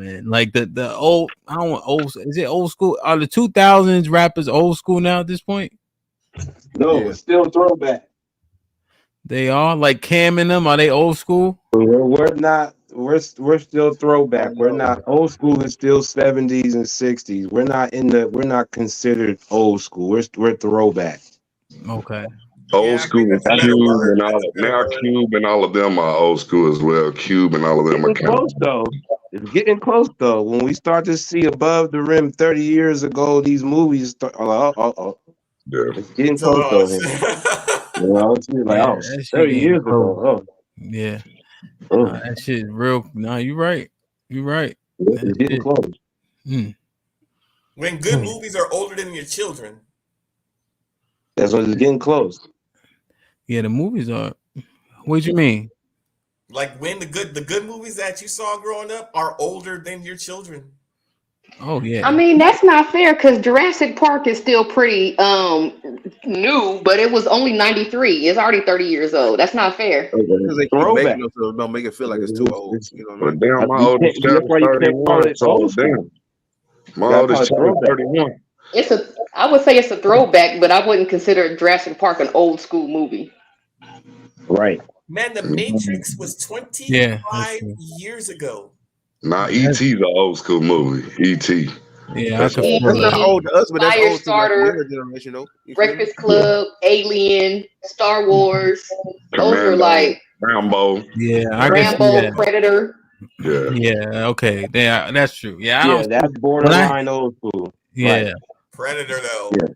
man. Like the old, I don't want old. Is it old school? Are the 2000s rappers old school now at this point? No, it's still throwback. They are like Cam and them. Are they old school? We're not. We're still throwback. We're not old school. Is still 70s and 60s. We're not in the. We're not considered old school. We're throwback. Okay. Old school is Cube and all now Cube and all of them are old school as well. Cube and all of them are Getting close though. It's getting close though. When we start to see above the rim 30 years ago, these movies start. Yeah. It's getting close though. You know, it's like 30 years ago. Yeah. That shit is real. No, you're right. You're right. It's getting close. When good movies are older than your children. That's when it's getting close. Yeah, the movies are. What do you mean? Like when the good movies that you saw growing up are older than your children. Oh yeah. I mean, that's not fair because Jurassic Park is still pretty new, but it was only 93. It's already 30 years old. That's not fair. Because they keep making them so don't make it feel like it's too old. You know what I mean? Damn, my oldest child is 31. So damn. My oldest child is 31. I would say it's a throwback, but I wouldn't consider Jurassic Park an old school movie. Right. Man, The Matrix was 25 years ago. Nah, E.T.'s an old school movie. E.T. Yeah, that's not old to us, but that's old to like the younger generation, though. Breakfast Club, Alien, Star Wars. Those are like Rambo. Yeah, I Rambo, Predator. Yeah. Yeah. Okay. Yeah, that's true. Yeah. That's borderline old school. Yeah. Right. Predator though. Yeah.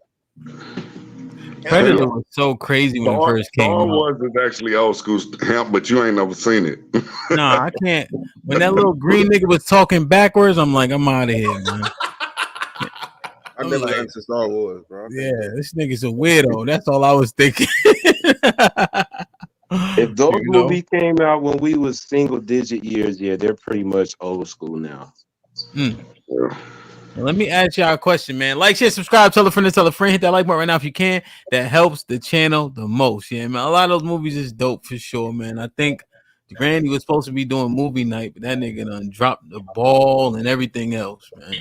Predator was so crazy when it first came out. Star Wars is actually old school, Hamp, but you ain't never seen it. Nah, I can't. When that little green nigga was talking backwards, I'm like, I'm out of here, man. I never got into Star Wars, bro. Yeah, this nigga's a weirdo. That's all I was thinking. If those movies came out when we was single digit years, yeah, they're pretty much old school now. Yeah. Well, let me ask y'all a question, man. Like, share, subscribe, tell a friend, hit that like button right now if you can. That helps the channel the most. Yeah, man. A lot of those movies is dope for sure, man. I think Granny was supposed to be doing movie night, but that nigga done dropped the ball and everything else, man.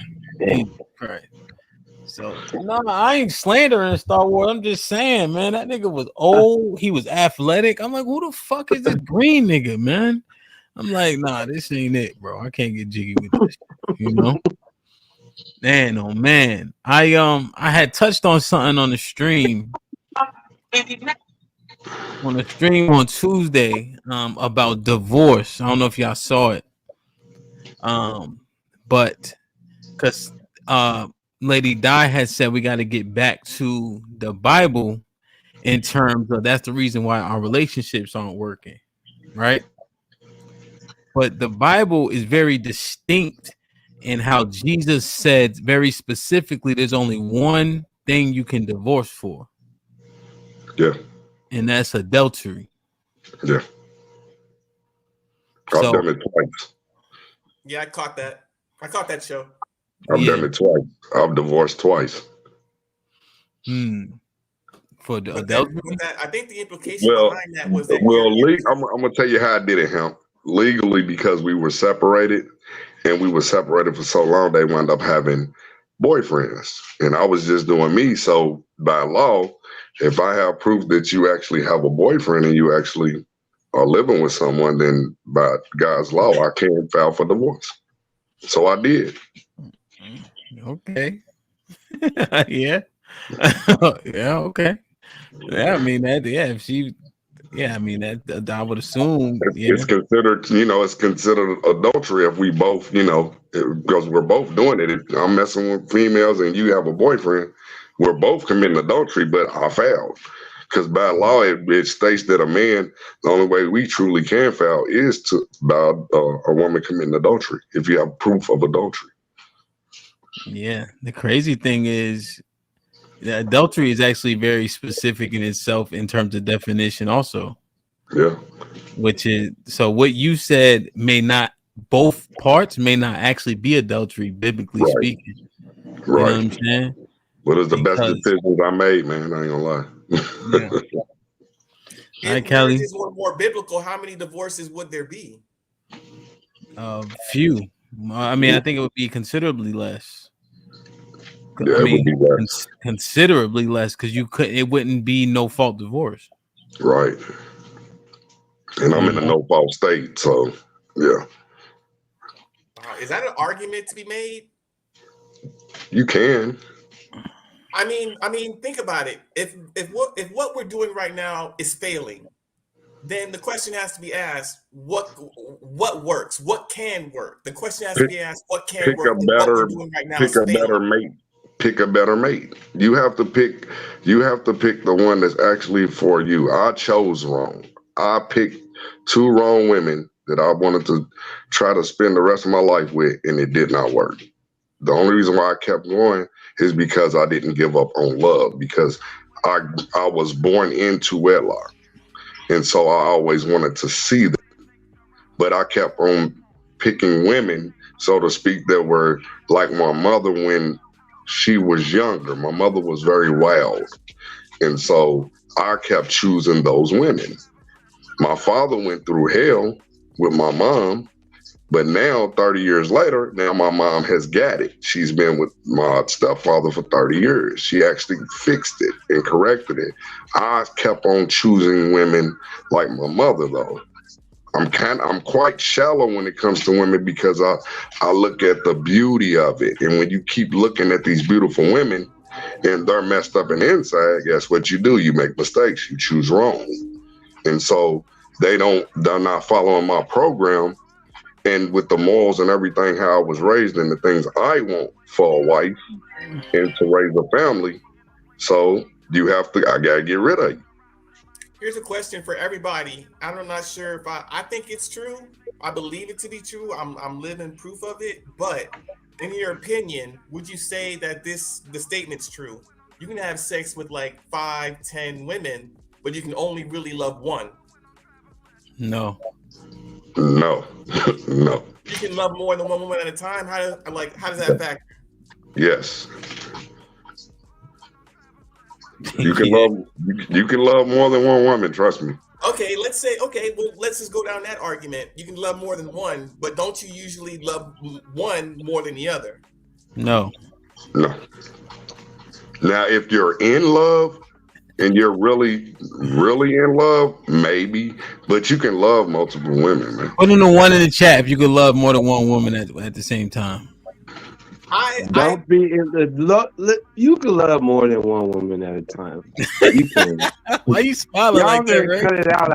Jesus Christ. So, no, I ain't slandering Star Wars. I'm just saying, man, that nigga was old. He was athletic. I'm like, who the fuck is this green nigga, man? I'm like, nah, this ain't it, bro. I can't get jiggy with this, you know? Man, oh man. I had touched on something on the stream. On Tuesday, about divorce. I don't know if y'all saw it. But because Lady Di had said we got to get back to the Bible in terms of that's the reason why our relationships aren't working, right? But the Bible is very distinct in how Jesus said very specifically there's only one thing you can divorce for. Yeah. And that's adultery. Yeah. I've done it twice. Yeah, I caught that. I caught that show. I've done it twice. I've divorced twice. For the adultery? I think the implication behind that was that I'm gonna tell you how I did it, Hamp. Legally, because we were separated, and we were separated for so long, they wound up having boyfriends, and I was just doing me. So by law, if I have proof that you actually have a boyfriend and you actually are living with someone, then by God's law, I can't file for divorce. So I did. Okay. Yeah. Yeah. Okay. Yeah. I mean that. Yeah. If she. Yeah. I mean that. I would assume. It's considered. It's considered adultery if we both. Because we're both doing it. If I'm messing with females and you have a boyfriend, we're both committing adultery. But I failed because by law it states that a man, the only way we truly can foul is by a woman committing adultery if you have proof of adultery. Yeah, the crazy thing is that adultery is actually very specific in itself in terms of definition also. Yeah. Which is, so what you said both parts may not actually be adultery, biblically speaking. Right. You know what I'm saying? But it's the best decisions I made, man. I ain't gonna lie. All right, Kelly. If this were more biblical, how many divorces would there be? Few. I mean, I think it would be considerably less. Yeah, I it would mean, be less. considerably less because you could. It wouldn't be no fault divorce. Right. And I'm in a no fault state, so yeah. Is that an argument to be made? You can. I mean, think about it. If what we're doing right now is failing, then the question has to be asked: what works? What can work? The question has to be asked: what can Pick work? a And what we're better doing right now pick is a failing. better mate. Pick a better mate. You have to pick the one that's actually for you. I chose wrong. I picked two wrong women that I wanted to try to spend the rest of my life with, and it did not work. The only reason why I kept going is because I didn't give up on love, because I was born into wedlock. And so I always wanted to see that. But I kept on picking women, so to speak, that were like my mother when she was younger. My mother was very wild. And so I kept choosing those women. My father went through hell with my mom, but now 30 years later, now my mom has got it. She's been with my stepfather for 30 years. She actually fixed it and corrected it. I kept on choosing women like my mother, though. I'm quite shallow when it comes to women, because I look at the beauty of it. And when you keep looking at these beautiful women and they're messed up in the inside, guess what you do? You make mistakes. You choose wrong. And so they're not following my program. And with the morals and everything, how I was raised and the things I want for a wife and to raise a family. So I gotta get rid of you. Here's a question for everybody. I'm not sure if I think it's true. I believe it to be true. I'm living proof of it. But in your opinion, would you say that the statement's true? You can have sex with like 5, 10 women, but you can only really love one. No. No. No. You can love more than one woman at a time. How does that factor? Yes. You can love more than one woman, trust me. Okay, let's just go down that argument. You can love more than one, but don't you usually love one more than the other? No. No. Now, if you're in love and you're really, really in love, maybe, but you can love multiple women, man. Put in the one in the chat if you could love more than one woman at the same time. You can love more than one woman at a time. You can. Why you smiling like that, Ray? Cut it out.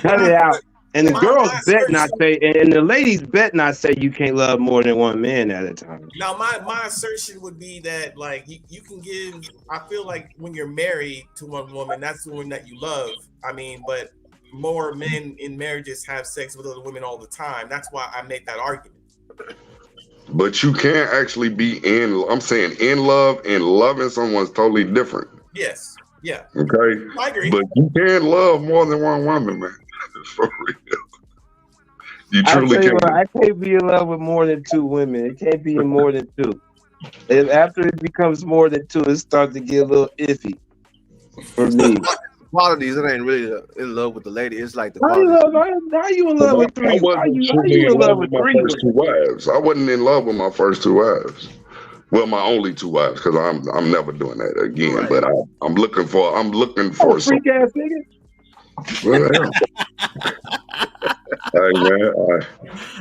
Cut it out. And the girls bet not say, and the ladies bet not say you can't love more than one man at a time. Now, my assertion would be that, like, you can give. I feel like when you're married to one woman, that's the one that you love. I mean, but more men in marriages have sex with other women all the time. That's why I make that argument. But you can't actually be I'm saying in love, and loving someone's totally different. Yes. Yeah. Okay. I agree. But you can love more than one woman, man. For real. You truly can. I can't be in love with more than two women. It can't be more than two. And after it becomes more than two, it starts to get a little iffy for me. Qualities, it ain't really in love with the lady. It's like the How you in love with three? How you in love with three? First two wives. I wasn't in love with my first two wives. Well, my only two wives, because I'm never doing that again. Right. But I'm looking for freak ass nigga. Well, hey man,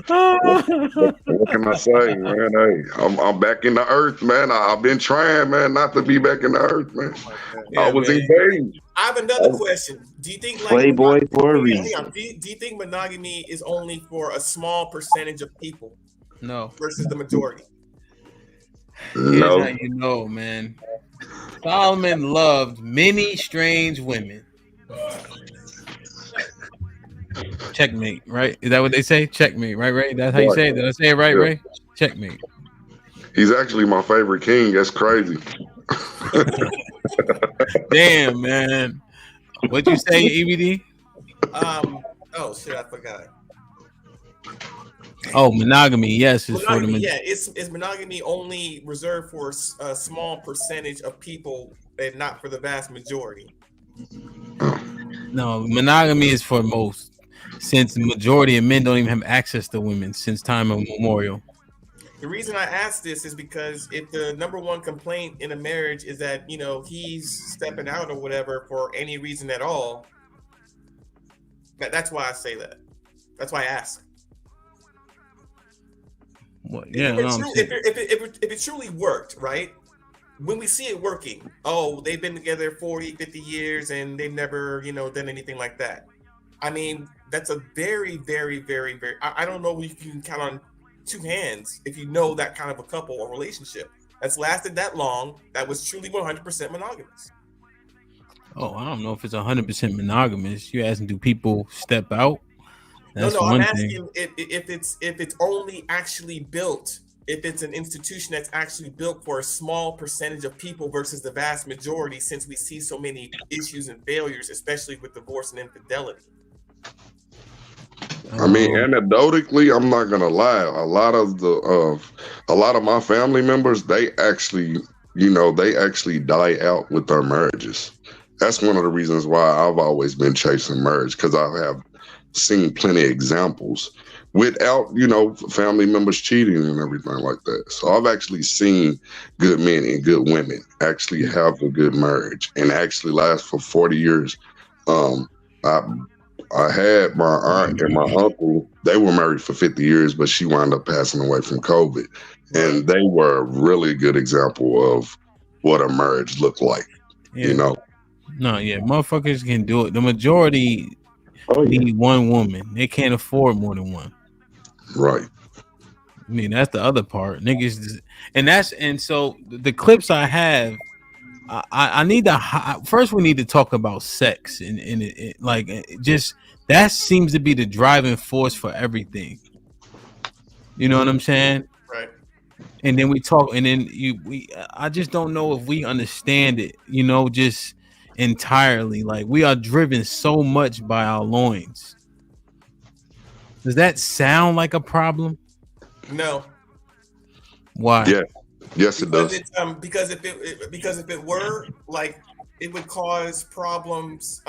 what can I say, man? Hey, I'm back in the earth, man. I've been trying, man, not to be back in the earth, man. Yeah, I was engaged. I have another question. Do you think, like, Playboy for a reason? Do you think monogamy is only for a small percentage of people? No. Versus the majority. No. Here's how you know, man. Solomon loved many strange women. Checkmate, right? Is that what they say? Checkmate, right? Ray? That's how you say it? Did I say it right, Ray? Checkmate. He's actually my favorite king. That's crazy. Damn, man. What'd you say, EBD? Oh shit, I forgot. Oh, monogamy. Yes, it's monogamy, for the is monogamy only reserved for a small percentage of people and not for the vast majority? No, monogamy is for most. since the majority of men don't even have access to women since time immemorial. The reason I ask this is because if the number one complaint in a marriage is that, you know, he's stepping out or whatever for any reason at all, that's why I say that. That's why I ask. Well, yeah, if it truly worked, right? When we see it working, oh, they've been together 40, 50 years and they've never, you know, done anything like that. I mean, that's a very, very, very, very, I don't know if you can count on two hands if you know that kind of a couple or relationship that's lasted that long, that was truly 100% monogamous. Oh, I don't know if it's 100% monogamous. You asking, do people step out? That's no, one I'm asking thing. if it's only actually built, if it's an institution that's actually built for a small percentage of people versus the vast majority, since we see so many issues and failures, especially with divorce and infidelity. I mean, anecdotally, I'm not gonna lie. A lot of my family members, they actually die out with their marriages. That's one of the reasons why I've always been chasing marriage, because I have seen plenty of examples without, you know, family members cheating and everything like that. So I've actually seen good men and good women actually have a good marriage and actually last for 40 years. I had my aunt and my uncle, they were married for 50 years, but she wound up passing away from COVID. And they were a really good example of what a marriage looked like, you know? No, yeah, motherfuckers can do it. The majority need one woman. They can't afford more than one. Right. I mean, that's the other part. Niggas, and so the clips I have, I need to first we need to talk about sex and it like just that seems to be the driving force for everything. You know what I'm saying? Right. And then we talk, and then I just don't know if we understand it, you know, just entirely. Like, we are driven so much by our loins. Does that sound like a problem? No. Why? Yeah. Yes, it does. Because if it were, like, it would cause problems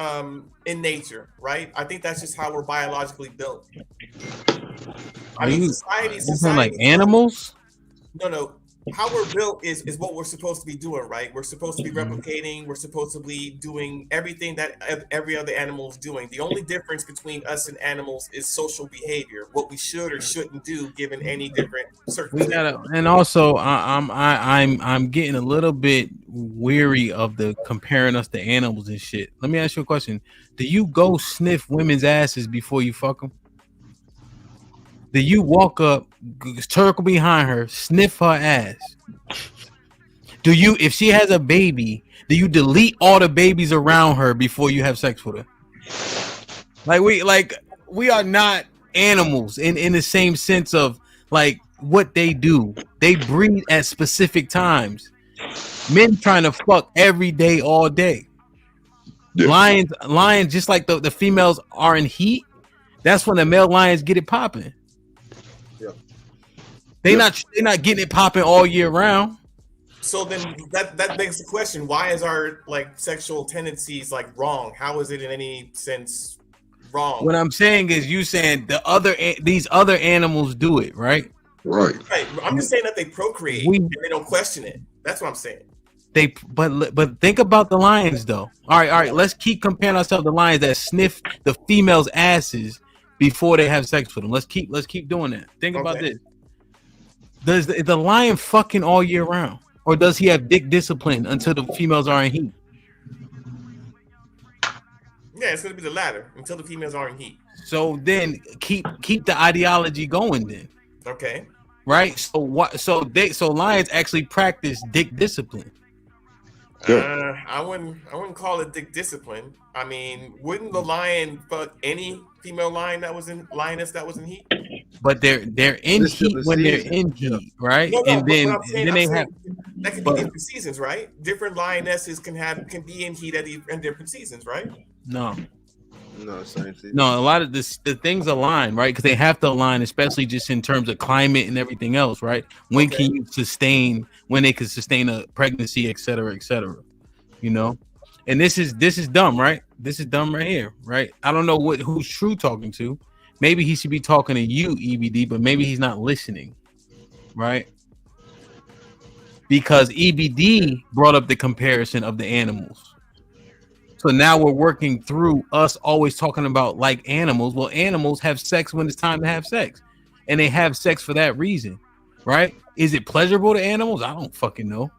in nature, right? I think that's just how we're biologically built. I mean, society like animals? No. How we're built is what we're supposed to be doing, right? We're supposed to be replicating. We're supposed to be doing everything that every other animal is doing. The only difference between us and animals is social behavior, what we should or shouldn't do given any different circumstances. And also, I'm getting a little bit weary of the comparing us to animals and shit. Let me ask you a question: do you go sniff women's asses before you fuck them? Do you walk up, circle behind her, sniff her ass? Do you, if she has a baby, do you delete all the babies around her before you have sex with her? We are not animals in the same sense of like what they do. They breed at specific times. Men trying to fuck every day, all day. Yeah. Lions, just like the females are in heat. That's when the male lions get it popping. They're not getting it popping all year round. So then that begs the question: why is our like sexual tendencies like wrong? How is it in any sense wrong? What I'm saying is, you saying these other animals do it, right? Right. I'm just saying that they procreate and they don't question it. That's what I'm saying. But think about the lions though. All right. Let's keep comparing ourselves to lions that sniff the females' asses before they have sex with them. Let's keep doing that. Think about this. Does the lion fucking all year round, or does he have dick discipline until the females are in heat? Yeah, it's gonna be the latter until the females are in heat. So then keep the ideology going then. Okay. Right. So what? So lions actually practice dick discipline. I wouldn't call it dick discipline. I mean, wouldn't the lion fuck any female lioness that was in heat? But they're in heat when they're in heat, right? No, and then they have that could be different seasons, right? Different lionesses can be in heat at different seasons, right? No, same season. No, a lot of the things align, right? Because they have to align, especially just in terms of climate and everything else, right? When they can sustain a pregnancy, et cetera, you know? And this is dumb, right? This is dumb right here, right? I don't know who's True talking to. Maybe he should be talking to you, EBD, but maybe he's not listening, right? Because EBD brought up the comparison of the animals. So now we're working through us always talking about like animals. Well, animals have sex when it's time to have sex, and they have sex for that reason, right? Is it pleasurable to animals? I don't fucking know.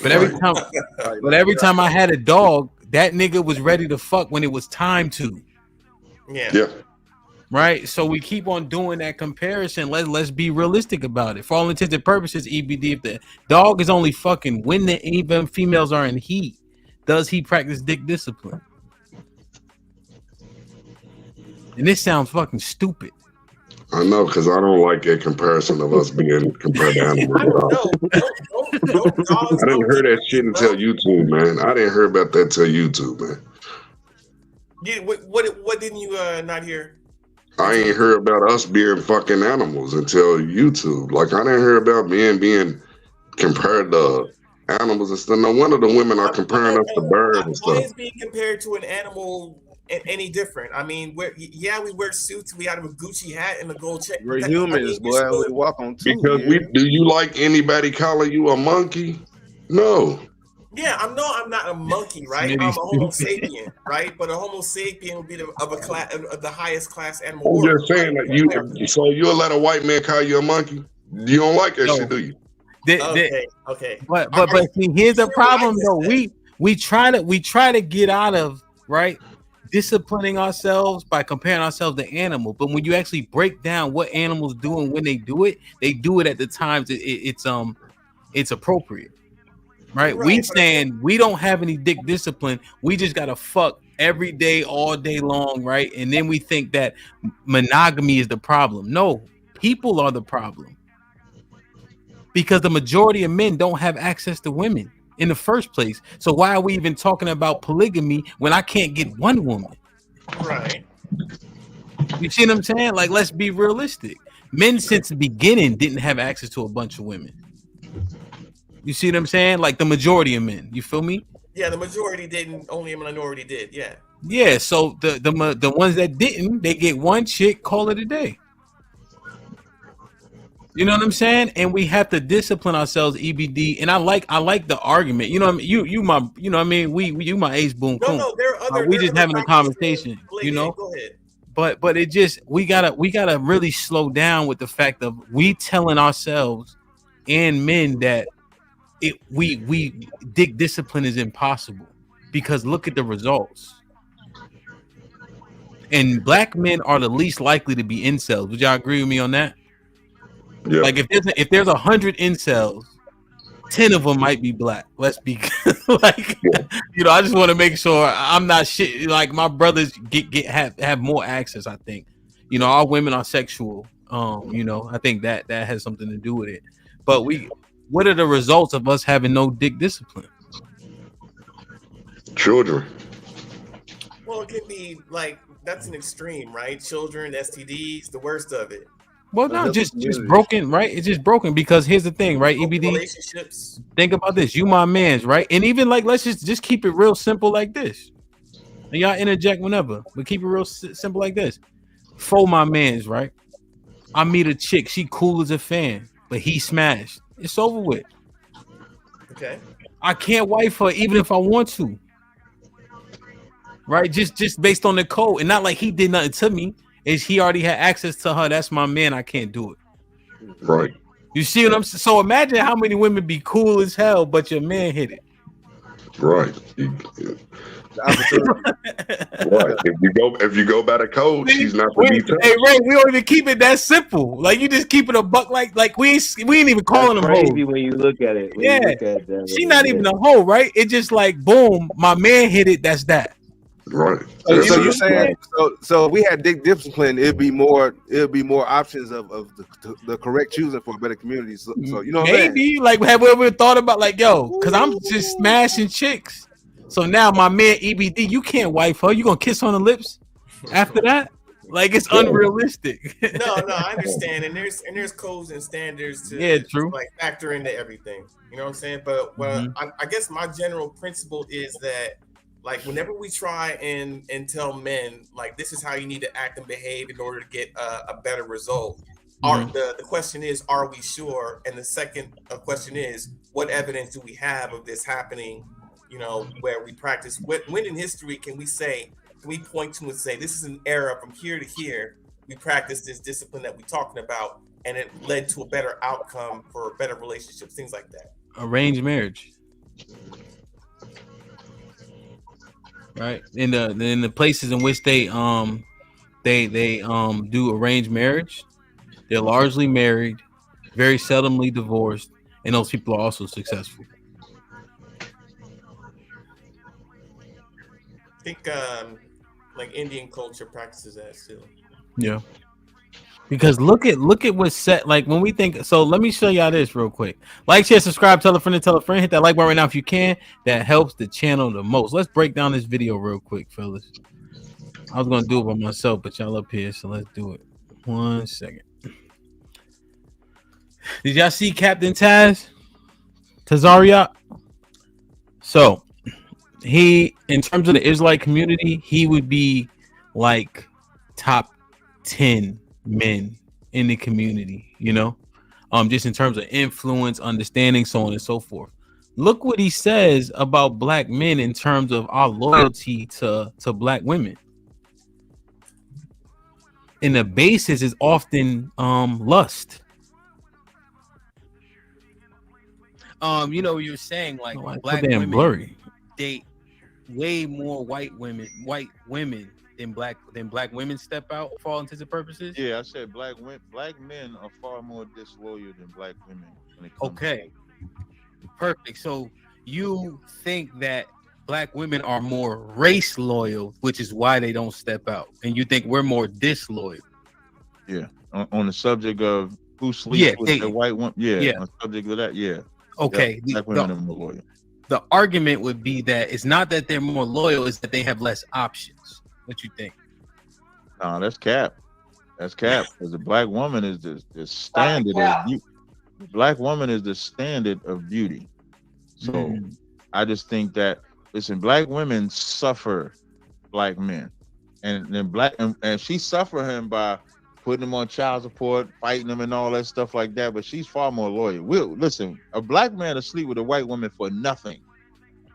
But every time I had a dog, that nigga was ready to fuck when it was time to. Yeah. Right. So we keep on doing that comparison. Let's be realistic about it. For all intents and purposes, EBD, if the dog is only fucking when the even females are in heat, does he practice dick discipline? And this sounds fucking stupid. I know, because I don't like a comparison of us being compared to animals. I didn't hear that shit until YouTube, man. I didn't hear about that till YouTube, man. Yeah, what didn't you not hear? I ain't heard about us being fucking animals until YouTube. Like, I didn't hear about men being compared to animals and stuff. No wonder the women are comparing us to birds and stuff. Why is being compared to an animal any different? I mean, we wear suits. We have a Gucci hat and a gold check. We're humans, boy. We walk on two. Because do you like anybody calling you a monkey? No. Yeah, I'm not a monkey, right? I'm a Homo sapien, right? But a Homo sapien would be of the highest class animal. I'm just saying that so you'll let a white man call you a monkey? You don't like that shit, do you? Okay. But see, here's the problem though. We try to get out of right disciplining ourselves by comparing ourselves to animals. But when you actually break down what animals do and when they do it at the times it's appropriate. Right? We saying we don't have any dick discipline. We just gotta fuck every day, all day long, right? And then we think that monogamy is the problem. No, people are the problem. Because the majority of men don't have access to women in the first place. So why are we even talking about polygamy when I can't get one woman? Right. You see what I'm saying? Like, let's be realistic. Men since the beginning didn't have access to a bunch of women. You see what I'm saying? Like the majority of men. You feel me? Yeah, the majority didn't. Only a minority did. Yeah. Yeah. So the ones that didn't, they get one chick, call it a day. You know what I'm saying? And we have to discipline ourselves, EBD. And I like the argument. You know what I mean? You know what I mean? You my ace boom. No, there are other. We just having a conversation. You know. Go ahead. But it just we gotta really slow down with the fact of we telling ourselves and men that we dick discipline is impossible because look at the results. And black men are the least likely to be incels. Would y'all agree with me on that? Yeah. Like if there's 100 incels, 10 of them might be black. Let's be like, you know, I just want to make sure I'm not shit. Like my brothers have more access. I think, you know, our women are sexual. You know, I think that has something to do with it. But what are the results of us having no dick discipline? Children. Well, it could be like that's an extreme, right? Children, STDs, the worst of it. Well, no, just broken, right? It's just broken because here's the thing, right? EBD. Relationships. Think about this. You my man's, right? And even like, let's just keep it real simple like this. And y'all interject whenever, but keep it real simple like this. For my man's, right? I meet a chick, she cool as a fan, but he smashed. It's over with. Okay. I can't wife her even if I want to. Right? Just based on the code. And not like he did nothing to me. Is he already had access to her? That's my man. I can't do it. Right. You see what I'm saying? So imagine how many women be cool as hell, but your man hit it. Right. Right. If you go by the code, she's not to be touched. Hey Ray, we don't even keep it that simple. Like you just keep it a buck. Like we ain't even calling them hoes. Crazy when you look at it. She not even a hoe, right? It just like boom, my man hit it. That's that. Right. So you're saying so if we had dick discipline, it'd be more options of the correct choosing for a better community. So you know what maybe like have we ever thought about like because I'm just smashing chicks. So now my man EBD, you can't wife her. You gonna kiss on the lips after that? Like it's unrealistic. No, I understand. And there's codes and standards to true. Like factor into everything. You know what I'm saying? But I guess my general principle is that like whenever we try and tell men like this is how you need to act and behave in order to get a better result. The question is, are we sure? And the second question is, what evidence do we have of this happening? You know, where we practice. When in history can we point to and say this is an era from here to here? We practice this discipline that we're talking about, and it led to a better outcome for better relationships, things like that. Arranged marriage, right? In the places in which they do arranged marriage, they're largely married, very seldomly divorced, and those people are also successful. I think like Indian culture practices that still. Yeah. Because look at what's set. Like when we think, so let me show y'all this real quick. Like, share, subscribe, tell a friend, and tell a friend. Hit that like button right now if you can. That helps the channel the most. Let's break down this video real quick, fellas. I was gonna do it by myself, but y'all up here, so let's do it. 1 second. Did y'all see Captain Tazariot? So he, in terms of the Israelite community, he would be like top 10 men in the community, you know, just in terms of influence, understanding, so on and so forth. Look what he says about black men in terms of our loyalty to black women. And the basis is often lust. You know, you're saying like black women blurry. Date way more white women than black women step out for all intents and purposes. Yeah, I said black men are far more disloyal than black women when it comes okay, perfect. So you think that black women are more race loyal, which is why they don't step out, and you think we're more disloyal? Yeah, on the subject of who sleeps with the white woman. Yeah, on the subject of that. Yeah. Okay. Black women are more loyal. The argument would be that it's not that they're more loyal, it's that they have less options. What you think? No, that's cap. That's cap. Because the black woman is the standard of beauty. The black woman is the standard of beauty. So I just think that, listen, black women suffer black men. And then and she suffer him by putting him on child support, fighting him and all that stuff like that. But she's far more loyal. Listen, a black man asleep with a white woman for nothing.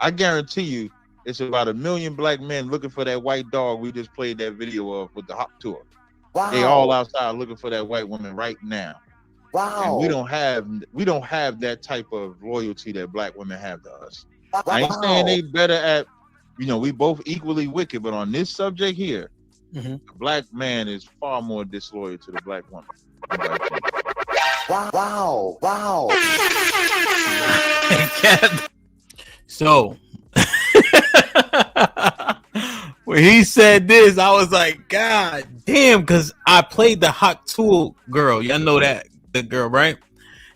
I guarantee you, it's about 1 million black men looking for that white dog we just played that video of with the Hop Tour. Wow. They all outside looking for that white woman right now. Wow. And we don't have that type of loyalty that black women have to us. Wow. I ain't saying they better at, you know, we both equally wicked, but on this subject here, the black man is far more disloyal to the black woman. Wow. So when he said this, I was like, God damn, because I played the Hot Tool girl. Y'all know that, the girl, right?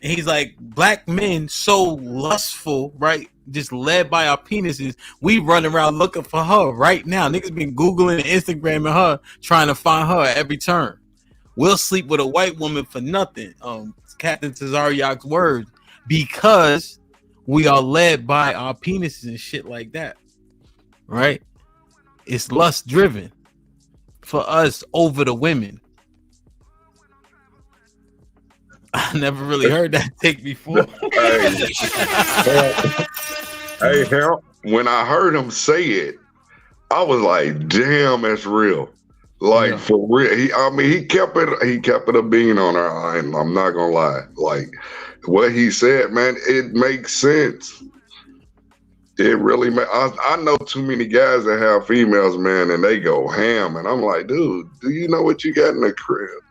And he's like, black men so lustful, right? Just led by our penises. We run around looking for her right now. Niggas been Googling and Instagramming her, trying to find her at every turn. We'll sleep with a white woman for nothing. Captain Tazariak's words, because we are led by our penises and shit like that. Right? It's lust driven for us over the women. I never really heard that take before. Hey, Hamp, when I heard him say it, I was like, damn, that's real. Like, for real. He kept it a bean on her eye, and I'm not gonna lie. Like, what he said, man, it makes sense. It really makes. I know too many guys that have females, man, and they go ham, and I'm like, dude, do you know what you got in the crib?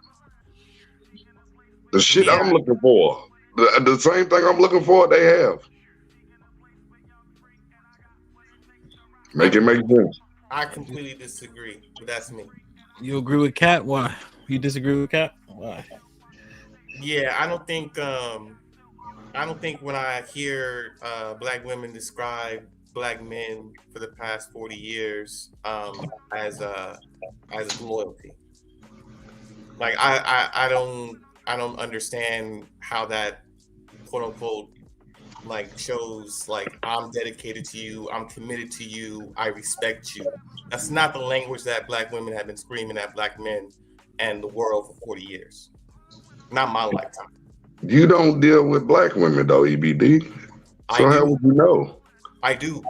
The shit I'm looking for, the same thing I'm looking for, they have. Make it make sense. I completely disagree, but that's me. You agree with Kat? Why? You disagree with Kat? Why? Yeah, I don't think when I hear black women describe black men for the past 40 years as loyalty. Like I don't understand how that quote unquote like shows like I'm dedicated to you, I'm committed to you, I respect you. That's not the language that Black women have been screaming at Black men and the world for 40 years. Not my lifetime. You don't deal with Black women though, EBD. So I how do. would you know? I do.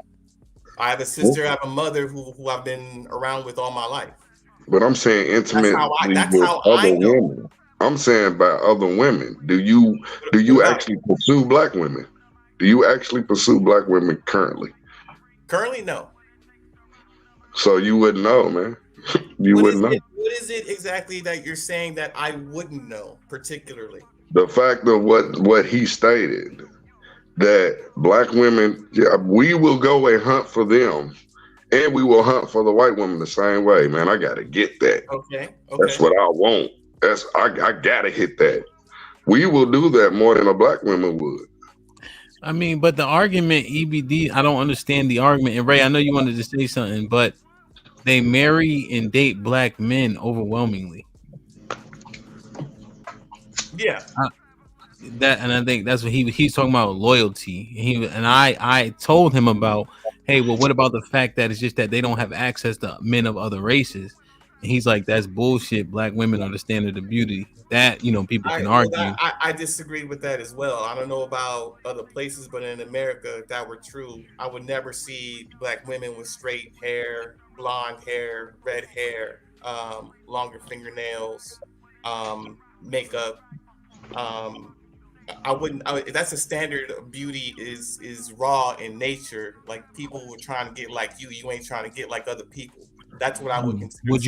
I have a sister, I have a mother who I've been around with all my life. But I'm saying intimately That's with how other I know. women. I'm saying by other women. Do What you about actually pursue Black women? Do you actually pursue Black women currently? currently? No. So you wouldn't know, man. You What wouldn't know. what is it exactly that you're saying that I wouldn't know particularly? The fact of what he stated, that Black women, yeah, we will go and hunt for them, and we will hunt for the white woman the same way, man. I gotta get that. Okay. That's what I want. I gotta hit that. We will do that more than a Black woman would. I mean, but the argument, EBD, I don't understand the argument. And Ray, I know you wanted to say something, but they marry and date Black men overwhelmingly. Yeah. And I think that's what he's talking about, loyalty. I told him about, hey, well, what about the fact that it's just that they don't have access to men of other races? And he's like, that's bullshit. Black women are the standard of beauty. That, people can argue. I disagree with that as well. I don't know about other places, but in America, if that were true, I would never see Black women with straight hair, blonde hair, red hair, longer fingernails, makeup. I wouldn't. That's a standard of beauty is raw in nature. Like people were trying to get like you. You ain't trying to get like other people. That's what I would consider.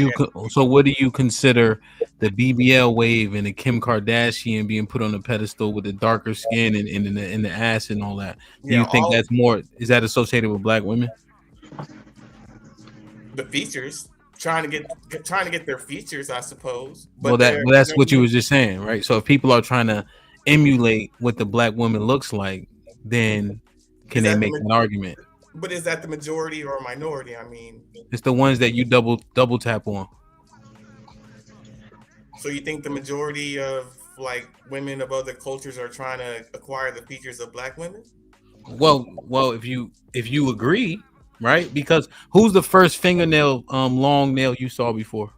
So what do you consider the BBL wave and the Kim Kardashian being put on a pedestal with the darker skin and in the ass and all that? Do you think that's more? Is that associated with Black women? The features, trying to get their features, I suppose. But that's what you was just saying, right? So if people are trying to emulate what the Black woman looks like, then can they make an argument? But is that the majority or minority? I mean, it's the ones that you double tap on. So you think the majority of like women of other cultures are trying to acquire the features of Black women? Well, if you agree, right? Because who's the first fingernail long nail you saw before?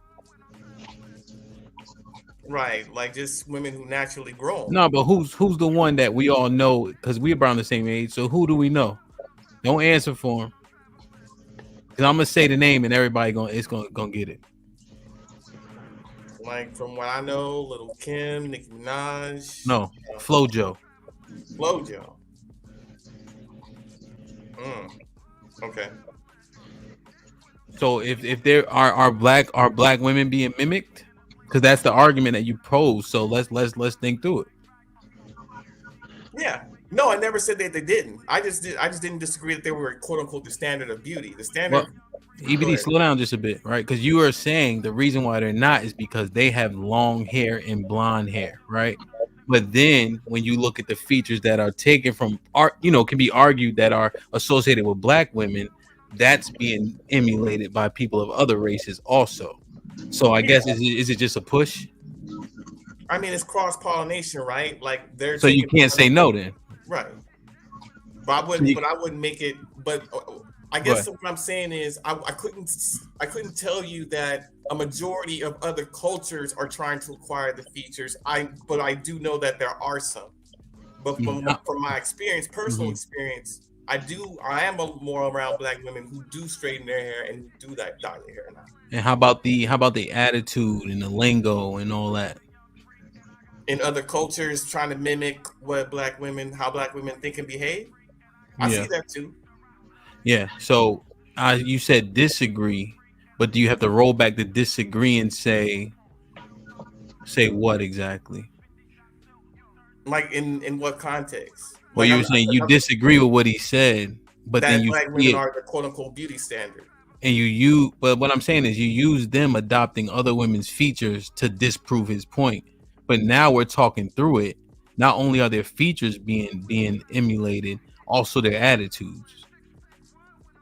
Right, like just women who naturally grow. No, but who's the one that we all know? Because we're around the same age. So who do we know? Don't answer for him. Because I'm gonna say the name and everybody gonna get it. Like from what I know, Little Kim, Nicki Minaj. No, FloJo. FloJo. Okay. So if there are black women being mimicked, because that's the argument that you pose. So let's think through it. Yeah. No, I never said that they didn't. I just didn't disagree that they were quote unquote the standard of beauty. The standard. Well, EBD, slow down just a bit, right? Because you are saying the reason why they're not is because they have long hair and blonde hair, right? But then when you look at the features that are taken from art, can be argued that are associated with Black women, that's being emulated by people of other races also. So I guess is it just a push? I mean, it's cross pollination, right? Like they're so you can't say no then, right? But I wouldn't make it. But I guess what I'm saying is I couldn't tell you that a majority of other cultures are trying to acquire the features. But I do know that there are some. But from my experience, personal experience, I am more around Black women who do straighten their hair and who do that dye their hair now. And how about the attitude and the lingo and all that? In other cultures, trying to mimic how Black women think and behave. I see that too. Yeah. So you said disagree, but do you have to roll back the disagree and say what exactly? Like in what context? Well, you were saying you disagree with what he said, but then you Black women are the quote unquote beauty standard. And but what I'm saying is you use them adopting other women's features to disprove his point. But now we're talking through it. Not only are their features being emulated, also their attitudes.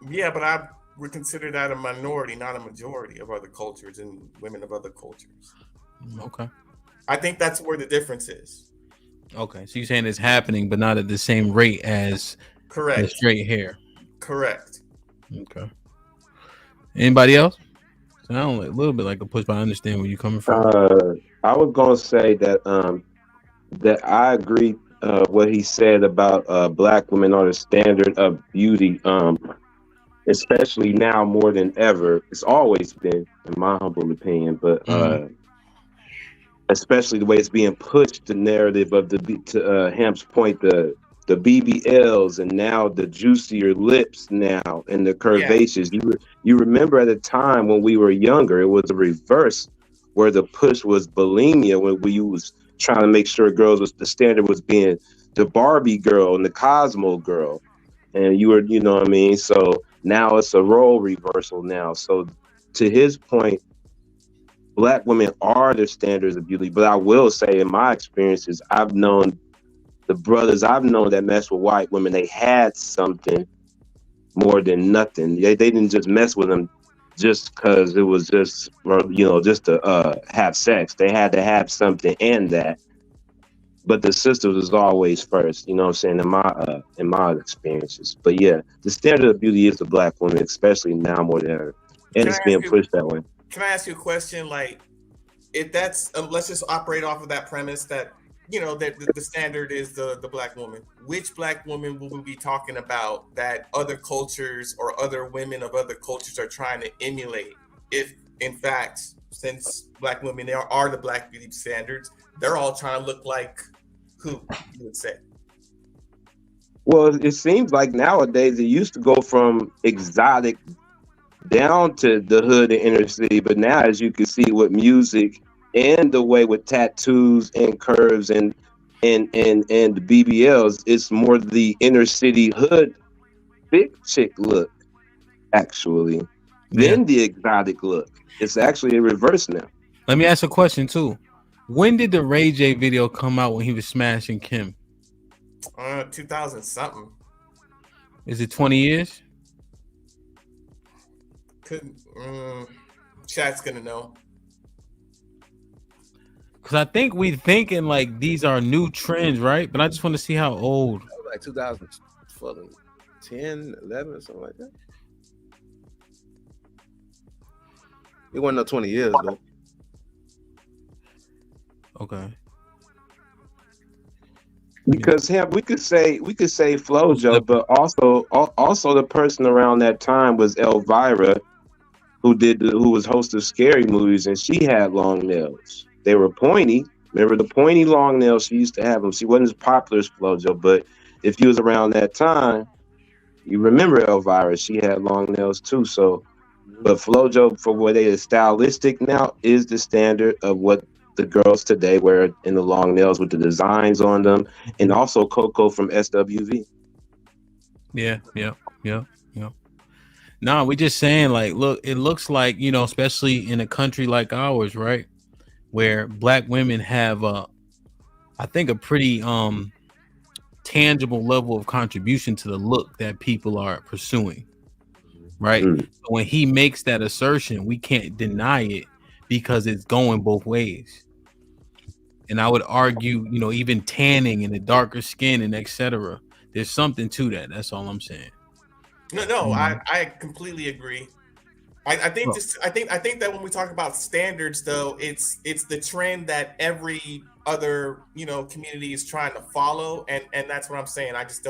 Yeah, but I would consider that a minority, not a majority of other cultures and women of other cultures. Okay. I think that's where the difference is. Okay, so you're saying it's happening, but not at the same rate as the Correct. straight hair. Correct. Okay. Anybody else? Sound like a little bit like a push, but I understand where you're coming from. I was gonna say that I agree what he said about black women are the standard of beauty, especially now more than ever. It's always been, in my humble opinion, but especially the way it's being pushed, the narrative of to Hamp's point, the BBLs, and now the juicier lips now and the curvaceous. You remember at a time when we were younger, it was a reverse, where the push was bulimia, when we was trying to make sure girls was the standard was being the Barbie girl and the Cosmo girl, and you were, you know what I mean. So now it's a role reversal now. So to his point, black women are the standards of beauty, but I will say, in my experiences, I've known the brothers I've known that mess with white women, they had something more than nothing. They didn't just mess with them just because it was just, you know, just to have sex. They had to have something and that. But the sisters was always first, you know what I'm saying, in my experiences. But yeah, the standard of beauty is the black woman, especially now more than ever. And it's being pushed that way. Can I ask you a question? Like, if that's let's just operate off of that premise that, you know, that the standard is the black woman. Which black woman will we be talking about that other cultures or other women of other cultures are trying to emulate? If in fact, since black women are the black beauty standards, they're all trying to look like who, you would say? Well, it seems like nowadays it used to go from exotic down to the hood and inner city, but now, as you can see, with music and the way with tattoos and curves and the BBLs, it's more the inner city hood big chick look, actually, than the exotic look. It's actually a reverse now. Let me ask a question too. When did the Ray J video come out when he was smashing Kim? 2000 something. Is it 20 years? Chat's gonna know. Because I think we thinking like these are new trends, right? But I just want to see how old. Like 2010, 11, or something like that. It wasn't no 20 years though. Okay. Because we could say FloJo, but also the person around that time was Elvira, who was host of Scary Movies, and she had long nails. They were pointy. Remember the pointy long nails? She used to have them. She wasn't as popular as FloJo, but if you was around that time, you remember Elvira. She had long nails too. So, but FloJo, for what they is stylistic now, is the standard of what the girls today wear in the long nails with the designs on them, and also Coco from SWV. Yeah. Nah, we just saying, like, look, it looks like, you know, especially in a country like ours, right, where black women have I think a pretty tangible level of contribution to the look that people are pursuing, right? So when he makes that assertion, we can't deny it because it's going both ways. And I would argue, you know, even tanning and the darker skin and etc. There's something to that. That's all I'm saying. No, I completely agree. I think that when we talk about standards, though, it's the trend that every other, you know, community is trying to follow, and that's what I'm saying. I just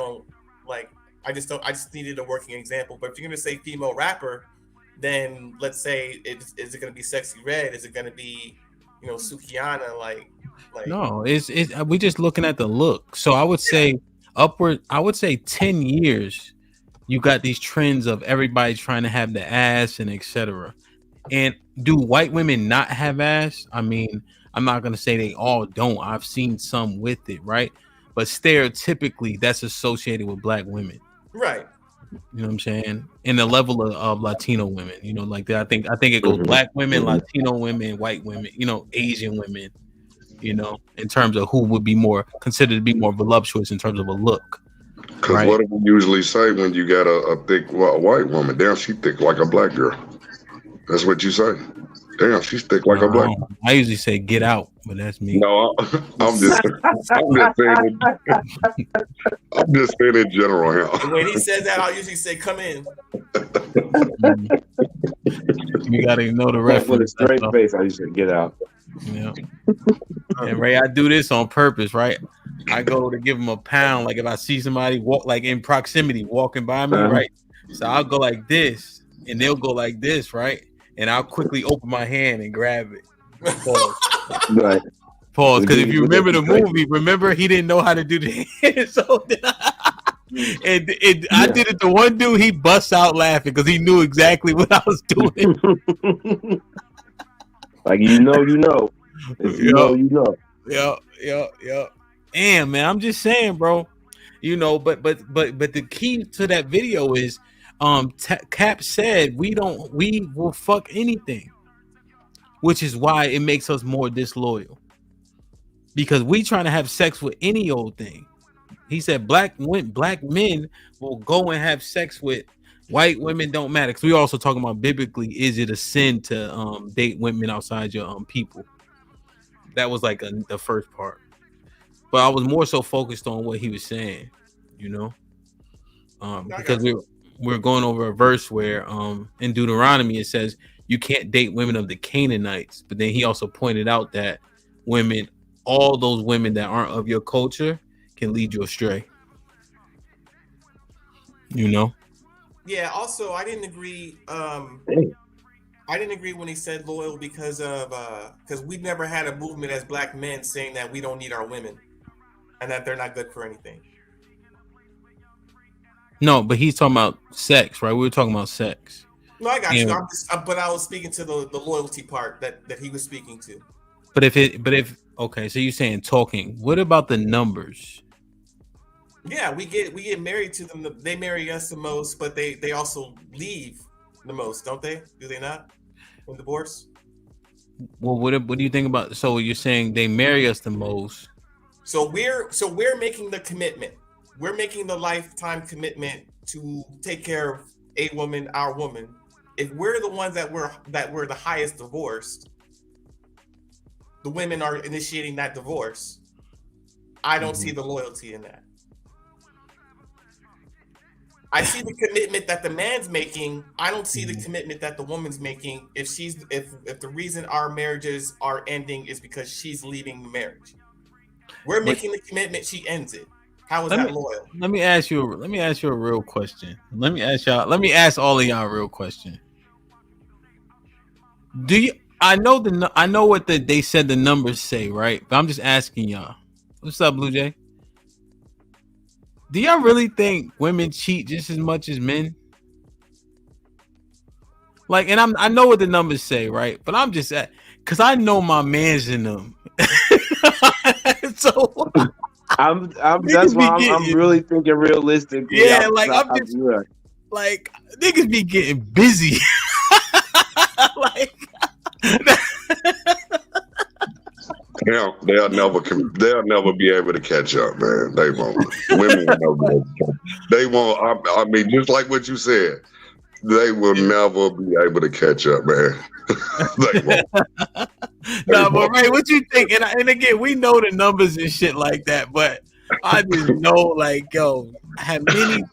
needed a working example. But if you're gonna say female rapper, then let's say is it gonna be Sexy Red? Is it gonna be, you know, Sukihana? Like no, it's we're just looking at the look. So I would say I would say 10 years. You got these trends of everybody trying to have the ass and etc. And do white women not have ass? I mean, I'm not going to say they all don't. I've seen some with it, right? But stereotypically, that's associated with black women. Right. You know what I'm saying? In the level of Latino women, you know, like that. I think it goes black women, Latino women, white women, you know, Asian women, you know, in terms of who would be more considered to be more voluptuous in terms of a look. Because what do we usually say when you got a thick white woman? Damn, she thick like a black girl. That's what you say. Damn, she's thick like a black girl. I usually say get out, but that's me. No, I'm just saying in general here. When he says that, I'll usually say, "Come in." You gotta know the reference. With a straight face, I used to get out. Yeah. And Ray, I do this on purpose, right? I go to give them a pound, like if I see somebody walk like in proximity walking by me, right? So I'll go like this, and they'll go like this, right? And I'll quickly open my hand and grab it. Pause. Right. Pause. Because if you remember the movie, remember he didn't know how to do the hand, so I did it to one dude. He busts out laughing because he knew exactly what I was doing. Like you know. If you know, you know. Yeah. Damn, man, I'm just saying, bro. You know, but the key to that video is, Cap said we will fuck anything, which is why it makes us more disloyal, because we trying to have sex with any old thing. He said black men will go and have sex with white women, don't matter. Because we also talking about biblically, is it a sin to date women outside your people? That was like the first part, but I was more so focused on what he was saying, you know, because we're going over a verse where in Deuteronomy it says you can't date women of the Canaanites, but then he also pointed out that all those women that aren't of your culture can lead you astray, you know. Yeah. Also, I didn't agree. I didn't agree when he said loyal because we've never had a movement as black men saying that we don't need our women and that they're not good for anything. No, but he's talking about sex, right? We were talking about sex. No, I got you. But I was speaking to the loyalty part that he was speaking to. But if okay, so you're saying talking. What about the numbers? Yeah, we get married to them. They marry us the most, but they also leave the most, don't they? Do they not? In divorce. Well, what do you think about? So you're saying they marry us the most. So we're making the commitment. We're making the lifetime commitment to take care of a woman, our woman. If we're the ones that we're the highest divorced, the women are initiating that divorce. I don't see the loyalty in that. I see the commitment that the man's making. I don't see the commitment that the woman's making. If the reason our marriages are ending is because she's leaving the marriage, we're making the commitment. She ends it. How is that loyal? Let me ask you a real question. Let me ask all of y'all a real question. Do you? I know what they said the numbers say, right? But I'm just asking y'all. What's up, Blue Jay? Do y'all really think women cheat just as much as men? Like, and I know what the numbers say, right? But I'm just because I know my man's in them. So that's why I'm really thinking realistically. Yeah, like niggas be getting busy. Like Yeah, they'll never be able to catch up, man. They won't. Women will never be able to catch up. They won't. I mean, just like what you said, they will never be able to catch up, man. They won't. But Ray, what you think? And again, we know the numbers and shit like that, but I just know, like, have many,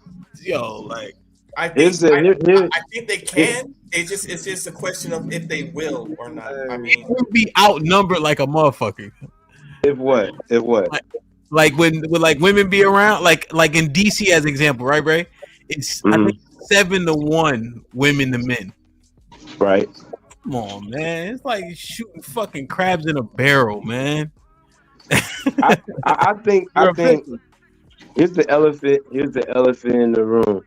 like. I think they can. It's just a question of if they will or not. I mean, we'll be outnumbered like a motherfucker. If what? Like when like women be around, like in DC as an example, right, Ray? It's I think 7-1 women to men. Right. Come on, man. It's like shooting fucking crabs in a barrel, man. I think here's the elephant in the room.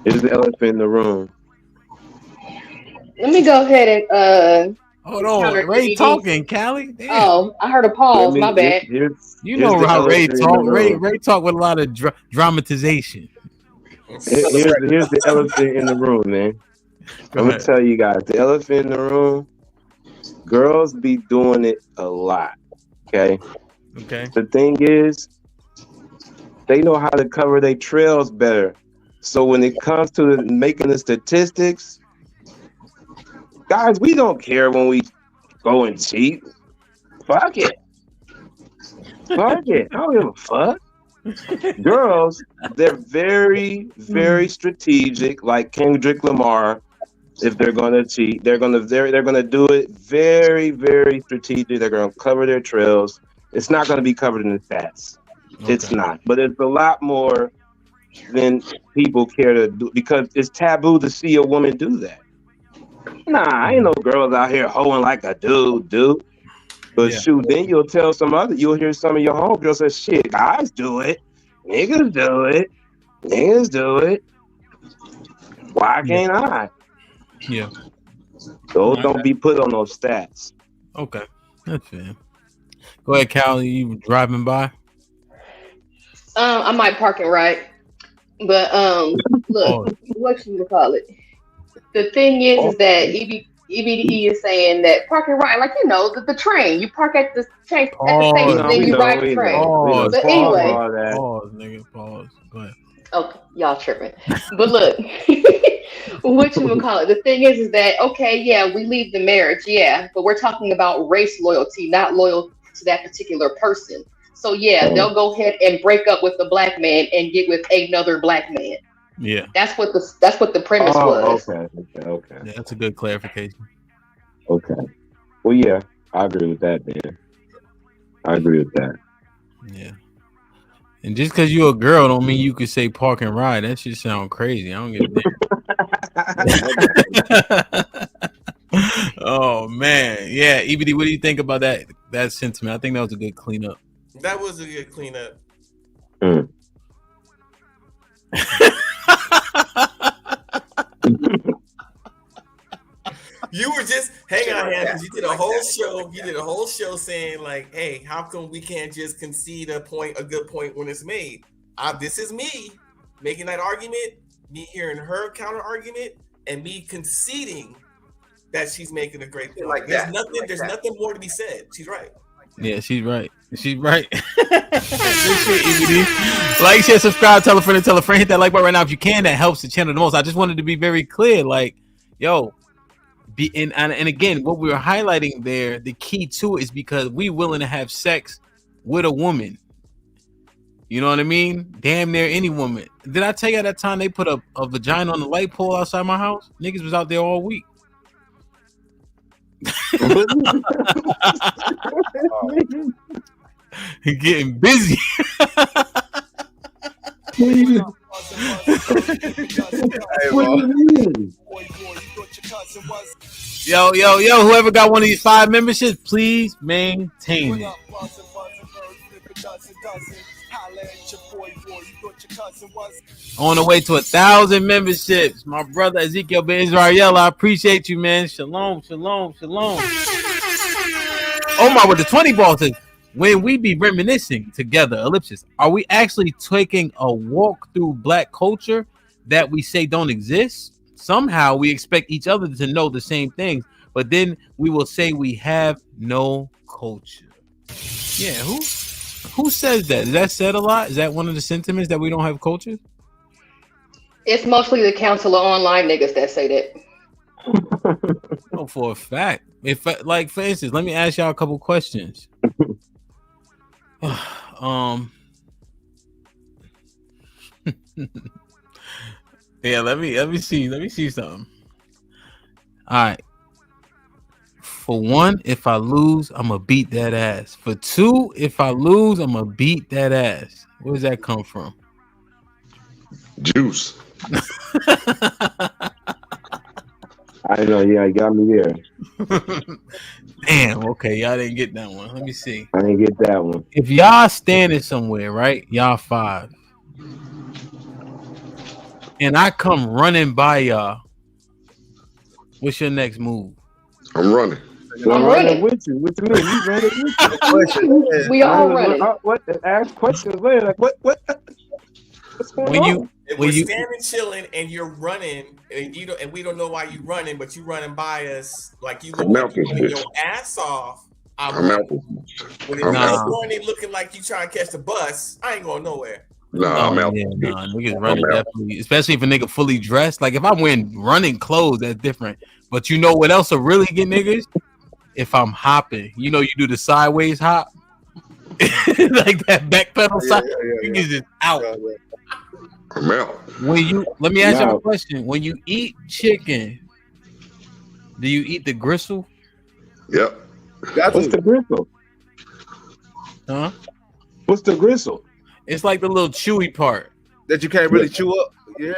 Here's the elephant in the room. Let me go ahead and hold on. Ray talking, Callie. Damn. Oh, I heard a pause. My bad. You know how Ray talk. Ray talk with a lot of dramatization. Here's the elephant in the room, man. I'm gonna tell you guys, the elephant in the room. Girls be doing it a lot. Okay. The thing is, they know how to cover their trails better. So when it comes to making the statistics, Guys, we don't care when we go and cheat. Fuck it. Fuck it. I don't give a fuck. Girls, they're very, very strategic, like Kendrick Lamar. If they're gonna cheat, they're gonna do it very, very strategic. They're gonna cover their trails. It's not gonna be covered in the stats. Okay. It's not, but it's a lot more than people care to do because it's taboo to see a woman do that. Nah, ain't no girls out here hoeing like a dude. But shoot, then you'll hear some of your homegirls say, shit, guys do it. Niggas do it. Why can't I? Yeah. Those don't be put on those stats. Okay. That's fair. Go ahead, Cal. You driving by? I might park it right. But look, what you call it? The thing is that EBDE is saying that parking right, like the train. You park at the train at the station, then you ride the train. But anyway, pause, nigga, pause. Go ahead. Okay, y'all tripping. But look, what you call it? The thing is that we leave the marriage, but we're talking about race loyalty, not loyal to that particular person. So they'll go ahead and break up with the black man and get with another black man. Yeah, that's what the premise was. Okay. Yeah, that's a good clarification. Okay. Well, yeah, I agree with that, man. I agree with that. Yeah. And just because you're a girl don't mean you could say park and ride. That shit sound crazy. I don't get it. Oh man, yeah. EBD, what do you think about that sentiment? I think that was a good cleanup. That was a good cleanup. You were just hang on, because you did a whole show. You did a whole show saying like, "Hey, how come we can't just concede a good point when it's made?" This is me making that argument, me hearing her counter argument, and me conceding that she's making a great point. Like there's nothing more to be said. She's right. Yeah, she's right. She's right. Like, share, subscribe, tell a friend, hit that like button right now if you can. That helps the channel the most. I just wanted to be very clear, like, yo. And again, what we were highlighting there, the key to it is because we willing to have sex with a woman. You know what I mean? Damn near any woman. Did I tell you at that time they put a vagina on the light pole outside my house? Niggas was out there all week. Getting busy. Yo, whoever got one of these 5 memberships, please maintain it. On the way to 1,000 memberships. My brother Ezekiel Ben Israel, I appreciate you, man. Shalom. Omar with the 20 balls says, when we be reminiscing together, ellipsis, are we actually taking a walk through black culture that we say don't exist? Somehow we expect each other to know the same things, but then we will say we have no culture. Yeah, who says that? Is that said a lot? Is that one of the sentiments that we don't have culture? It's mostly the council of online niggas that say that. Oh, for a fact. If, like, for instance, let me ask y'all a couple questions. Yeah, let me see something. All right. For one, if I lose, I'm gonna beat that ass. For 2, if I lose, I'm gonna beat that ass. Where does that come from? Juice. I know, yeah, you got me there. Damn, okay, y'all didn't get that one. Let me see. I didn't get that one. If y'all standing somewhere, right? Y'all 5. And I come running by y'all. What's your next move? I'm running. I'm running with you. What you mean? You ran it with you. We all running. What? Ask questions later. Like what? What's going on? If we're standing chilling and you're running and we don't know why you're running, but you running by us like you look like you're running your ass off. I'm out. When it's running looking like you trying to catch the bus, I ain't going nowhere. I'm out. Yeah, niggas running definitely, especially if a nigga fully dressed. Like if I'm wearing running clothes, that's different. But you know what else will really get niggas? If I'm hopping, you know, you do the sideways hop, like that back pedal side, niggas is out. I'm out. Let me ask you a question. When you eat chicken, do you eat the gristle? Yep. What's the gristle? Huh? What's the gristle? It's like the little chewy part that you can't really chew up. Yeah.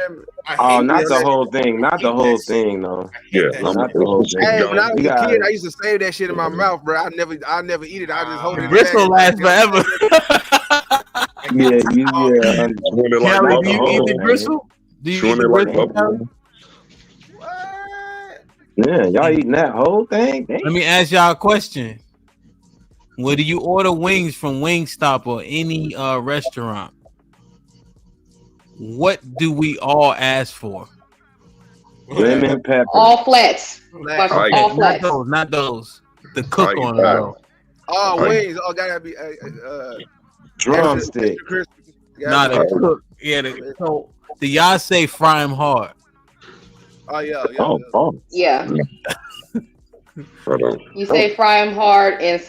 Oh, not the whole thing. Not the whole thing, though. Yeah. Not the whole thing. Hey, when I was a kid, I used to save that shit in my mouth, bro. I never eat it. I just hold it. Gristle lasts forever. Yeah. Callie, do you eat the gristle? Do you eat the gristle? Yeah, y'all eating that whole thing? Dang. Let me ask y'all a question. Whether you order wings from Wingstop or any restaurant, what do we all ask for? Lemon pepper. All flats. All flats. Not those. The cook on it, though. Oh, wings. Oh, gotta be drumstick. Not a cook. Yeah. So do y'all say fry them hard? Oh yeah. Yeah. You say fry them hard, and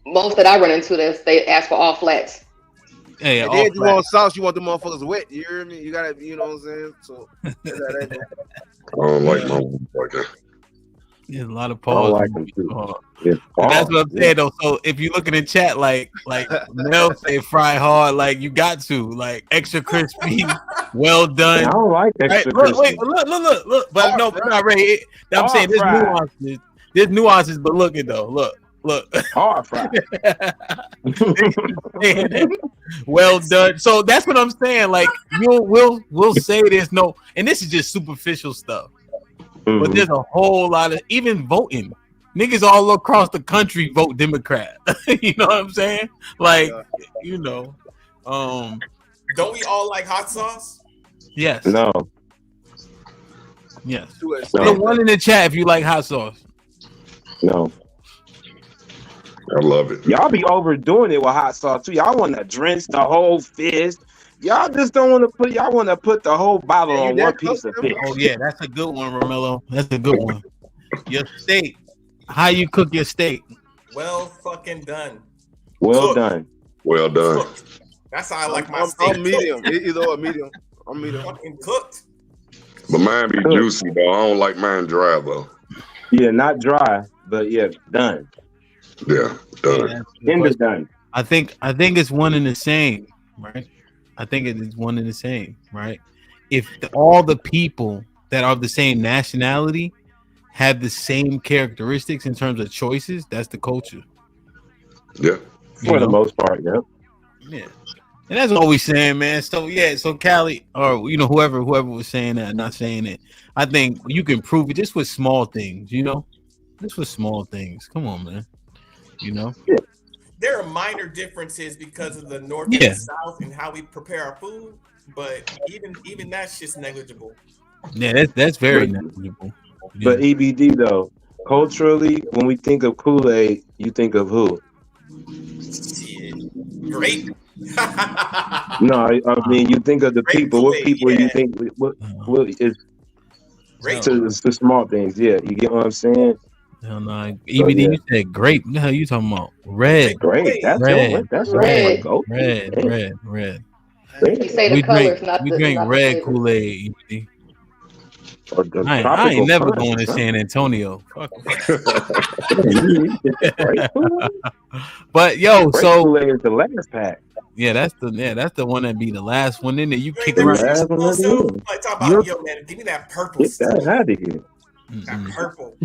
most that I run into this, they ask for all flats. Hey, and then you want sauce, you want the motherfuckers wet. You hear me? You gotta, you know what I'm saying? So I don't like my like that. There's a lot of pause. I don't like them too. That's what I'm saying though. So if you look in the chat, like Mel say fry hard, like you got to, like extra crispy, well done. I don't like extra crispy. Look. But no, not Ray. I'm saying there's nuances. There's nuances, but look it though. Look. Hard fry. Well done. So that's what I'm saying. Like we'll say there's no, and this is just superficial stuff. Mm-hmm. But there's a whole lot of even voting. Niggas all across the country vote Democrat. You know what I'm saying? Like, you know. Don't we all like hot sauce? Yes. No. Yes. Put one in the chat if you like hot sauce. No. I love it. Y'all be overdoing it with hot sauce too. Y'all want to drench the whole fist. Y'all just don't want to put. Y'all want to put the whole bottle on one piece of fish. Oh yeah, that's a good one, Romello. That's a good one. Your steak. How you cook your steak? Well fucking done. Well done. Well done. Cooked. That's how I like my steak. I'm medium. Either or medium. I'm medium. Fucking cooked. But mine be juicy though. I don't like mine dry though. Yeah, not dry, but yeah, done. Yeah, done. End is done. I think it's one and the same, right? I think it is one and the same, right? If all the people that are of the same nationality have the same characteristics in terms of choices, that's the culture. Yeah. For the most part, yeah. Yeah. And that's what we're saying, man. So yeah, so Callie, or you know, whoever was saying that, not saying it, I think you can prove it just with small things, you know? Just with small things. Come on, man. You know? Yeah. There are minor differences because of the North and South and how we prepare our food, but even that's just negligible. Yeah, that's very negligible. But EBD though, culturally, when we think of Kool-Aid, you think of who? Grape. No, I mean you think of the people. What people you think? What is? It's the small things. Yeah, you get what I'm saying. Hell no, EBD. You said grape. What the hell you talking about? Red. Grape. That's red. That's red. Red. Red. You say the colors, not we the. drink red Kool-Aid. EBD. I ain't never going to San Antonio. Fuck. But yo, so Kool-Aid is the last pack. Yeah, that's the one that be the last one in there. You kick around. around. Like talk about, yo, man, give me that purple. Get that out of here. That purple.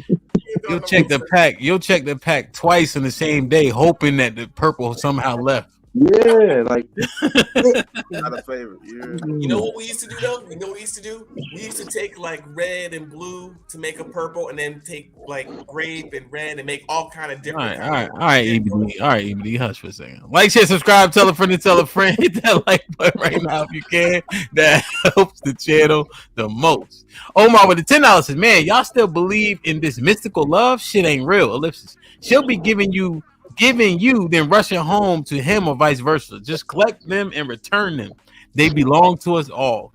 You'll check the pack. You'll check the pack twice in the same day, hoping that the purple somehow left. Yeah, like not a favorite. Yeah. You know what we used to do though? You know what we used to do? We used to take like red and blue to make a purple, and then take like grape and red and make all kind of different. All right, EBD, hush for a second. Like, share, subscribe, tell a friend to tell a friend. Hit that like button right now if you can. That helps the channel the most. Omar with the $10 says, "Man, y'all still believe in this mystical love? Shit ain't real." Ellipsis. She'll be giving you, then rushing home to him or vice versa. Just collect them and return them. They belong to us all.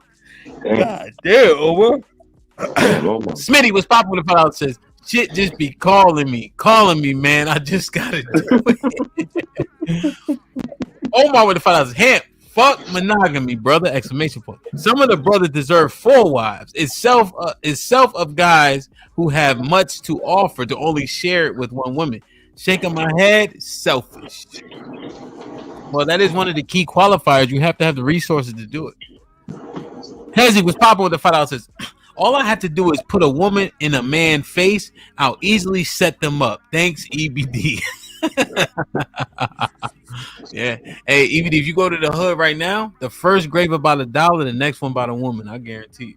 God damn, Omar. Smitty was popping with the $5 says, shit just be calling me, man. I just gotta do it. Omar with the $5 Hamp. Fuck monogamy, brother! Exclamation point. Some of the brothers deserve 4 wives. It's self of guys who have much to offer to only share it with one woman. Shaking my head, selfish. Well, that is one of the key qualifiers. You have to have the resources to do it. Hezzy was popping with the $5 says, all I have to do is put a woman in a man's face. I'll easily set them up. Thanks, EBD. Yeah. Hey, EBD, if you go to the hood right now, the first grave about $1, the next one about a woman. I guarantee you.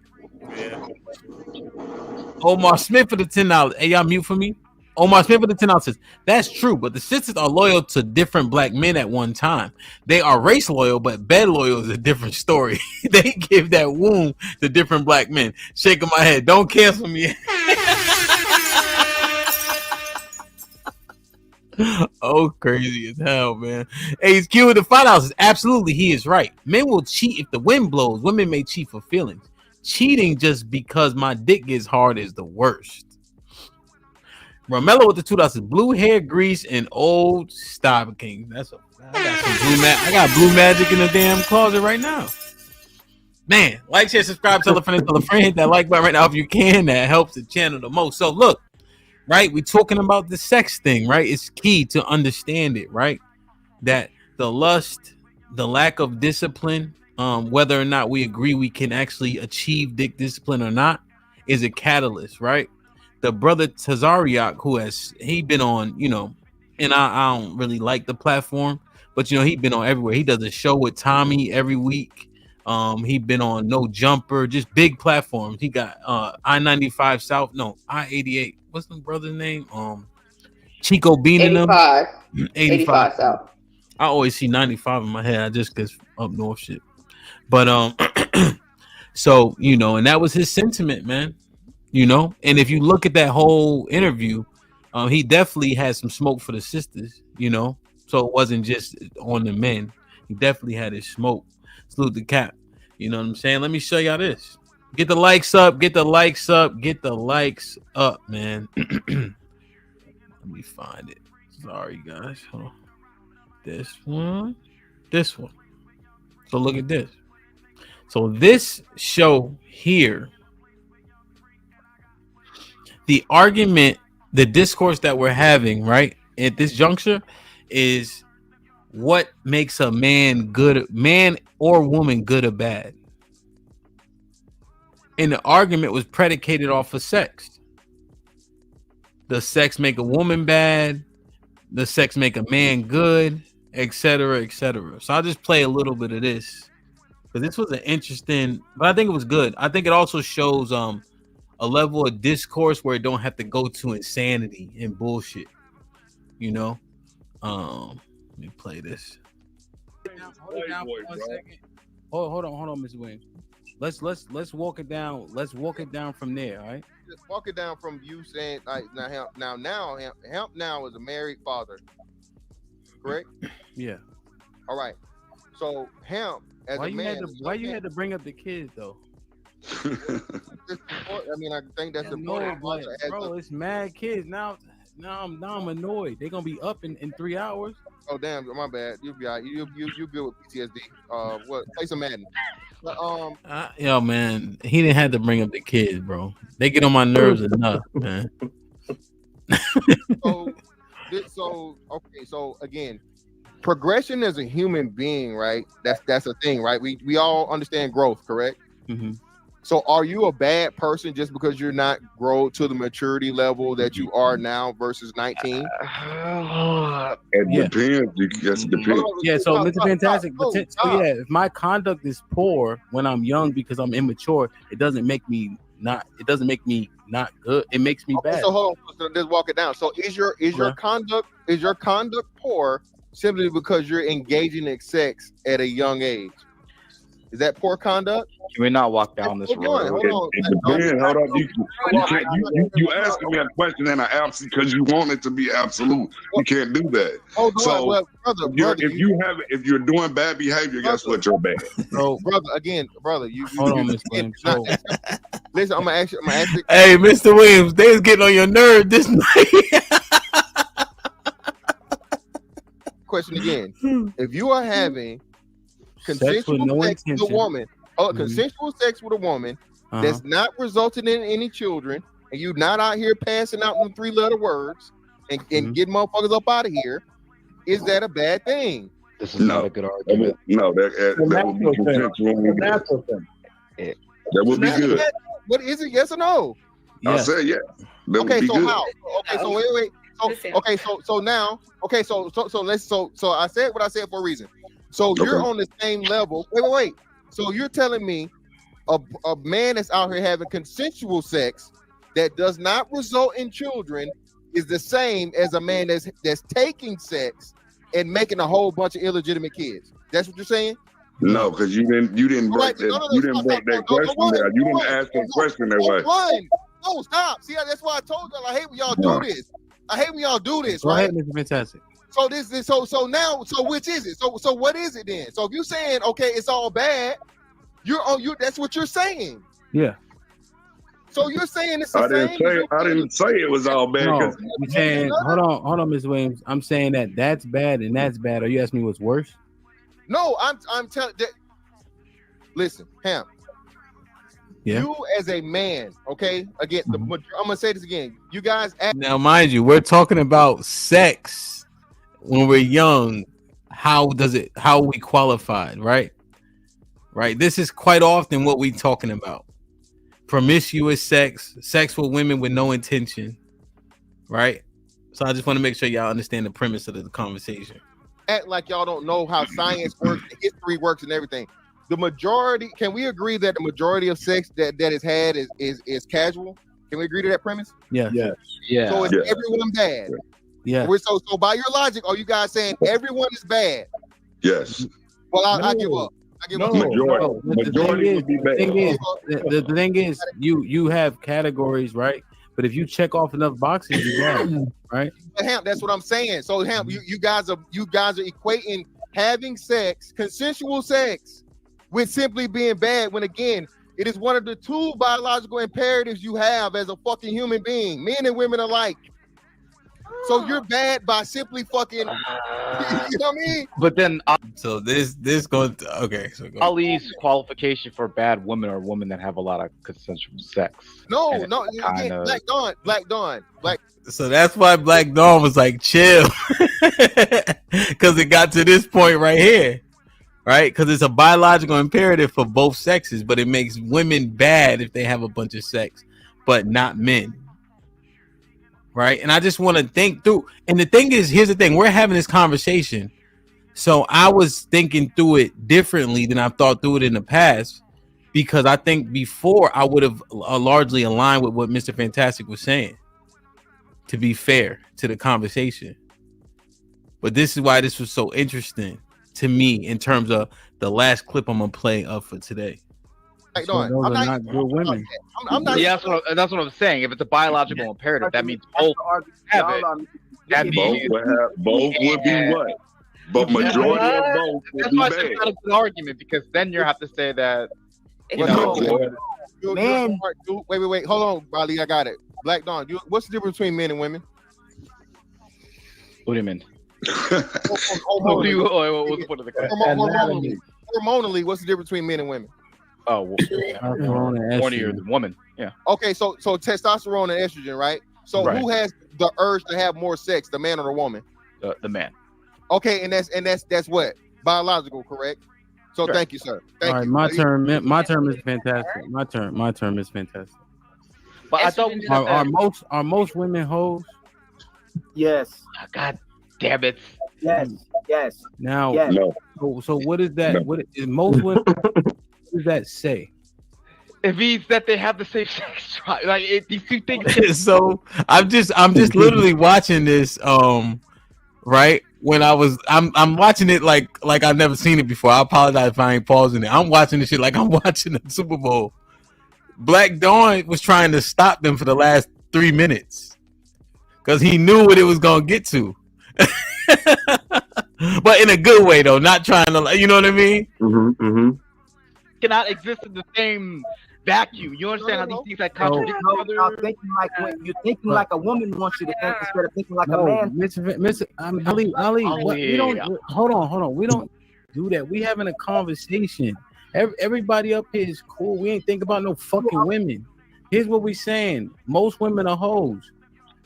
Yeah. Omar Smith for the $10. Hey, y'all mute for me. Omar Smith for the $10 says, that's true, but the sisters are loyal to different black men at one time. They are race loyal, but bed loyal is a different story. They give that womb to different black men. Shaking my head. Don't cancel me. Oh, crazy as hell, man. Hey, it's Q with the $5. Absolutely, he is right. Men will cheat if the wind blows. Women may cheat for feelings. Cheating just because my dick gets hard is the worst. Romello with the $2 says, blue hair grease and old stocking. I got some I got blue magic in the damn closet right now. Man, like, share, subscribe, tell a friend, hit that like button right now if you can. That helps the channel the most. So look, right, we're talking about the sex thing, right? It's key to understand it, right? That the lust, the lack of discipline, whether or not we agree we can actually achieve dick discipline or not, is a catalyst, right? The brother Tazariak, he been on, and I don't really like the platform, but he been on everywhere. He does a show with Tommy every week. He been on No Jumper, just big platforms. He got I-95 South, no, I-88. What's the brother's name? Chico Bean and them. 85 South. I always see 95 in my head. I just cause up north shit. But so and that was his sentiment, man. And if you look at that whole interview, he definitely had some smoke for the sisters, so it wasn't just on the men. He definitely had his smoke. Salute the cap. You know what I'm saying? Let me show y'all this. Get the likes up, get the likes up, get the likes up, man. Let me find it. Sorry, guys. Hold on. This one. So look at this. So this show here, the argument, the discourse that we're having, right, at this juncture is what makes a man good, man or woman good or bad. And the argument was predicated off of sex. Does sex make a woman bad? Does sex make a man good? Etc. etc. So I'll just play a little bit of this. Because this was an interesting, but I think it was good. I think it also shows a level of discourse where it don't have to go to insanity and bullshit. Let me play this. Hold it down for 1 second. Hold on, Mr. Williams. Let's walk it down. Let's walk it down from there, all right? Just walk it down from you saying like Hamp now is a married father, correct? Yeah. All right. So Hamp as a man, why you had to bring up the kids though? I mean, I think that's important. Bro, it's mad kids now. Now I'm annoyed. They're gonna be up in 3 hours. Oh damn, my bad. You'll be all right. You good with PTSD. What? Play some Madden. But, yo, man, he didn't have to bring up the kids, bro. They get on my nerves enough, man. So again, progression as a human being, right? That's a thing, right? We all understand growth, correct? Mm-hmm. So are you a bad person just because you're not grown to the maturity level that you are now versus 19? It depends. Yes, it depends. Yeah, so Mr. Fantastic, if my conduct is poor when I'm young because I'm immature, it doesn't make me not good. It makes me bad. So hold on, so let's walk it down. So is your conduct poor simply because you're engaging in sex at a young age? Is that poor conduct? Can we not walk down this road? Hold on. It depends. Hold up. You asking me a question and I absolute because you want it to be absolute. You can't do that. Hold on, So brother, if you're doing bad behavior, guess what? You're bad. So, brother, you Hold on, Mr. Williams. So, listen, I'm gonna ask you. hey, Mr. Williams, they was getting on your nerve this night. Question again. If you are having consensual sex with a woman, consensual sex with a woman that's not resulting in any children, and you're not out here passing out them 3-letter words and getting motherfuckers up out of here, is that a bad thing? This is not a good argument. No, that would be consensual. That would be good. What is it? Yes or no? I said yeah. Okay, so how? Okay, so wait. So I said what I said for a reason. So you're on the same level. Wait. So you're telling me a man that's out here having consensual sex that does not result in children is the same as a man that's taking sex and making a whole bunch of illegitimate kids. That's what you're saying? No, because you didn't break that. You didn't break that question there. You didn't ask that question that way. No, stop. See, that's why I told y'all I hate when y'all do this. I hate when y'all do this, right? Go ahead, Mr. Fantastic. So so which is it? So what is it then? So if you're saying okay, it's all bad, that's what you're saying. Yeah. So you're saying it's the same. I didn't say it was all bad. No, I'm saying, hold on, Ms. Williams. I'm saying that's bad and that's bad. Are you asking me what's worse? No, I'm telling. Listen, Hamp. Yeah. You as a man, okay? Again, I'm gonna say this again. You guys now, mind you, we're talking about sex when we're young. How we qualified, right? Right. This is quite often what we talking about. Promiscuous sex with women with no intention, right? So I just want to make sure y'all understand the premise of the conversation. Act like y'all don't know how science works, history works, and everything. The majority, can we agree that the majority of sex that is had is casual? Can we agree to that premise? Yeah. So is everyone bad? Yeah. So by your logic, are you guys saying everyone is bad? Yes. Well, I give up. Majority would be bad. The thing is, you have categories, right? But if you check off enough boxes, you got it, right? But Hamp, that's what I'm saying. So Hamp, you guys are equating having sex, consensual sex, with simply being bad, when again, it is one of the 2 biological imperatives you have as a fucking human being, men and women alike. So you're bad by simply fucking, you know what I mean? But then, so this going to, okay. So go. Ali's qualification for bad women are women that have a lot of consensual sex. No, again, Black Dawn. So that's why Black Dawn was like, chill, because it got to this point right here. Right, because it's a biological imperative for both sexes, but it makes women bad if they have a bunch of sex, but not men. Right, and I just want to think through. And the thing is, here's the thing: we're having this conversation, so I was thinking through it differently than I've thought through it in the past, because I think before I would have largely aligned with what Mr. Fantastic was saying, to be fair to the conversation. But this is why this was so interesting to me in terms of the last clip I'm gonna play up for today. Those are not good women. Yeah, that's what I'm saying. If it's a biological imperative, that means both have it. That means both would be what? But majority of both would be bad. That's not a good argument, because then you have to say that. Man, wait. Hold on, Riley. I got it. Black Dawn. What's the difference between men and women? What do you mean? Hormonally, what's the difference between men and women? Oh, hornier than woman. Yeah. Okay, so testosterone and estrogen, right? So who has the urge to have more sex, the man or the woman? The man. Okay, and that's what? Biological, correct? So thank you, sir. All right, my term is fantastic. My term is fantastic. But I thought are most women hoes? Yes. God damn it. Yes. Now, no. So what is that? No. What is most women? What does that say? It means that they have the same sex drive. Like these two things. So I'm just literally watching this right? When I'm watching it like I've never seen it before. I apologize if I ain't pausing it. I'm watching this shit like I'm watching the Super Bowl. Black Dawn was trying to stop them for the last 3 minutes because he knew what it was gonna get to. But in a good way though, not trying to, you know what I mean? Cannot exist in the same vacuum. You understand how these things like contradict each other? You're thinking like a woman wants you to think instead of thinking like a man. Ali, we don't. Hold on. We don't do that. We having a conversation. Everybody up here is cool. We ain't think about no fucking women. Here's what we saying: most women are hoes.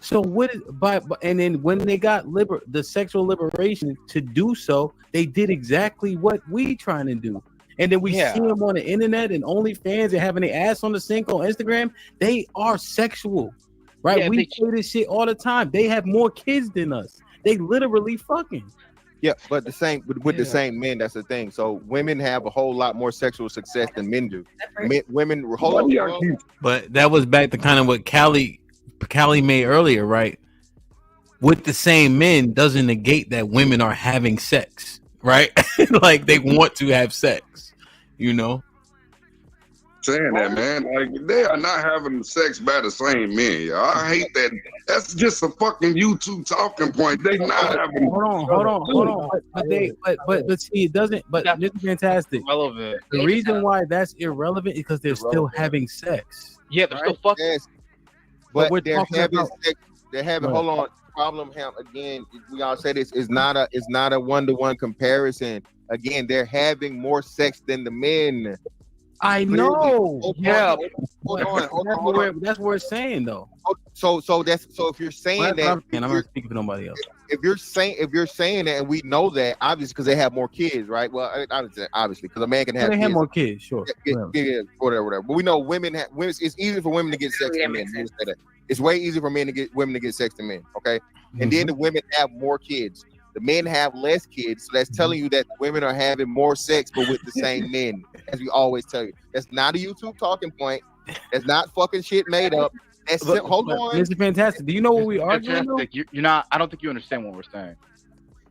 So what is and then when they got the sexual liberation to do so, they did exactly what we trying to do. And then we see them on the internet and OnlyFans and having their ass on the sink on Instagram. They are sexual, right? Yeah, we say this shit all the time. They have more kids than us. They literally fucking. Yeah, but the same with the same men. That's the thing. So women have a whole lot more sexual success than men do. Women, but that was back to kind of what Callie made earlier, right? With the same men doesn't negate that women are having sex, right? Like they want to have sex. You know, saying that, man, like they are not having sex by the same men. Y'all. I hate that. That's just a fucking YouTube talking point. They not having. Hold on. But see, it doesn't. But this is fantastic. Relevant. The reason why that's irrelevant is because they're still having sex. Yeah, they're still fucking. Yes. But they're having sex. They're having. Hold on. Problem, Hamp. Again, we all say this is not a 1-to-1 comparison. Again, they're having more sex than the men. I know. Yeah. Hold on. That's what we're saying, though. So if you're saying that, and I'm not speaking for nobody else. If you're saying that, and we know that obviously because they have more kids, right? Well, obviously because a man can have. They have more kids, sure. Yeah, whatever. But we know women. It's easier for women to get sex than men. It's way easier for men to get women to get sex than men. Okay, and then the women have more kids. The men have less kids, so that's telling you that women are having more sex, but with the same men, as we always tell you. That's not a YouTube talking point. That's not fucking shit made up. Hold on. This is fantastic. Do you know what we are? You're not. I don't think you understand what we're saying.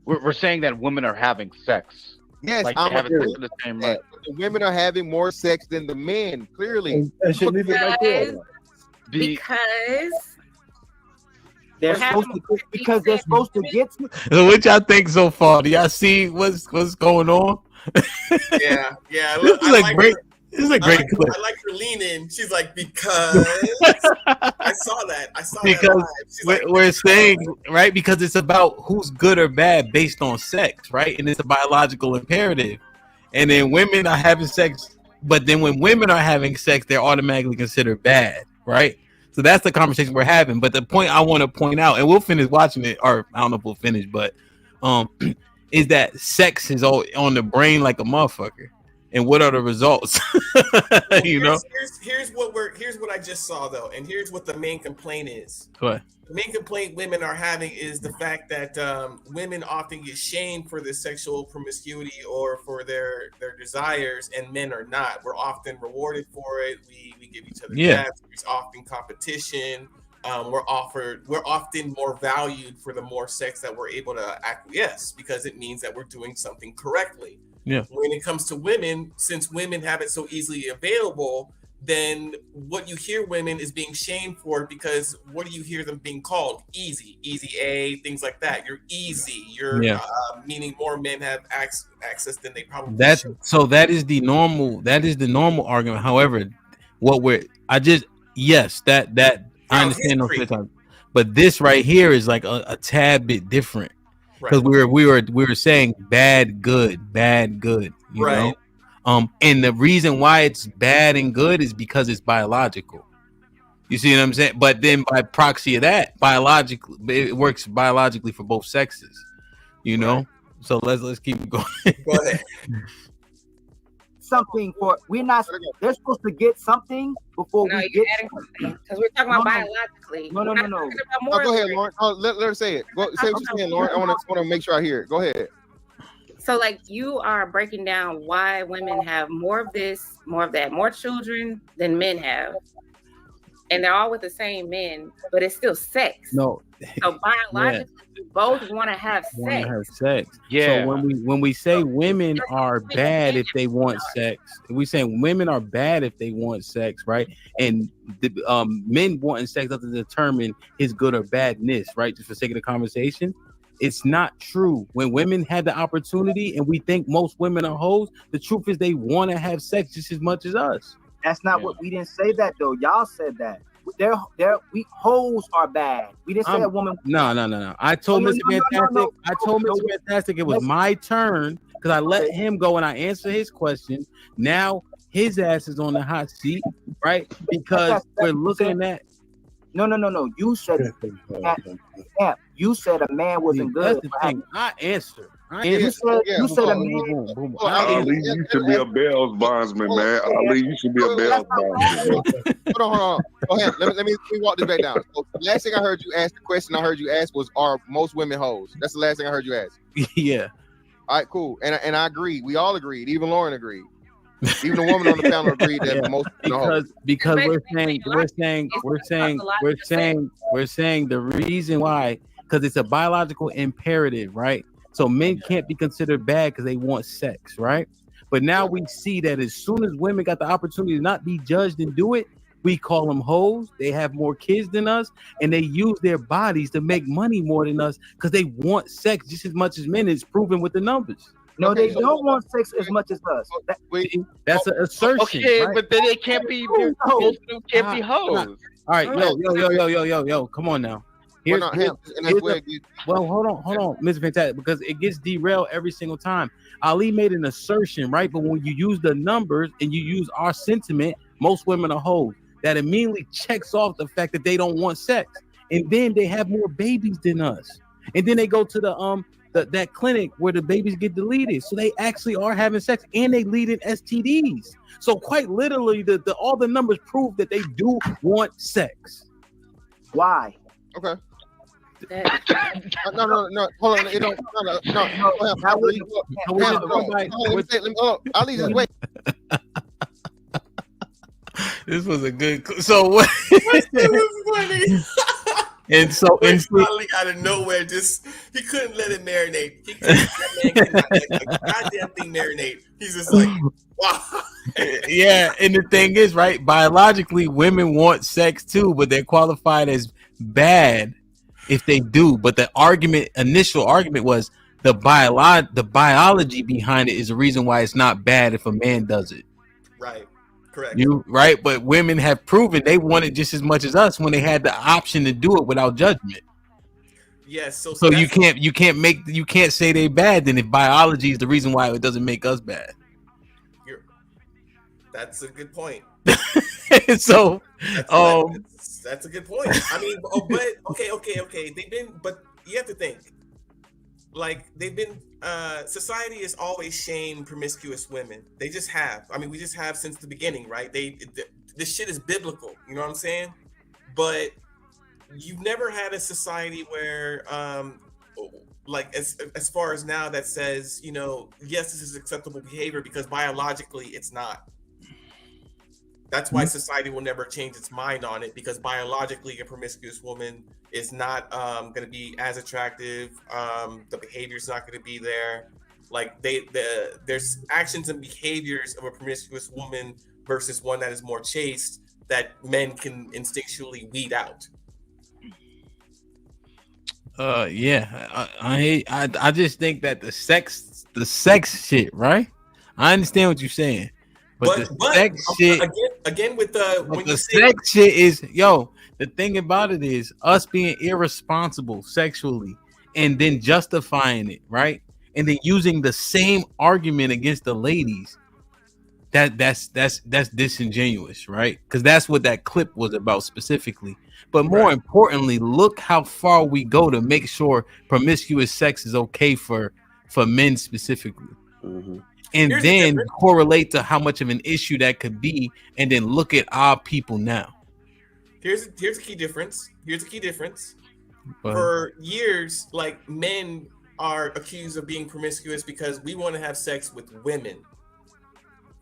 We're saying that women are having sex. Yes, like I'm having sex in the same way. The women are having more sex than the men. Clearly, because they're supposed to, because they're supposed to get to. So what y'all think so far? Do y'all see what's going on? Yeah. This is a great clip. I like her lean in. She's like, because I saw that. Because we're saying, right, because it's about who's good or bad based on sex, right? And it's a biological imperative. And then women are having sex, but then when women are having sex, they're automatically considered bad, right? So that's the conversation we're having. But the point I want to point out, and we'll finish watching it, or I don't know if we'll finish, but is that sex is all on the brain like a motherfucker. And what are the results? You know, here's what I just saw though, and here's what the main complaint is. What? The main complaint women are having is the fact that women often get shamed for their sexual promiscuity or for their desires, and men are not. We're often rewarded for it. We give each other pats. There's often competition. We're often more valued for the more sex that we're able to acquiesce because it means that we're doing something correctly. Yeah. When it comes to women, since women have it so easily available, then what you hear women is being shamed for, because what do you hear them being called? Easy A, things like that. You're easy. You're meaning more men have access than they probably should. So that is the normal argument. However, that I understand those times, but this right here is like a tad bit different. Because we were saying bad, good, you know? And the reason why it's bad and good is because it's biological. You see what I'm saying? But then by proxy of that, biologically, it works biologically for both sexes, you know? So let's keep going. Go ahead. Something they're supposed to get something before we get something. Because we're talking about biologically. No. Go ahead, Lauren. Let her say it. Say what you're saying, Lauren. I want to make sure I hear it. Go ahead. So, like, you are breaking down why women have more of this, more of that, more children than men have. and they're all with the same men, but it's still sex. No. So biologically, we both want to have sex. Yeah. So when we say women are bad if they want sex, we saying women are bad if they want sex, right? And the men wanting sex doesn't determine his good or badness, right? Just for sake of the conversation. It's not true. When women had the opportunity, and we think most women are hoes, the truth is they want to have sex just as much as us. That's not what we didn't say that though. Y'all said that. We hoes are bad. We didn't say a woman. No. I told Mr. Fantastic. I told Mr. Fantastic it was my turn because I let him go and I answered his question. Now his ass is on the hot seat, right? Because we're looking at. No. You said it. You said a man wasn't good. That's the thing. I answered. You said a man. Ali, you should be a bail bondsman, man. Ali, you should be a bail bondsman. Hold on. Go ahead. Let me walk this back down. So the last thing I heard you ask, the question I heard you ask was, "Are most women hoes?" That's the last thing I heard you ask. Yeah. All right, cool. And I agreed. We all agreed. Even Lauren agreed. Even the woman on the panel agreed that most because we're saying the reason why, because it's a biological imperative, right? So men can't be considered bad because they want sex, right? But now we see that as soon as women got the opportunity to not be judged and do it, we call them hoes. They have more kids than us, and they use their bodies to make money more than us because they want sex just as much as men. It's proven with the numbers. No, they don't want sex as much as us. That's an assertion. Okay, right? but then they can't be can't be hoes. All right, yo, come on now. Well, hold on, Mr. Fantastic, because it gets derailed every single time. Ali made an assertion, right? But when you use the numbers and you use our sentiment, most women are hoes. That immediately checks off the fact that they don't want sex, and then they have more babies than us, and then they go to that clinic where the babies get deleted, so they actually are having sex and they lead in STDs. So quite literally, all the numbers prove that they do want sex. Why? Okay. No. Hold on. I'll leave this way. This was a good. So what? And so finally out of nowhere, he couldn't let it marinate. That man cannot let the goddamn thing marinate. He's just like, wow. Yeah, and the thing is, right? Biologically, women want sex too, but they're qualified as bad if they do. But the initial argument was the biology behind it is the reason why it's not bad if a man does it. Right. Correct. Right, but women have proven they want it just as much as us when they had the option to do it without judgment. Yes, so you can't say they bad then if biology is the reason why it doesn't make us bad. That's a good point. So that's a good point. I mean, but okay. But you have to think, like society has always shamed promiscuous women. They just have. I mean, we just have since the beginning, right? This shit is biblical. You know what I'm saying? But you've never had a society where, like as far as now, that says, yes, this is acceptable behavior because biologically it's not. That's why society will never change its mind on it, because biologically a promiscuous woman is not going to be as attractive. The behavior is not going to be there. Like there's actions and behaviors of a promiscuous woman versus one that is more chaste that men can instinctually weed out. Yeah, I just think that the sex shit, right? I understand what you're saying. But the sex shit again with the sex shit is the thing about it is us being irresponsible sexually and then justifying it, right? And then using the same argument against the ladies. That's disingenuous, right? Because that's what that clip was about specifically. But more importantly, look how far we go to make sure promiscuous sex is okay for men specifically. Mm-hmm. And then correlate to how much of an issue that could be, and then look at our people now. Here's a key difference. For years, like, men are accused of being promiscuous because we want to have sex with women.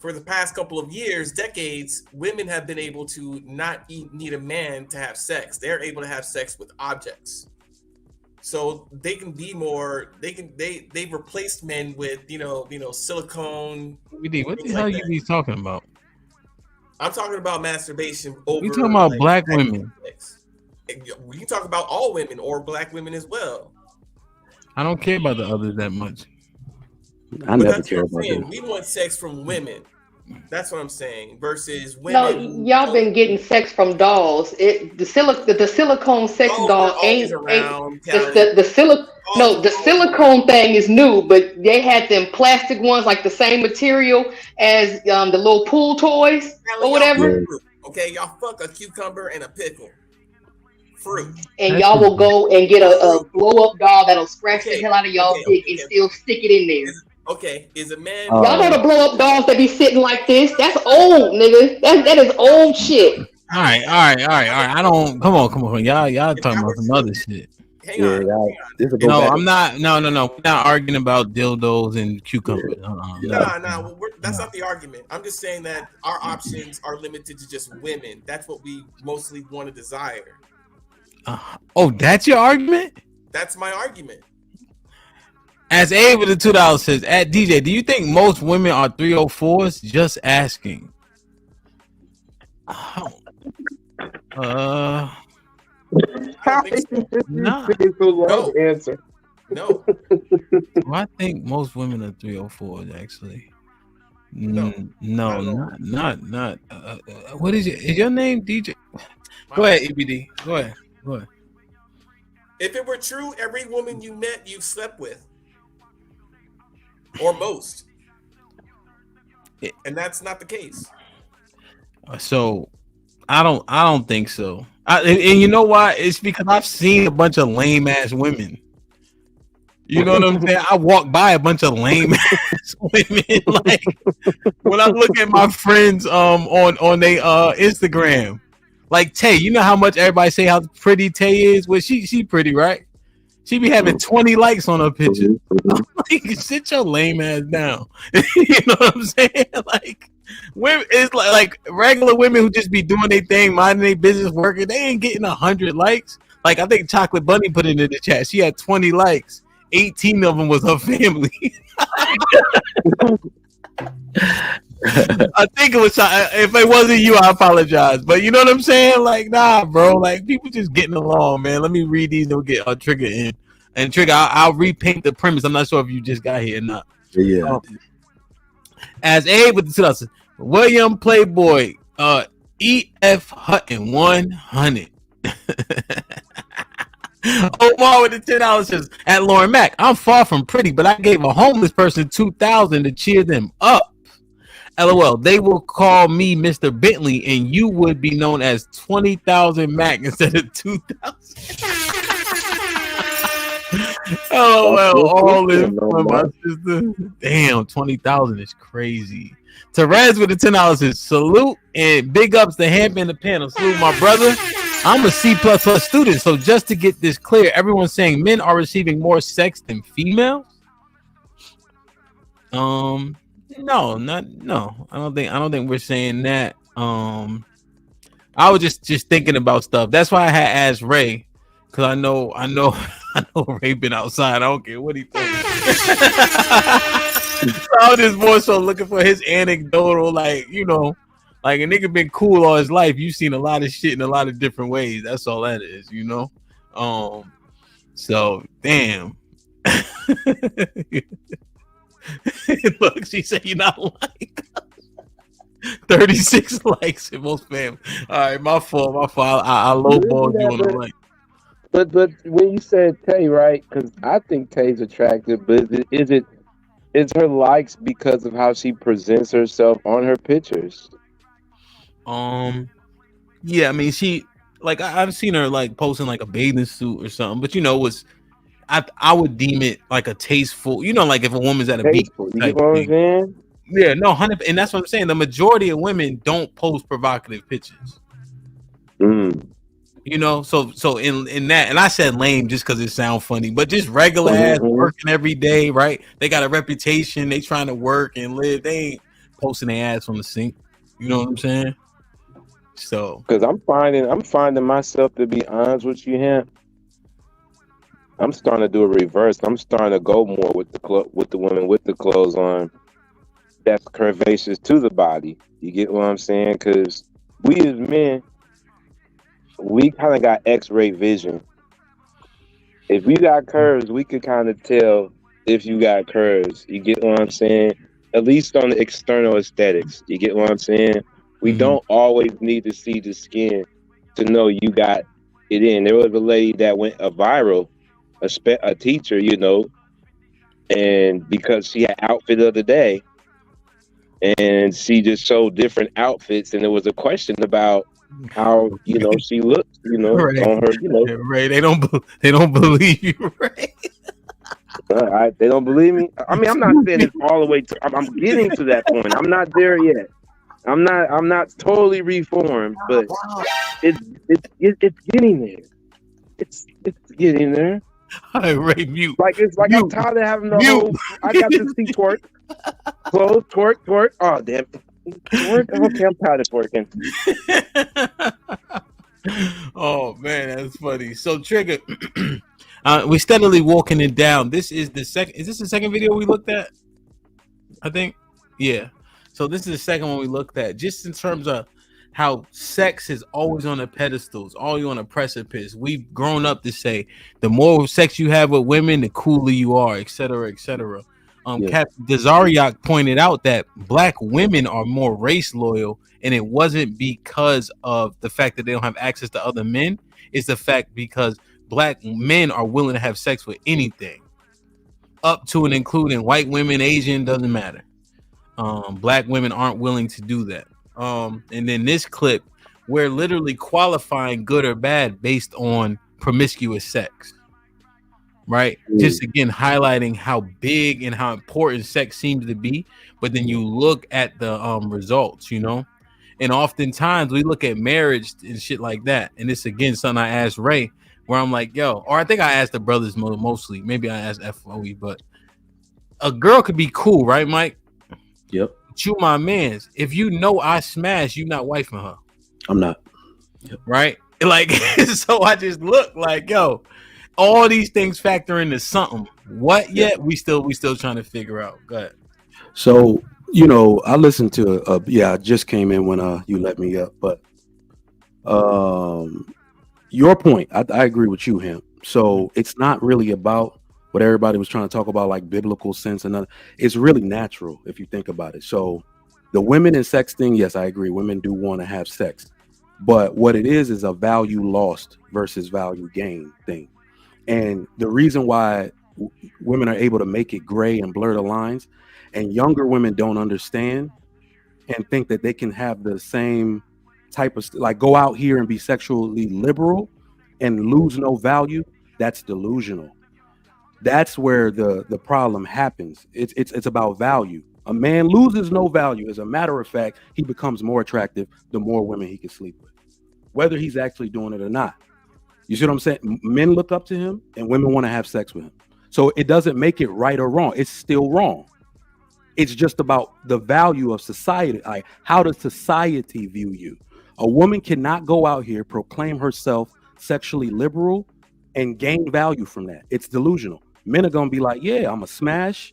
for the past couple of years, decades, women have been able to not need a man to have sex. They're able to have sex with objects. So they can be more. They've replaced men with silicone. What the hell you be talking about? I'm talking about masturbation over. You talking about black women? We can talk about all women or black women as well. I don't care about the others that much. I never care about that. We want sex from women. That's what I'm saying. Versus women. No, y'all been getting sex from dolls. The silicone sex doll ain't the silicone thing is new, but they had them plastic ones like the same material as the little pool toys or whatever. Okay, y'all fuck a cucumber and a pickle. Fruit. And y'all will go and get a blow up doll that'll scratch the hell out of y'all dick and still stick it in there. Okay, is a man? Y'all know the blow up dolls that be sitting like this? That's old, nigga. That is old shit. All right. I don't. Come on. Y'all talking about some other shit. Hang on. No, I'm not. No. We're not arguing about dildos and cucumbers. Nah. That's not the argument. I'm just saying that our options are limited to just women. That's what we mostly want to desire. That's your argument? That's my argument. As A with the $2 says, at DJ, do you think most women are 304s? Just asking. Nah. No. Answer. No. Well, I think most women are 304s actually. No. Not. What is your name, DJ? Go ahead, EBD. Go ahead. If it were true, every woman you met, you've slept with. Or most. And that's not the case. So I don't think so. And you know why? It's because I've seen a bunch of lame ass women. You know what I'm saying? I walk by a bunch of lame ass women. Like when I look at my friends on their Instagram, like Tay, you know how much everybody say how pretty Tay is? Well, she pretty, right? She be having 20 likes on her picture. I'm like, sit your lame ass down. You know what I'm saying? Like, women, it's like regular women who just be doing their thing, minding their business, working. They ain't getting 100 likes. Like, I think Chocolate Bunny put it in the chat. She had 20 likes. 18 of them was her family. I think it was. If it wasn't you, I apologize. But you know what I'm saying? Like, nah, bro. Like, people just getting along, man. Let me read these and we'll get our Trigger in. And Trigger, I'll repaint the premise. I'm not sure if you just got here or not. Yeah. As A with the 2000, William Playboy, E.F. Hutton 100. Omar with the $10 says, at Lauren Mack, I'm far from pretty, but I gave a homeless person $2,000 to cheer them up. LOL, they will call me Mr. Bentley and you would be known as 20,000 Mac instead of 2,000. LOL, all in for my sister. Damn, 20,000 is crazy. Therese with the $10 says, salute and big ups to Hamp in the panel. Salute my brother. I'm a C++ student, so just to get this clear, everyone's saying men are receiving more sex than females. No. I don't think we're saying that. I was just thinking about stuff. That's why I had asked Ray, because I know Ray been outside. I don't care what he thinks. So I was just more so looking for his anecdotal, like, you know. Like, a nigga been cool all his life. You've seen a lot of shit in a lot of different ways. That's all that is, you know? So, damn. Look, she said you're not like 36 likes in most family. All right, my fault. I lowballed you on the right. But when you said Tay, right? Because I think Tay's attractive, but is her likes because of how she presents herself on her pictures? Yeah, I mean, she, like, I've seen her like posting like a bathing suit or something, but you know, I would deem it like a tasteful, you know, like if a woman's at a beach type thing. Yeah, no, 100, and that's what I'm saying. The majority of women don't post provocative pictures. You know, so in that, and I said lame just because it sounds funny, but just regular ass working every day, right? They got a reputation. They trying to work and live. They posting their ass on the sink. You know what I'm saying? So, because I'm finding myself, to be honest with you, Hamp. I'm starting to do a reverse. I'm starting to go more with the women with the clothes on. That's curvaceous to the body. You get what I'm saying? Because we as men, we kind of got X-ray vision. If you got curves, we could kind of tell if you got curves. You get what I'm saying? At least on the external aesthetics. You get what I'm saying? We don't always need to see the skin to know you got it in. There was a lady that went viral, a teacher, you know, and because she had outfit of the day, and she just showed different outfits, and there was a question about how, you know, she looked, you know, right. on her, you know. Right. They don't believe you, right? They don't believe me. I mean, I'm not saying it's all the way to. I'm getting to that point. I'm not there yet. I'm not totally reformed, but it's getting there. It's getting there. All right, Ray, mute. Like it's like mute. I'm tired of having the whole. I got to see twerk, clothes, twerk. Oh damn, twerk. Okay, I'm tired of twerking. Oh man, that's funny. So Trigger, we steadily walking it down. This is the second. Is this the second video we looked at? I think, yeah. So this is the second one we looked at, just in terms of how sex is always on the pedestals, always on a precipice. We've grown up to say the more sex you have with women, the cooler you are, etc., etc. Captain Desariac pointed out that black women are more race loyal, and it wasn't because of the fact that they don't have access to other men. It's the fact because black men are willing to have sex with anything, up to and including white women, Asian, doesn't matter. Black women aren't willing to do that. And then this clip, we're literally qualifying good or bad based on promiscuous sex, right? Just again highlighting how big and how important sex seems to be. But then you look at the results, you know, and oftentimes we look at marriage and shit like that. And it's again something I asked Ray, where I'm like, yo, or I think I asked the brothers mostly. Maybe I asked FOE, but a girl could be cool, right, Mike? Yep. But you, my man's, if you know I smash, you not wifing her. I'm not. Yep. Right? Like, so I just look like, yo, all these things factor into something. What yet? We still trying to figure out. Go ahead. So, you know, I listened to I just came in when you let me up, but your point, I agree with you, Hamp. So it's not really about what everybody was trying to talk about, like biblical sense and other. It's really natural if you think about it. So the women and sex thing, yes, I agree. Women do want to have sex, but what it is a value lost versus value gain thing. And the reason why women are able to make it gray and blur the lines, and younger women don't understand and think that they can have the same type of, like, go out here and be sexually liberal and lose no value. That's delusional. That's where the problem happens. It's about value. A man loses no value. As a matter of fact, he becomes more attractive the more women he can sleep with, whether he's actually doing it or not. You see what I'm saying? Men look up to him and women want to have sex with him. So it doesn't make it right or wrong. It's still wrong. It's just about the value of society. Like, how does society view you? A woman cannot go out here, proclaim herself sexually liberal, and gain value from that. It's delusional. Men are gonna be like, yeah, I'm a smash,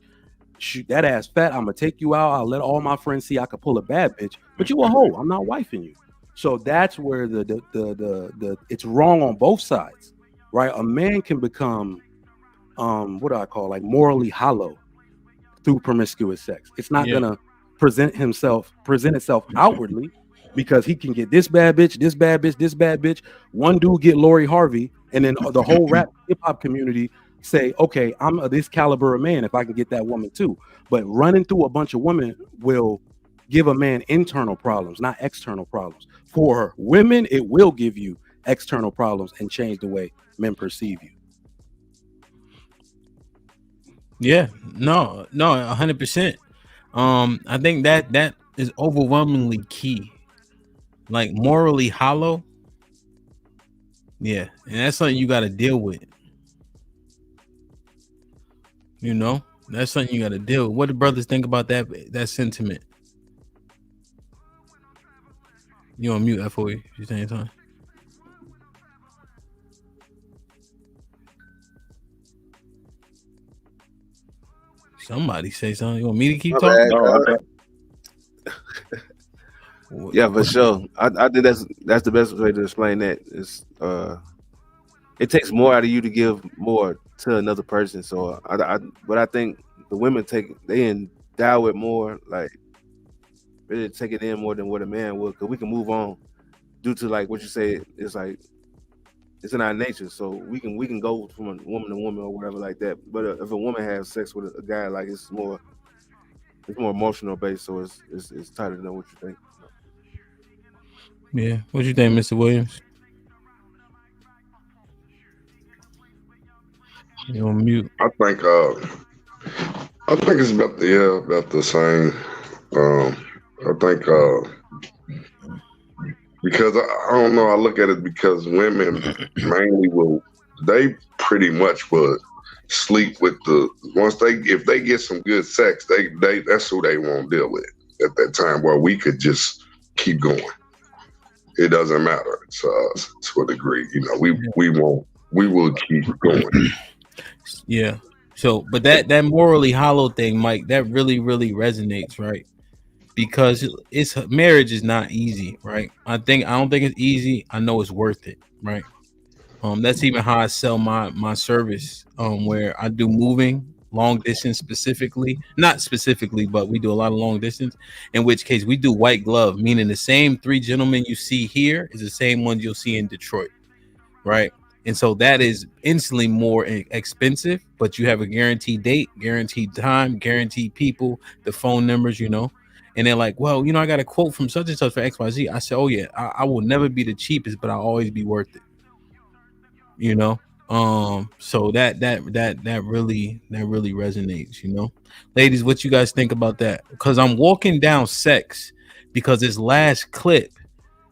shoot that ass fat, I'm gonna take you out, I'll let all my friends see I could pull a bad bitch, but you a hoe, I'm not wifing you. So that's where the it's wrong on both sides, right? A man can become what do I call, like, morally hollow through promiscuous sex. It's not gonna present itself outwardly, because he can get this bad bitch, this bad bitch, this bad bitch. One dude get Lori Harvey, and then the whole rap hip hop community say, okay, I'm this caliber of man if I can get that woman too. But running through a bunch of women will give a man internal problems, not external problems. For women, it will give you external problems and change the way men perceive you. Yeah, no, 100%. I think that is overwhelmingly key. Like, morally hollow. Yeah, and that's something you got to deal with. You know, that's something you got to deal with. What do brothers think about that sentiment? You on mute, FOE? You saying something? Somebody say something. You want me to keep My talking? Yeah, for sure. I think that's the best way to explain that. It's it takes more out of you to give more to another person. So but I think the women they endow it more, like really take it in more than what a man would, because we can move on due to like what you say. It's like it's in our nature, so we can go from a woman to woman or whatever like that. But if a woman has sex with a guy, like it's more emotional based, so it's tighter than what you think. Yeah. What you think, Mr. Williams? You on mute? I think it's about the same. I think because I don't know, I look at it because women mainly they pretty much would sleep with if they get some good sex, they that's who they won't deal with at that time, where we could just keep going. It doesn't matter to a degree, we will keep going. Yeah. So, but that morally hollow thing, Mike, that really, really resonates, right? Because marriage is not easy, right? I don't think it's easy. I know it's worth it, right? That's even how I sell my service, where I do moving long distance specifically, not specifically, but we do a lot of long distance, in which case we do white glove, meaning the same 3 gentlemen you see here is the same ones you'll see in Detroit, right? And so that is instantly more expensive, but you have a guaranteed date, guaranteed time, guaranteed people, the phone numbers, and they're like, well, I got a quote from such and such for XYZ. I said, oh yeah, I will never be the cheapest, but I'll always be worth it. So that really resonates, ladies, what you guys think about that? Because I'm walking down sex because this last clip,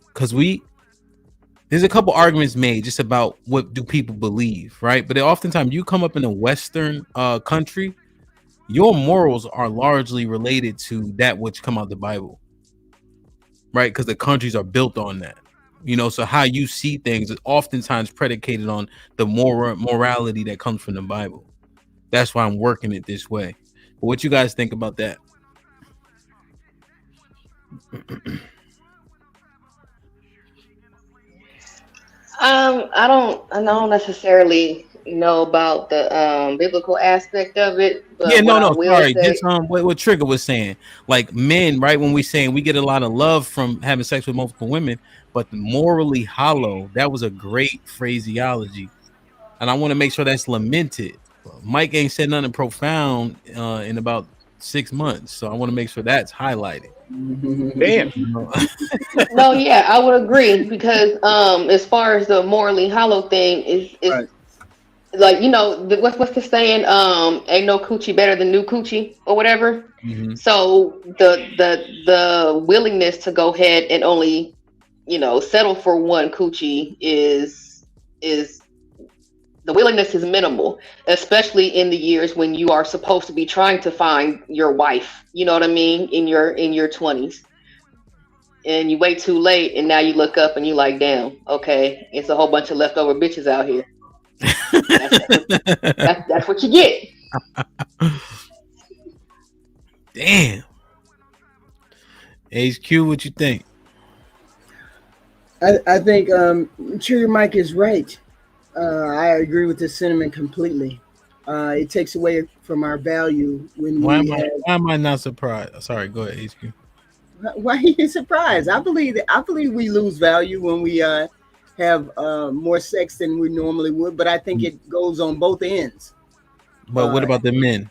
because there's a couple arguments made just about what do people believe, right? But oftentimes you come up in a Western country, your morals are largely related to that which come out the Bible, right? Because the countries are built on that. So how you see things is oftentimes predicated on the morality that comes from the Bible. That's why I'm working it this way. But what you guys think about that? I don't necessarily know about the biblical aspect of it, but Yeah, no, sorry. say, Just what Trigger was saying, like men, right? When we saying we get a lot of love from having sex with multiple women, but morally hollow, that was a great phraseology, and I want to make sure that's lamented. Mike ain't said nothing profound in about 6 months, so I want to make sure that's highlighted. Damn. No, yeah, I would agree, because as far as the morally hollow thing is right. Like, what's the saying? Ain't no coochie better than new coochie or whatever. Mm-hmm. So the willingness to go ahead and only settle for one coochie is the willingness is minimal, especially in the years when you are supposed to be trying to find your wife. You know what I mean? In your 20s. And you wait too late, and now you look up and you like, damn, okay, it's a whole bunch of leftover bitches out here. That's what you get. Damn. HQ, what you think? I think Trigger Mike is right. I agree with this sentiment completely. It takes away from our value when why am I not surprised? Sorry, go ahead, HQ. Why are you surprised? I believe we lose value when we have more sex than we normally would, but I think it goes on both ends. But what about the men?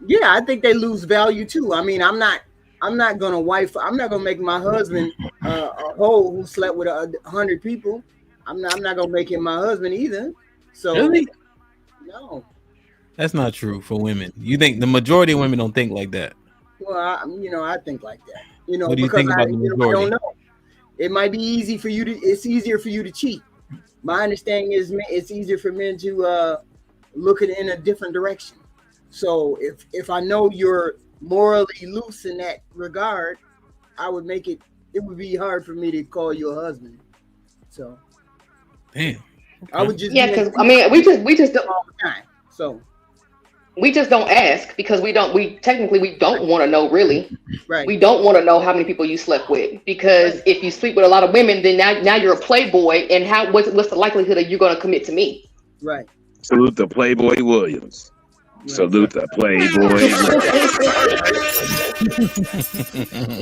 Yeah, I think they lose value too. I mean, I'm not gonna make my husband a hoe who slept with 100 people. I'm not gonna make him my husband either. So really? No. That's not true for women. You think the majority of women don't think like that? Well, I think like that. What do you think about the majority? I don't know. It might be easy for you it's easier for you to cheat. My understanding is it's easier for men to look at it in a different direction. So if I know you're morally loose in that regard, I would make it it would be hard for me to call you a husband. So, damn. I would just because I mean, we just don't all the time. So we just don't ask because we don't want to know really. right. We don't want to know how many people you slept with because if you sleep with a lot of women, then now you're a playboy, and what's the likelihood that you're going to commit to me? Right. Salute the Playboy Williams. Salute the Playboy.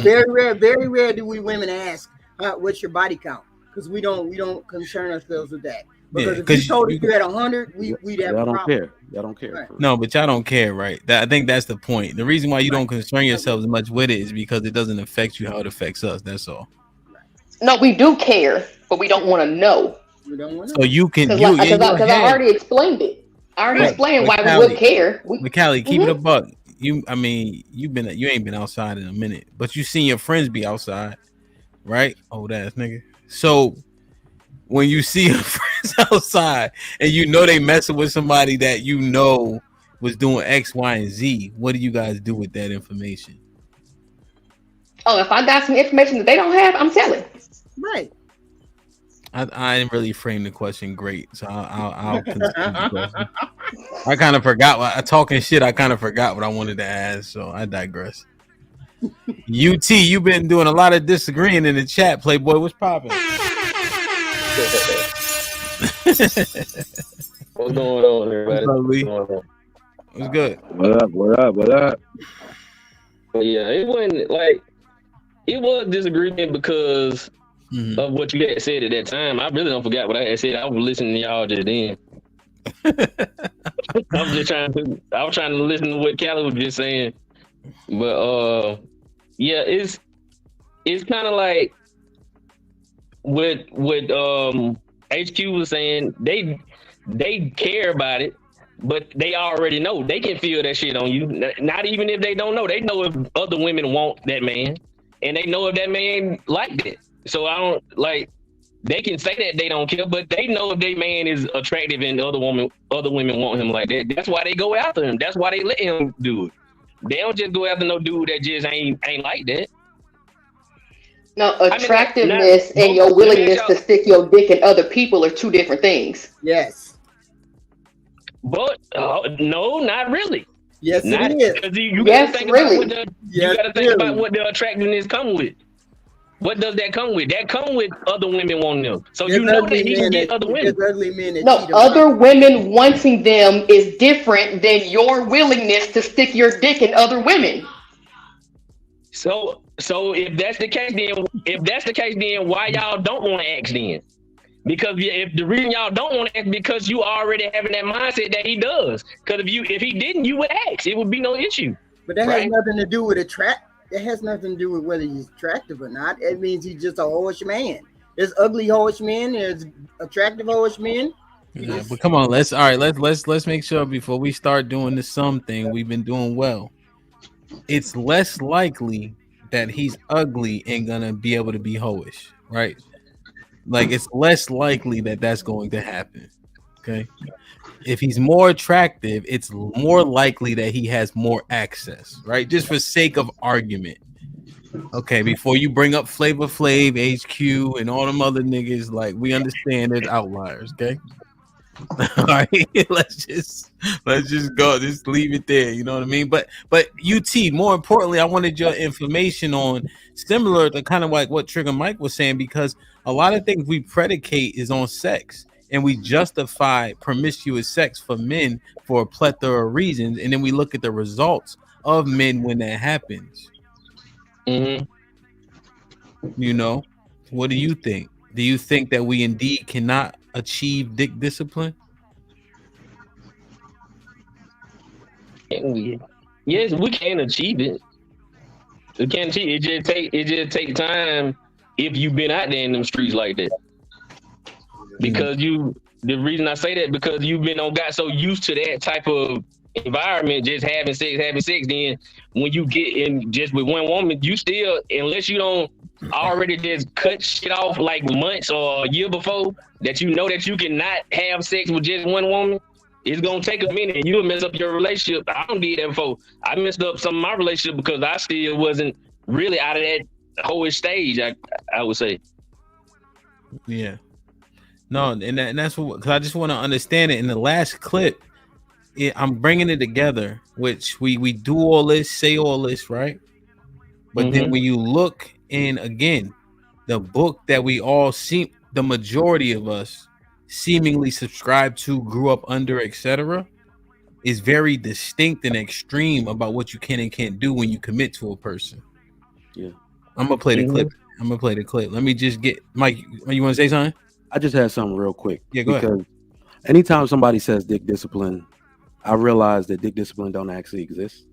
Very rare do we women ask, what's your body count? Because we don't concern ourselves with that. Because if you told us you had 100, we'd have a problem. Care. Y'all don't care. Right. No, but y'all don't care, right? I think that's the point. The reason why you don't concern yourselves as much with it is because it doesn't affect you how it affects us. That's all. No, we do care, but we don't want to know. We don't want to So you can, because I already explained it. I already explained why we would care. But Callie, keep it a buck. You ain't been outside in a minute, but you seen your friends be outside, right? Old ass nigga. So when you see your friends outside and you know they messing with somebody that you know was doing X, Y, and Z, what do you guys do with that information? Oh, if I got some information that they don't have, I'm telling. Right. I didn't really frame the question great, so I'll the question. I kind of forgot. Talking shit, I kind of forgot what I wanted to ask, so I digress. UT, you've been doing a lot of disagreeing in the chat. Playboy, what's popping? What's going on, everybody? What's good? What up? But yeah, it wasn't like it was disagreement because of what you had said at that time. I really don't forget what I had said. I was listening to y'all just then. I was trying to listen to what Callie was just saying. But yeah, it's kind of like what HQ was saying. They care about it, but they already know. They can feel that shit on you. Not even if they don't know. They know if other women want that man, and they know if that man like that. So I don't like. They can say that they don't care, but they know if their man is attractive and other women want him like that. That's why they go after him. That's why they let him do it. They don't just go after no dude that just ain't like that. No, attractiveness and your willingness to stick your dick in other people are two different things. Yes. But no, not really. Yes, it is. You gotta think about what the attractiveness come with. What does that come with? That come with other women wanting them. So you know that he can get other women. No, other women wanting them is different than your willingness to stick your dick in other women. So if that's the case, then why y'all don't want to ask then? Because if the reason y'all don't want to ask because you already having that mindset that he does. Because if he didn't, you would ask. It would be no issue. But that has nothing to do with It has nothing to do with whether he's attractive or not. It means he's just a whorish man. There's ugly whorish men. There's attractive whorish men. Yeah, but come on, let's make sure before we start doing this something we've been doing well. It's less likely that he's ugly and gonna be able to be hoish, right? Like it's less likely that that's going to happen. Okay. If he's more attractive, it's more likely that he has more access, right? Just for sake of argument. Okay, before you bring up Flavor Flav, HQ, and all them other niggas, like we understand there's outliers, okay? All right, let's just go, just leave it there. You know what I mean? But UT, more importantly, I wanted your information on similar to kind of like what Trigger Mike was saying, because a lot of things we predicate is on sex. And we justify promiscuous sex for men for a plethora of reasons, and then we look at the results of men when that happens. Mm-hmm. You know, what do you think? Do you think that we indeed cannot achieve dick discipline? Yes, we can achieve it. We can achieve it. It just take time if you've been out there in them streets like that. Because the reason I say that because you've got so used to that type of environment, just having sex. Then when you get in just with one woman, you still, unless you don't already just cut shit off like months or a year before, that you know that you cannot have sex with just one woman, it's gonna take a minute and you'll mess up your relationship. I don't did that before. I messed up some of my relationship because I still wasn't really out of that whole stage. I would say. Yeah. No, and that's what, because I just want to understand it. In the last clip, I'm bringing it together, which we do all this, say all this, right? But then when you look in again, the book that we all seem, the majority of us seemingly subscribe to, grew up under, etc., is very distinct and extreme about what you can and can't do when you commit to a person. Yeah. I'm gonna play the clip. I'm gonna play the clip. Let me just get Mike. You want to say something? I just had something real quick. Yeah, go because ahead. anytime somebody says dick discipline, I realize that dick discipline don't actually exist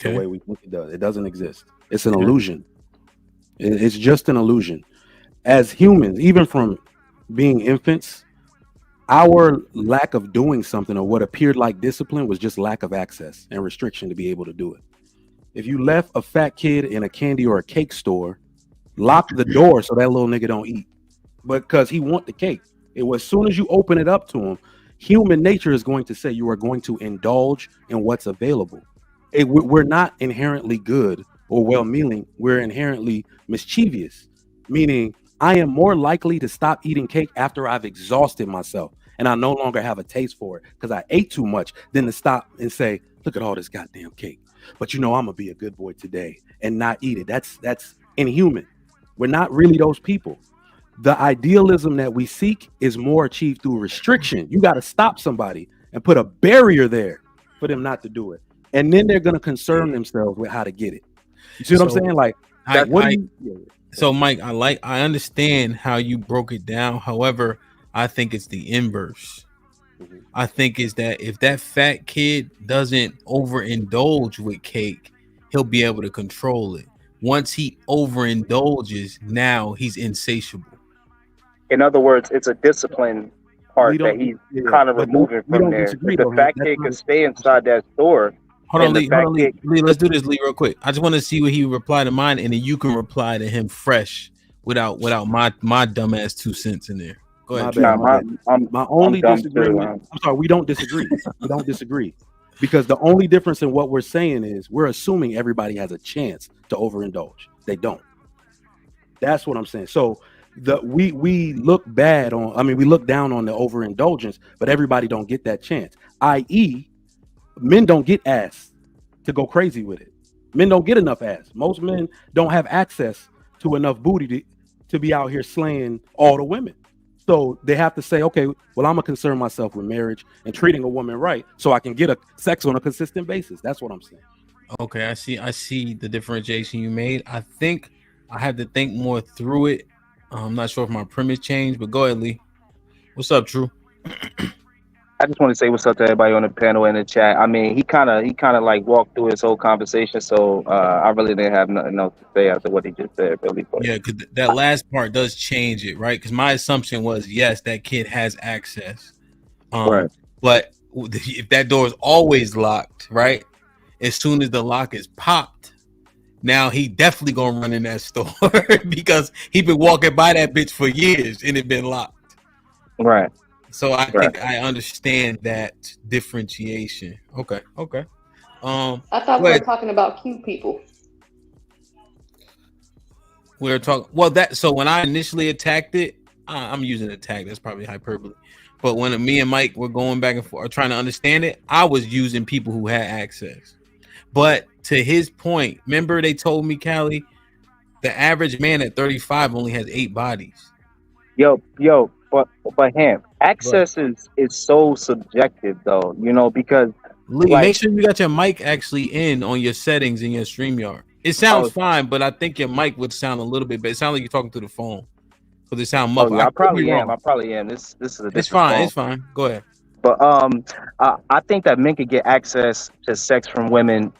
the way we think it does. It doesn't exist. It's an illusion. It's just an illusion. As humans, even from being infants, our lack of doing something or what appeared like discipline was just lack of access and restriction to be able to do it. If you left a fat kid in a candy or a cake store, lock the door so that little nigga don't eat, because he want the cake. It was as soon as you open it up to him, human nature is going to say you are going to indulge in what's available. We're not inherently good or well-meaning. We're inherently mischievous, meaning I am more likely to stop eating cake after I've exhausted myself and I no longer have a taste for it because I ate too much than to stop and say, look at all this goddamn cake. But I'm gonna be a good boy today and not eat it. That's inhuman. We're not really those people. The idealism that we seek is more achieved through restriction. You got to stop somebody and put a barrier there for them not to do it. And then they're going to concern themselves with how to get it. You see what I'm saying? Like, so Mike, I understand how you broke it down. However, I think it's the inverse. I think is that if that fat kid doesn't overindulge with cake, he'll be able to control it. Once he overindulges, now he's insatiable. In other words, it's a discipline part that he's kind of removing from there. If the fat kid can stay inside that store. Hold on, Lee. Let's do this, Lee, real quick. I just want to see what he replied to mine, and then you can reply to him fresh without my dumbass 2 cents in there. Go ahead. My only disagreement. I'm sorry, we don't disagree. We don't disagree. Because the only difference in what we're saying is we're assuming everybody has a chance to overindulge. They don't. That's what I'm saying. So we look bad on, we look down on the overindulgence, but everybody don't get that chance. I.e., men don't get ass to go crazy with it. Men don't get enough ass. Most men don't have access to enough booty to be out here slaying all the women. So they have to say, okay, well, I'm gonna concern myself with marriage and treating a woman right so I can get a sex on a consistent basis. That's what I'm saying. Okay, I see the differentiation you made. I think I had to think more through it. I'm not sure if my premise changed, but go ahead, Lee. What's up, True? I just want to say what's up to everybody on the panel and the chat. I mean, he kind of like walked through his whole conversation, so I really didn't have nothing else to say after what he just said, really. Yeah, because that last part does change it, right? Because my assumption was, yes, that kid has access, right? But if that door is always locked, right? As soon as the lock is popped, now he definitely gonna run in that store because he been walking by that bitch for years and it been locked, right? So I think I understand that differentiation. Okay. I thought we were talking about cute people. We're talking so when I initially attacked it, I'm using attack, that's probably hyperbole. But when me and Mike were going back and forth trying to understand it, I was using people who had access. But to his point, remember they told me, Callie, the average man at 35 only has 8 bodies. Yo, but Hamp, access is so subjective though, because Lee, make sure you got your mic actually in on your settings in your StreamYard. It sounds fine, but I think your mic would sound a little bit better. It sounds like you're talking through the phone because it sounds muffled. I probably am. This is a it's fine. Phone. It's fine. Go ahead. But I think that men could get access to sex from women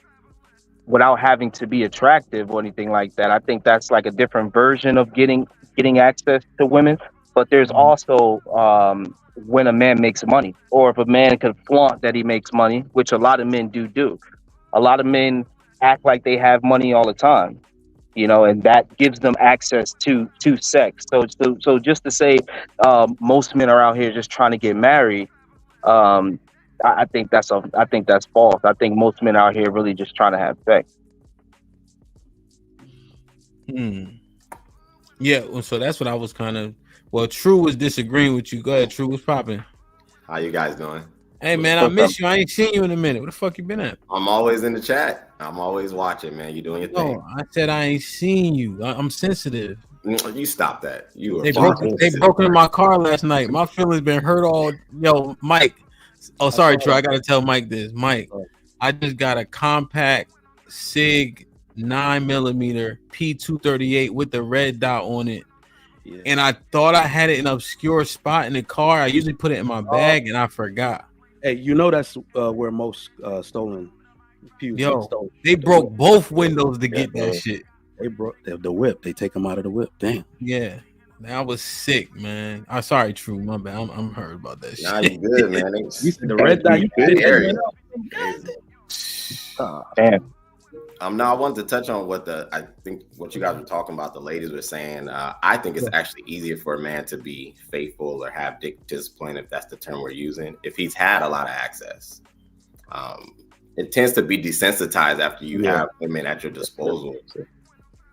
without having to be attractive or anything like that. I think that's like a different version of getting access to women. But there's also when a man makes money, or if a man can flaunt that he makes money, which a lot of men do. A lot of men act like they have money all the time, and that gives them access to sex. So just to say most men are out here just trying to get married, I think that's false. I think most men out here really just trying to have sex. Yeah, well, so that's what I was kind of. Well, True was disagreeing with you. Go ahead, True. What's popping? How you guys doing? Hey man, I miss you. I ain't seen you in a minute. Where the fuck you been at? I'm always in the chat. I'm always watching, man. You doing your thing. No, I said I ain't seen you. I'm sensitive. You stop that. You are They broke into my car last night. My feelings been hurt all. Yo, Mike. Oh, sorry, True. I gotta tell Mike this. Mike, I just got a compact Sig 9mm P238 with the red dot on it. Yeah. And I thought I had it in an obscure spot in the car. I usually put it in my bag and I forgot. Hey, you know that's where most stolen pews. Yo, they broke both windows to get that shit. They broke the whip. They take them out of the whip. Damn. Yeah, that was sick, man. I'm sorry, True. My bad. I'm hurt about that shit. Nah, you good, man. The red dot. Damn. No, I wanted to touch on what I think what you guys were talking about. The ladies were saying. I think it's actually easier for a man to be faithful or have discipline, if that's the term we're using, if he's had a lot of access. It tends to be desensitized after you have women at your disposal.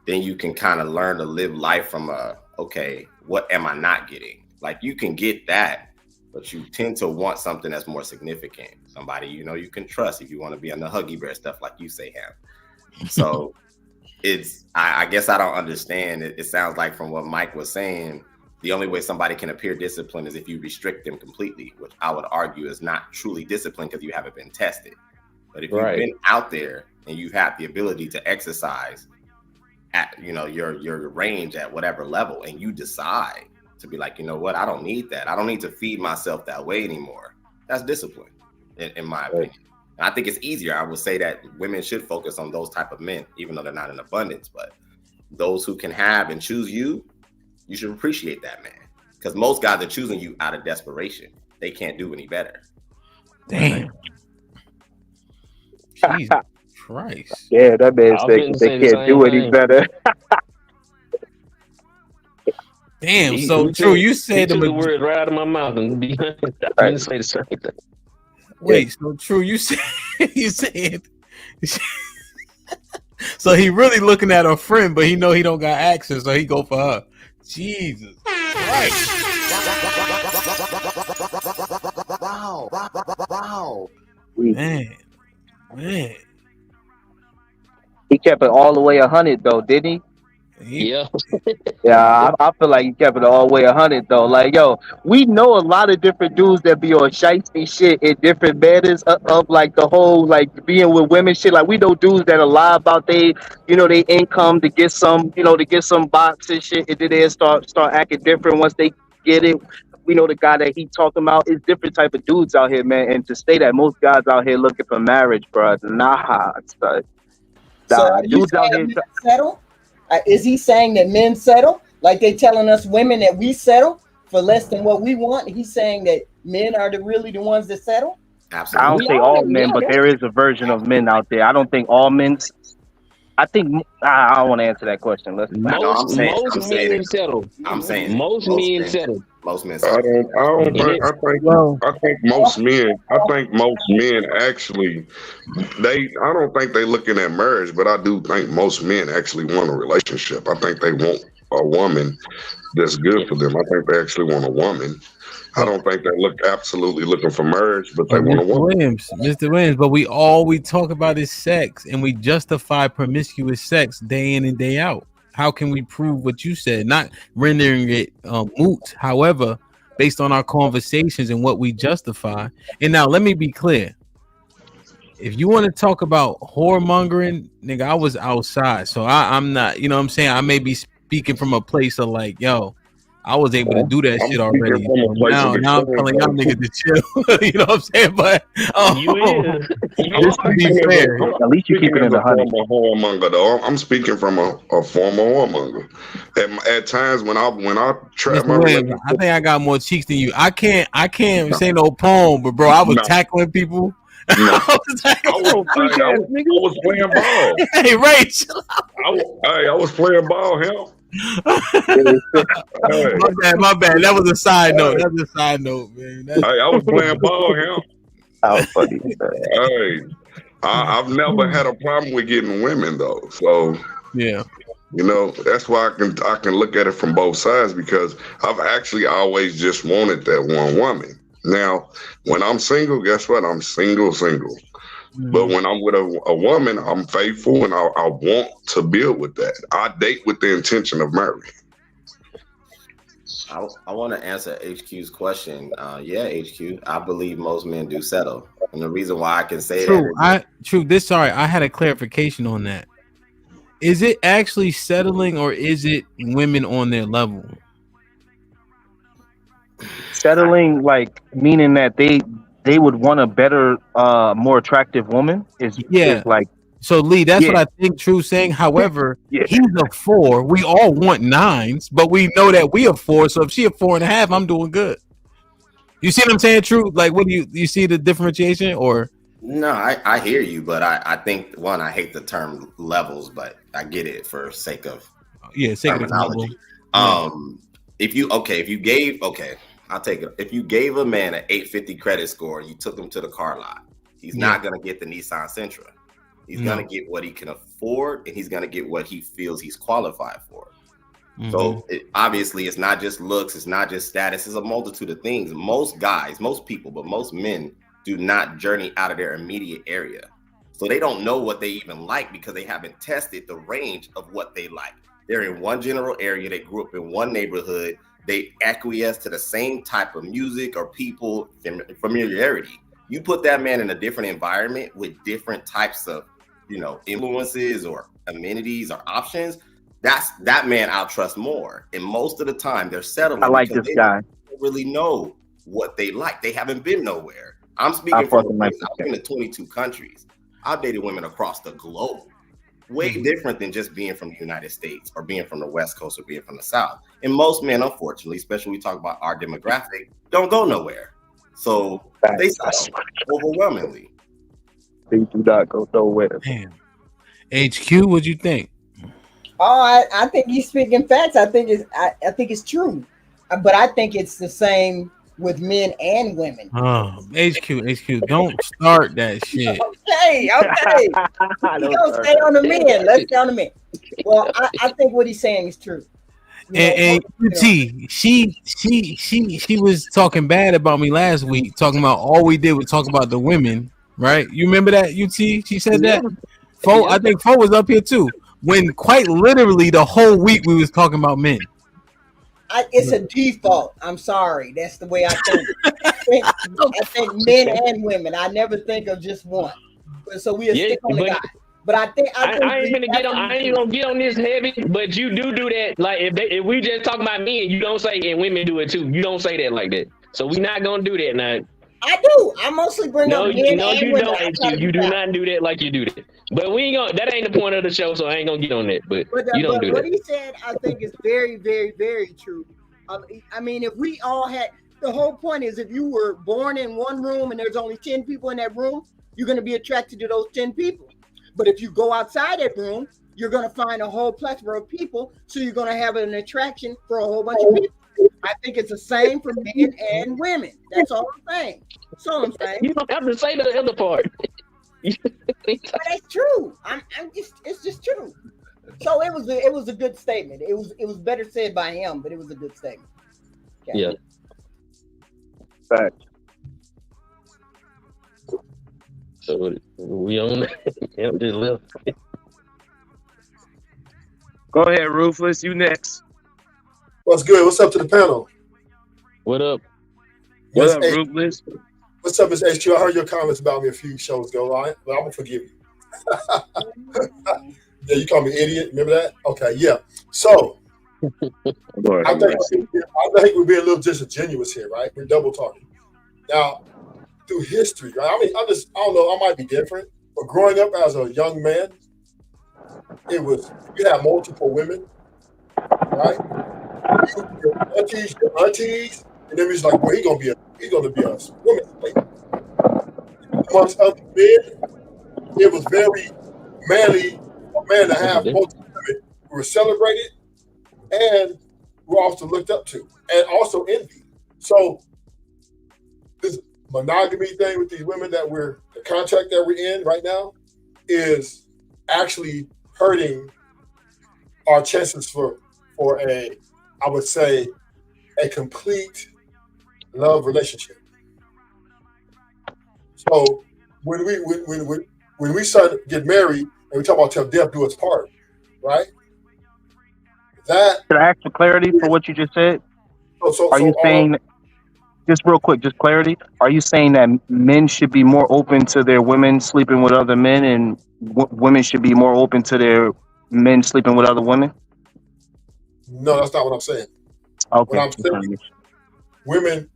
Then you can kind of learn to live life from okay, what am I not getting? Like you can get that, but you tend to want something that's more significant. Somebody you can trust if you want to be on the Huggy Bear stuff, like you say, Hamp. So I guess I don't understand. It sounds like from what Mike was saying, the only way somebody can appear disciplined is if you restrict them completely, which I would argue is not truly disciplined because you haven't been tested. But if you've been out there and you have the ability to exercise at your range at whatever level, and you decide to be like, you know what, I don't need that. I don't need to feed myself that way anymore. That's discipline, in my opinion. And I think it's easier. I would say that women should focus on those type of men, even though they're not in abundance. But those who can have and choose you should appreciate that man. Because most guys are choosing you out of desperation. They can't do any better. Damn. Jesus Christ. Yeah, that man said they can't do any better. Damn. So True, you said the word right out of my mouth and be I didn't say the same thing. Wait, so True, you said so he really looking at a friend, but he know he don't got access, so he go for her. Jesus Christ. Wow. Man. He kept it all the way 100 though, didn't he? Yeah. Yeah, I feel like he kept it all the way 100 though. Like, yo, we know a lot of different dudes that be on shiesty shit in different matters of like the whole like being with women shit. Like, we know dudes that lie about they income to get some, box and shit, and then they start acting different once they get it. We know the guy that he talking about is different type of dudes out here, man. And to say that most guys out here looking for marriage, bro, nah, it's like, so are you saying that men settle? Is he saying that men settle? Like they telling us women that we settle for less than what we want? He's saying that men are really the ones that settle? Absolutely. I don't say all men, but there is a version of men out there. I don't think all men. I think I don't want to answer that question. Most men settle. I'm saying most men settle. Most men. I think most men actually I don't think they looking at marriage, but I do think most men actually want a relationship. I think they want a woman that's good for them. I think they actually want a woman. I don't think they absolutely looking for marriage, but they want a woman. Mr. Williams, but we talk about is sex, and we justify promiscuous sex day in and day out. How can we prove what you said? Not rendering it moot. However, based on our conversations and what we justify. And now let me be clear. If you want to talk about whoremongering, nigga, I was outside. So I'm not, you know what I'm saying? I may be speaking from a place of like, yo, I was able to do that shit already. Now I'm telling y'all niggas to chill. You know what I'm saying? But just to be fair, at least you keep it in the honey. I'm speaking from a former whoremonger. At times when I trap my relationship, I think I got more cheeks than you. I can't say no poem, but bro, I was tackling people. I was playing ball. Hey, Rachel. I was playing ball, hell. My bad. That was a side note. That was a side note, man. I was playing ball, hell. That was funny. I've never had a problem with getting women though. So yeah. You know, that's why I can look at it from both sides, because I've actually always just wanted that one woman. Now, when I'm single, guess what? I'm single. But when I'm with a woman, I'm faithful, and I want to build with that. I date with the intention of marriage. I want to answer HQ's question. Yeah, HQ. I believe most men do settle, and the reason why I can say that. Sorry, I had a clarification on that. Is it actually settling, or is it women on their level? Settling, like meaning that they would want a better, more attractive woman. Is like. So Lee, that's what I think True's saying. However, he's a 4. We all want 9s, but we know that we are 4. So if she a 4.5, I'm doing good. You see what I'm saying, True? Like, what do you see the differentiation? Or no, I hear you, but I think one, I hate the term levels, but I get it for sake of terminology. If you gave I'll take it. If you gave a man an 850 credit score and you took him to the car lot, he's not gonna get the Nissan Sentra. He's going to get what he can afford, and he's going to get what he feels he's qualified for. So obviously, it's not just looks. It's not just status. It's a multitude of things. Most guys, most people, but most men do not journey out of their immediate area. So they don't know what they even like because they haven't tested the range of what they like. They're in one general area. They grew up in one neighborhood. They acquiesce to the same type of music or people, familiarity. You put that man in a different environment with different types of influences or amenities or options, that man I'll trust more. And most of the time they're settling. I like this guy. Don't really know what they like. They haven't been nowhere. I'm speaking from I've been to 22 countries. I've dated women across the globe. Way different than just being from the United States or being from the West Coast or being from the South. And most men, unfortunately, especially when we talk about our demographic, don't go nowhere. So they settle overwhelmingly. They do not go nowhere. Damn. HQ, what'd you think? Oh, I think he's speaking facts. I think it's true, but I think it's the same with men and women. Oh, HQ, don't start that shit. Okay. We don't stay on the men. Let's stay on the men. Well, I think what he's saying is true. And UT, she was talking bad about me last week, talking about all we did was talk about the women, right? You remember that, UT? She said that. I think Fo was up here too. When quite literally the whole week we was talking about men. It's a default. I'm sorry. That's the way I think. I think men and women. I never think of just one. So we'll stick on the guy. But I think I ain't gonna get on this heavy, but you do that. Like if we just talk about men, you don't say, and women do it too. You don't say that like that. So we not gonna do that now. I do. I mostly bring up men and women. You do not do that like you do that. But we ain't gonna. That ain't the point of the show, so I ain't gonna get on that. But you don't do that. What he said, I think, is very, very, very true. I mean, if we all had, the whole point is, if you were born in one room and there's only 10 people in that room, you're going to be attracted to those 10 people. But if you go outside that room, you're going to find a whole plethora of people, so you're going to have an attraction for a whole bunch of people. I think it's the same for men and women. That's all I'm saying. That's all I'm saying. You don't have to say the other part. But that's true. It's just true. So it was a good statement. It was better said by him, but it was a good statement. Okay. Yeah. Fact. So we on that. Just left. Go ahead, Ruthless. You next. What's good? What's up to the panel? What up? What up, Ruthless? What's up, Ms. HQ? I heard your comments about me a few shows ago, right? But I'm gonna forgive you. Yeah, you call me idiot. Remember that? Okay, yeah. So I think we're being a little disingenuous here, right? We're double talking. Now, through history, right? I mean, I don't know, I might be different, but growing up as a young man, you had multiple women, right? Your aunties, and then it's like, well, he's gonna be a woman's mate. Amongst other men, it was very manly for a man to have multiple women who were celebrated and were also looked up to, and also envied. So this monogamy thing with these women the contract that we're in right now is actually hurting our chances for a, I would say, a complete love relationship. So when we start to get married and we talk about till death do us part, right? That Can I ask for clarity for what you just said? Are you so saying, just real quick, just clarity? Are you saying that men should be more open to their women sleeping with other men, and women should be more open to their men sleeping with other women? no, that's not what I'm saying. Okay. What I'm saying is women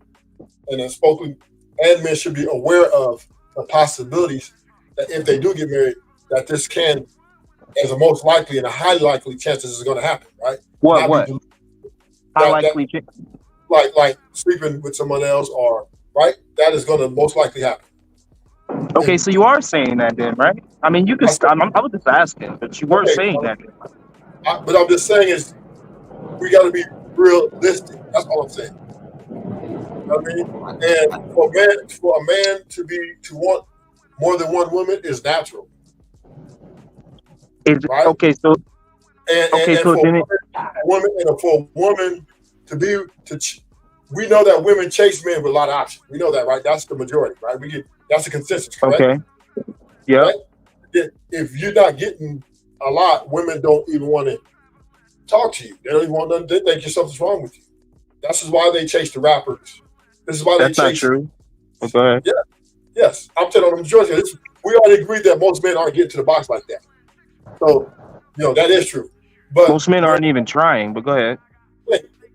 and spoken and men should be aware of the possibilities that if they do get married, that this can, as a most likely and a highly likely chance, this is going to happen, right? What? How likely? Like sleeping with someone else, or right? That is going to most likely happen. Okay, so you are saying that then, right? I mean, you can. I was just asking, but you were saying that. But I'm just saying is we got to be realistic. That's all I'm saying. You know what I mean? And for a man to want more than one woman is natural. Right? Okay? So and so for then for a woman we know that women chase men with a lot of options. We know that, right? That's the majority, right? That's the consensus, correct? Okay. Yeah. Right? If you're not getting a lot, women don't even want to talk to you. They don't even want to. They think something's wrong with you. This is why they chase the rappers. This is why that's they not chase. true. Go ahead. Yeah. Yes, I'm telling you, the majority. We already agreed that most men aren't getting to the box like that. So, that is true. But most men aren't even trying. But go ahead.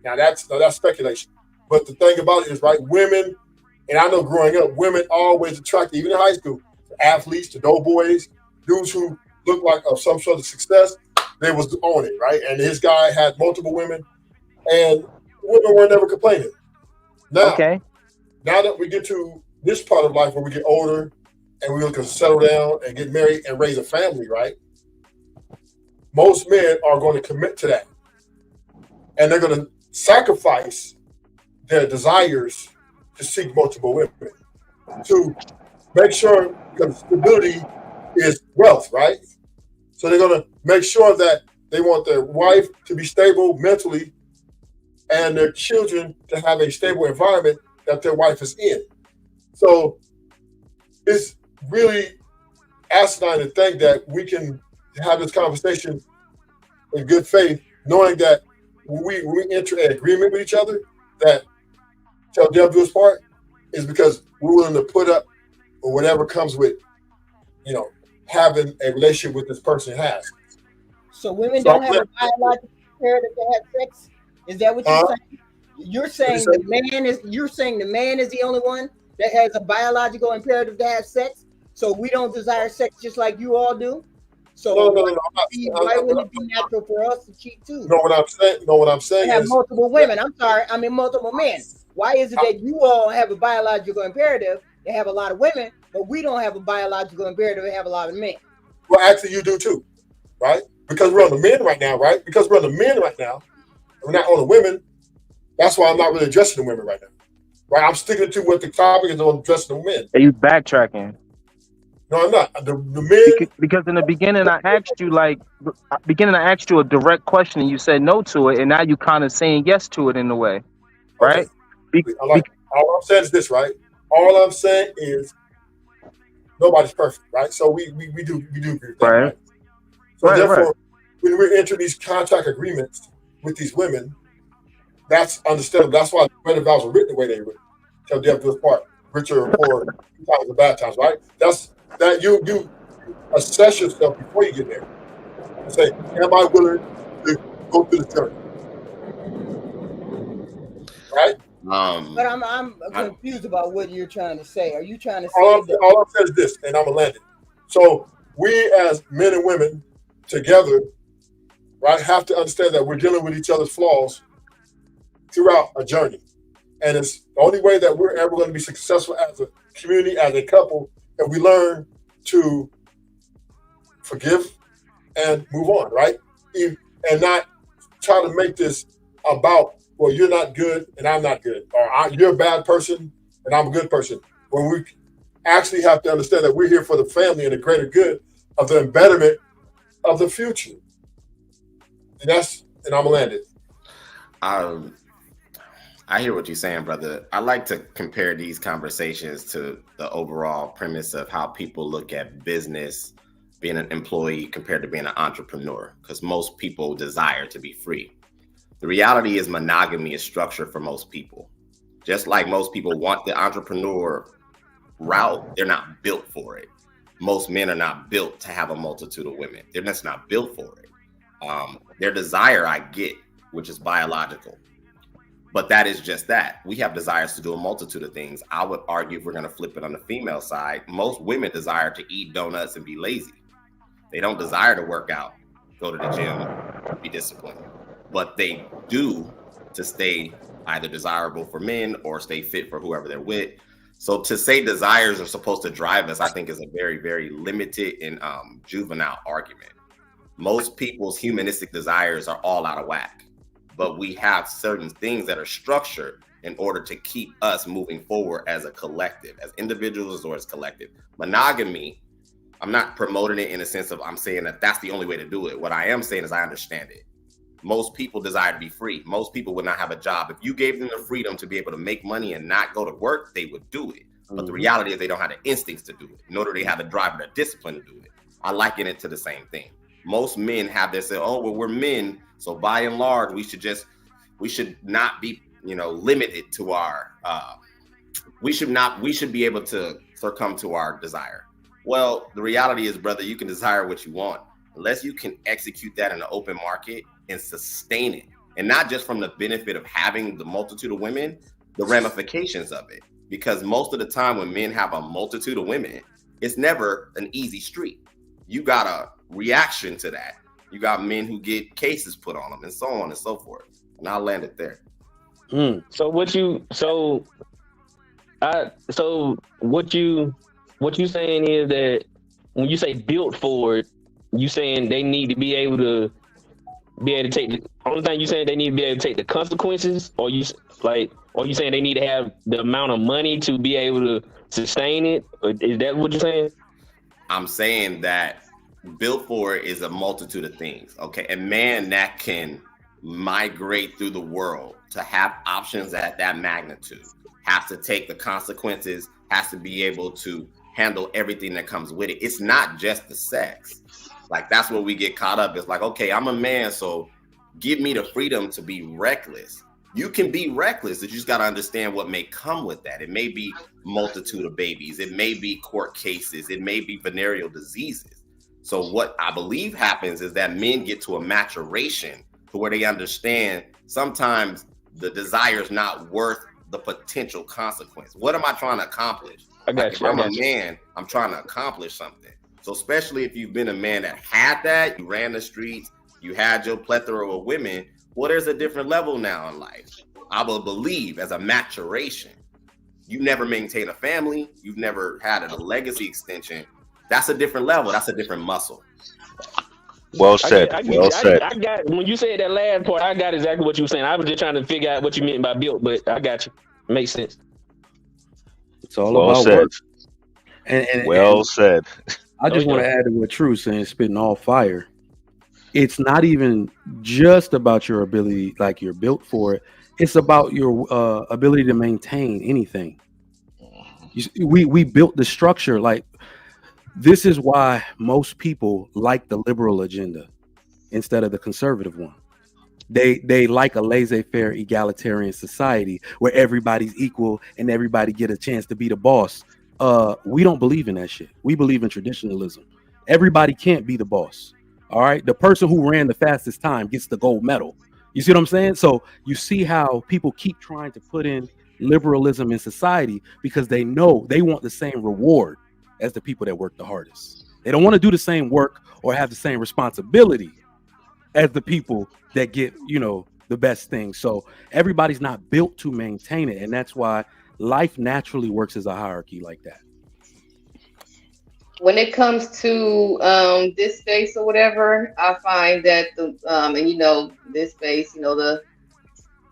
Now that's speculation. But the thing about it is, right, women, and I know growing up, women always attracted, even in high school, to athletes, to doughboys, dudes who looked like of some sort of success. They was on it, right? And his guy had multiple women, and women were never complaining. Now that we get to this part of life where we get older and we look to settle down and get married and raise a family, right? Most men are going to commit to that. And they're going to sacrifice their desires to seek multiple women, to make sure, because stability is wealth, right? So they're going to make sure that they want their wife to be stable mentally and their children to have a stable environment that their wife is in. So it's really asinine to think that we can have this conversation in good faith, knowing that when we enter an agreement with each other that till death do us part, is because we're willing to put up or whatever comes with, having a relationship with this person has. So women don't have a biological imperative to have sex? Is that what you're saying? You're saying the man is the only one that has a biological imperative to have sex? So we don't desire sex just like you all do? So why wouldn't it be natural for us to cheat too? Know what I'm saying? Have multiple women. I'm sorry. I mean multiple men. Why is it that you all have a biological imperative to have a lot of women, but we don't have a biological imperative to have a lot of men? Well, actually, you do too, right? Because we're on the men right now, right? Because we're on the men right now, we're not on the women. That's why I'm not really addressing the women right now, right? I'm sticking to what the topic is on addressing the men. Are you backtracking? No, I'm not. The men. Because in the beginning, I asked you a direct question, and you said no to it, and now you kind of saying yes to it in a way, right? Okay. All I'm saying is this, right? All I'm saying is nobody's perfect, right? So we do agree with that, right? So therefore, when we're entering these contract agreements with these women, that's understandable. That's why the wedding vows were written the way they were. Till death do us part, richer or poor, good times and bad times, right? That's that you assess yourself before you get there. And say, am I willing to go through the journey? Right? But I'm confused about what you're trying to say. Are you trying to say all I'm saying is this, and I'm gonna land it. So we as men and women together, right, have to understand that we're dealing with each other's flaws throughout a journey. And it's the only way that we're ever going to be successful as a community, as a couple, if we learn to forgive and move on, right? And not try to make this about, well, you're not good and I'm not good, or you're a bad person and I'm a good person. When we actually have to understand that we're here for the family and the greater good of the embetterment of the future. And I'm gonna land it. I hear what you're saying, brother. I like to compare these conversations to the overall premise of how people look at business, being an employee compared to being an entrepreneur, because most people desire to be free. The reality is monogamy is structured for most people. Just like most people want the entrepreneur route, they're not built for it. Most men are not built to have a multitude of women. They're just not built for it. Their desire, I get, which is biological. But that is just that. We have desires to do a multitude of things. I would argue, if we're going to flip it on the female side, most women desire to eat donuts and be lazy. They don't desire to work out, go to the gym, be disciplined. But they do to stay either desirable for men or stay fit for whoever they're with. So to say desires are supposed to drive us, I think is a very, very limited and juvenile argument. Most people's humanistic desires are all out of whack. But we have certain things that are structured in order to keep us moving forward as a collective, as individuals or as collective. Monogamy, I'm not promoting it in a sense of I'm saying that that's the only way to do it. What I am saying is I understand it. Most people desire to be free. Most people would not have a job. If you gave them the freedom to be able to make money and not go to work, they would do it. But the reality is they don't have the instincts to do it, nor do they have the drive or the discipline to do it. I liken it to the same thing. Most men have this, oh, well, we're men, so by and large, we should not be, limited to our, we should be able to succumb to our desire. Well, the reality is, brother, you can desire what you want, unless you can execute that in the open market and sustain it. And not just from the benefit of having the multitude of women, the ramifications of it. Because most of the time when men have a multitude of women, it's never an easy street. You got a reaction to that. You got men who get cases put on them and so on and so forth. And I'll land it there. So what you saying is that when you say built for it, you saying they need to be able to take the only thing you saying they need to be able to take the consequences, or you saying they need to have the amount of money to be able to sustain it? Or is that what you're saying? I'm saying that built for it is a multitude of things. Okay. A man that can migrate through the world to have options at that magnitude has to take the consequences, has to be able to handle everything that comes with it. It's not just the sex. Like, that's where we get caught up. It's like, okay, I'm a man, so give me the freedom to be reckless. You can be reckless, but you just got to understand what may come with that. It may be multitude of babies. It may be court cases. It may be venereal diseases. So what I believe happens is that men get to a maturation to where they understand sometimes the desire is not worth the potential consequence. What am I trying to accomplish? If I'm a man, I'm trying to accomplish something. So especially if you've been a man that had that, you ran the streets, you had your plethora of women, well, there's a different level now in life. I will believe as a maturation. You never maintain a family. You've never had a legacy extension. That's a different level. That's a different muscle. Well said. Well said. I got when you said that last part, I got exactly what you were saying. I was just trying to figure out what you meant by built, but I got you. Makes sense. It's all well about said. work. And said. I just want to add to what True's saying, spitting all fire. It's not even just about your ability, like you're built for it. It's about your ability to maintain anything. We built the structure. Like, this is why most people like the liberal agenda instead of the conservative one. They like a laissez-faire egalitarian society where everybody's equal and everybody get a chance to be the boss. We don't believe in that shit. We believe in traditionalism. Everybody can't be the boss. All right. The person who ran the fastest time gets the gold medal. You see what I'm saying? So you see how people keep trying to put in liberalism in society because they know they want the same reward as the people that work the hardest. They don't want to do the same work or have the same responsibility as the people that get, the best thing. So everybody's not built to maintain it. And that's why life naturally works as a hierarchy like that. When it comes to this space or whatever, I find that this space, the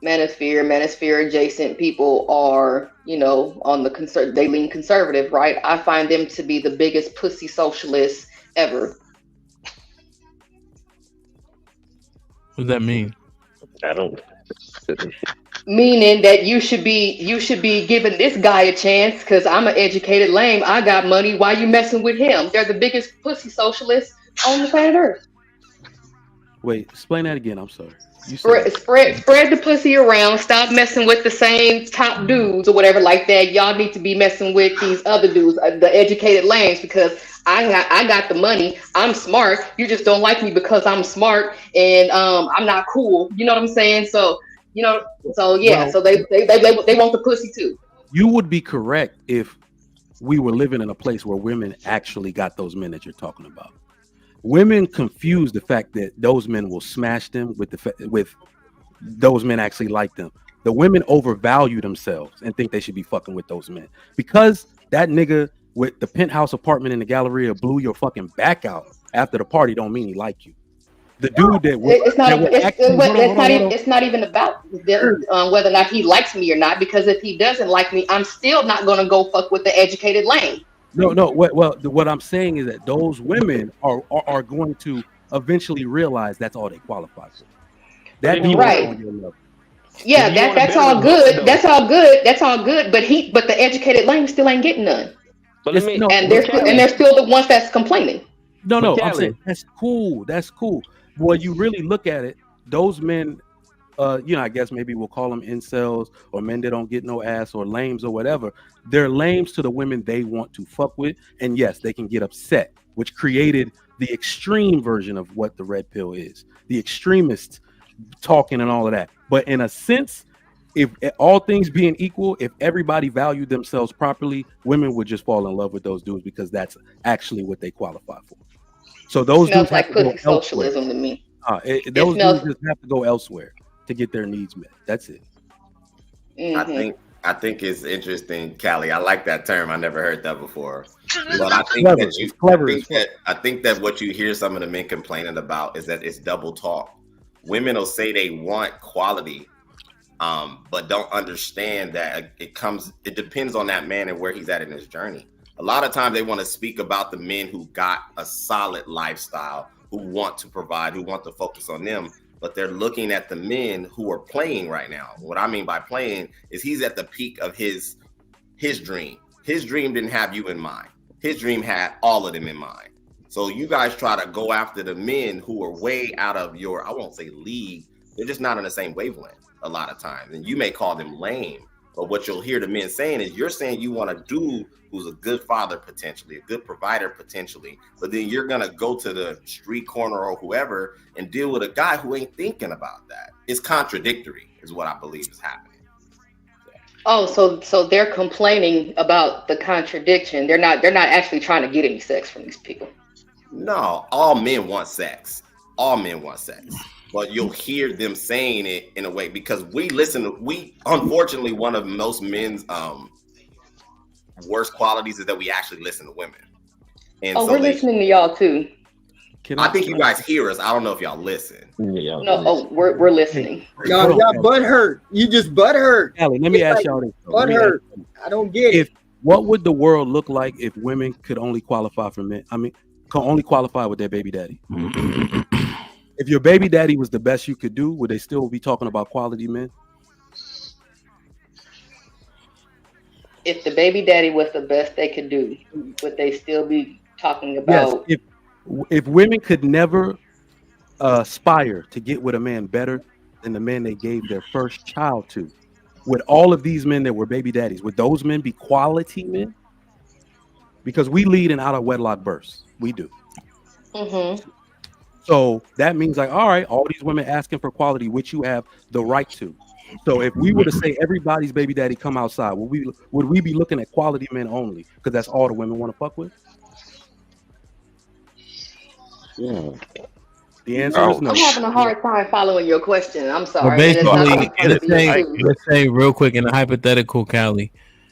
manosphere adjacent people are, on the they lean conservative, right? I find them to be the biggest pussy socialists ever. What does that mean? I don't. Meaning that you should be giving this guy a chance because I'm an educated lame. I got money. Why you messing with him? They're the biggest pussy socialists on the planet Earth. Wait, explain that again. I'm sorry. You said Spread the pussy around. Stop messing with the same top dudes or whatever like that. Y'all need to be messing with these other dudes, the educated lames, because I got the money. I'm smart. You just don't like me because I'm smart and I'm not cool. You know what I'm saying? So yeah. Well, So they want the pussy too. you would be correct if we were living in a place where women actually got those men that you're talking about. Women confuse the fact that those men will smash them with with those men actually like them. The women overvalue themselves and think they should be fucking with those men because that nigga with the penthouse apartment in the Galleria blew your fucking back out after the party don't mean he like you. The dude that it's not even about whether or not he likes me or not, because if he doesn't like me, I'm still not gonna go fuck with the educated lame. No. What I'm saying is that those women are going to eventually realize that's all they qualify for. That dude right. on your level. Yeah, that's all good. That's all good. That's all good. But the educated lame still ain't getting none. And they're still the ones that's complaining. No. I'm saying that's cool. That's cool. Well, you really look at it, those men, I guess maybe we'll call them incels or men that don't get no ass or lames or whatever. They're lames to the women they want to fuck with. And yes, they can get upset, which created the extreme version of what the red pill is. The extremists talking and all of that. But in a sense, if all things being equal, if everybody valued themselves properly, women would just fall in love with those dudes because that's actually what they qualify for. So those smells dudes like pussy socialism to me. Those dudes just have to go elsewhere to get their needs met. That's it. Mm-hmm. I think it's interesting, Callie. I like that term. I never heard that before. But I think that what you hear some of the men complaining about is that it's double talk. Women will say they want quality, but don't understand that it depends on that man and where he's at in his journey. A lot of times they want to speak about the men who got a solid lifestyle, who want to provide, who want to focus on them, but they're looking at the men who are playing right now. What I mean by playing is he's at the peak of his dream. His dream didn't have you in mind. His dream had all of them in mind. So you guys try to go after the men who are way out of your, I won't say league, they're just not on the same wavelength a lot of times. And you may call them lame, but what you'll hear the men saying is you're saying you want a dude who's a good father potentially, a good provider potentially, but then you're going to go to the street corner or whoever and deal with a guy who ain't thinking about that. It's contradictory is what I believe is happening. Oh, so they're complaining about the contradiction. They're not actually trying to get any sex from these people. No, all men want sex. All men want sex. But you'll hear them saying it in a way because we unfortunately, one of most men's worst qualities is that we actually listen to women. And we're listening to y'all too. I think you guys hear us. I don't know if y'all listen. We're listening. Y'all butt hurt. You just butt hurt. Allie, let me ask y'all this. Butt hurt. I don't get it. What would the world look like if women could only qualify for men? I mean, could only qualify with their baby daddy. If your baby daddy was the best you could do, would they still be talking about quality men? If the baby daddy was the best they could do, would they still be talking about? Yes. If women could never aspire to get with a man better than the man they gave their first child to, would all of these men that were baby daddies, would those men be quality men? Because we lead in out of wedlock births. We do. Mm-hmm. So that means like, all right, all these women asking for quality, which you have the right to. So if we were to say everybody's baby daddy come outside, would we be looking at quality men only? Because that's all the women want to fuck with? Yeah. The answer is no. I'm having a hard time following your question. I'm sorry. Well, basically, let's say real quick in a hypothetical, Callie,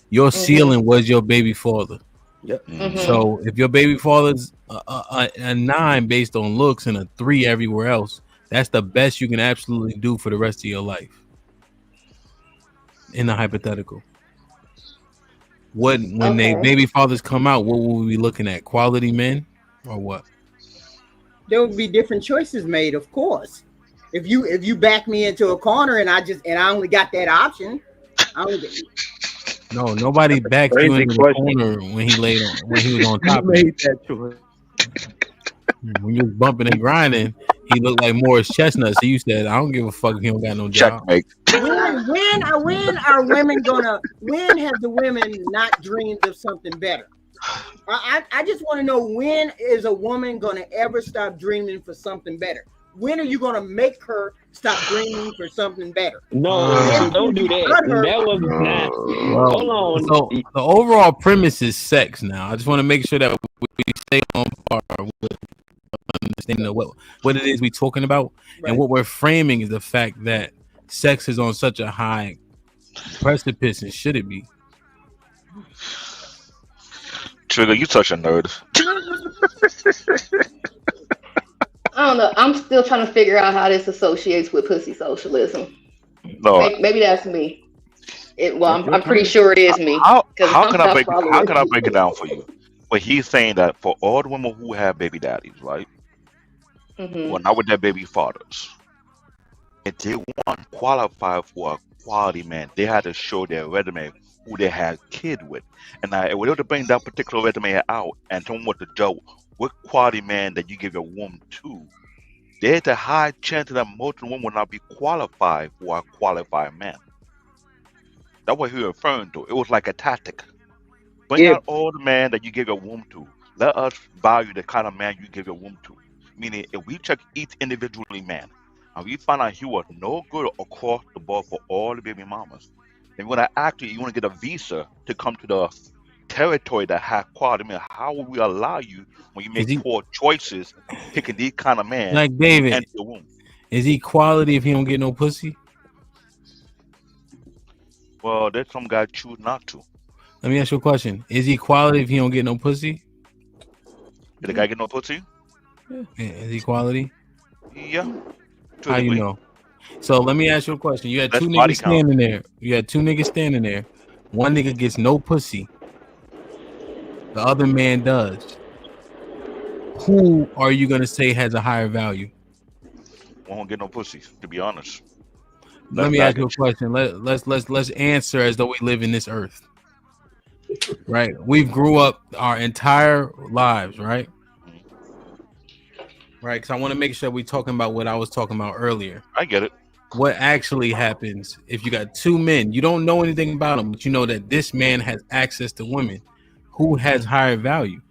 your ceiling was your baby father. Yep. Mm-hmm. So if your baby father's a 9 based on looks and a 3 everywhere else, that's the best you can absolutely do for the rest of your life. In the hypothetical, when they baby fathers come out, what will we be looking at? Quality men or what? There will be different choices made, of course. If you back me into a corner and I only got that option, No, nobody backed you into the corner when he was on top of you. Made that choice. When you was bumping and grinding, he looked like Morris Chestnut. So you said, I don't give a fuck if he don't got no job. Checkmate. When are women gonna? When have the women not dreamed of something better? I just want to know, when is a woman gonna ever stop dreaming for something better? When are you gonna make her stop dreaming for something better? No, don't do that. That was not. Hold on. So the overall premise is sex. Now, I just want to make sure that we stay on par with understanding of what it is we're talking about, and what we're framing is the fact that sex is on such a high precipice, and should it be? Trigger, you such a nerd. I don't know. I'm still trying to figure out how this associates with pussy socialism. No, maybe that's me. I'm pretty sure it is me. How can I break it down for you? But he's saying that for all the women who have baby daddies, right? Mm-hmm. Well, not with their baby fathers. If they want to qualify for a quality man, they had to show their resume who they had kid with. And now, if we were to bring that particular resume out and tell them what to judge, what quality man that you give your woman to, there's a high chance that most of the women will not be qualified for a qualified man. That's what he was referring to. It was like a tactic. Bring out all the man that you give your woman to. Let us value the kind of man you give your woman to. Meaning, if we check each individually man, and we find out he was no good across the board for all the baby mamas, then when you want to get a visa to come to the territory that has quality. I mean, how will we allow you when you make poor choices picking these kind of men? Like David, is he quality if he don't get no pussy? Well, there's some guys choose not to. Let me ask you a question: is he quality if he don't get no pussy? Did the guy get no pussy? Yeah. Is he quality? Yeah. How you know? So let me ask you a question. You had two niggas standing there. One nigga gets no pussy. The other man does. Who are you gonna say has a higher value? Won't get no pussy, to be honest. Let me ask you a question. Let's answer as though we live in this earth. Right? We've grew up our entire lives, right? Right, because I want to make sure we're talking about what I was talking about earlier. I get it. What actually happens if you got two men? You don't know anything about them, but you know that this man has access to women. Who has higher value?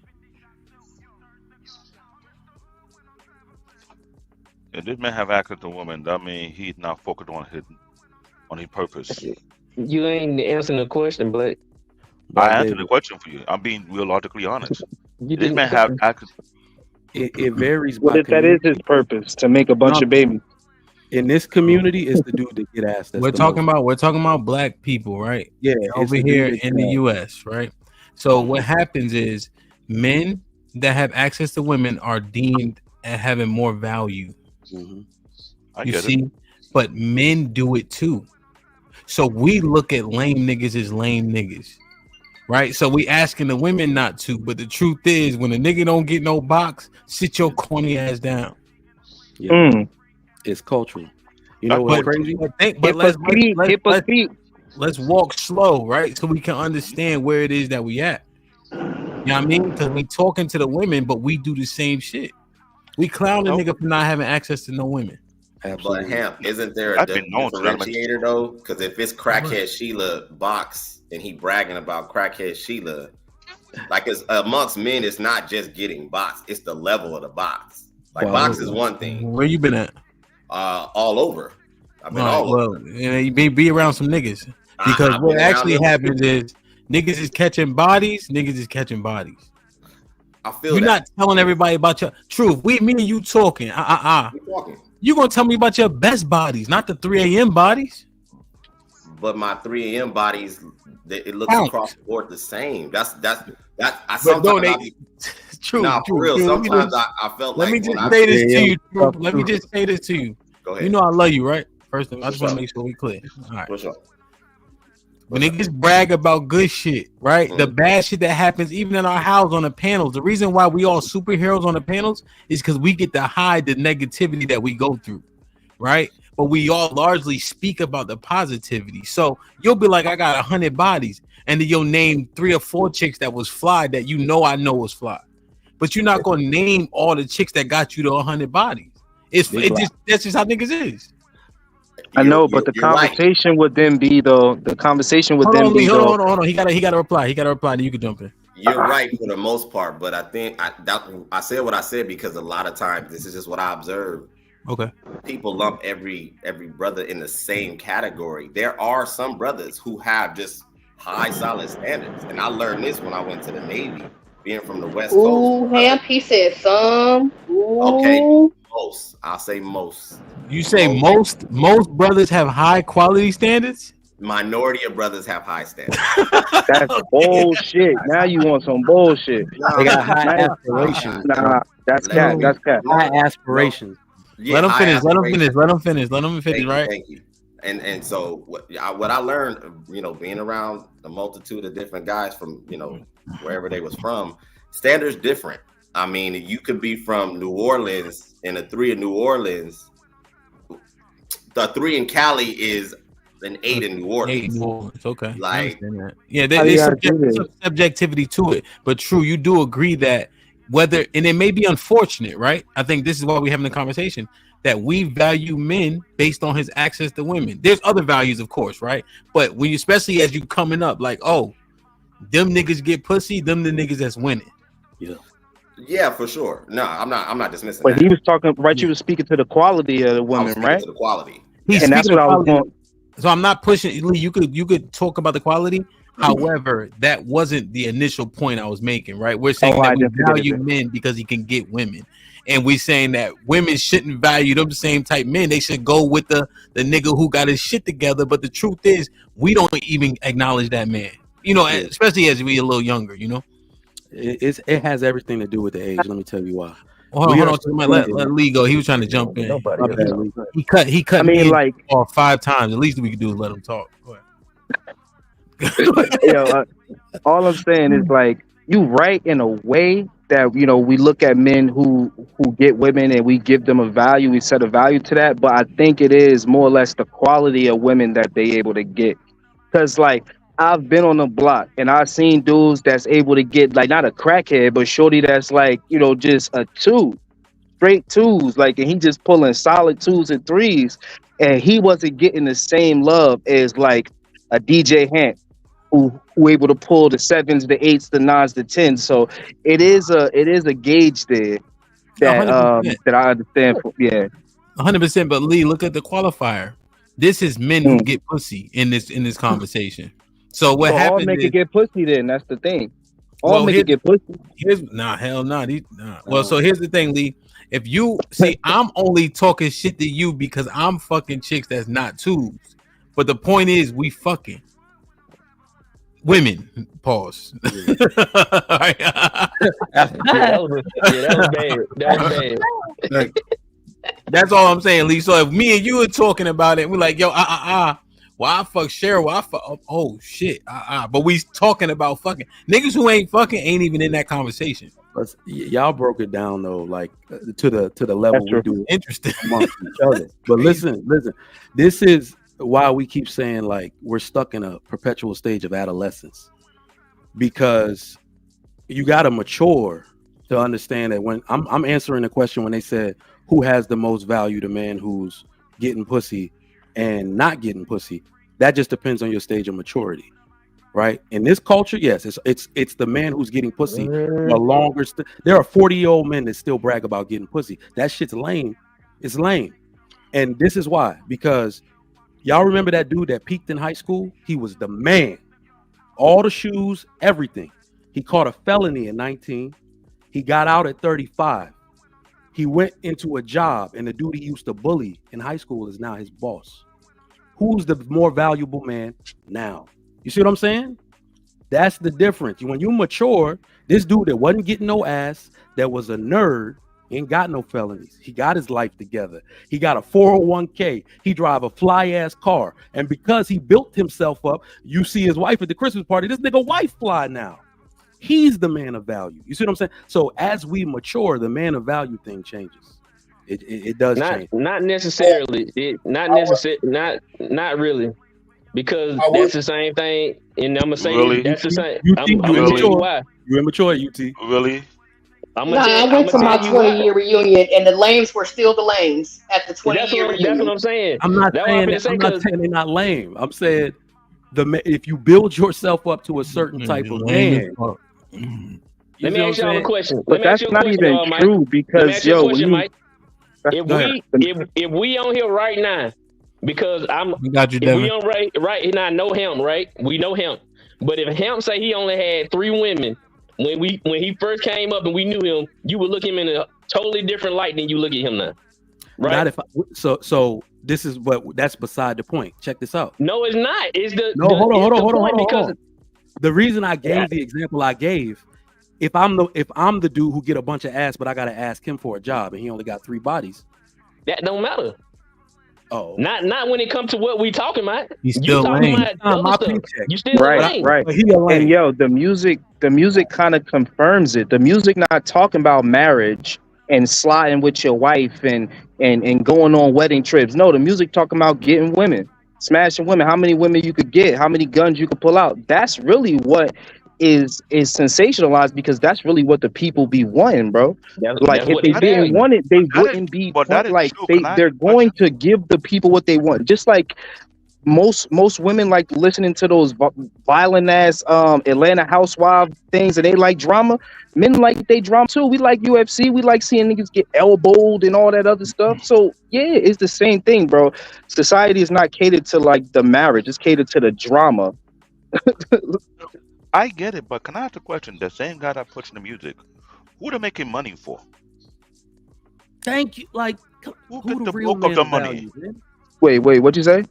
If this man have access to women, that means he's not focused on his purpose. You ain't answering the question, Blake. I answered the question for you. I'm being real logically honest. This man have access. It varies. What if that is his purpose, to make a bunch of babies? In this community, it's the dude that get asked. We're talking about black people, right? Yeah, over here in the U.S., right? So what happens is men that have access to women are deemed as having more value. You see, but men do it too. So we look at lame niggas as lame niggas, right? So we asking the women not to, but the truth is, when a nigga don't get no box, sit your corny ass down. Yeah. It's cultural. You know what's crazy? But let's walk slow, right? So we can understand where it is that we at. You know what I mean? Because we talking to the women, but we do the same shit. We clown a nigga for not having access to no women. But Hamp, isn't there a differentiator though? Because if it's crackhead Sheila box and he bragging about crackhead Sheila, like it's amongst men, it's not just getting box; it's the level of the box. Like box is one thing. Where you been at? All over. I've been all over. You be around some niggas because what actually happens is niggas is catching bodies. I feel you're that. not telling everybody about your truth. Me and you talking. You gonna tell me about your best bodies, not the 3 a.m. bodies. But my 3 a.m. bodies, it looks across the board the same. That's I sometimes true. For real. Sometimes I felt like. Let me just say this to you. Let me just say this to you. Go ahead. You know I love you, right? First, I just want to make sure we clear. All right. When niggas brag about good shit, right? The bad shit that happens even in our house on the panels. The reason why we all superheroes on the panels is because we get to hide the negativity that we go through, right? But we all largely speak about the positivity. So you'll be like, I got 100 bodies, and then you'll name 3 or 4 chicks that was fly that I know was fly. But you're not gonna name all the chicks that got you to 100 bodies. That's just how niggas is. I know, but the conversation would then be though. The conversation would then be hold on. He got to reply. Then you can jump in. You're right for the most part, but I think I said what I said because a lot of times this is just what I observe. Okay. People lump every brother in the same category. There are some brothers who have just high solid standards, and I learned this when I went to the Navy, being from the West Coast. Ooh, Hamp, he said some. Ooh. Okay, most. I'll say most. You say most brothers have high quality standards? Minority of brothers have high standards. That's bullshit. Now you want some bullshit. They got high aspirations. Nah, that's cat. That's cat. High aspirations. Yeah, let him high finish. Let him aspirations. finish. Right. Thank you. And so what I learned, being around a multitude of different guys from, wherever they was from, standards different. I mean, you could be from New Orleans, and the 3 in New Orleans, the 3 in Cali is an 8 in New Orleans. 8 in New Orleans. Okay. Like, yeah, there's some subjectivity to it, but true, you do agree that whether, and it may be unfortunate, right? I think this is why we're having the conversation, that we value men based on his access to women. There's other values, of course, right? But when you, especially as you coming up, like, oh, them niggas get pussy, them the niggas that's winning. Yeah, for sure. No, I'm not dismissing but that. he was talking, right? You were speaking to the quality of the women, right? To the quality. He's and that's what I was going. So I'm not pushing. Lee, you could talk about the quality. However, that wasn't the initial point I was making, right? We're saying that we value men because he can get women. And we're saying that women shouldn't value them the same type men. They should go with the nigga who got his shit together. But the truth is, we don't even acknowledge that man. Especially as we a little younger, It has everything to do with the age. Let me tell you why. Hold on. Let Lee go. He was trying to jump in. He cut. I mean, like 5 times. At least we could do is let him talk. Go ahead. All I'm saying is, like, you right in a way that we look at men who get women and we give them a value. We set a value to that, but I think it is more or less the quality of women that they able to get. Because, like, I've been on the block and I've seen dudes that's able to get, like, not a crackhead, but shorty that's like, just a 2, straight 2s, like, and he just pulling solid 2s and 3s, and he wasn't getting the same love as like a DJ Hamp who able to pull the 7s, the 8s, the 9s, the 10s. So it is a gauge there that 100%. That I understand. 100%. But Lee, look at the qualifier. This is men who get pussy in this conversation. So what happened? All men can get pussy. Then that's the thing. All men can get pussy. Hell no. Well, so here's the thing, Lee. If you see, I'm only talking shit to you because I'm fucking chicks that's not 2s. But the point is, we fucking women. Pause. that was bad. That's all I'm saying, Lee. So if me and you are talking about it, we're like, yo, well, I fuck Cheryl. Well, I fuck. Oh shit. But we talking about fucking niggas who ain't fucking ain't even in that conversation. But y'all broke it down though, like to the level we do. Interesting. Amongst each other. But listen. This is why we keep saying, like, we're stuck in a perpetual stage of adolescence, because you got to mature to understand that. When I'm answering the question when they said who has the most value, the man who's getting pussy and not getting pussy, that just depends on your stage of maturity, right? In this culture, yes, it's the man who's getting pussy the longer. There are 40-year-old men that still brag about getting pussy. That shit's lame. It's lame. And this is why, because y'all remember that dude that peaked in high school? He was the man. All the shoes, everything. He caught a felony at 19. He got out at 35. He went into a job, and the dude he used to bully in high school is now his boss. Who's the more valuable man now? You see what I'm saying? That's the difference. When you mature, this dude that wasn't getting no ass, that was a nerd, ain't got no felonies. He got his life together. He got a 401k. He drive a fly-ass car. And because he built himself up, you see his wife at the Christmas party. This nigga wife fly now. He's the man of value. You see what I'm saying? So as we mature, the man of value thing changes. It does change. Not necessarily. Not really. Because that's the same thing, and I'm gonna say Really? that's the same. UT, I'm gonna tell you why. You immature, UT. Really? I went to my 20-year reunion, and the lames were still the lames at the 20-year reunion. That's what I'm saying. I'm not saying they're not lame. I'm saying if you build yourself up to a certain type of man. Let me ask y'all a question. But that's not even true because Mike. If we on here right now, because we got you, Devin. We on right, and I know him, right? We know him. But if Hamp say he only had 3 women when he first came up and we knew him, you would look him in a totally different light than you look at him now. Right? Not if so this is that's beside the point. Check this out. No, it's not. It's the hold on. Because the reason I gave the example I gave, if I'm the dude who get a bunch of ass, but I gotta ask him for a job and he only got 3 bodies, that don't matter. Oh, not when it comes to what we talking about. He's still talking lame. about other stuff. You still lame. Right. And yo, the music kind of confirms it. The music not talking about marriage and sliding with your wife and going on wedding trips. No, the music talking about getting women, smashing women. How many women you could get? How many guns you could pull out? That's really what is sensationalized because that's really what the people be wanting, bro. Like if they didn't want it, they wouldn't be like they're going to give the people what they want. Just like most women like listening to those violent ass Atlanta housewife things and they like drama. Men like they drama too. We like UFC. We like seeing niggas get elbowed and all that other stuff. So yeah, it's the same thing, bro. Society is not catered to like the marriage. It's catered to the drama. I get it, but can I ask a question? The same guy that puts in the music, who they making money for? Thank you. Like, who get the bulk of the money? Wait, what'd you say?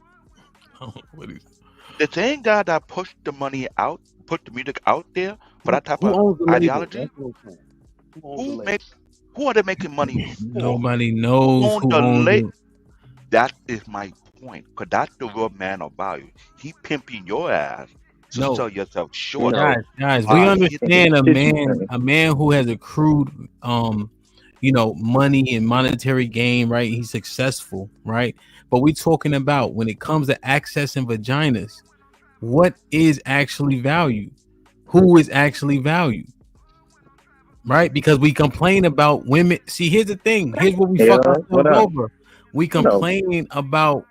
The same guy that pushed the money out, put the music out there for that type of ideology. Who are they making money for? Nobody knows who owns it. That is my point, because that's the real man of value. He pimping your ass. So sell yourself short. Guys, we understand a man who has accrued money and monetary gain, right? He's successful, right? But we're talking about when it comes to accessing vaginas, what is actually value? Who is actually value? Right? Because we complain about women. See, here's the thing. Here's what we fuck ourselves over. We complain about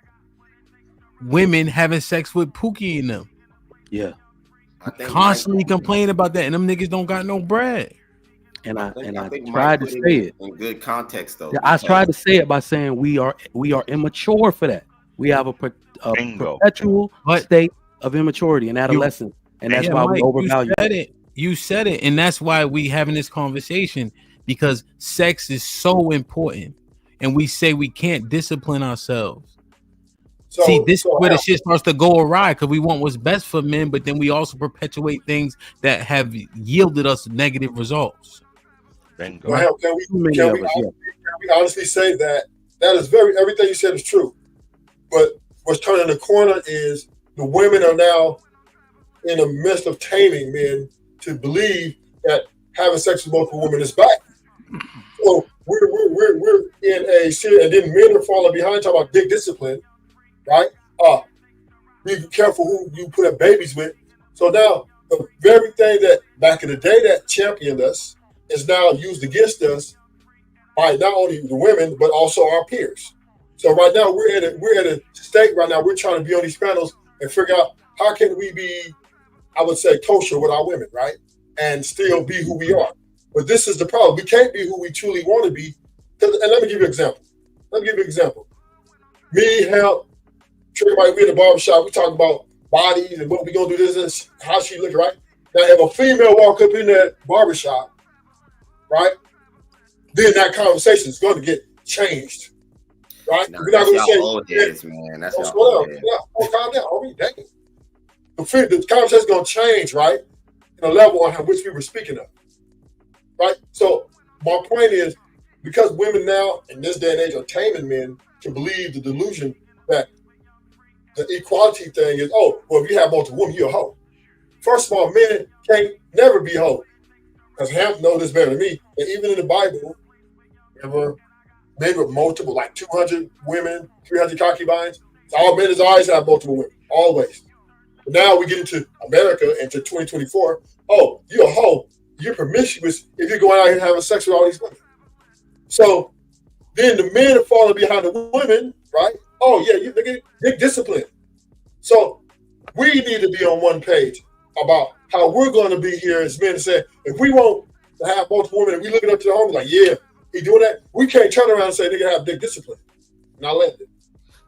women having sex with Pookie in them. Yeah. Constantly complain about that, and them niggas don't got no bread. And I tried to say it in good context though. Yeah, I tried to say it by saying we are immature for that. We have a perpetual state of immaturity and adolescence, and that's why we overvalue it. You said it, and that's why we having this conversation, because sex is so important, and we say we can't discipline ourselves. See, this is where the shit starts to go awry, because we want what's best for men, but then we also perpetuate things that have yielded us negative results. Well, can we honestly say that is everything you said is true, but what's turning the corner is the women are now in the midst of taming men to believe that having sex with multiple women is bad. So we're in a serious, and then men are falling behind, talking about dick discipline. Right? Be careful who you put up babies with. So now the very thing that back in the day that championed us is now used against us by not only the women but also our peers. So right now we're at a state right now. We're trying to be on these panels and figure out how can we be, I would say, kosher with our women, right? And still be who we are. But this is the problem. We can't be who we truly want to be. And let me give you an example. Me, Hamp, everybody, we in the barbershop, we talk about bodies and what we gonna do this, how she look, right? Now, if a female walk up in that barbershop, right, then that conversation is going to get changed, right? No, we're not going to say, old days, man. That's calm down. The conversation is going to change, right? In a level on which we were speaking of, right? So my point is, because women now in this day and age are taming men to believe the delusion that the equality thing is, if you have multiple women, you're a hoe. First of all, men can't never be hoe. Because Hamp knows this better than me. And even in the Bible, remember, men with multiple, like 200 women, 300 concubines. All men has always had multiple women, always. But now we get into America, into 2024. Oh, you're a hoe. You're promiscuous if you're going out here having sex with all these women. So then the men are falling behind the women, right? Oh, yeah, you nigga, discipline. So we need to be on one page about how we're going to be here as men and say, if we want to have multiple women and we looking up to the homies like, yeah, he doing that, we can't turn around and say, nigga, have dick discipline. Not let it.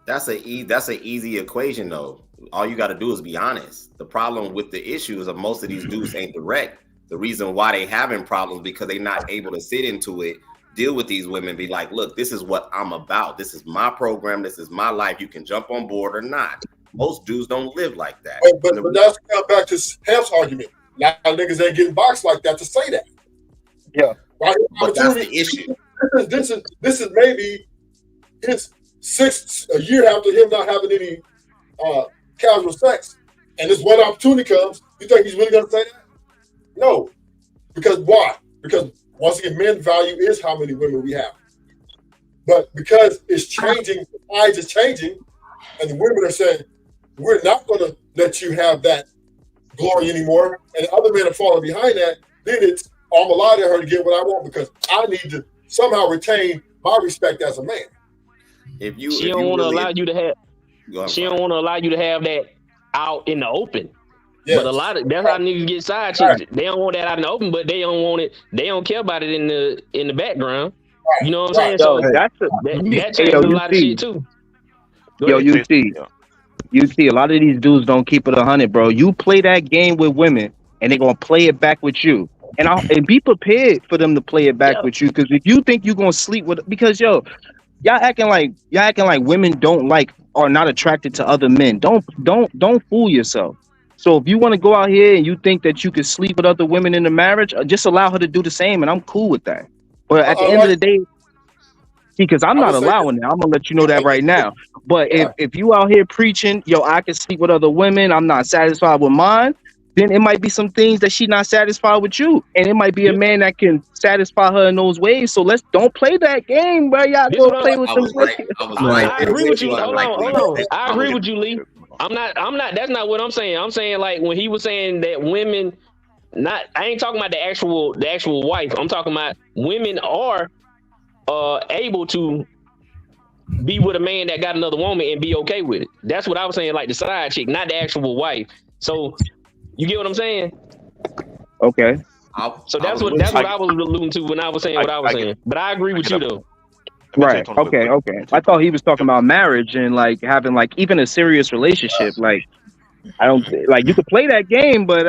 That's an easy equation though. All you got to do is be honest. The problem with the issue is that most of these dudes ain't direct. The reason why they having problems because they're not able to sit into it, deal with these women, be like, look, this is what I'm about. This is my program. This is my life. You can jump on board or not. Most dudes don't live like that. But that's come back to Hamp's argument. Now niggas ain't getting boxed like that to say that. Yeah. Right? But that's the issue. This is maybe his sixth a year after him not having any casual sex, and this one opportunity comes. You think he's really gonna say that? No, because why? Because once again, men's value is how many women we have. But because it's changing, the tides is changing, and the women are saying we're not gonna let you have that glory anymore, and other men are falling behind that. Then it's I'm allowed her to get what I want because I need to somehow retain my respect as a man. She don't want to allow you to have. She don't want to allow you to have that out in the open. Yes. But that's how niggas get side chicks. Right. They don't want that out in the open, but they don't want it. They don't care about it in the background. Right. You know what I'm saying? So that changes a lot of shit too. You see, a lot of these dudes don't keep it 100, bro. You play that game with women, and they're gonna play it back with you. And be prepared for them to play it back with you, because if you think you're gonna sleep with, because y'all acting like women don't like or not attracted to other men. Don't fool yourself. So if you want to go out here and you think that you can sleep with other women in the marriage, just allow her to do the same, and I'm cool with that. But at the end of the day, because I'm not allowing that. I'm gonna let you know that right now. But if you out here preaching, I can sleep with other women, I'm not satisfied with mine, then it might be some things that she's not satisfied with you. And it might be a man that can satisfy her in those ways. So don't play that game, bro. Y'all go play with them. I agree with you. Hold on. I agree with you, Lee. I'm not, that's not what I'm saying. I'm saying like when he was saying that women, I ain't talking about the actual wife. I'm talking about women are able to be with a man that got another woman and be okay with it. That's what I was saying, like the side chick, not the actual wife. So you get what I'm saying? Okay. So that's what I was alluding to when I was saying what I was saying. But I agree with you though. Right. Okay. I thought he was talking about marriage and like having like even a serious relationship. Like I don't like you could play that game, but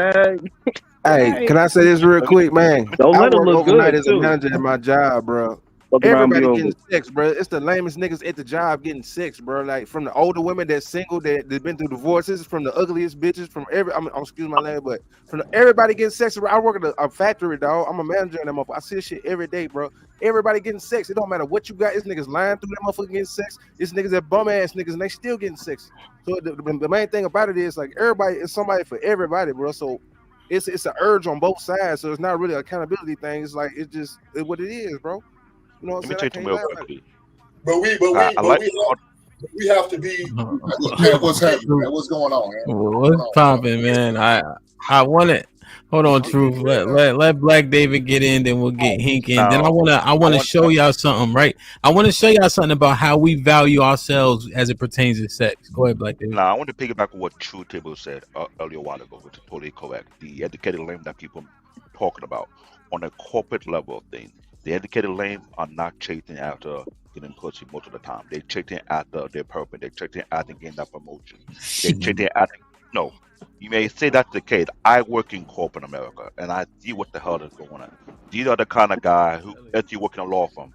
hey, can I say this real quick, man? Don't let I them work look overnight good as a too. manager at my job, bro. Everybody getting sex, bro. It's the lamest niggas at the job getting sex, bro. Like from the older women that's single, that been through divorces, from the ugliest bitches, from excuse my language, but from everybody getting sex. I work at a factory, dog. I'm a manager in that motherfucker. I see this shit every day, bro. Everybody getting sex. It don't matter what you got. This niggas lying through that motherfucker getting sex. This niggas that bum ass niggas, and they still getting sex. So the main thing about it is like everybody is somebody for everybody, bro. So it's an urge on both sides. So it's not really an accountability thing. It's like it's what it is, bro. You know what I'm saying? Real quickly. But we have to be. What's happening, man? What's going on, man? What's popping, man? I want it. Hold on, Truth. Let Black David get in, then we'll get Hink in. Then I wanna show y'all something, right? I want to show y'all something about how we value ourselves as it pertains to sex. Go ahead, Black David. Now, I want to piggyback on what True Table said earlier a while ago, which is totally correct. The educated lame that people talking about on a corporate level of things. The educated lame are not chasing after getting pussy most of the time. They're chasing after their purpose. They're chasing after getting that promotion. They're chasing after. No, you may say that's the case. I work in corporate America, and I see what the hell is going on. These are the kind of guys who, as you work in a law firm,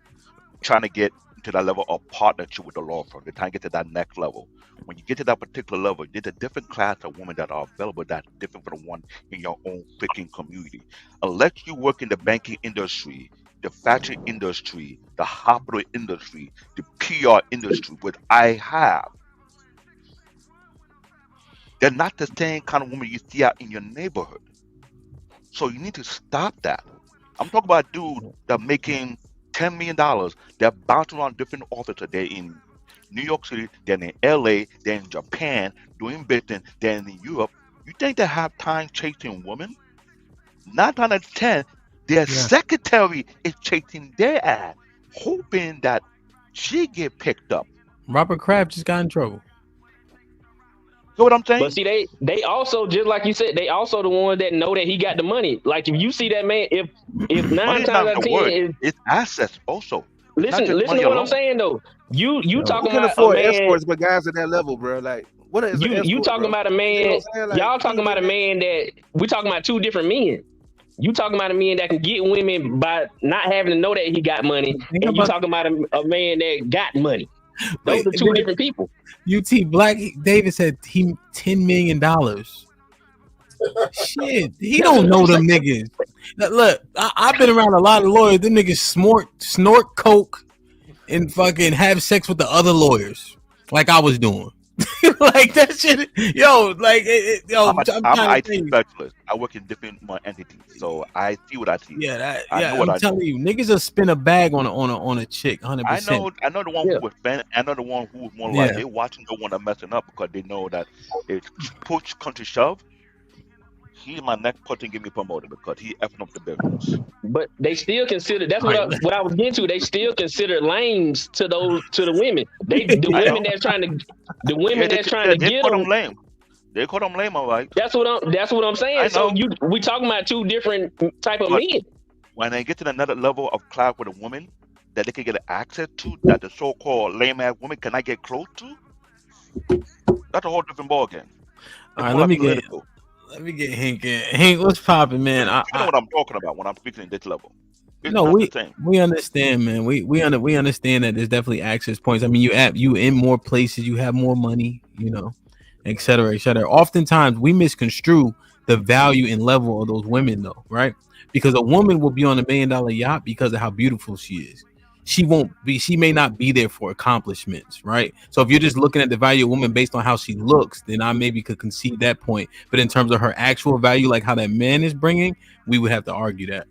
trying to get to that level of partnership with the law firm. They're trying to get to that next level. When you get to that particular level, there's a different class of women that are available that's different from the one in your own freaking community. Unless you work in the banking industry, the fashion industry, the hospital industry, the PR industry, which I have, they're not the same kind of woman you see out in your neighborhood. So you need to stop that. I'm talking about dudes that are making $10 million. They're bouncing around different offices. They're in New York City, they're in LA, they're in Japan, doing business, they're in Europe. You think they have time chasing women? 9 out of 10, their secretary is chasing their ass, hoping that she get picked up. Robert Kraft just got in trouble. You know what I'm saying? But see, they also, just like you said, they also the ones that know that he got the money. Like if you see that man, if 9 Money is times not out of the 10 word. is It's assets also. listen to what I'm saying though. You talking Who can about a afford man. escorts, but guys at that level, bro? Like, what is an You escort, talking bro? about a You man? know what I'm saying? Like, Y'all talking about a man that we talking about two different men. You talking about a man that can get women by not having to know that he got money, and you talking about a man that got money. Those are two different people. UT Black David said he $10 million. Shit, he don't know them niggas. Look, I've been around a lot of lawyers. Them niggas snort coke and fucking have sex with the other lawyers, like I was doing. Like that shit, yo. Like, I'm an IT specialist. I work in different entities, so I see what I see. Yeah, I know what I'm I telling you, niggas will spin a bag on a chick, 100%. I know the one who was banned. I know the one who's more like they're watching the one that's messing up because they know that if push come to shove, he my next person get me promoted because he effing up the business. But they still consider that's what I was getting to. They still consider lames to the women. The women that's trying to get call them. them lame. They call them lame, all right. That's what I'm saying. So we talking about two different type of men. When they get to another level of clout with a woman that they can get access to, that the so-called lame ass woman cannot get close to, that's a whole different ball game. All right, let me get Hank in. Hank, what's popping, man? You know what I'm talking about when I'm speaking at this level. It's no, not the same. we understand, man. We understand that there's definitely access points. I mean, you in more places, you have more money, you know, et cetera, et cetera. Oftentimes, we misconstrue the value and level of those women, though, right? Because a woman will be on $1 million yacht because of how beautiful she is. She may not be there for accomplishments, right? So if you're just looking at the value of a woman based on how she looks, then I maybe could concede that point. But in terms of her actual value, like how that man is bringing, we would have to argue that.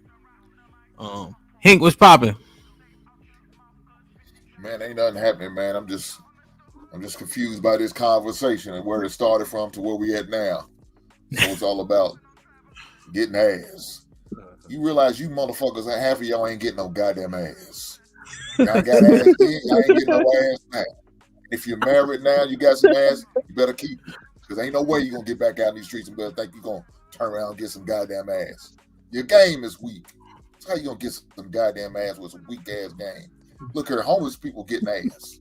Hank, what's popping? Man, ain't nothing happening, man. I'm just confused by this conversation and where it started from to where we at now. So it's all about getting ass. You realize you motherfuckers, half of y'all ain't getting no goddamn ass. Y'all got ass then, y'all ain't getting no ass now. If you're married now, you got some ass, you better keep it. Because ain't no way you're going to get back out in these streets and better think you're going to turn around and get some goddamn ass. Your game is weak. That's how you going to get some goddamn ass with some weak-ass game. Look here, homeless people getting ass.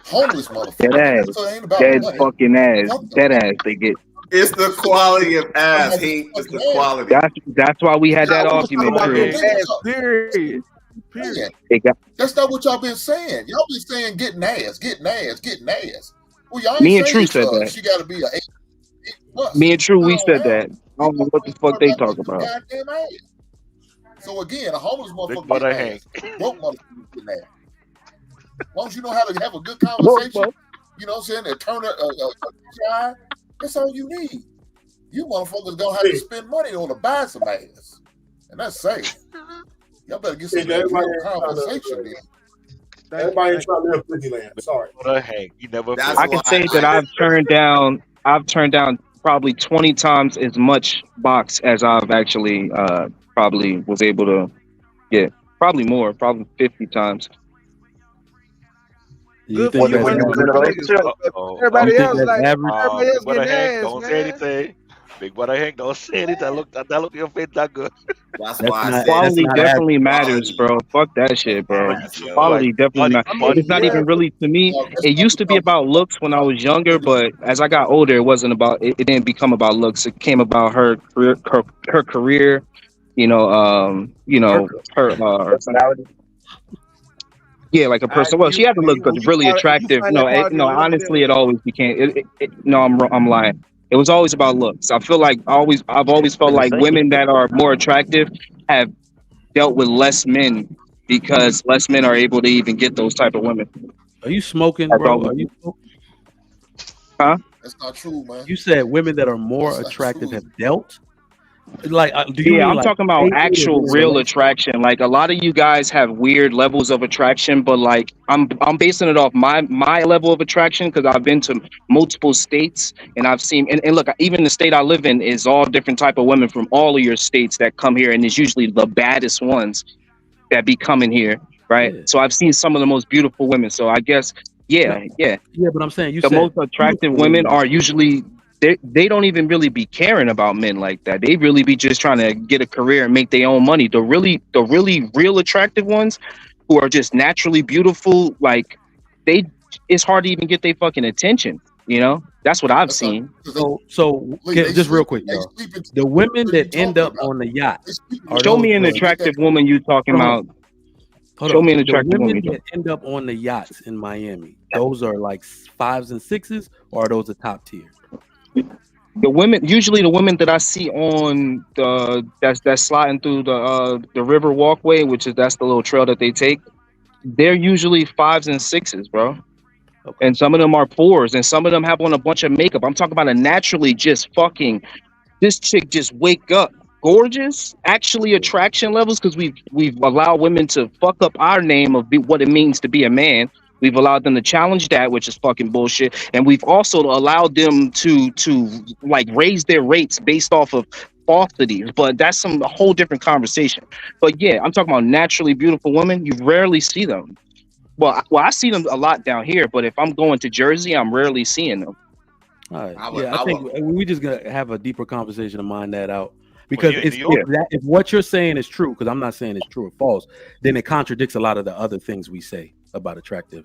Homeless motherfuckers. That ass. So it ain't about Dead money. fucking ass. That ass they get. It's the quality of ass, Heat. It's the quality. That's why we had that Y'all argument, talking Chris. about getting ass, period. That's not what y'all been saying. Y'all been saying getting ass, getting ass, getting ass. Well, y'all ain't Me and saying True said that. she got to be a 8+. Me and True, we said that. I don't know what the fuck they talk about. Goddamn ass. So again, a homeless motherfucker brother getting ass. Broke motherfucker getting ass. As long as you know how to have a good conversation, you know what I'm saying, and turn a that's all you need. You motherfuckers don't have to spend money on to buy some ass. And that's safe. Y'all better get some real conversation then. Everybody ain't trying to live Disneyland. Sorry. Hey, you never. I can say that I've turned down probably 20 times as much box as I've actually probably was able to get. Probably more, probably 50 times. Good for you. Everybody else like everybody else getting ass, don't man. say anything. Big brother Hank, don't say anything. That look your face that good. That's why I said Quality definitely matters, bro. Fuck that shit, bro. Quality definitely matters. It's not even really to me. It used to be about looks when I was younger, but as I got older, it wasn't about. It didn't become about looks. It came about her career. Her personality. Yeah, like a person. Well, she had to look really attractive. No, honestly, it always became. No, I'm lying. It was always about looks. I feel like I've always felt like women that are more attractive have dealt with less men because less men are able to even get those type of women. Are you smoking, bro? Are you? Huh? That's not true, man. You said women that are more attractive have dealt. Like, do you mean I'm like talking about dating or actual just real relationship? attraction. Like a lot of you guys have weird levels of attraction, but like I'm basing it off my level of attraction because I've been to multiple states and I've seen and look, even the state I live in is all different type of women from all of your states that come here, and it's usually the baddest ones that be coming here, right? Yeah. So I've seen some of the most beautiful women. So I guess yeah. But I'm saying you The said most attractive beautiful women women. are usually they don't even really be caring about men like that. They really be just trying to get a career and make their own money. The really real attractive ones who are just naturally beautiful, like it's hard to even get their fucking attention, you know? That's what I've seen. So just real quick, y'all. The women that end up on the yachts are Show those me an attractive woman you talking about. Show me an The attractive woman women you that end up on the yachts in Miami, those are like 5s and 6s, or are those the top tier? Usually the women that I see on the that's sliding through the river walkway, that's the little trail that they take, they're usually 5s and 6s, bro. Okay. And some of them are 4s, and some of them have on a bunch of makeup. I'm talking about a naturally just fucking this chick just wake up gorgeous, actually attraction levels, because we've allowed women to fuck up our name of what it means to be a man. We've allowed them to challenge that, which is fucking bullshit, and we've also allowed them to like raise their rates based off of falsities. But that's a whole different conversation. But yeah, I'm talking about naturally beautiful women. You rarely see them. Well, I see them a lot down here, but if I'm going to Jersey, I'm rarely seeing them. All right. I think we just gonna have a deeper conversation to mine that out. Because if what you're saying is true, because I'm not saying it's true or false, then it contradicts a lot of the other things we say about attractive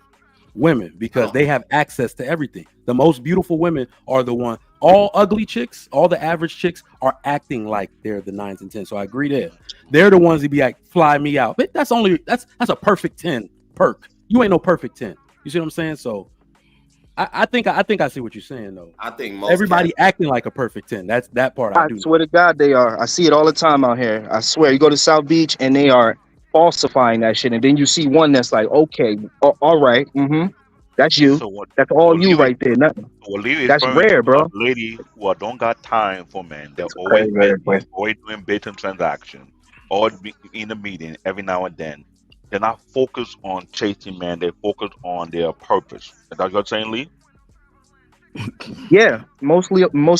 women, because they have access to everything. The most beautiful women are the one. All ugly chicks, all the average chicks are acting like they're the 9s and 10s. So I agree there. They're the ones that be like, fly me out. But that's a perfect 10 perk. You ain't no perfect 10. You see what I'm saying? So I think I see what you're saying though. I think most everybody acting like a perfect 10. That's that part I do. Swear to God, they are. I see it all the time out here. I swear, you go to South Beach and they are falsifying that shit, and then you see one that's like, okay, all right, that's you. That's all you right there. Nothing. That's rare, bro. Lady who don't got time for men. They're always doing bait and transaction, or in a meeting every now and then. They're not focused on chasing men. They focus on their purpose. Is that what you're saying, Lee? Yeah, most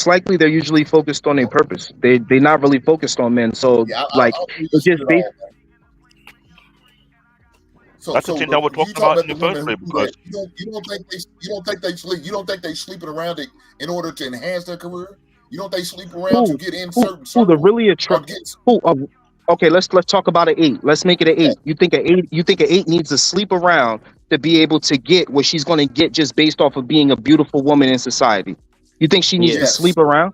likely they're usually focused on their purpose. They're not really focused on men. So it's just based. That's the thing that we're talking about in the first place. Because you don't think they sleeping around it in order to enhance their career? You don't think they sleep around to get in certain circles? The really attractive. Okay, let's talk about an 8. Let's make it an 8. You think an 8 needs to sleep around to be able to get what she's going to get just based off of being a beautiful woman in society? You think she needs to sleep around?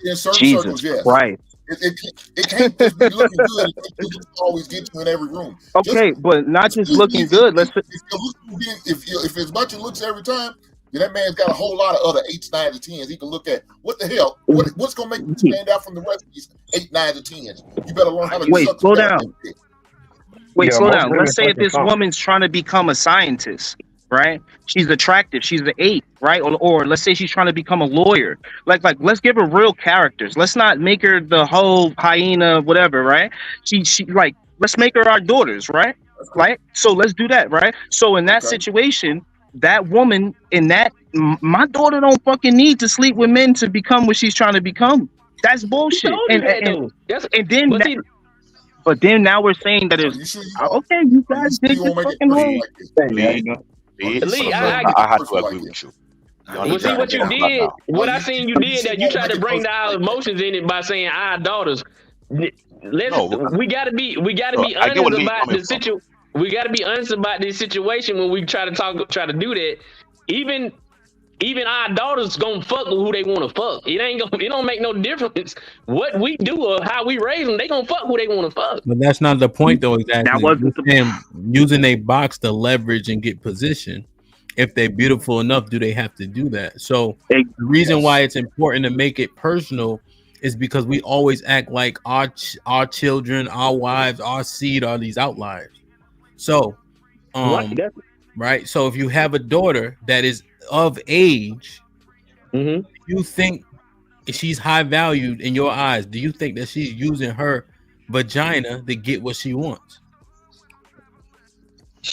In certain Jesus circles, yes. Christ. It can't just be looking good. It always get you in every room. Okay, but not just looking good. If as much as looks every time, then that man's got a whole lot of other 8s, 9s, and 10s. He can look at what the hell. What's gonna make you stand out from the rest of these 8, 9s, and 10s? You better learn how to slow down. Slow down. Let's say if this woman's trying to become a scientist, right? She's attractive. She's an 8, right? Or let's say she's trying to become a lawyer. Like let's give her real characters. Let's not make her the whole hyena, whatever, right? She like let's make her our daughters, right? Right. So let's do that, right? So in that situation, that woman my daughter don't fucking need to sleep with men to become what she's trying to become. That's bullshit. But then now we're saying that it's okay. You guys did this fucking wrong. Lee, I have to agree with you. Well, see what you did. What I seen you did that you tried to bring our emotions in it by saying our daughters. We gotta be honest about the situation. We gotta be honest about this situation when we try to do that. Even our daughters gonna fuck with who they want to fuck. It don't make no difference what we do or how we raise them. They gonna fuck who they want to fuck. But that's not the point, though. Exactly. That wasn't using a box to leverage and get position. If they're beautiful enough, do they have to do that? So the reason why it's important to make it personal is because we always act like our children, our wives, our seed are these outliers. So, right. So if you have a daughter that is of age, you think she's high valued in your eyes, do you think that she's using her vagina to get what she wants?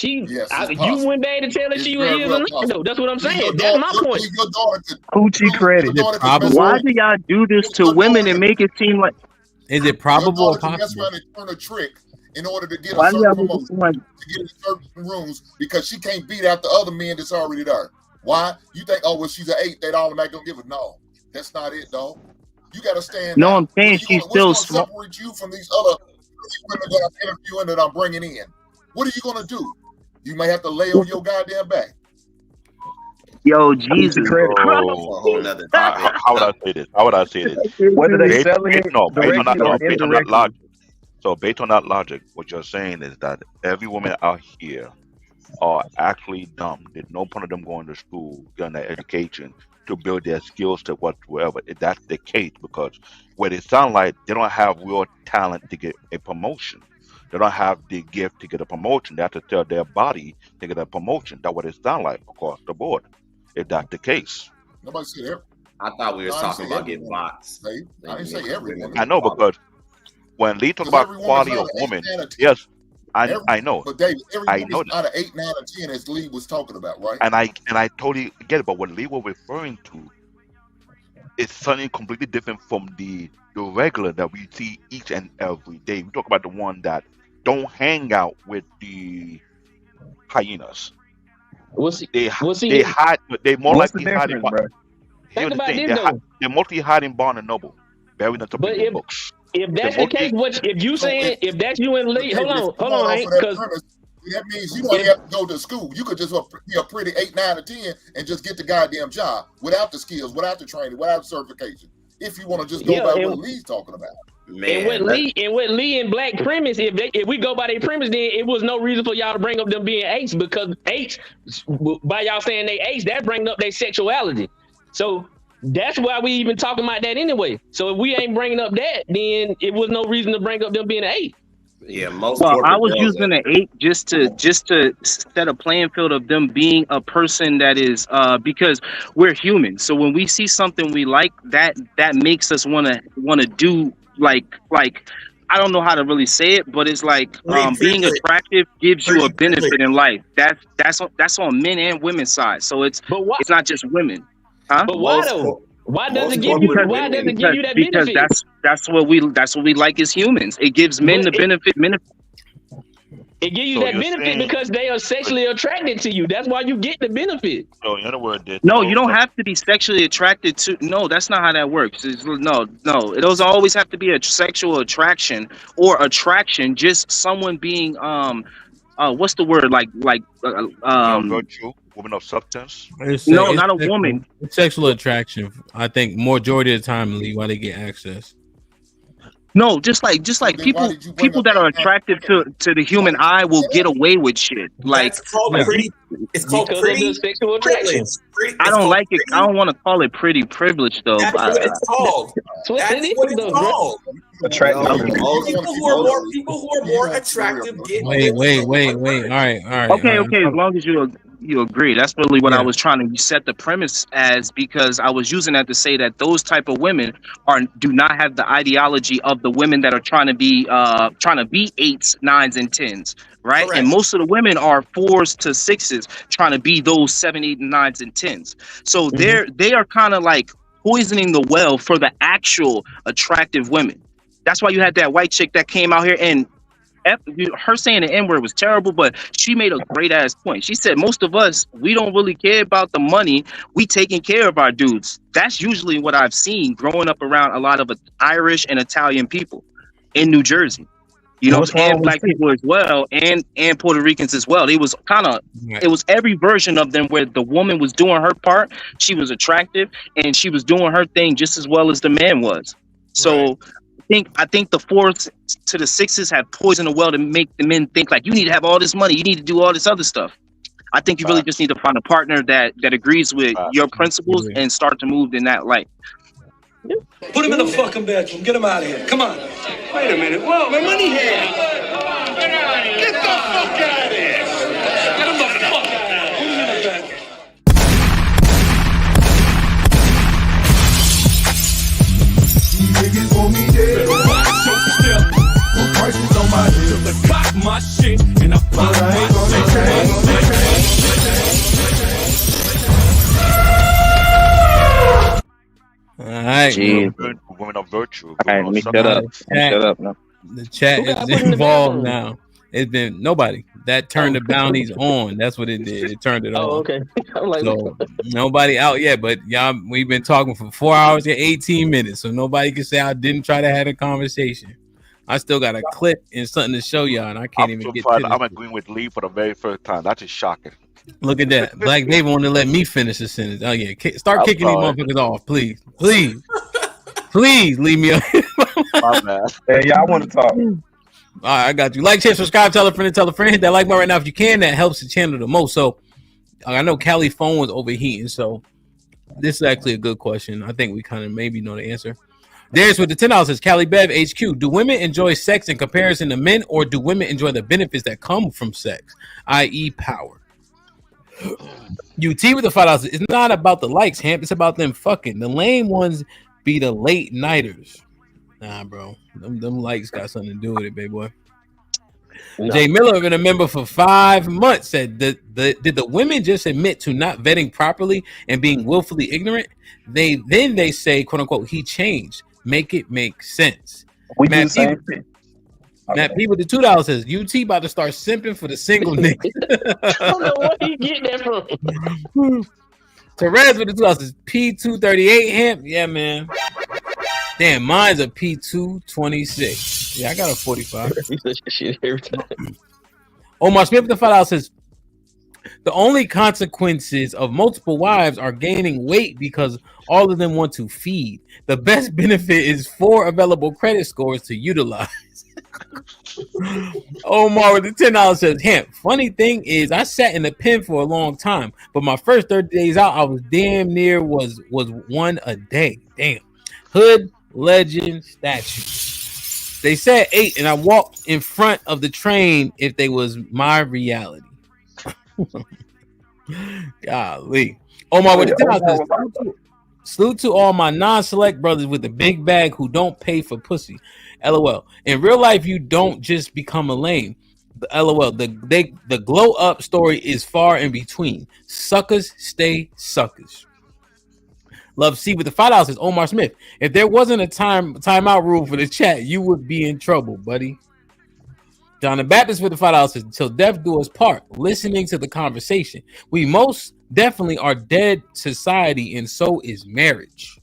You possible. wouldn't be able to tell if she was very or well not, though. possible. That's what I'm saying. Your That's daughter- my point. Your daughter could, Coochie credit. your daughter could mess Why around- do y'all do this to women and make it seem like? Is it probable or your daughter could mess possible? around and turn a trick in order to get Why a do certain y'all make it promotion, seem like? to get in certain rooms, because she can't beat out the other men that's already there. Why? You think, oh, well, she's an 8, they'd automatically don't give it. No, that's not it, dog. You got to stand No, out. I'm saying she's still What's small. going to separate you from these other women that I'm interviewing that I'm bringing in? What are you going to do? You may have to lay on your goddamn back. Yo, Jesus. How would I say this? How would I say this? Whether they Based- selling it based on that, directly or based on that indirectly. logic. So based on that logic, what you're saying is that every woman out here are actually dumb. There's no point of them going to school, getting their education to build their skills to whatsoever. If that's the case, because what it sounds like, they don't have real talent to get a promotion. They don't have the gift to get a promotion. They have to tell their body to get a promotion. That's what it sounds like across the board. If that's the case. Nobody said every. I thought we were No, I talking didn't say about every getting woman. bots. I didn't say every woman. I know, because when Lee talk Because about every woman's quality not of an 8, woman, 9, or 10. yes, I know. But David, every I woman's know not an 8, 9, or 10 as Lee was talking about, right? and I totally get it. But what Lee was referring to is something completely different from the regular that we see each and every day. We talk about the one that don't hang out with the hyenas. They hide. They more What's the likely hide in. difference, bro? Here's Think the about thing. this, though. They're mostly hiding Barnes and Noble, buried in some But people's books. If that's They're the case, if you saying if that's you and Lee, hold on, Hank, That because premise, that means you don't have to go to school. You could just be a pretty 8, 9, or 10 and just get the goddamn job without the skills, without the training, without the certification. If you want to just go by what Lee's talking about. and with Lee and Black premise, if we go by their premise, then it was no reason for y'all to bring up them being apes, because apes, by y'all saying they apes, that bring up their sexuality. So that's why we even talking about that anyway. So if we ain't bringing up that, then it was no reason to bring up them being an ape. Yeah, most. Well, I corporate was girls using an 8 just to set a playing field of them being a person that is because we're human. So when we see something we like, that makes us wanna do like I don't know how to really say it, but it's like being attractive gives you a benefit in life. That's on men and women's side. So it's not just women. Huh? But why though? Why does it give you? Why does it give you that benefit? Because that's what we like as humans. It gives men the benefit. It gives you So that you're benefit saying- because they are sexually attracted to you. That's why you get the benefit. So in other words, No, you don't have to be sexually attracted to. No, that's not how that works. No. It doesn't always have to be a sexual attraction or attraction. Just someone being what's the word virtue, woman of substance. No, not a woman. It's sexual attraction. I think majority of the time, Lee, why they get access. No, just like people that are attractive to the human eye will get away with shit. Like It's called pretty sexual attraction. I don't like it. I don't want to call it pretty privilege though. That's what it's called. That's what it's called. People who are more attractive get. Wait. All right. Okay. As long as you agree, that's really what I was trying to set the premise as, because I was using that to say that those type of women do not have the ideology of the women that are trying to be 8s, 9s, and 10s, right? Correct. And most of the women are 4s to 6s trying to be those 7, 8, and 9s and 10s. So they are kind of like poisoning the well for the actual attractive women. That's why you had that white chick that came out here and her saying the N-word was terrible, but she made a great ass point. She said most of us, we don't really care about the money. We taking care of our dudes. That's usually what I've seen growing up around a lot of Irish and Italian people in New Jersey. You know, and black people as well, and Puerto Ricans as well. It was it was every version of them where the woman was doing her part. She was attractive and she was doing her thing just as well as the man was. So I think the 4s to the 6s have poisoned the well to make the men think like, you need to have all this money, you need to do all this other stuff. I think you really just need to find a partner that agrees with your principles and start to move in that light. Put him in the fucking bedroom. Get him out of here. Come on. Wait a minute. Whoa, my money here. Get the fuck out of here. Get him the fuck out of here. Put him in the bedroom. shit and I pop my All right, women of virtue. All right, let me shut up. Shut up now. The chat is involved now. It's been nobody that turned the bounties on. That's what it did. It turned it on. Oh, okay. I'm like, so nobody out yet, but y'all, we've been talking for 4 hours and 18 minutes, so nobody can say I didn't try to have a conversation. I still got a clip and something to show y'all, and I can't even get to this. I'm agreeing with Lee for the very first time. That's just shocking. Look at that. Black Dave wanted to let me finish the sentence. Oh yeah, start kicking these motherfuckers off, please. Please leave me alone. My bad. Hey, y'all want to talk. All right, I got you. Like, share, subscribe, tell a friend, hit that like button right now if you can. That helps the channel the most. So I know Callie's phone was overheating, so this is actually a good question. I think we kind of maybe know the answer. There's with the $10 says Callie Bev HQ. Do women enjoy sex in comparison to men, or do women enjoy the benefits that come from sex, i.e. power? UT with the $5. It's not about the likes, Hamp. It's about them fucking. The lame ones be the late nighters. Nah, bro. Them likes got something to do with it, baby boy. No. Jay Miller, been a member for 5 months, said did the women just admit to not vetting properly and being willfully ignorant? They say, quote unquote, he changed. Make it make sense. We do the same thing. Matt P with the $2 says UT about to start simping for the single nigga. I don't know where you get that from. Therese with the $2 says P238 Hamp. Yeah, man. Damn, mine's a P226. Yeah, I got a 45. Shit every time. Omar Smith with the $5 says the only consequences of multiple wives are gaining weight because all of them want to feed. The best benefit is 4 available credit scores to utilize. Omar with the $10 says, Hamp, funny thing is I sat in the pen for a long time, but my first 30 days out, I was damn near was one a day. Damn. Hood legend statue. They said 8, and I walked in front of the train if they was my reality. Golly. Omar with the $10 says, salute to all my non-select brothers with the big bag who don't pay for pussy. LOL. In real life, you don't just become a lame. LOL. The glow up story is far in between. Suckers stay suckers. Love C with the $5 says Omar Smith. If there wasn't a timeout rule for the chat, you would be in trouble, buddy. John the Baptist with the $5 says till death do us part. Listening to the conversation. We most definitely are dead society, and so is marriage.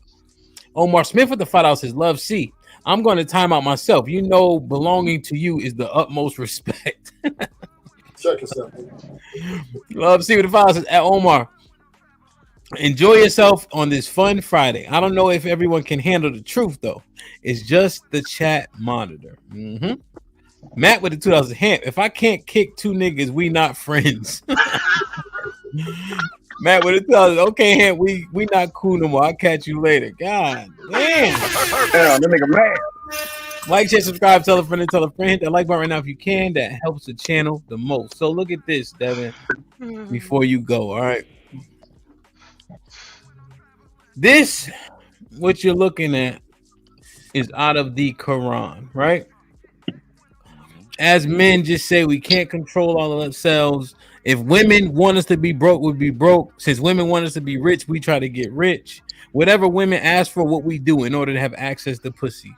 Omar Smith with the $5 says Love C. I'm going to time out myself. You know, belonging to you is the utmost respect. Check yourself. Love C with the $5 says at Omar. Enjoy yourself on this fun Friday. I don't know if everyone can handle the truth, though. It's just the chat monitor. Mm-hmm. Matt with the $2 Hamp. If I can't kick 2 niggas, we not friends. Matt with the $2. Okay, Hamp, we not cool no more. I'll catch you later. God damn. Damn, that nigga mad. Like, share, subscribe, tell a friend, and tell a friend. Hit that like button right now if you can. That helps the channel the most. So look at this, Devin, before you go, all right? This, what you're looking at, is out of the Quran, right? As men just say we can't control all of ourselves. If women want us to be broke, we'd be broke. Since women want us to be rich, we try to get rich. Whatever women ask for, what we do in order to have access to pussy.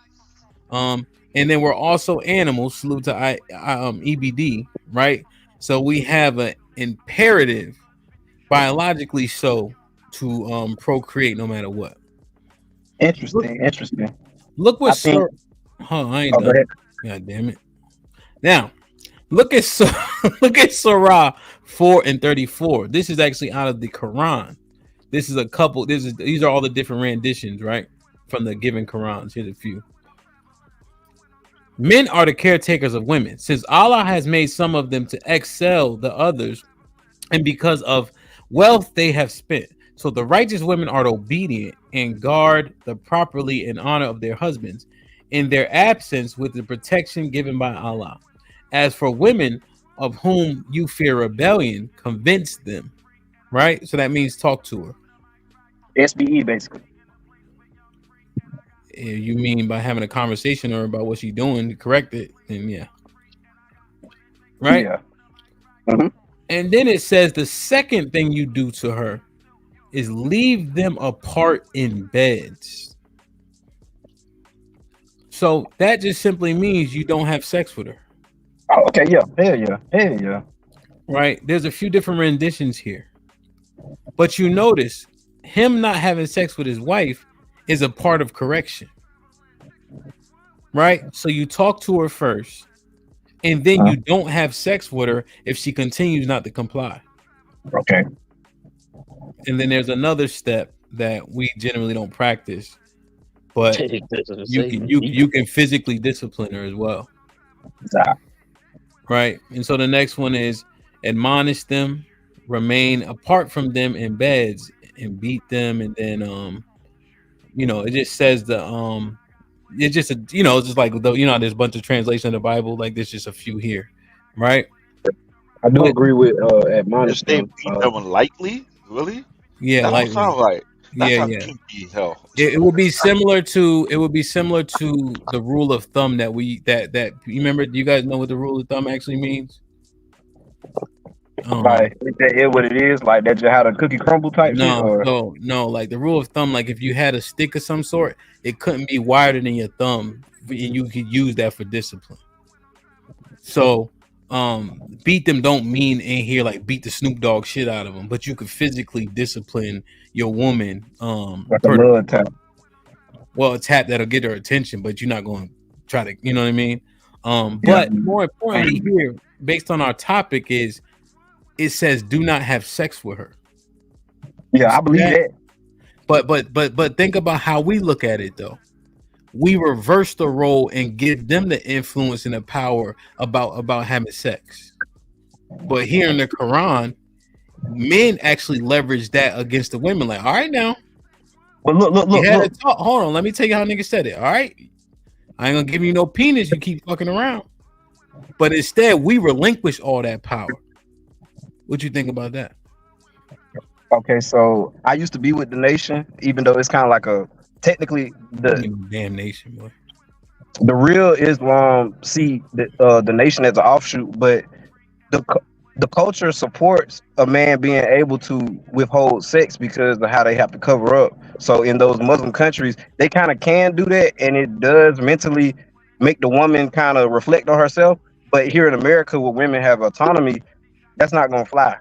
And then we're also animals. Salute to EBD, right? So we have an imperative, biologically so, to procreate no matter what. Interesting. Look what I ain't done. God damn it. Now, look at Surah 4:34. This is actually out of the Quran. This is a couple. These are all the different renditions, right, from the given Qurans. Here's a few. Men are the caretakers of women, since Allah has made some of them to excel the others, and because of wealth they have spent. So the righteous women are obedient and guard the property and honor of their husbands in their absence with the protection given by Allah. As for women of whom you fear rebellion, convince them, right? So that means talk to her. SBE, basically. You mean by having a conversation or about what she's doing to correct it, then yeah. right? Yeah. Mm-hmm. And then it says the second thing you do to her is leave them apart in beds. So that just simply means you don't have sex with her. Oh, okay, yeah. Hell yeah. Hell yeah. Right? There's a few different renditions here. But you notice him not having sex with his wife is a part of correction. Right? So you talk to her first, and then you don't have sex with her if she continues not to comply. Okay. And then there's another step that we generally don't practice, but you can physically discipline her as well. Right? And so the next one is admonish them, remain apart from them in beds, and beat them. And then it just says it's just it's just like there's a bunch of translation of the Bible, like there's just a few here, right? I do agree with admonish They them. beat them lightly, really? Yeah, that lightly. don't sound right. That Yeah, sounds yeah. kinky as hell. It would be similar to the rule of thumb that you remember. Do you guys know what the rule of thumb actually means? Like is that what it is? Like that just how the cookie crumble type shit? Or? No. Like the rule of thumb, like if you had a stick of some sort, it couldn't be wider than your thumb, and you could use that for discipline. So, beat them don't mean in here like beat the Snoop Dogg shit out of them, but you could physically discipline your woman. Like a love tap. Well, a tap that'll get her attention, but you're not going to try to, you know what I mean? But more importantly here, based on our topic, is it says do not have sex with her. Yeah, I believe that. But think about how we look at it though. We reverse the role and give them the influence and the power about having sex. But here in the Quran, men actually leverage that against the women. Like, all right now. But look. Hold on, let me tell you how niggas said it. All right. I ain't gonna give you no penis, you keep fucking around. But instead, we relinquish all that power. What you think about that? Okay, so I used to be with the nation, even though it's kind of like technically the damn nation, boy. The real Islam see the nation as an offshoot, but the culture supports a man being able to withhold sex because of how they have to cover up. So in those Muslim countries, they kind of can do that, and it does mentally make the woman kind of reflect on herself. But here in America, where women have autonomy, that's not gonna fly.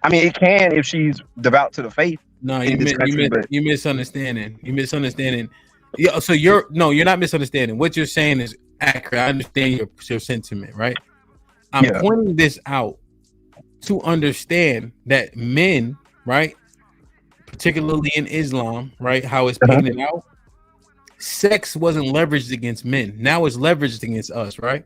I mean, it can if she's devout to the faith. No, you're misunderstanding. You're misunderstanding. Yeah, so you're not misunderstanding. What you're saying is accurate. I understand your sentiment, right? I'm pointing this out to understand that men, right, particularly in Islam, right, how it's painted out, sex wasn't leveraged against men. Now it's leveraged against us, right?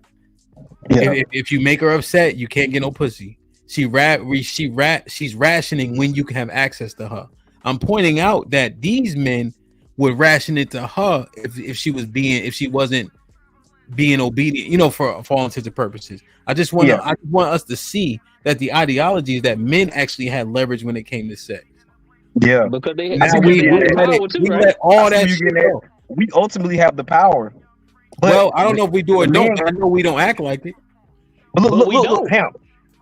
Yeah. If you make her upset, you can't get no pussy. She's rationing when you can have access to her. I'm pointing out that these men would ration it to her if she wasn't being obedient, for all intents and purposes. I just want us to see that the ideology is that men actually had leverage when it came to sex. Yeah, because they let all that shit go. We ultimately have the power. Well, I don't know if we do or don't. I know we don't act like it. But look, Hamp.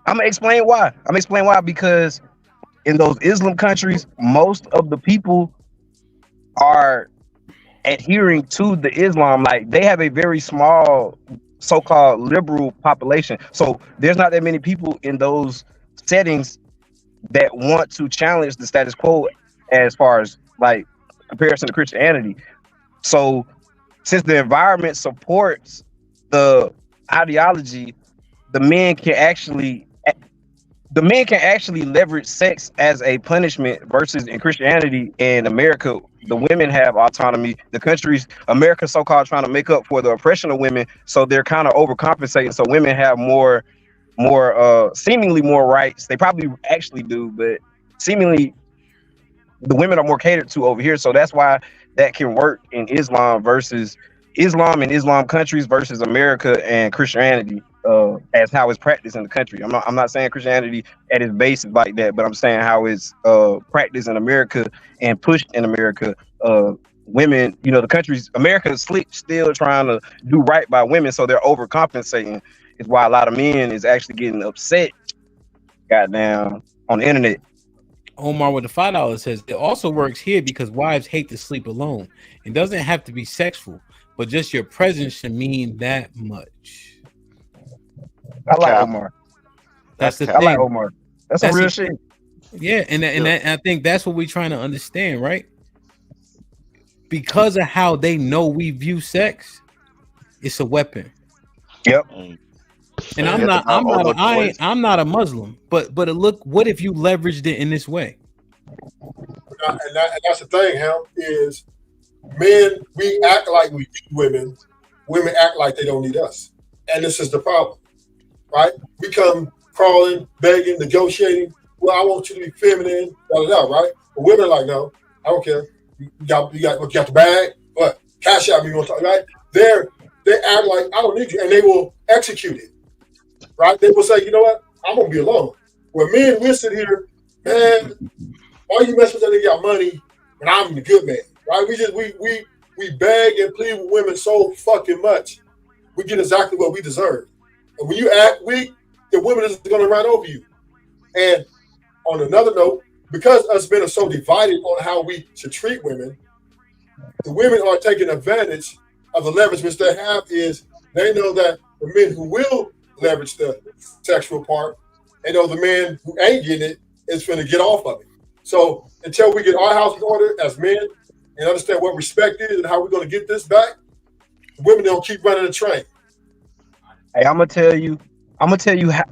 I'm gonna explain why. Because in those Islam countries, most of the people are adhering to the Islam. Like they have a very small so-called liberal population. So there's not that many people in those settings that want to challenge the status quo as far as like comparison to Christianity. So since the environment supports the ideology, the men can actually leverage sex as a punishment versus in Christianity in America, the women have autonomy. The countries, America so-called trying to make up for the oppression of women. So they're kind of overcompensating. So women have seemingly more rights. They probably actually do, but seemingly the women are more catered to over here. So that's why that can work in Islam versus Islam and Islam countries versus America and Christianity. As how it's practiced in the country. I'm not saying Christianity at its base is like that, but I'm saying how it's practiced in America and pushed in America. Women, the countries, America is still trying to do right by women, so they're overcompensating. is why a lot of men is actually getting upset, goddamn, on the internet. Omar with the $5 says it also works here because wives hate to sleep alone. It doesn't have to be sexual, but just your presence should mean that much. I like Omar. That's the I thing. like Omar. That's some real shit. Yeah, and I think that's what we're trying to understand, right? Because of how they know we view sex, it's a weapon. Yep. And I'm not a Muslim, but look, what if you leveraged it in this way? And that's the thing, Hamp, is men, we act like we need women. Women act like they don't need us. And this is the problem, right? We come crawling, begging, negotiating. Well, I want you to be feminine, right? But women are like, no, I don't care. You got the bag? What? Cash out me, you want to talk, right? They act like I don't need you, and they will execute it, right? They will say, you know what? I'm going to be alone. Where men, we sit here, man, why you mess with that nigga got money when I'm the good man, right? We beg and plead with women so fucking much. We get exactly what we deserve. And when you act weak, the women is going to run over you. And on another note, because us men are so divided on how we should treat women, the women are taking advantage of the leverage which they have. Is they know that the men who will leverage the sexual part, they know the man who ain't getting it is finna get off of it. So until we get our house in order as men and understand what respect is and how we're going to get this back, women don't keep running the train. Hey, I'm gonna tell you how,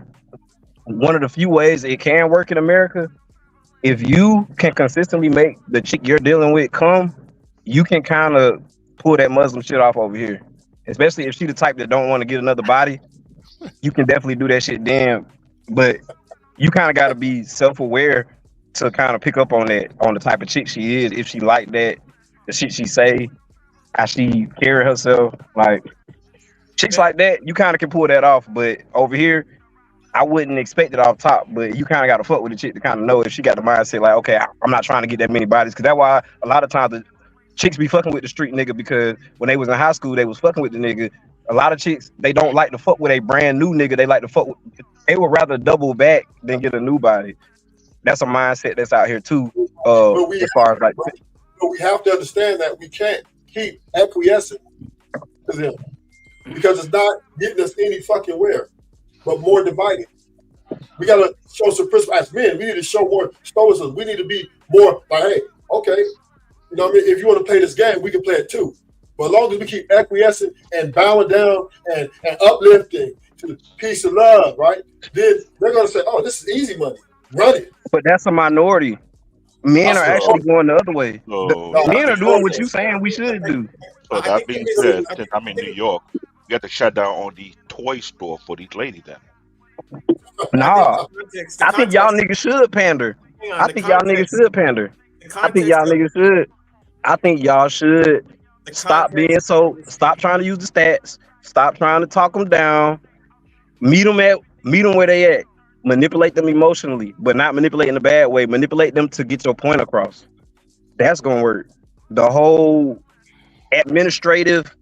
one of the few ways it can work in America. If you can consistently make the chick you're dealing with come, you can kind of pull that Muslim shit off over here. Especially if she the type that don't want to get another body, you can definitely do that shit then. But you kind of got to be self-aware to kind of pick up on that, on the type of chick she is. If she like that, the shit she say, how she carry herself, like chicks like that, you kind of can pull that off. But over here, I wouldn't expect it off top, but you kind of got to fuck with the chick to kind of know if she got the mindset like, okay, I'm not trying to get that many bodies. Because that's why a lot of times the chicks be fucking with the street nigga, because when they was in high school, they was fucking with the nigga. A lot of chicks, they don't like to fuck with a brand new nigga. They like to fuck with, they would rather double back than get a new body. That's a mindset that's out here too. As far as like, but we have to understand that we can't keep acquiescing to them because it's not getting us any fucking where, but more divided. We gotta show some principle as men. We need to show more stoicism. We need to be more like, hey, okay, you know what I mean? If you want to play this game, we can play it too. But as long as we keep acquiescing and bowing down and uplifting to the peace of love, right? Then they're gonna say, oh, this is easy money. Run it. But that's a minority. Men are actually going the other way. Men are doing what you saying we should do. So that being said, since I'm in New York, we have to shut down on the toy store for these ladies then. Nah, I think y'all niggas should pander. I think y'all niggas should pander. I think y'all should stop being so. Stop trying to use the stats. Stop trying to talk them down. Meet them where they at. Manipulate them emotionally, but not manipulate in a bad way. Manipulate them to get your point across. That's gonna work. The whole administrative,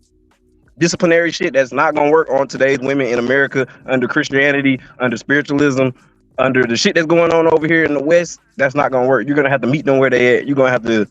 disciplinary shit, that's not gonna work on today's women in America under Christianity, under spiritualism, under the shit that's going on over here in the West. That's not gonna work. You're gonna have to meet them where they at. You're gonna have to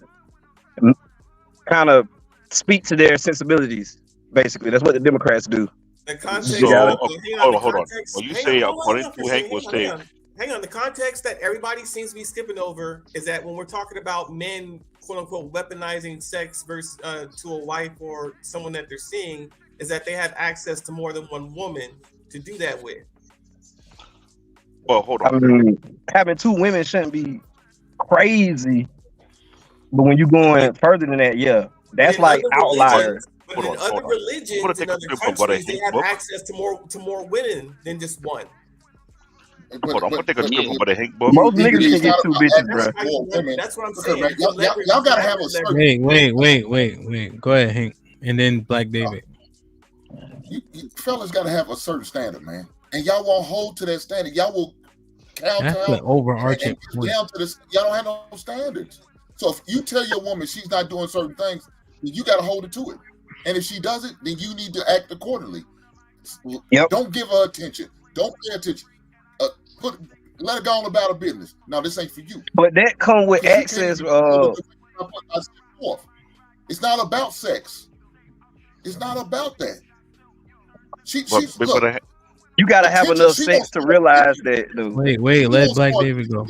kind of speak to their sensibilities. Basically, that's what the Democrats do. The context. So, hold on. Well, you say according to Hank was saying. Hang on. The context that everybody seems to be skipping over is that when we're talking about men, quote unquote, weaponizing sex versus to a wife or someone that they're seeing, is that they have access to more than one woman to do that with. Well, hold on. I mean, having two women shouldn't be crazy, but when you're going further than that, yeah, that's like outlier. But in other religions, in other countries, they have access to more women than just one. Hold on, I'm gonna take a script from the Hank book. Most niggas can get two bitches, bro. That's what I'm saying. Y'all gotta have a certain. Wait. Go ahead, Hank, and then Black David. You fellas gotta have a certain standard, man, and y'all won't hold to that standard. Y'all will kowtow. That's the overarching point. Down to this, y'all don't have no standards. So if you tell your woman she's not doing certain things, then you gotta hold her to it. And if she does it, then you need to act accordingly. Don't give her attention. Don't pay attention. Let her go on about her business. No, this ain't for you. But that come with access. It's not about sex. It's not about that. You gotta have enough sex to realize that. Dude. Wait, let Black David go.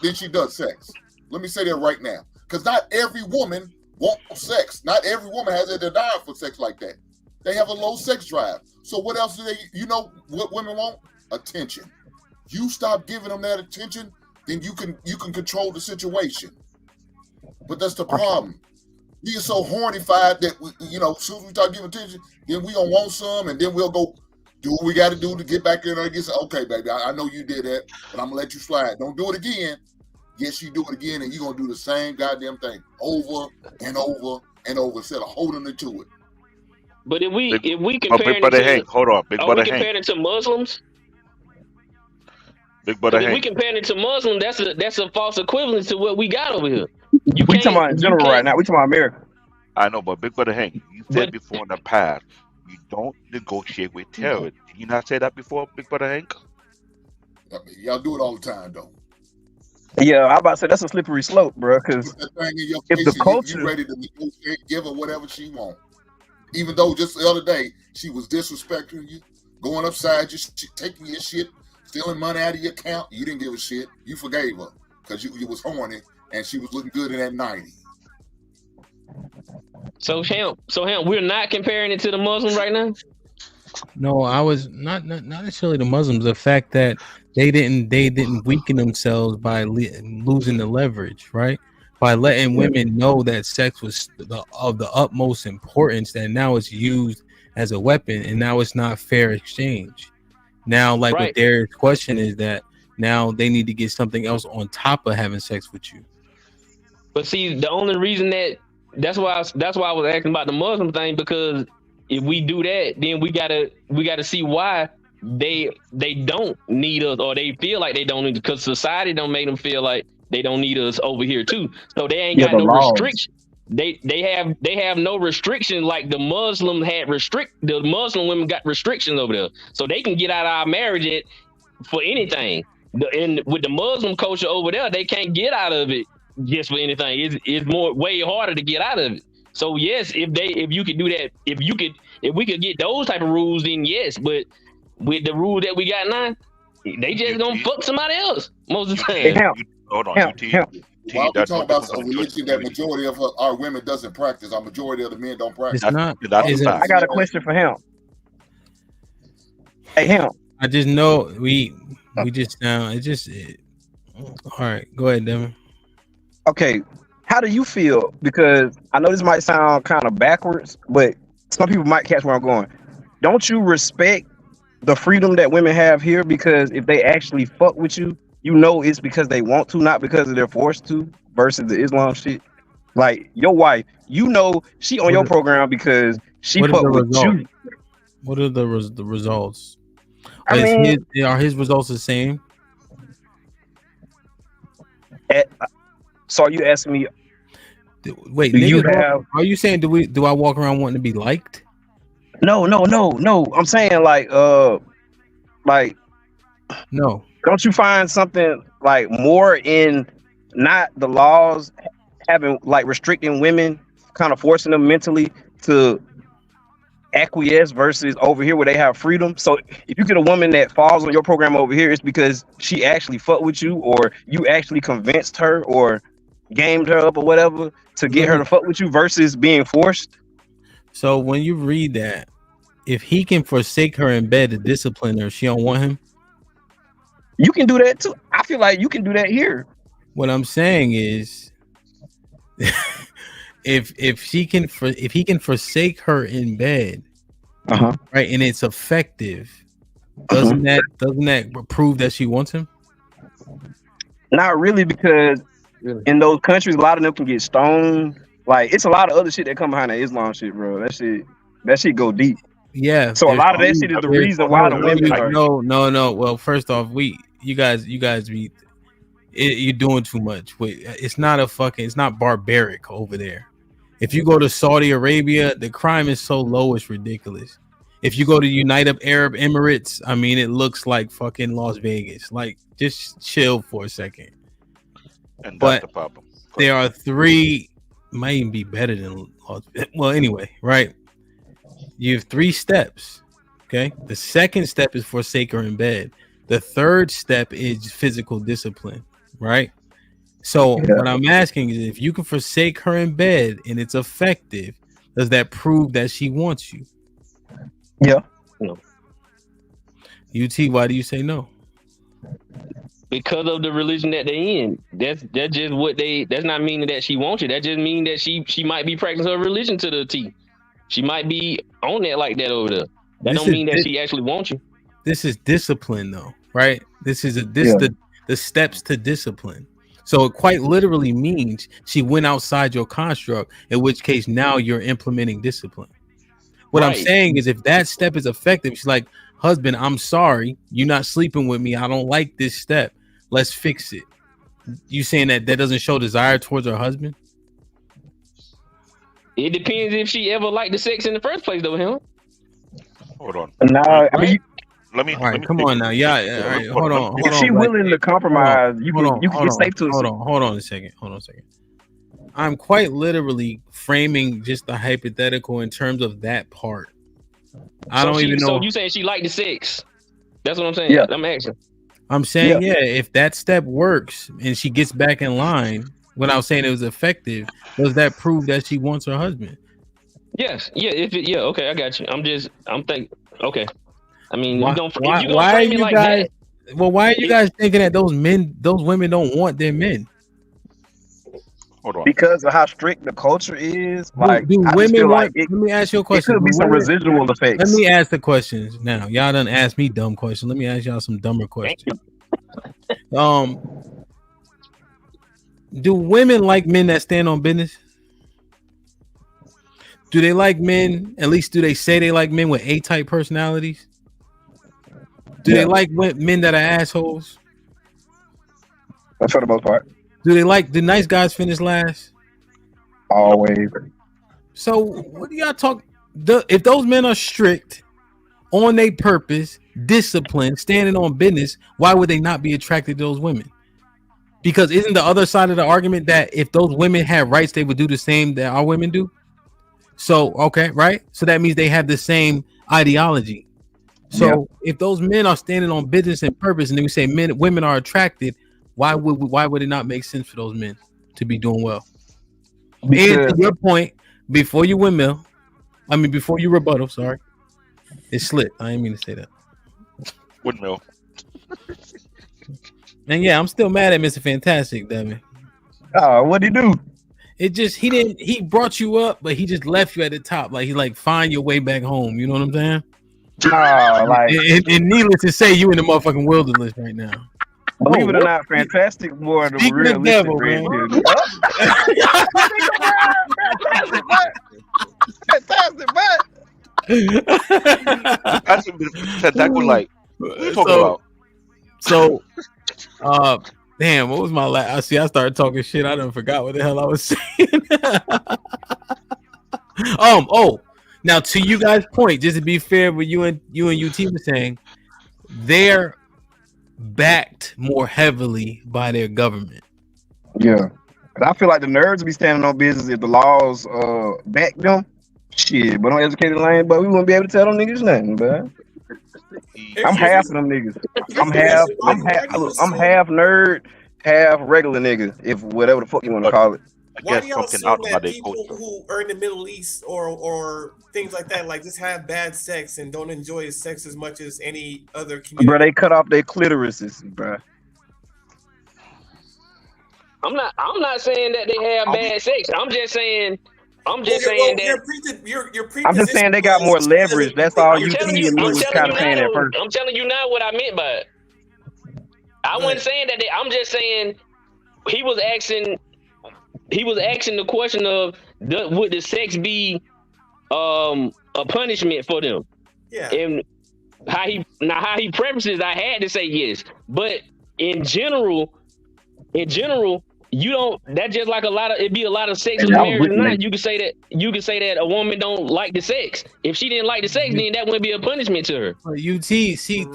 Then she does sex. Let me say that right now, because not every woman wants sex. Not every woman has a desire for sex like that. They have a low sex drive. So what else do they? You know what women want? Attention. You stop giving them that attention, then you can control the situation. But that's the problem. We are so hornified that as soon as we start giving attention, then we gonna want some, and then we'll go do what we got to do to get back in there and get. Okay, baby, I know you did that, but I'm gonna let you slide. Don't do it again. Yes, you do it again, and you're gonna do the same goddamn thing over and over and over instead of holding it to it. But if we compare it to Muslims. Big brother, if we compare it to Muslims, that's a false equivalence to what we got over here. We talking about in general right now. We talking about America. I know, but Big Brother Hank, you said before in the past, you don't negotiate with terrorists. Did you not say that before, Big Brother Hank? Y'all do it all the time, though. Yeah, I'm about to say that's a slippery slope, bro. Because if the culture, you ready to negotiate, give her whatever she wants, even though just the other day she was disrespecting you, going upside you, taking your shit, stealing money out of your account, you didn't give a shit. You forgave her because you was horny and she was looking good in that 90. So Hamp, we're not comparing it to the Muslim right now. No, I was not necessarily the Muslims. The fact that they didn't weaken themselves by losing the leverage, right? By letting women know that sex was of the utmost importance, that now it's used as a weapon, and now it's not fair exchange. Now, like what their question is that now they need to get something else on top of having sex with you. But see, the only reason that's why I was asking about the Muslim thing, because if we do that, then we gotta see why they don't need us, or they feel like they don't need us, because society don't make them feel like they don't need us over here too. So they ain't got no restriction. They have no restriction like the Muslim had the Muslim women got restrictions over there, so they can get out of our marriage for anything. And with the Muslim culture over there, they can't get out of it just for anything. It's way harder to get out of it. So yes, if you could do that, if we could get those type of rules, then yes. But with the rule that we got now, they just gonna fuck somebody else most of the time. Hold on, Why are we talking about a religion that majority of our women doesn't practice? Our majority of the men don't practice. I got a question for him. Hey, him. I just know we just now. All right, go ahead, Devin. Okay, how do you feel? Because I know this might sound kind of backwards, but some people might catch where I'm going. Don't you respect the freedom that women have here? Because if they actually fuck with you, you know it's because they want to, not because they're forced to, versus the Islam shit. Like your wife, you know she on your program because she fuck with you. What are the results? Are his results the same? So are you asking me? Wait, are you saying do I walk around wanting to be liked? No. I'm saying like no. Don't you find something like more in not the laws having like restricting women, kind of forcing them mentally to acquiesce versus over here where they have freedom? So if you get a woman that falls on your program over here, it's because she actually fucked with you, or you actually convinced her or gamed her up or whatever to get her to fuck with you versus being forced. So when you read that, if he can forsake her in bed to discipline her, she don't want him. You can do that too. I feel like you can do that here. What I'm saying is, if he can forsake her in bed, right, and it's effective, doesn't that prove that she wants him? Not really, because in those countries, a lot of them can get stoned. Like it's a lot of other shit that come behind that Islam shit, bro. That shit go deep. Yeah. So a lot of that shit is the reason why the women are. No. Well, first off, you guys you're doing too much. It's not barbaric over there. If you go to Saudi Arabia, the crime is so low, it's ridiculous. If you go to United Arab Emirates, I mean, it looks like fucking Las Vegas. Like, just chill for a second. And but that's the problem. There are three, might even be better than Las Vegas. Well, anyway, right? You have 3 steps. Okay. The second step is forsake her in bed. The third step is physical discipline, right? So what I'm asking is, if you can forsake her in bed and it's effective, does that prove that she wants you? Yeah. No. UT, why do you say no? Because of the religion that they in. That's just what they. That's not meaning that she wants you. That just means that she might be practicing her religion to the T. She might be on that like that over there. That don't mean that she actually wants you. This is discipline, though, right? The steps to discipline. So it quite literally means she went outside your construct, in which case now you're implementing discipline. What I'm saying is, if that step is effective, she's like, husband, I'm sorry, you're not sleeping with me. I don't like this step. Let's fix it. You saying that doesn't show desire towards her husband? It depends if she ever liked the sex in the first place, though, him. Hold on. No, I mean, let me. All right, come on now, yeah. All right, hold on. If she willing to compromise, you can get safe to. Hold on a second. I'm quite literally framing just the hypothetical in terms of that part. I don't even know. So you saying she liked the sex? That's what I'm saying. Yeah. I'm asking. I'm saying, if that step works and she gets back in line, when I was saying it was effective, does that prove that she wants her husband? Yes. Yeah. Okay. I got you. I'm thinking. Okay. I mean, why are you guys? Well, why are you guys thinking that those women don't want their men? Hold on. Because of how strict the culture is. Like, do women want? Let me ask you a question. It could be some residual effects. Let me ask the questions now. Y'all done asked me dumb questions. Let me ask y'all some dumber questions. Do women like men that stand on business? Do they like men? At least do they say they like men with A-type personalities? Do they like men that are assholes? That's for the most part. Do they like the nice guys finish last? Always. So what do y'all talk? If those men are strict, on their purpose, disciplined, standing on business, why would they not be attracted to those women? Because isn't the other side of the argument that if those women had rights, they would do the same that our women do? So, okay, right? So that means they have the same ideology. So if those men are standing on business and purpose, and then we say women are attracted, why would it not make sense for those men to be doing well? Because, and to your point, before you rebuttal, sorry, it slipped. I didn't mean to say that. Windmill. And yeah, I'm still mad at Mr. Fantastic, damn it. Oh, what'd he do? It just he brought you up, but he just left you at the top. Like, he like, find your way back home. You know what I'm saying? And needless to say, you in the motherfucking wilderness right now. Believe it or not, Fantastic more the realistic devil, Fantastic, That was like, what are you talking about? So, damn, what was my last? I started talking shit. I done forgot what the hell I was saying. Now to you guys' point, just to be fair, with you and UT were saying, they're backed more heavily by their government. Yeah, but I feel like the nerds be standing on business if the laws back them. Shit, but on educated lane, but we won't be able to tell them niggas nothing, man. I'm half of them niggas. I'm half nerd, half regular nigga, if whatever the fuck you want to call it. Why do y'all assume that people who are in the Middle East or things like that, like just have bad sex and don't enjoy sex as much as any other community? Bro, they cut off their clitorises, bro. I'm not saying that they have bad sex. I'm just saying that I'm just saying they got more leverage. That's all you see and me was kind of saying at first. I'm telling you now what I meant by it. I wasn't saying that. I'm just saying he was asking the question of would the sex be a punishment for them? Yeah. And how he prefaces, I had to say yes, but in general, you don't. That just like a lot of it'd be a lot of sex in the marriage tonight. You could say that a woman don't like the sex. If she didn't like the sex, then that wouldn't be a punishment to her. UT, see,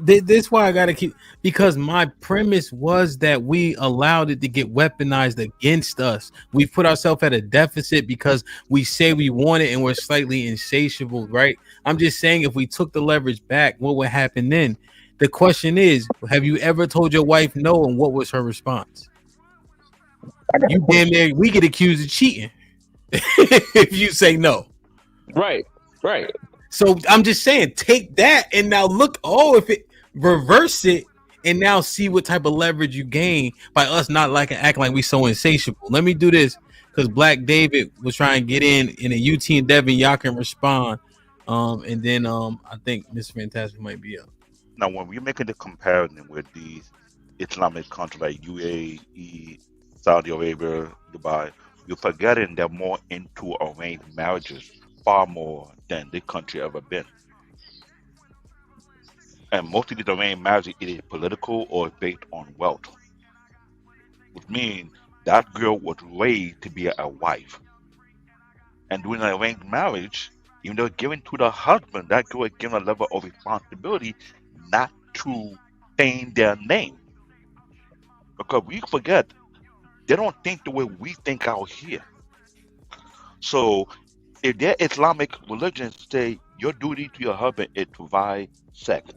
this why I gotta keep, because my premise was that we allowed it to get weaponized against us. We put ourselves at a deficit because we say we want it and we're slightly insatiable, right? I'm just saying, if we took the leverage back, what would happen then? The question is, have you ever told your wife no, and what was her response? You damn near, we get accused of cheating if you say no. Right. So I'm just saying, take that and now look. Oh, if it reverse it and now see what type of leverage you gain by us not acting like we so insatiable. Let me do this because Black David was trying to get in a UT and Devin. Y'all can respond, and then I think Miss Fantastic might be up. Now, when we're making the comparison with these Islamic countries like UAE, Saudi Arabia, Dubai, you're forgetting they're more into arranged marriages far more than this country ever been. And most of these arranged marriages, it is political or based on wealth, which means that girl was raised to be a wife. And doing an arranged marriage, even though given to the husband, that girl is given a level of responsibility not to stain their name. Because we forget, they don't think the way we think out here. So if their Islamic religion say your duty to your husband is to provide sex,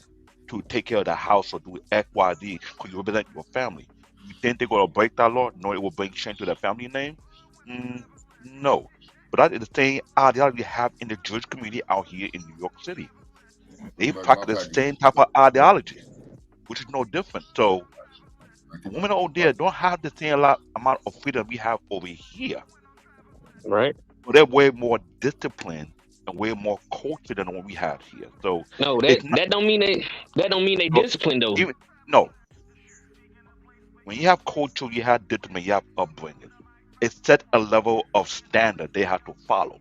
to take care of the house or do X, Y, Z, because you represent your family, you think they're going to break that law? No, it will bring shame to their family name? No. But that is the same ideology we have in the Jewish community out here in New York City. They practice the same type of ideology, which is no different. So the women over there don't have the same amount of freedom we have over here. Right. So they're way more disciplined and way more cultured than what we have here. So no, that don't mean they disciplined though. No. When you have culture, you have discipline, you have upbringing. It set a level of standard they have to follow.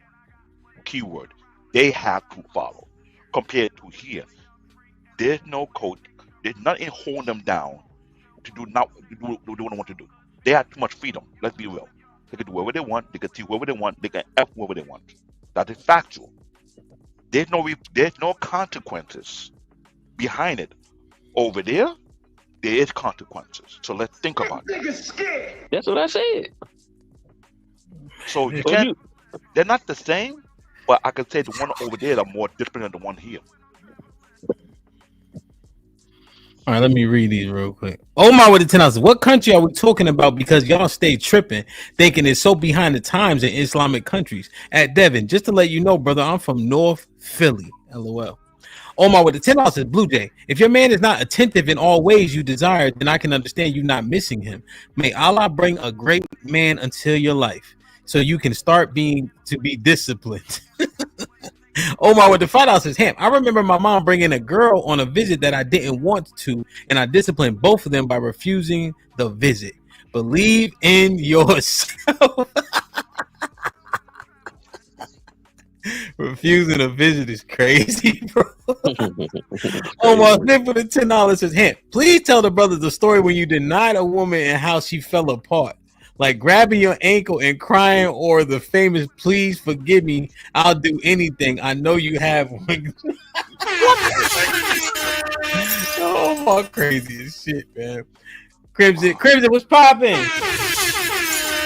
Keyword, they have to follow. Compared to here, there's no code. There's nothing holding them down to do what they want to do. They have too much freedom. Let's be real. They can do whatever they want. They can see whatever they want. They can F whatever they want. That is factual. There's no consequences behind it. Over there is consequences. So let's think about it. That's what I said. So you can't. They're not the same, but I could say the one over there are more disciplined than the one here. All right, let me read these real quick. Omar with the 10,000. What country are we talking about? Because y'all stay tripping, thinking it's so behind the times in Islamic countries. At Devin, just to let you know, brother, I'm from North Philly. LOL. Omar with the 10,000. Blue Jay. If your man is not attentive in all ways you desire, then I can understand you not missing him. May Allah bring a great man until your life, so you can start be disciplined. Omar with the $5 says, Hamp, I remember my mom bringing a girl on a visit that I didn't want to, and I disciplined both of them by refusing the visit. Believe in yourself. Refusing a visit is crazy, bro. Omar Smith with the $10 says, Hamp, please tell the brothers the story when you denied a woman and how she fell apart. Like grabbing your ankle and crying, or the famous "Please forgive me, I'll do anything." I know you have one. Oh, my crazy as shit, man. Crimson, what's popping?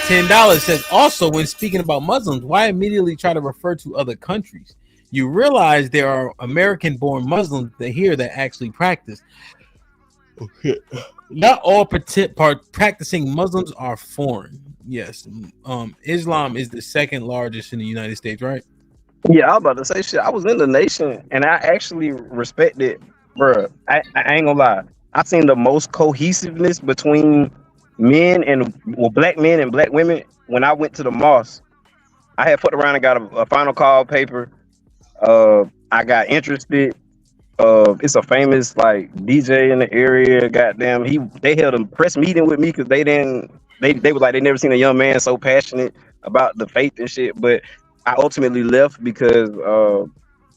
$10 says, also, when speaking about Muslims, why immediately try to refer to other countries? You realize there are American-born Muslims that here that actually practice. Okay. Not all practicing Muslims are foreign. Yes. Islam is the second largest in the United States, right? Yeah, I was about to say shit. I was in the nation and I actually respect it, bro. I ain't gonna lie. I seen the most cohesiveness between black men and black women when I went to the mosque. I had put around and got a final call paper. I got interested. It's a famous like DJ in the area. Goddamn, they held a press meeting with me because they was like they never seen a young man so passionate about the faith and shit. But I ultimately left because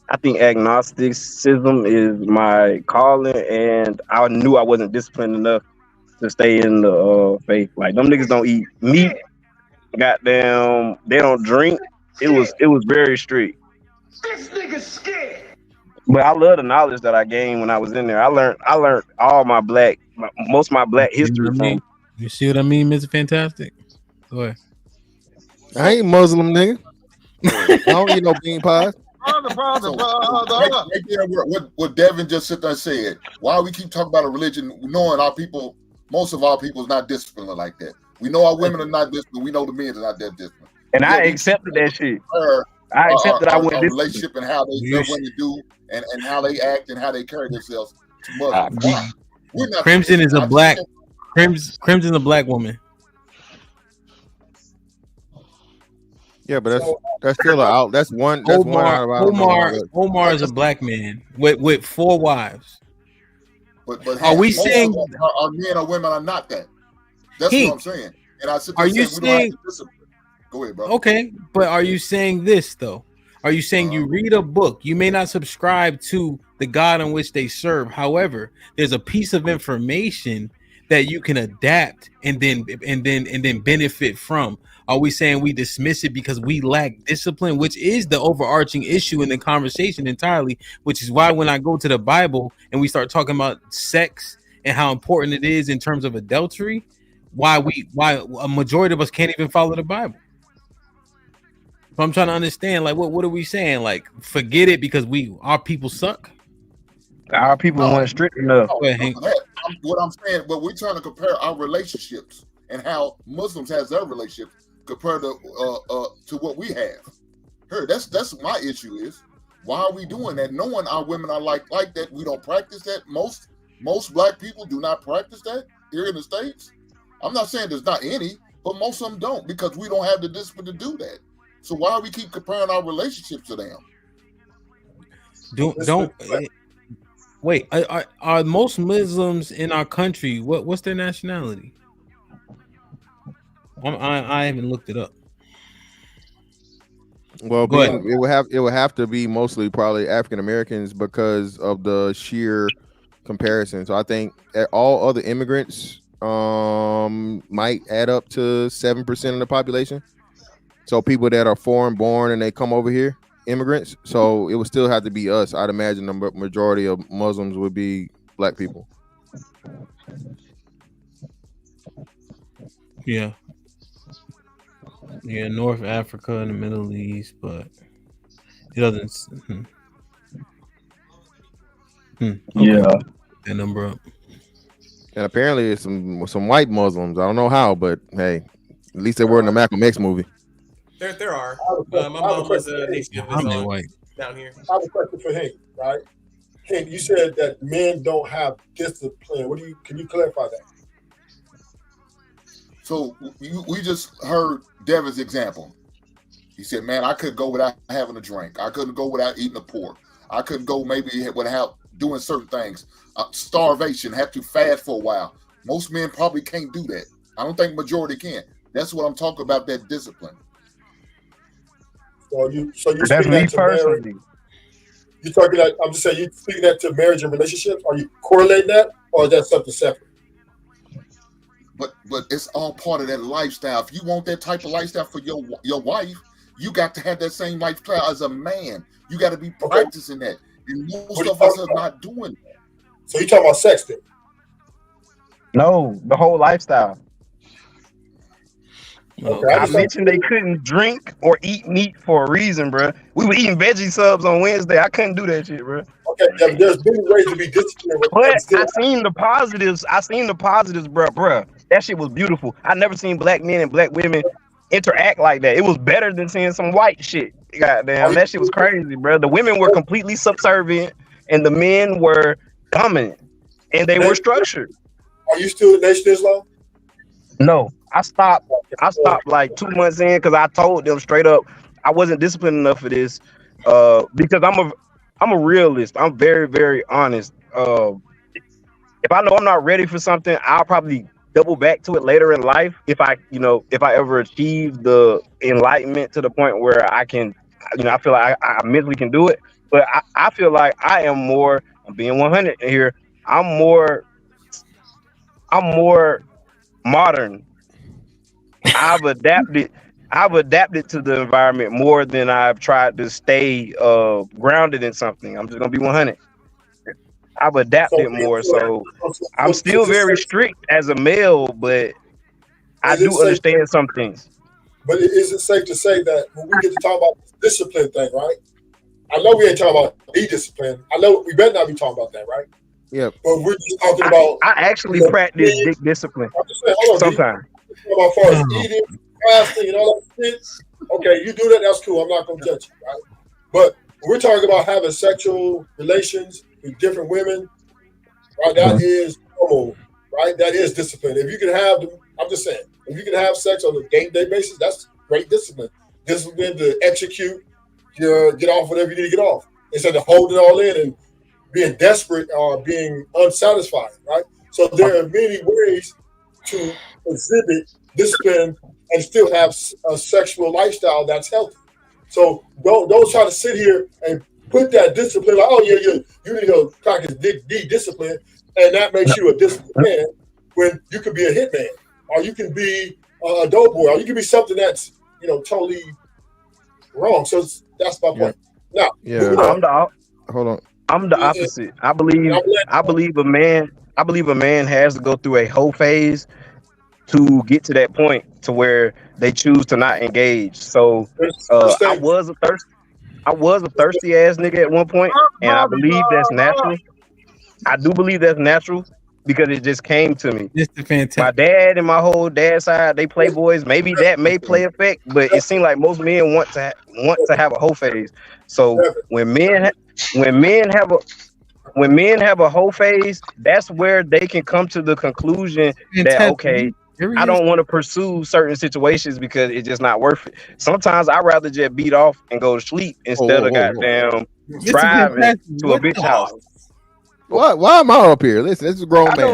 I think agnosticism is my calling, and I knew I wasn't disciplined enough to stay in the faith. Like them niggas don't eat meat. Goddamn, they don't drink. It was very strict. This nigga's scared. But I love the knowledge that I gained when I was in there. I learned all most of my black history from. You see what I mean, Mr. Fantastic? Go ahead. I ain't Muslim, nigga. I don't eat no bean pies. So, right there, what Devin just sit there and said. Why we keep talking about a religion, knowing our people, most of our people is not disciplined like that. We know our women are not disciplined. We know the men are not that disciplined. And I accepted that shit. I accepted I went our relationship and how they what they do and how they act and how they carry themselves to Muslims. Why? We're not Crimson is a black Crimson a black woman. Yeah, but that's still out. That's one. That's one out of Omar is a black man with 4 wives. But are we most saying of our men or women are not that? That's what I'm saying. And I said, are you saying? Go ahead, bro. Okay, but are you saying this though? Are you saying you read a book? You may not subscribe to the God in which they serve. However, there's a piece of information that you can adapt and then benefit from. Are we saying we dismiss it because we lack discipline, which is the overarching issue in the conversation entirely, which is why when I go to the Bible and we start talking about sex and how important it is in terms of adultery, why a majority of us can't even follow the Bible. So I'm trying to understand, like, what are we saying? Like, forget it because our people suck. Our people weren't strict enough. What I'm saying, but we're trying to compare our relationships and how Muslims has their relationships compared to what we have. Here, that's my issue is why are we doing that? Knowing our women are like that, we don't practice that. Most black people do not practice that here in the States. I'm not saying there's not any, but most of them don't because we don't have the discipline to do that. So why do we keep comparing our relationships to them? Don't wait. Are most Muslims in our country? What's their nationality? I haven't looked it up. Well, it would have to be mostly probably African Americans because of the sheer comparison. So I think all other immigrants might add up to 7% of the population. So people that are foreign born and they come over here, immigrants. So it would still have to be us. I'd imagine the majority of Muslims would be black people. Yeah, North Africa and the Middle East, but it doesn't. Okay. Yeah, that number up. And apparently it's some white Muslims. I don't know how, but hey, at least they were in the Malcolm X movie. There are. My mom was a Nation of Islam down here. I have a question for Hank, right? Hank, you said that men don't have discipline. Can you clarify that? So we just heard Devin's example. He said, man, I couldn't go without having a drink. I couldn't go without eating a pork. I couldn't go maybe without doing certain things. Starvation, have to fast for a while. Most men probably can't do that. I don't think majority can. That's what I'm talking about, that discipline. So you're speaking that to marriage. You're talking that, I'm just saying, you're speaking that to marriage and relationships. Are you correlating that, or is that something separate? But it's all part of that lifestyle. If you want that type of lifestyle for your wife, you got to have that same lifestyle as a man. You got to be practicing that. And most of us are not doing that. So you're talking about sex then? No, the whole lifestyle. Okay, I mentioned they couldn't drink or eat meat for a reason, bro. We were eating veggie subs on Wednesday. I couldn't do that shit, bro. Okay, yeah, there's many ways to be disciplined. But I seen the positives, bro. That shit was beautiful. I never seen black men and black women interact like that. It was better than seeing some white shit. Goddamn, that shit was crazy, bro. The women were completely subservient, and the men were dominant, and they were structured. Are you still in Nation of Islam? No, I stopped like 2 months in because I told them straight up I wasn't disciplined enough for this. Because I'm a realist. I'm very, very honest. If I know I'm not ready for something, I'll probably double back to it later in life if I ever achieve the enlightenment to the point where I can, I feel like I mentally can do it. But I feel like I am more, I'm being 100 here, I'm more I'm more modern. I've adapted to the environment more than I've tried to stay grounded in something. I'm just gonna be 100. I've adapted more, so I'm still very strict as a male, but I Is it do safe? understand some things. But is it safe to say that when we get to talk about this discipline thing, right? I know we ain't talking about the discipline. I know we better not be talking about that, right? Yeah. But we're just talking about. I actually practice dick discipline I'm just saying, hold on, sometimes. As far as eating, fasting, and all that shit. Okay, you do that. That's cool. I'm not gonna judge you, right? But we're talking about having sexual relations with different women, right? That is normal, right? That is discipline. If you can have them, I'm just saying, if you can have sex on a day-to-day basis, that's great discipline. Discipline to execute, get off whatever you need to get off, instead of holding it all in and being desperate or being unsatisfied, right? So there are many ways to exhibit discipline and still have a sexual lifestyle that's healthy. So don't try to sit here and put that discipline like, oh yeah, you need to practice discipline, and that makes you a disciplined man when you could be a hitman, or you can be a dope boy, or you can be something that's totally wrong. So that's my point. Now, Hold on. I'm the opposite. I believe a man has to go through a whole phase to get to that point to where they choose to not engage. So I was a thirsty ass nigga at one point, and I believe that's natural. I do believe that's natural because it just came to me. Mr. Fantastic. My dad and my whole dad side, they playboys. Maybe that may play effect, but it seems like most men want to have a whole phase. So when men have a whole phase, that's where they can come to the conclusion that okay, I don't want to pursue certain situations because it's just not worth it. Sometimes I'd rather just beat off and go to sleep instead of goddamn driving to a bitch house. What? Why am I up here? Listen, this is a grown man.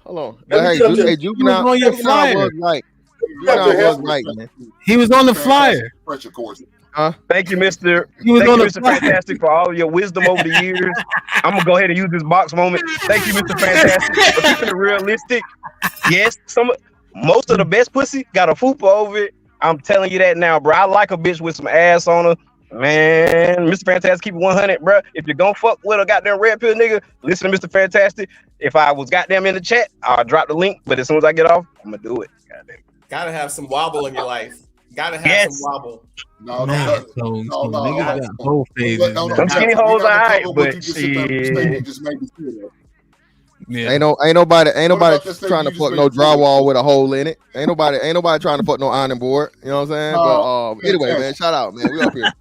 Hold on. Hey, Juvenile was right. Juvenile was right, man. He was on the flyer. Pressure course. Thank you, Mr. He was on the Mr. Fantastic, for all of your wisdom over the years. I'm gonna go ahead and use this box moment. Thank you, Mr. Fantastic, for keeping it realistic. Yes, most of the best pussy got a fupa over it. I'm telling you that now, bro. I like a bitch with some ass on her. Man, Mr. Fantastic, keep it 100, bro. If you're gonna fuck with a goddamn red pill nigga, listen to Mr. Fantastic. If I was goddamn in the chat, I'll drop the link. But as soon as I get off, I'm gonna do it. Goddamn. Gotta have some wobble in your life. Gotta have some wobble. No, niggas got whole phases. Some skinny hoes are alright, but shit. Yeah. Ain't nobody trying to fuck no drywall with a hole in it. Ain't nobody trying to fuck no ironing board. You know what I'm saying? But anyway, man, shout out, man. We up here.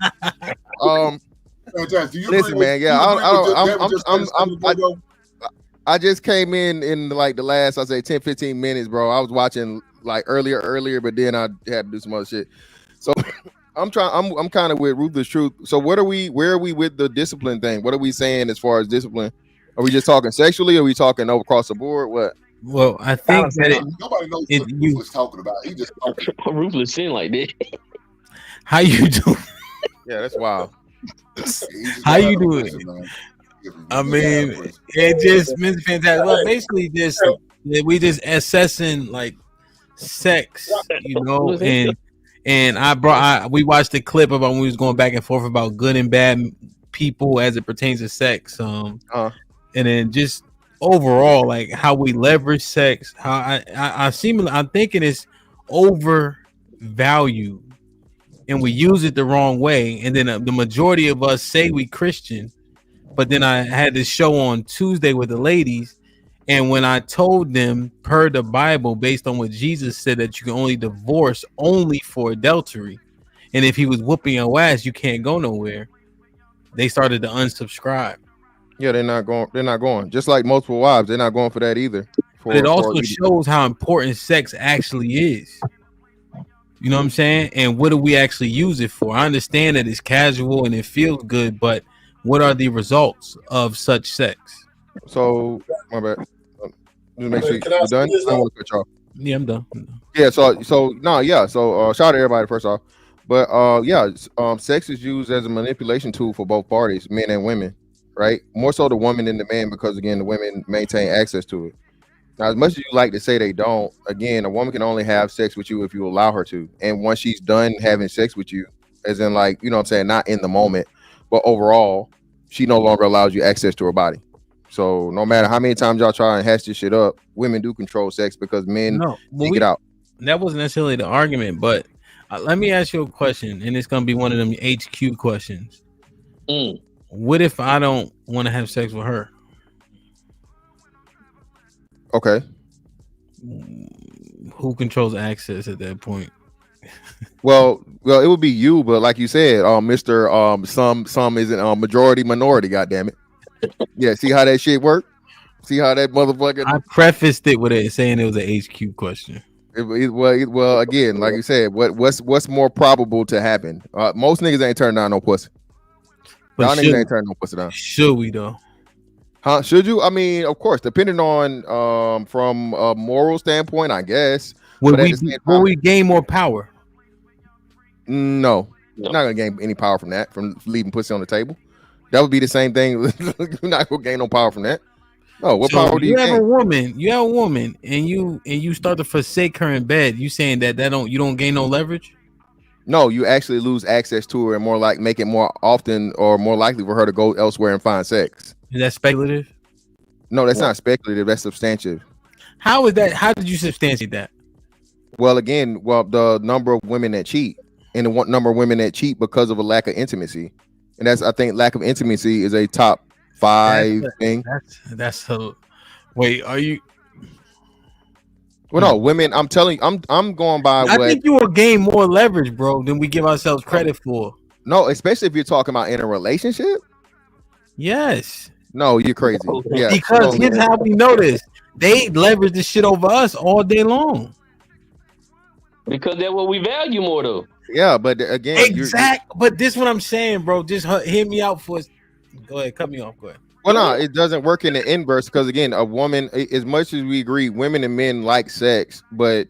Listen, man. Yeah, I just came in like the last, I say 10-15 minutes, bro. I was watching like earlier, but then I had to do some other shit. So I'm kind of with Ruthless Truth. So where are we with the discipline thing? What are we saying as far as discipline? Are we just talking sexually? Or are we talking over across the board? What? Well, I think that nobody knows what Ruthless talking about. He just Ruthless sin like that. How you doing? Yeah, that's wild. How you doing? I mean, it just Mr. Fantastic. Well, basically, we just assessing like sex, and we watched the clip about when we was going back and forth about good and bad people as it pertains to sex, and then just overall like how we leverage sex. How I'm thinking it's overvalued, and we use it the wrong way. And then the majority of us say we Christian, but then I had this show on Tuesday with the ladies. And when I told them per the Bible, based on what Jesus said, that you can only divorce only for adultery, and if he was whooping your ass, you can't go nowhere, they started to unsubscribe. Yeah, they're not going. Just like multiple wives, they're not going for that either. But it also shows how important sex actually is. You know what I'm saying? And what do we actually use it for? I understand that it's casual and it feels good, but what are the results of such sex? So, my bad. Just make sure you're done. I don't want to cut you off. Yeah, I'm done. Yeah, so shout out to everybody first off. But sex is used as a manipulation tool for both parties, men and women, right? More so the woman than the man, because again, the women maintain access to it. Now, as much as you like to say they don't, again, a woman can only have sex with you if you allow her to. And once she's done having sex with you, as in like, you know what I'm saying, not in the moment, but overall, she no longer allows you access to her body. So no matter how many times y'all try and hash this shit up, women do control sex because men seek it out. That wasn't necessarily the argument, but let me ask you a question, and it's gonna be one of them HQ questions. What if I don't want to have sex with her? Okay. Who controls access at that point? Well, it would be you, but like you said, Mr. Some isn't majority minority. Goddamn it! Yeah, see how that shit work? See how that motherfucker? I prefaced it with it saying it was an HQ question. Well, again, like you said, what's more probable to happen? Most niggas ain't turning down no pussy. But Y'all niggas ain't turning no pussy down. Should we though? Huh? Should you? I mean, of course, depending on from a moral standpoint, I guess. Will we gain more power? No, you're not gonna gain any power from that. From leaving pussy on the table, that would be the same thing. You're not gonna gain no power from that. No, what power do you have gain? You have a woman, and you start to forsake her in bed. You saying that you don't gain no leverage? No, you actually lose access to her, and more like make it more often or more likely for her to go elsewhere and find sex. Is that speculative? No, that's not speculative. That's substantive. How is that? How did you substantiate that? Well, again, the number of women that cheat, and the number of women that cheat because of a lack of intimacy, and I think lack of intimacy is a top 5 thing. That's wait, are you? Well, no, women. I'm telling you, I'm going by. I think you will gain more leverage, bro, than we give ourselves credit for. No, especially if you're talking about in a relationship. Yes. No, you're crazy. Yeah, because here's how we know this: they leverage this shit over us all day long. Because that's what we value more, though. Yeah, but again, But this is what I'm saying, bro. Just hear me out for. Go ahead, cut me off. Go ahead. Well, no, it doesn't work in the inverse because again, a woman, as much as we agree, women and men like sex, but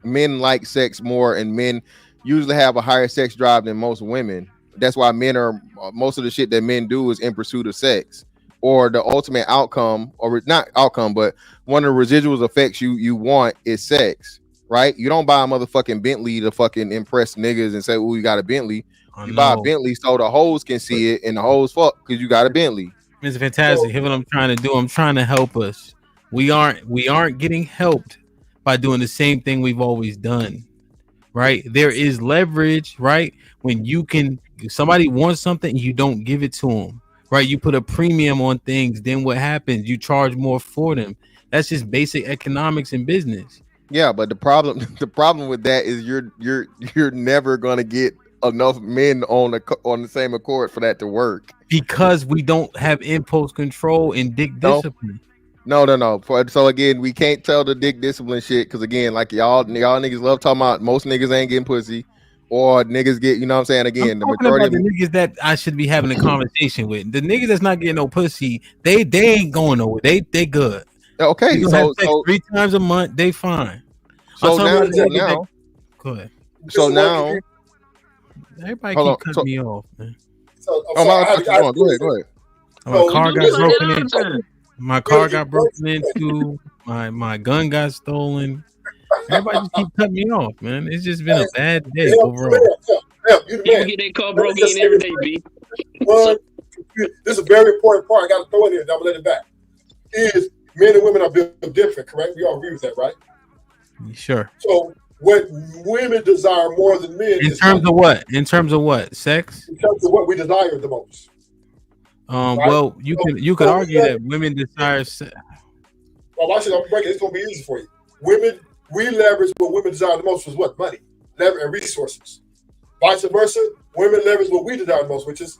men like sex more, and men usually have a higher sex drive than most women. That's why most of the shit that men do is in pursuit of sex, or the ultimate outcome, or not outcome, but one of the residual effects you want is sex, right? You don't buy a motherfucking Bentley to fucking impress niggas and say, "Oh, you got a Bentley." You buy a Bentley so the hoes can see it and the hoes fuck because you got a Bentley. It's fantastic. Here's what I'm trying to do. I'm trying to help us. We aren't getting helped by doing the same thing we've always done, right? There is leverage, right? When if somebody wants something, you don't give it to them, right? You put a premium on things, then what happens? You charge more for them. That's just basic economics and business. Yeah, but the problem with that is you're never gonna get enough men on the same accord for that to work because we don't have impulse control and dick discipline. No. So again, we can't tell the dick discipline shit because again, like y'all niggas love talking about most niggas ain't getting pussy or niggas get, you know what I'm saying? Again, the majority of the niggas that I should be having a conversation with, the niggas that's not getting no pussy, they ain't going nowhere. They good. Okay, so 3 times a month, they fine. So now, go ahead. So now. Everybody keep cutting me off, man. Go ahead. My car got broken into. My gun got stolen. Everybody just keep cutting me off, man. It's just been a bad day overall. You get that car broken in every day, B. This is a very important part. I got to throw it in. I'm gonna let it back. Is men and women are built different, correct? We all agree with that, right? Sure. So what women desire more than men in terms of what? In terms of what? Sex? In terms of what we desire the most. Right? Well, you could argue that women desire sex. Well, I said I'm breaking. It's gonna be easy for you. Women, we leverage what women desire the most was what? Money, leverage, and resources. Vice versa, women leverage what we desire the most, which is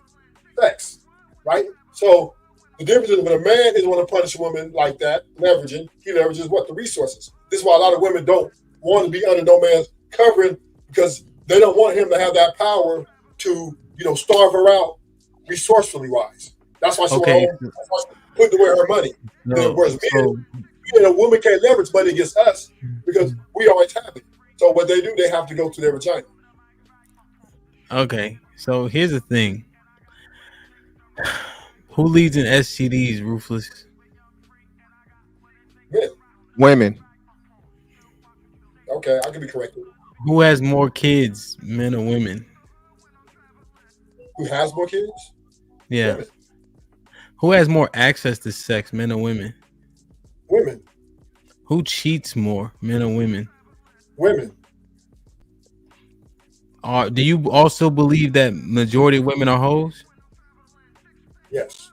sex. Right? So the difference is when a man is want to punish a woman like that, leveraging, he leverages what? The resources. This is why a lot of women don't want to be under no man's covering because they don't want him to have that power to, starve her out resourcely wise. That's why she put away her money. Whereas a woman can't leverage money against us because we always have it. So what they do, they have to go to their vagina. Okay, so here's the thing. Who leads in STDs, Ruthless? Women. Okay, I can be corrected. Who has more kids, men or women? Who has more kids? Yeah. Women. Who has more access to sex, men or women? Women. Who cheats more, men or women? Women. Do you also believe that majority of women are hoes? Yes.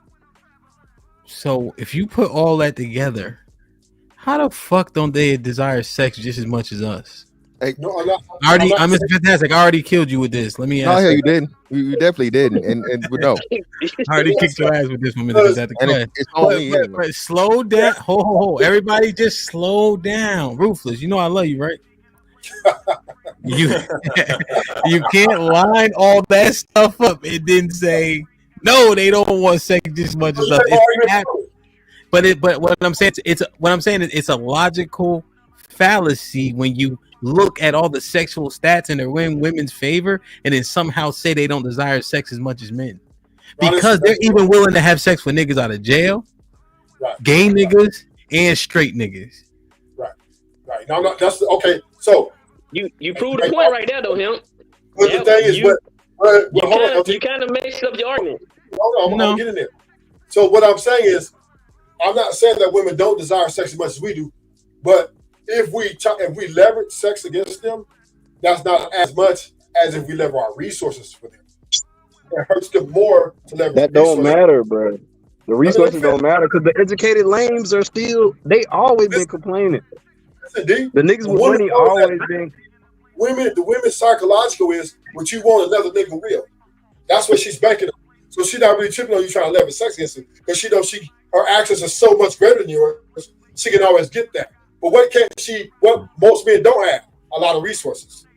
So if you put all that together, how the fuck don't they desire sex just as much as us? Hey, no, I'm fantastic. I already killed you with this. Let me no, ask hell, you. you didn't. You definitely didn't. And but no, I already kicked your ass with this one, Mr. Fantastic. Go ahead. it's on me anyway. But slow down. Ho. Everybody just slow down. Ruthless. You know I love you, right? You you can't line all that stuff up and then say no, they don't want sex just as much as us. But what I'm saying it's a logical fallacy when you look at all the sexual stats and they're in women's favor and then somehow say they don't desire sex as much as men. Because they're even willing to have sex with niggas out of jail, gay niggas, and straight niggas. Right. No, that's okay. So you proved the point right there, though, Hamp. But the thing is, you kind of messed up your argument. Hold on, I'm gonna get in there. So what I'm saying is, I'm not saying that women don't desire sex as much as we do, but if we leverage sex against them, that's not as much as if we leverage our resources for them. It hurts them more to leverage. That don't matter, bro. The resources don't matter because the educated lames are still. They always been complaining. Listen, the niggas with money always been. The women's psychological is what you want another nigga will. That's what she's banking on. So she's not really tripping on you trying to leverage sex against her because she knows her access is so much greater than yours. She can always get that. But what most men don't have? A lot of resources.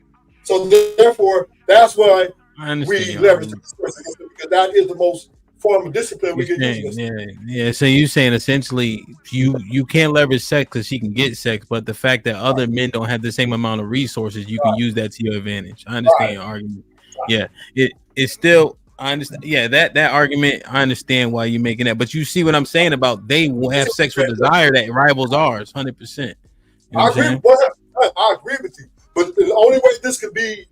So therefore, that's why we leverage resources because that is the most form of discipline we can use. Yeah. So you're saying essentially you can't leverage sex because she can get sex, but the fact that other men don't have the same amount of resources, you can use that to your advantage. I understand your argument. Yeah, it's still. I understand. Yeah, that argument. I understand why you're making that, but you see what I'm saying about they will have sexual desire that rivals ours, 100%. I agree with you, but the only way this could be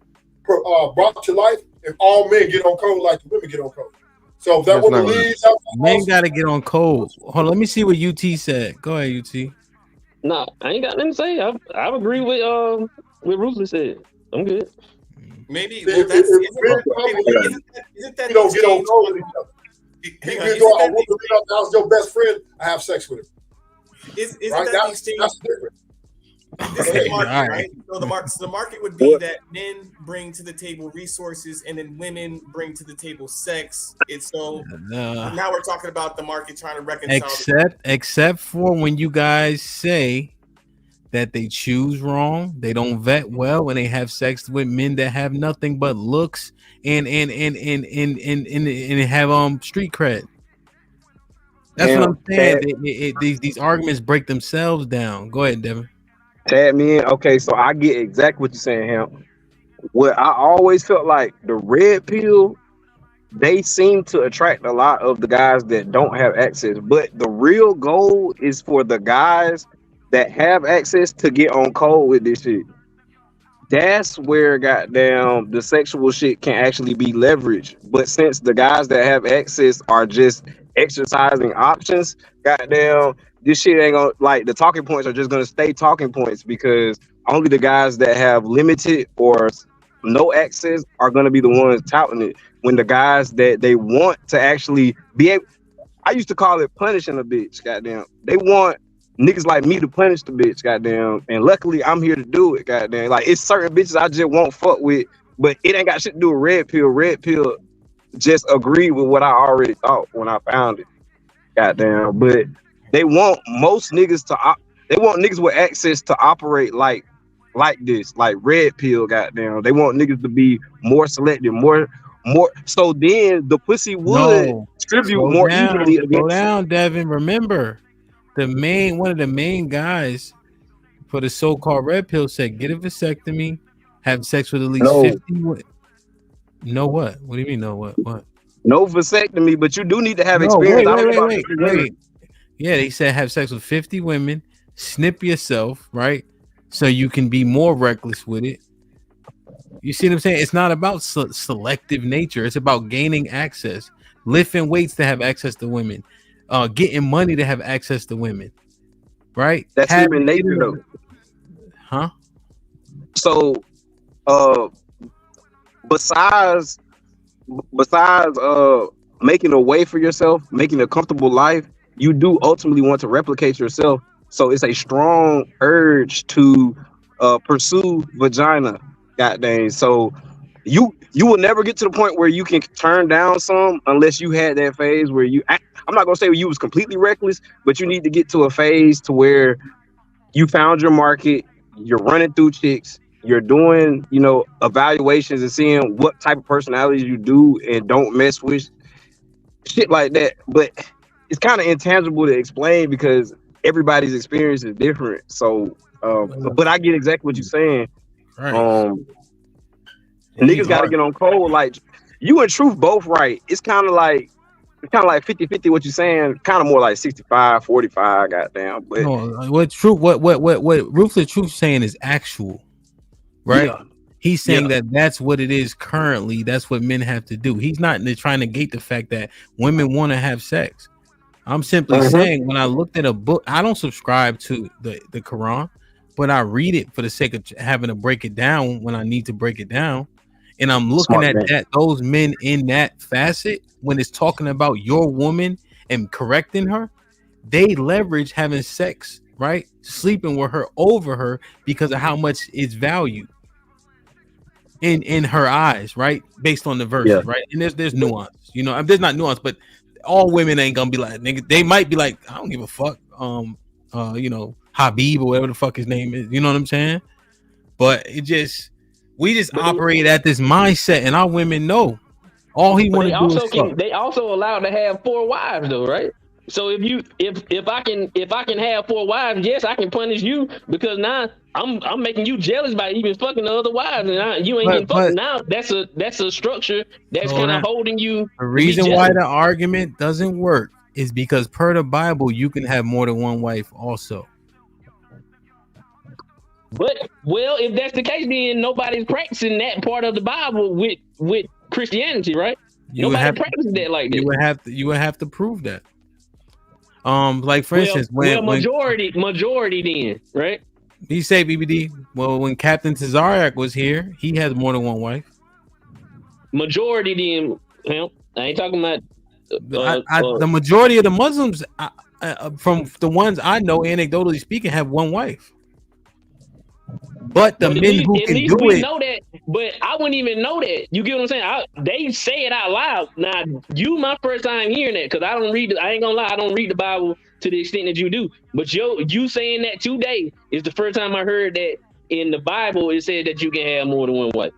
brought to life if all men get on code like the women get on code. So if that woman leaves, men got to get on code. Hold on, let me see what UT said. Go ahead, UT. No, I ain't got nothing to say. I agree with Ruthless said. I'm good. Maybe isn't that you don't get on code with each other. Even though I was your best friend, I have sex with him. Isn't that the exchange? That's different. This is the market, right? So the market would be that men bring to the table resources and then women bring to the table sex. It's so now we're talking about the market trying to reconcile. Except for when you guys say that they choose wrong, they don't vet well, when they have sex with men that have nothing but looks and have street cred. That's what I'm saying. These arguments break themselves down. Go ahead, Devin. Tag me in. Okay, so I get exactly what you're saying, Hamp. What I always felt like the red pill, they seem to attract a lot of the guys that don't have access. But the real goal is for the guys that have access to get on code with this shit. That's where goddamn the sexual shit can actually be leveraged. But since the guys that have access are just exercising options, goddamn, this shit ain't gonna, like, the talking points are just gonna stay talking points because only the guys that have limited or no access are gonna be the ones touting it. When the guys that they want to actually be able, I used to call it punishing a bitch, goddamn. They want niggas like me to punish the bitch, goddamn. And luckily I'm here to do it, goddamn. Like, it's certain bitches I just won't fuck with, but it ain't got shit to do with red pill. Red pill just agreed with what I already thought when I found it, goddamn. But they want most niggas they want niggas with access to operate like this, like red pill, goddamn. They want niggas to be more selective, more. So then the pussy would distribute more evenly. Slow down, Devin. Remember, one of the main guys for the so-called red pill said, get a vasectomy, have sex with at least 50. No what? What do you mean no what? What? No vasectomy, but you do need to have experience. Wait. Yeah, they said have sex with 50 women, snip yourself, right? So you can be more reckless with it. You see what I'm saying? It's not about selective nature. It's about gaining access, lifting weights to have access to women, getting money to have access to women, right? That's human nature, though. Huh? So, besides making a way for yourself, making a comfortable life, you do ultimately want to replicate yourself. So it's a strong urge to pursue vagina. Goddamn. So you will never get to the point where you can turn down some unless you had that phase where I'm not gonna say you was completely reckless, but you need to get to a phase to where you found your market, you're running through chicks, you're doing, evaluations and seeing what type of personalities you do and don't mess with, shit like that. But it's kind of intangible to explain because everybody's experience is different. So, but I get exactly what you're saying. Right. Niggas got to get on cold. Like, you and Truth both right. It's kind of like 50-50 what you're saying, kind of more like 65-45, goddamn. But no, what Ruthless Truth saying is actual, right? Yeah. He's saying that's what it is currently. That's what men have to do. He's not trying to gate the fact that women want to have sex. I'm simply saying, when I looked at a book, I don't subscribe to the Quran, but I read it for the sake of having to break it down when I need to break it down. And I'm looking at those men in that facet when it's talking about your woman and correcting her. They leverage having sex, right? Sleeping with her over her because of how much it's valued in her eyes, right? Based on the verses, right? And there's nuance, there's not nuance, but all women ain't gonna be like, nigga. They might be like, I don't give a fuck, Habib or whatever the fuck his name is. You know what I'm saying? But we just operate at this mindset, and our women know all he want to do is fuck. They also allowed to have 4 wives, though, right? So if I can have 4 wives, yes, I can punish you because now I'm making you jealous by even fucking the other wives, and you ain't getting fucked. Now that's a structure that's kind of holding you. The reason why the argument doesn't work is because per the Bible, you can have more than one wife also. But if that's the case, then nobody's practicing that part of the Bible with Christianity, right? Nobody practices that like that. You would have to prove that. Like for instance, when majority then, right? You say BBD. Well, when Captain Tazariak was here, he had more than one wife. Majority then, I ain't talking about the majority of the Muslims, from the ones I know, anecdotally speaking, have one wife. But the men who can do it, know that. But I wouldn't even know that. You get what I'm saying? They say it out loud. Now, my first time hearing that because I don't read. I ain't gonna lie, I don't read the Bible to the extent that you do. But you saying that today is the first time I heard that in the Bible. It said that you can have more than one wife.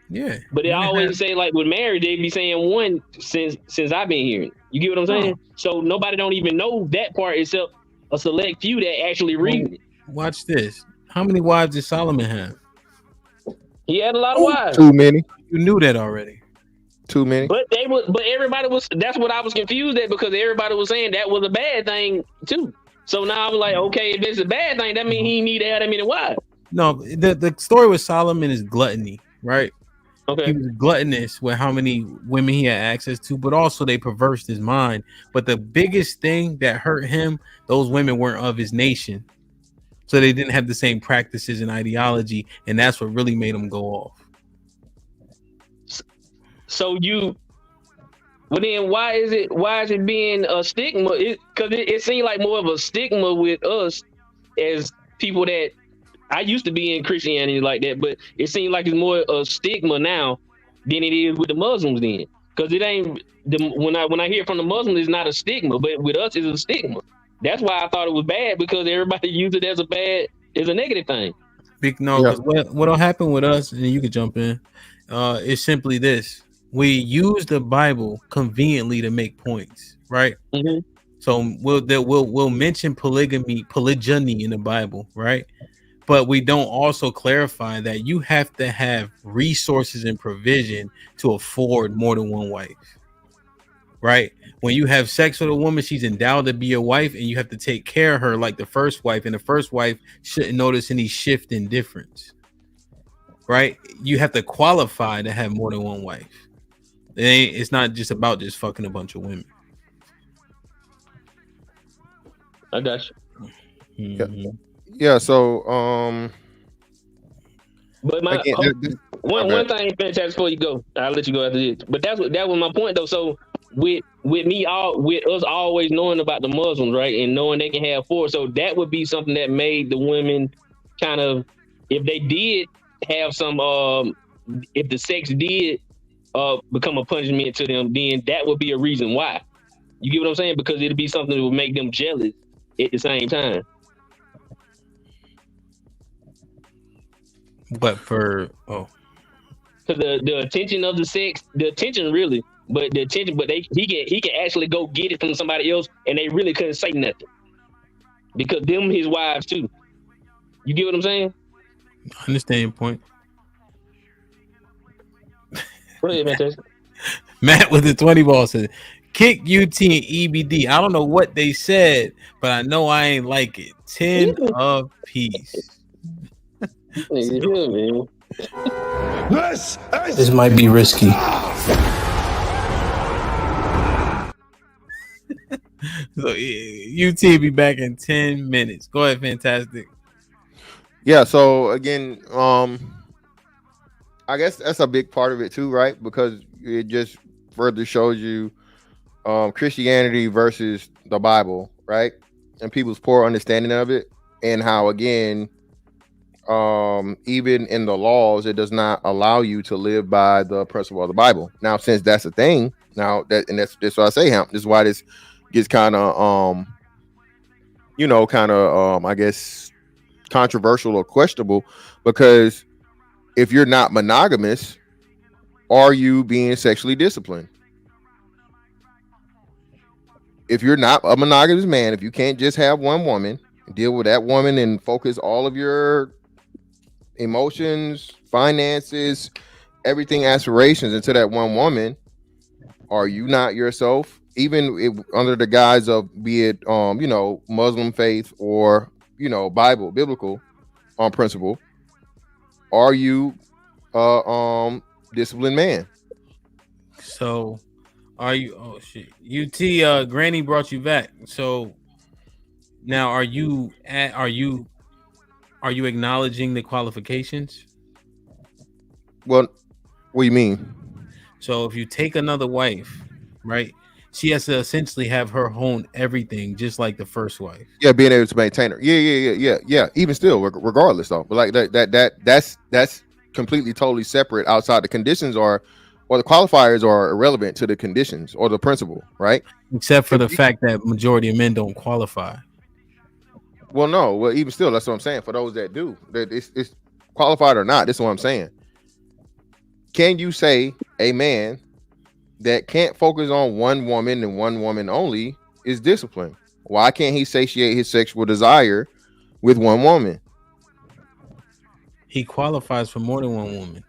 Yeah. But they always say like with marriage, they be saying one since I've been hearing. You get what I'm saying? So nobody don't even know that part except a select few that actually read it. Watch this. How many wives did Solomon have? He had a lot of wives. Too many. You knew that already. Too many. But everybody was. That's what I was confused at because everybody was saying that was a bad thing too. So now I'm like, okay, if it's a bad thing, that means he need to have that many wives. No, the story with Solomon is gluttony, right? Okay. He was gluttonous with how many women he had access to, but also they perversed his mind. But the biggest thing that hurt him, those women weren't of his nation. So they didn't have the same practices and ideology, and that's what really made them go off. So then why is it being a stigma? Because it seems like more of a stigma with us as people that I used to be in Christianity like that, but it seems like it's more a stigma now than it is with the Muslims then. Because it ain't when I hear from the Muslims, it's not a stigma, but with us it's a stigma. That's why I thought it was bad because everybody used it as a negative thing. Because what'll happen with us, and you can jump in, is simply this: we use the Bible conveniently to make points, right? Mm-hmm. So we'll mention polygyny in the Bible, right? But we don't also clarify that you have to have resources and provision to afford more than one wife. right? When you have sex with a woman, she's endowed to be your wife, and you have to take care of her like the first wife, and the first wife shouldn't notice any shift in difference, right? You have to qualify to have more than one wife. It's not just about just fucking a bunch of women. I got you. Mm-hmm. Yeah. So, but my one thing, fantastic. Before you go, I'll let you go after this. But that was my point though. So with us always knowing about the Muslims, right, and knowing they can have 4, so that would be something that made the women kind of, if they did have some, if the sex did become a punishment to them, then that would be a reason why. You get what I'm saying? Because it'd be something that would make them jealous at the same time. But because the attention of the sex, the attention really, but the attention, but he can actually go get it from somebody else, and they really couldn't say nothing because them his wives too. You get what I'm saying? I understand your point. Go ahead, Fantastic. Matt with the 20 ball said, "Kick UT and EBD. I don't know what they said, but I know I ain't like it. 10 apiece." This might be risky. So UT be back in 10 minutes. Go ahead, Fantastic. Yeah. So again, I guess that's a big part of it too, right? Because it just further shows you Christianity versus the Bible, right? And people's poor understanding of it, and how again, even in the laws, it does not allow you to live by the principle of the Bible. Now, since that's a thing, that's what I say, Hamp. This is why this gets kind of I guess controversial or questionable, because if you're not monogamous, are you being sexually disciplined? If you're not a monogamous man, if you can't just have one woman, deal with that woman and focus all of your emotions, finances, everything, aspirations into that one woman, are you not yourself? Even if, under the guise of be it Muslim faith or biblical principle, are you disciplined man? So are you? Oh shit! UT Granny brought you back. So now are you acknowledging the qualifications? Well, what do you mean? So if you take another wife, right, she has to essentially have her own everything, just like the first wife. Yeah, being able to maintain her. Yeah. Even still, regardless though, but like that's completely totally separate. Outside the conditions or the qualifiers are irrelevant to the conditions or the principle, right? Except for the fact that majority of men don't qualify. Well, no. Well, even still, that's what I'm saying. For those that do, that it's qualified or not, this is what I'm saying. Can you say a man that can't focus on one woman and one woman only is disciplined? Why can't he satiate his sexual desire with one woman? He qualifies for more than one woman.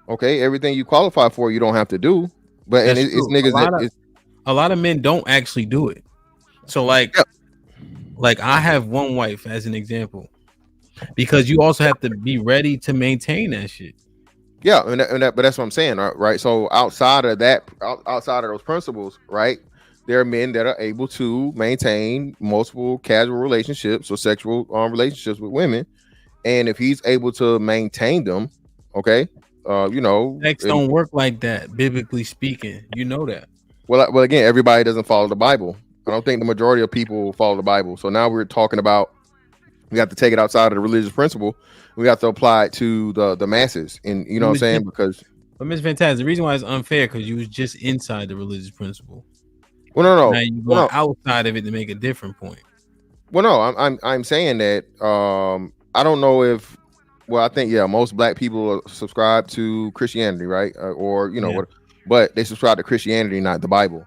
Okay, everything you qualify for, you don't have to do. But and it's niggas a lot of men don't actually do it. So like I have one wife as an example, because you also have to be ready to maintain that shit. Yeah, but that's what I'm saying, right? So outside of those principles, right, there are men that are able to maintain multiple casual relationships or sexual relationships with women, and if he's able to maintain them, okay, sex don't work like that, biblically speaking. You know that. Well, again, everybody doesn't follow the Bible. I don't think the majority of people follow the Bible. So now we're talking about, we have to take it outside of the religious principle. We have to apply it to the masses, and you know what I'm saying? Because, but Mr. Fantastic, the reason why it's unfair because you was just inside the religious principle. Well, no. Now you're going outside of it to make a different point. Well, no, I'm saying that I don't know if, I think most black people subscribe to Christianity, right? But they subscribe to Christianity, not the Bible.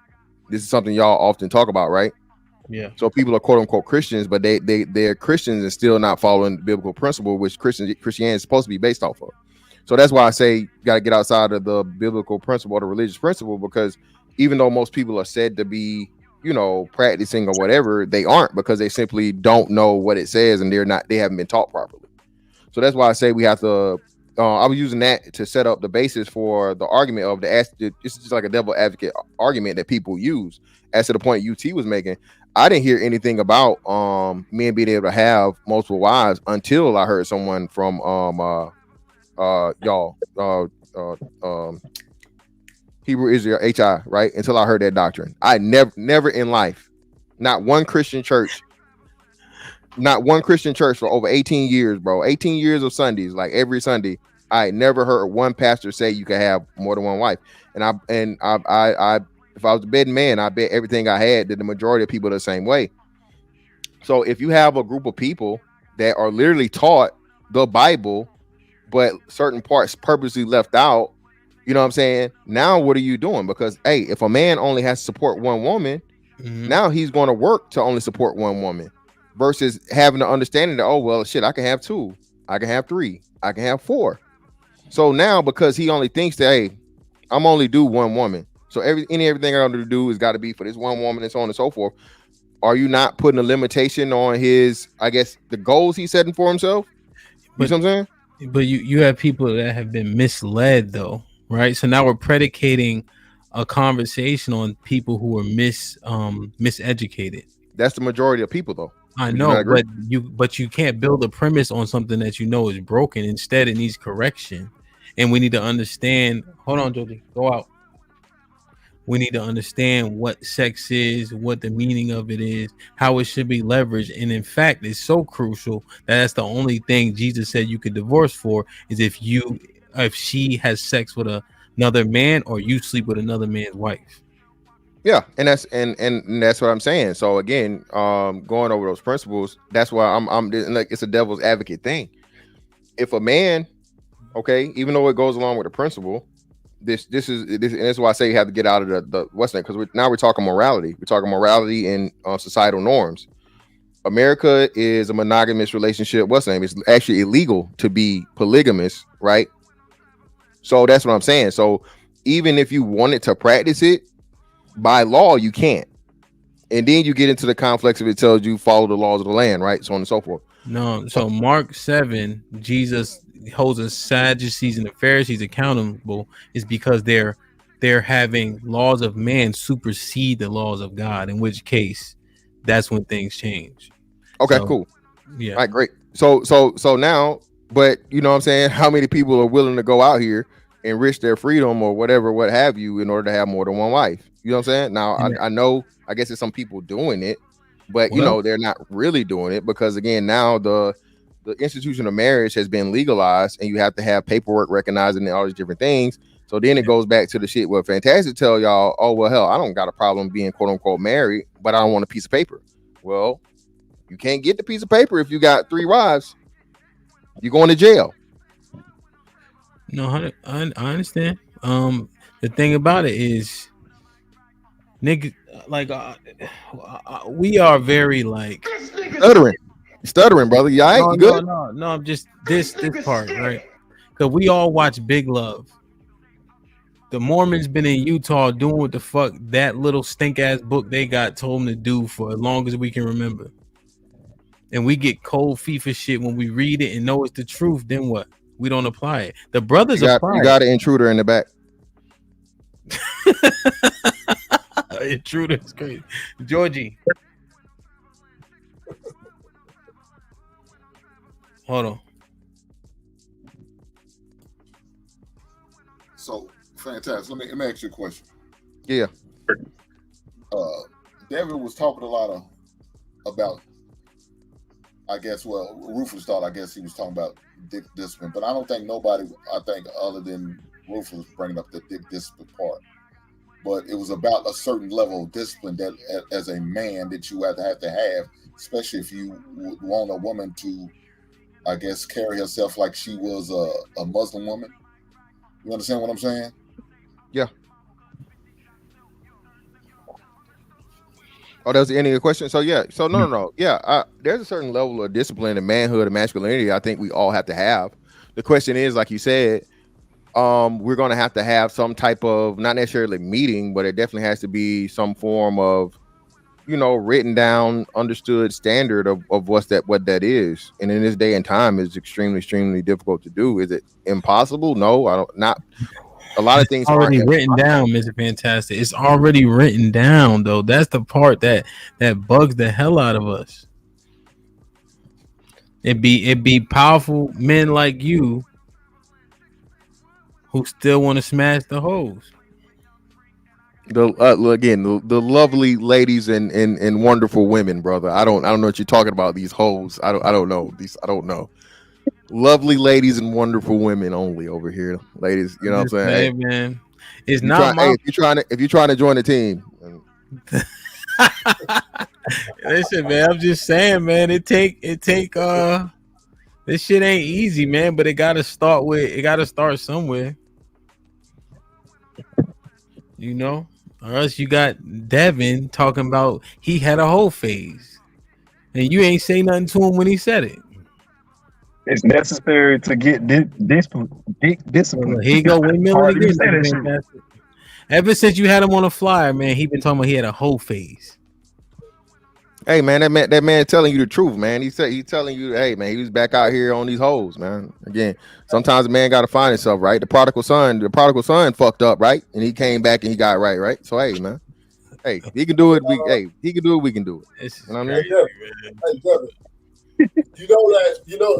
This is something y'all often talk about, right? Yeah. So people are quote unquote Christians, but they're Christians and still not following the biblical principle, which Christianity is supposed to be based off of. So that's why I say you got to get outside of the biblical principle or the religious principle, because even though most people are said to be, you know, practicing or whatever, they aren't, because they simply don't know what it says and they haven't been taught properly. So that's why I say we have to. I was using that to set up the basis for the argument of this is just like a devil advocate argument that people use. As to the point UT was making, I didn't hear anything about men being able to have multiple wives until I heard someone from Hebrew Israel HI, right? Until I heard that doctrine. I never in life, not one Christian church for over 18 years, bro. 18 years of Sundays, like every Sunday, I never heard one pastor say you can have more than one wife. And I if I was a betting man, I bet everything I had that the majority of people are the same way. So if you have a group of people that are literally taught the Bible, but certain parts purposely left out, you know what I'm saying? Now what are you doing? Because hey, if a man only has to support one woman, now he's going to work to only support one woman, versus having the understanding that, oh well, shit, I can have 2, I can have 3, I can have 4. So now, because he only thinks that, hey, I'm only do one woman, so everything I want to do is got to be for this one woman, and so on and so forth. Are you not putting a limitation on his, I guess, the goals he's setting for himself? You know what I'm saying? But you have people that have been misled, though, right? So now we're predicating a conversation on people who are miseducated. That's the majority of people, though. I know, but you can't build a premise on something that you know is broken. Instead, it needs correction, and we need to understand. Hold on, Joji, go out. We need to understand what sex is, what the meaning of it is, how it should be leveraged, and in fact, it's so crucial that that's the only thing Jesus said you could divorce for is if she has sex with another man or you sleep with another man's wife. Yeah, and that's what I'm saying. So again, going over those principles, that's why I'm like, it's a devil's advocate thing. If a man, okay, even though it goes along with the principle, this and that's why I say you have to get out of the Western, because now we're talking morality. We're talking morality and societal norms. America is a monogamous relationship. What's the name? It's actually illegal to be polygamous, right? So that's what I'm saying. So even if you wanted to practice it, by law, you can't. And then you get into the conflicts of it tells you follow the laws of the land, right? So on and so forth. No, so Mark 7, Jesus holds the Sadducees and the Pharisees accountable is because they're having laws of man supersede the laws of God, in which case that's when things change. Okay, cool. Yeah. All right, great. So now, but you know what I'm saying? How many people are willing to go out here and risk their freedom or whatever, what have you, in order to have more than one wife? You know what I'm saying? Now, I know, I guess there's some people doing it, but you know, they're not really doing it because again, now the institution of marriage has been legalized and you have to have paperwork recognizing all these different things. So then it goes back to the shit where Fantastic tell y'all, oh, well, hell, I don't got a problem being quote unquote married, but I don't want a piece of paper. Well, you can't get the piece of paper if you got 3 wives. You're going to jail. No, I understand. The thing about it is, nigga, like we are very like stuttering, brother. You all right? You good? No, I'm just this part, right? Because we all watch Big Love. The Mormons been in Utah doing what the fuck that little stink ass book they got told them to do for as long as we can remember. And we get cold feet for shit when we read it and know it's the truth. Then what? We don't apply it. The brothers you apply. You got an intruder in the back. Intruder is crazy. Georgie. Hold on. So fantastic. Let me ask you a question. Yeah. David was talking a lot about, I guess, well, Rufus thought, I guess he was talking about dick discipline, but I don't think nobody, I think other than Rufus bringing up the dick discipline part, but it was about a certain level of discipline that as a man that you have to have, especially if you want a woman to, I guess, carry herself like she was a Muslim woman. You understand what I'm saying? Yeah. Oh, that was the end of your question. So yeah. So no. Yeah. There's a certain level of discipline and manhood and masculinity I think we all have to have. The question is, like you said, we're going to have some type of, not necessarily meeting, but it definitely has to be some form of, written down, understood standard of what that is. And in this day and time, it's extremely difficult to do. Is it impossible? No, I don't. Not a lot of things already aren't written down, Mr. Fantastic. It's already written down, though. That's the part that bugs the hell out of us. It be powerful men like you who still want to smash the hoes. The lovely ladies and wonderful women, brother. I don't know what you're talking about. These hoes. I don't know. I don't know. Lovely ladies and wonderful women only over here, ladies. You know what I'm saying? Hey, man. It's not my. If you're trying to join the team. Listen, man. I'm just saying, man. It take. This shit ain't easy, man. But it gotta start somewhere. Or else you got Devin talking about he had a whole phase, and you ain't say nothing to him when he said it. It's necessary to get discipline. Here you go, windmilling again. Ever since you had him on a flyer, man, he been talking about he had a whole phase. Hey, man, that man telling you the truth, man. He telling you, hey, man, he was back out here on these hoes, man. Again, sometimes a man got to find himself, right? The prodigal son fucked up, right? And he came back and he got right? So, hey, man, hey, he can do it. He can do it. We can do it. You know what I mean? Hey, Devin.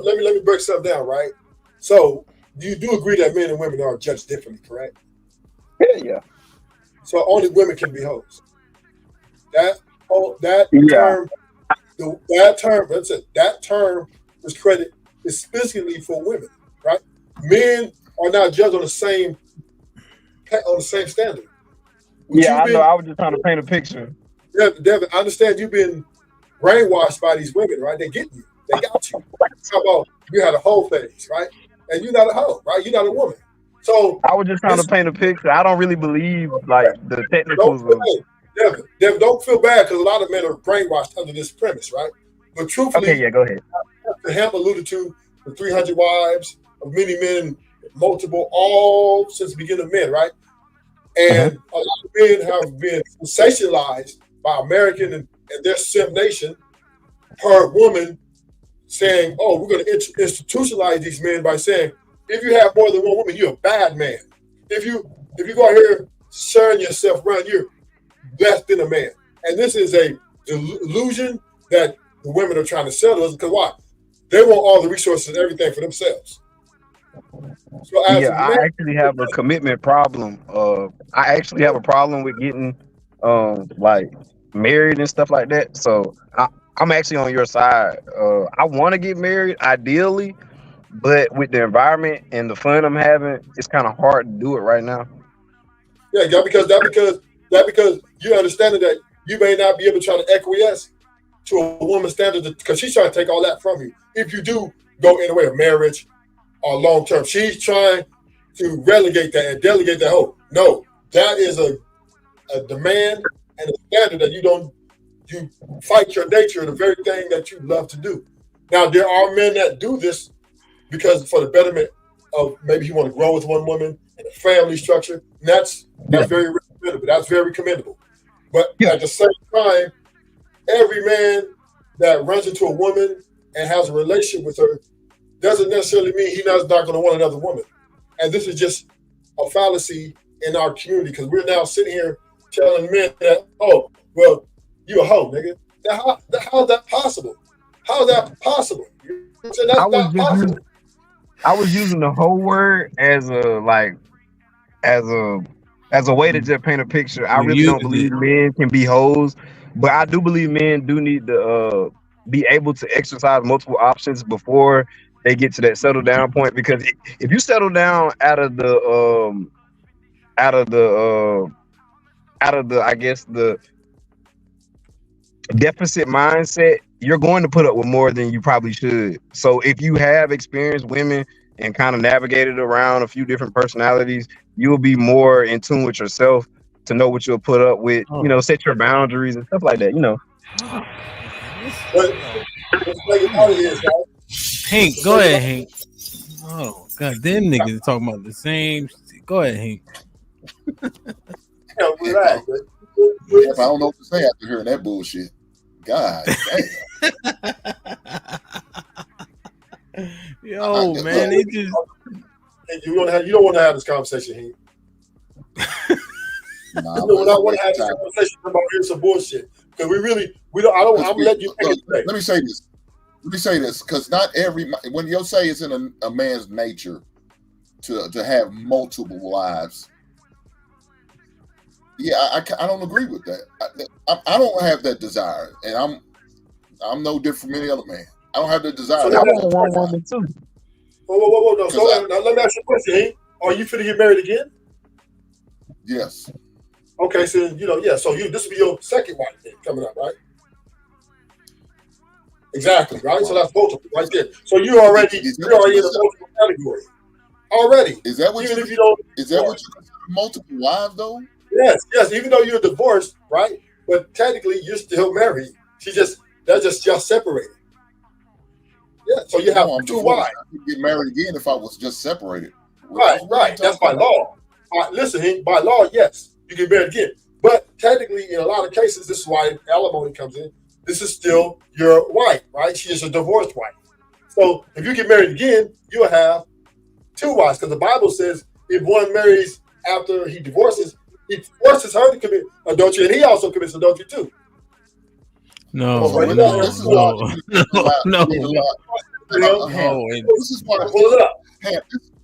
Let me break something down, right? So you do agree that men and women are judged differently, correct? Yeah. So only women can be hoes. That term was created specifically for women, right? Men are not judged on the same standard. I know. I was just trying to paint a picture. Devin, I understand you've been brainwashed by these women, right? They get you. They got you. How about you had a whole phase, right? And you're not a hoe, right? You're not a woman. So I was just trying to paint a picture. I don't really believe like the technicals of. Devin, don't feel bad because a lot of men are brainwashed under this premise, right? But truthfully, go ahead. Hamp alluded to the 300 wives of many men, multiple, all since the beginning of men, right? And a lot of men have been sensationalized by American and their sim nation per woman saying, oh, we're going to institutionalize these men by saying, if you have more than one woman, you're a bad man. If you go out here sharing yourself around, you're less than a man. And this is a delusion that the women are trying to sell us because why? They want all the resources and everything for themselves. So I actually have a commitment problem. I actually have a problem with getting like married and stuff like that. So I'm actually on your side. I want to get married ideally, but with the environment and the fun I'm having, it's kind of hard to do it right now. Yeah, because you understand that you may not be able to try to acquiesce to a woman's standard because she's trying to take all that from you. If you do go in the way of marriage or long term, she's trying to relegate that and delegate that hope. No, that is a demand and a standard that you fight your nature, the very thing that you love to do. Now, there are men that do this because for the betterment of maybe you want to grow with one woman and a family structure. And that's very recommendable. That's very commendable. But at the same time, every man that runs into a woman and has a relationship with her doesn't necessarily mean he's not going to want another woman. And this is just a fallacy in our community because we're now sitting here telling men that, oh, well, you a hoe, nigga. How is that possible? How is that possible? That's not possible. I was using the whole word as a way to just paint a picture. I really don't believe men can be hoes, but I do believe men do need to be able to exercise multiple options before they get to that settle down point. Because if you settle down out of the I guess the deficit mindset, you're going to put up with more than you probably should. So if you have experienced women and kind of navigated around a few different personalities, you'll be more in tune with yourself to know what you'll put up with, set your boundaries and stuff like that, But the thing about it is, Hank, go ahead, Hank. Oh God, them niggas talking about the same. Go ahead, Hank. Relax. I don't know what to say after hearing that bullshit. God damn. Yo, man, they just. You don't want to have this conversation, Hank. Nah, you don't want to have this conversation about some bullshit because we don't. I'm letting you take it. Let me say this, because not every when you say it's in a man's nature to have multiple wives. Yeah, I don't agree with that. I don't have that desire, and I'm no different from any other man. I don't have that desire. So I want one woman too. Whoa. No, now let me ask you a question, Hank. Are you finna get married again? Yes. Okay, so so this will be your second wife then coming up, right? Exactly, right? So that's multiple right there. So you're already in a multiple category. Already. Is that what even you if you don't consider multiple wives though? Yes, even though you're divorced, right? But technically you're still married. They're just separated. Yeah, so you have two wives. I could get married again if I was just separated. Right. That's by law. Listen, Hank, by law, yes, you get married again. But technically, in a lot of cases, this is why alimony comes in. This is still your wife, right? She is a divorced wife. So if you get married again, you'll have two wives. Because the Bible says if one marries after he divorces, he forces her to commit adultery, and he also commits adultery too. No. This is why.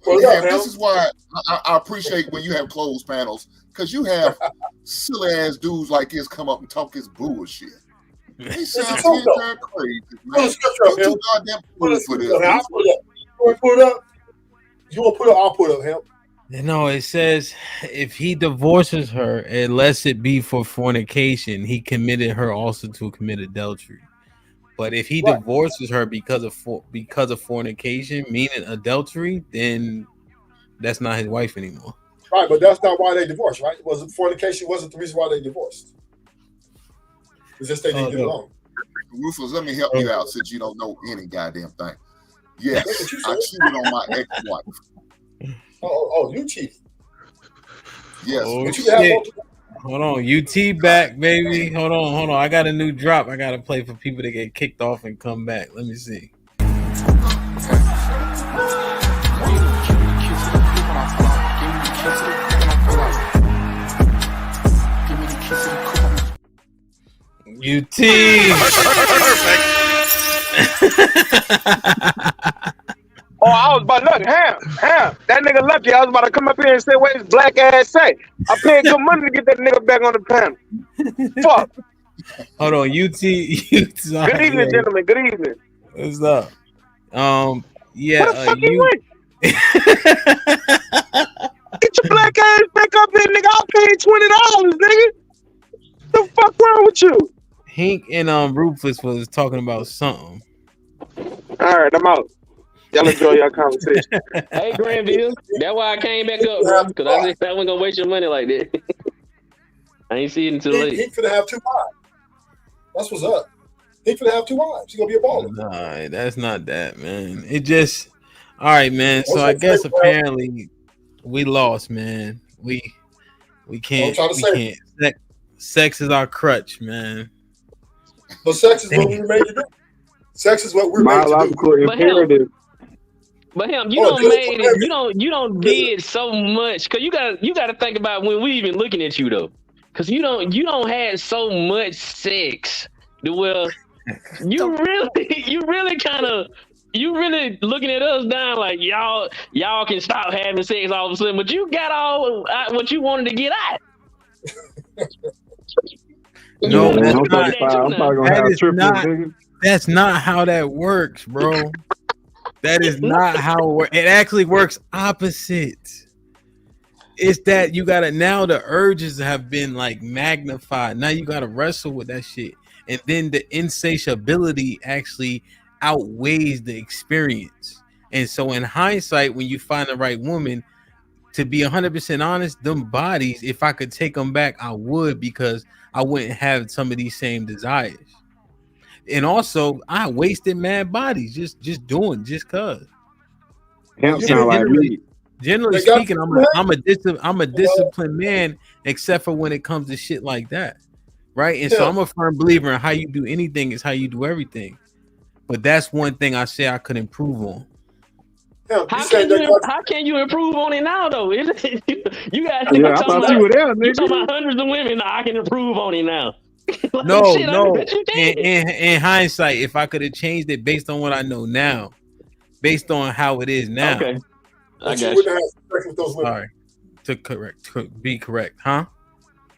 This is why I appreciate when you have closed panels, because you have silly ass dudes like this come up and talk his bullshit. He sounds crazy, man. You're too goddamn cool for this. You want to put it up? I'll put it up, Hamp. No, it says if he divorces her, unless it be for fornication, he committed her also to commit adultery. But if he divorces her because of fornication, meaning adultery, then that's not his wife anymore. Right, but that's not why they divorced, right? Fornication wasn't the reason why they divorced. It's just they didn't get along. Rufus, let me help you out since you don't know any goddamn thing. Yes, I cheated on my ex-wife. Oh, you cheated. Yes. Oh, shit. Hold on, UT back, baby. Hold on. I got a new drop. I gotta play for people that get kicked off and come back. Let me see. Oh, I was about to look, Hamp. That nigga lucky. I was about to come up here and say what his black ass say. I paid good money to get that nigga back on the panel. Fuck. Hold on, UT. Good evening, gentlemen. Good evening. What's up? Yeah. What the fuck you went? Get your black ass back up here, nigga. I'll pay $20, nigga. The fuck wrong with you? Hank and Rufus was talking about something. All right, I'm out. Y'all enjoy your conversation. Hey, Granville. That's why I came back up, bro. Because I wasn't gonna waste your money like that. I ain't see it until late. He finna have two wives. That's what's up. He finna have two wives. He gonna be a baller. Nah, that's not that, man. It just all right, man. So I guess apparently we lost, man. We can't. Sex is our crutch, man. But sex is what we were made to do. Sex is what we're made to do. But him, you don't did so much because you got to think about when we even looking at you though, because you don't have so much sex. Well, you really looking at us down like y'all can stop having sex all of a sudden, but you got all what you wanted to get out. No, that's not how that works, bro. That is not how it works. It actually works opposite. It's that you gotta now the urges have been like magnified. Now you gotta wrestle with that shit, and then the insatiability actually outweighs the experience. And so, in hindsight, when you find the right woman, to be 100% honest, them bodies, if I could take them back, I would, because I wouldn't have some of these same desires. And also, I wasted mad bodies just cause. Hamp sound like me. Generally speaking, I'm a disciplined man, except for when it comes to shit like that, right? And so I'm a firm believer in how you do anything is how you do everything. But that's one thing I say I could improve on. How can you improve on it now though? You got I thought you were there, nigga. You talking about hundreds of women. I can improve on it now. Like, No, shit, no. I bet you can. In hindsight, if I could have changed it based on what I know now, based on how it is now. Okay. I got you. Have sex with those women. Sorry. To be correct, huh?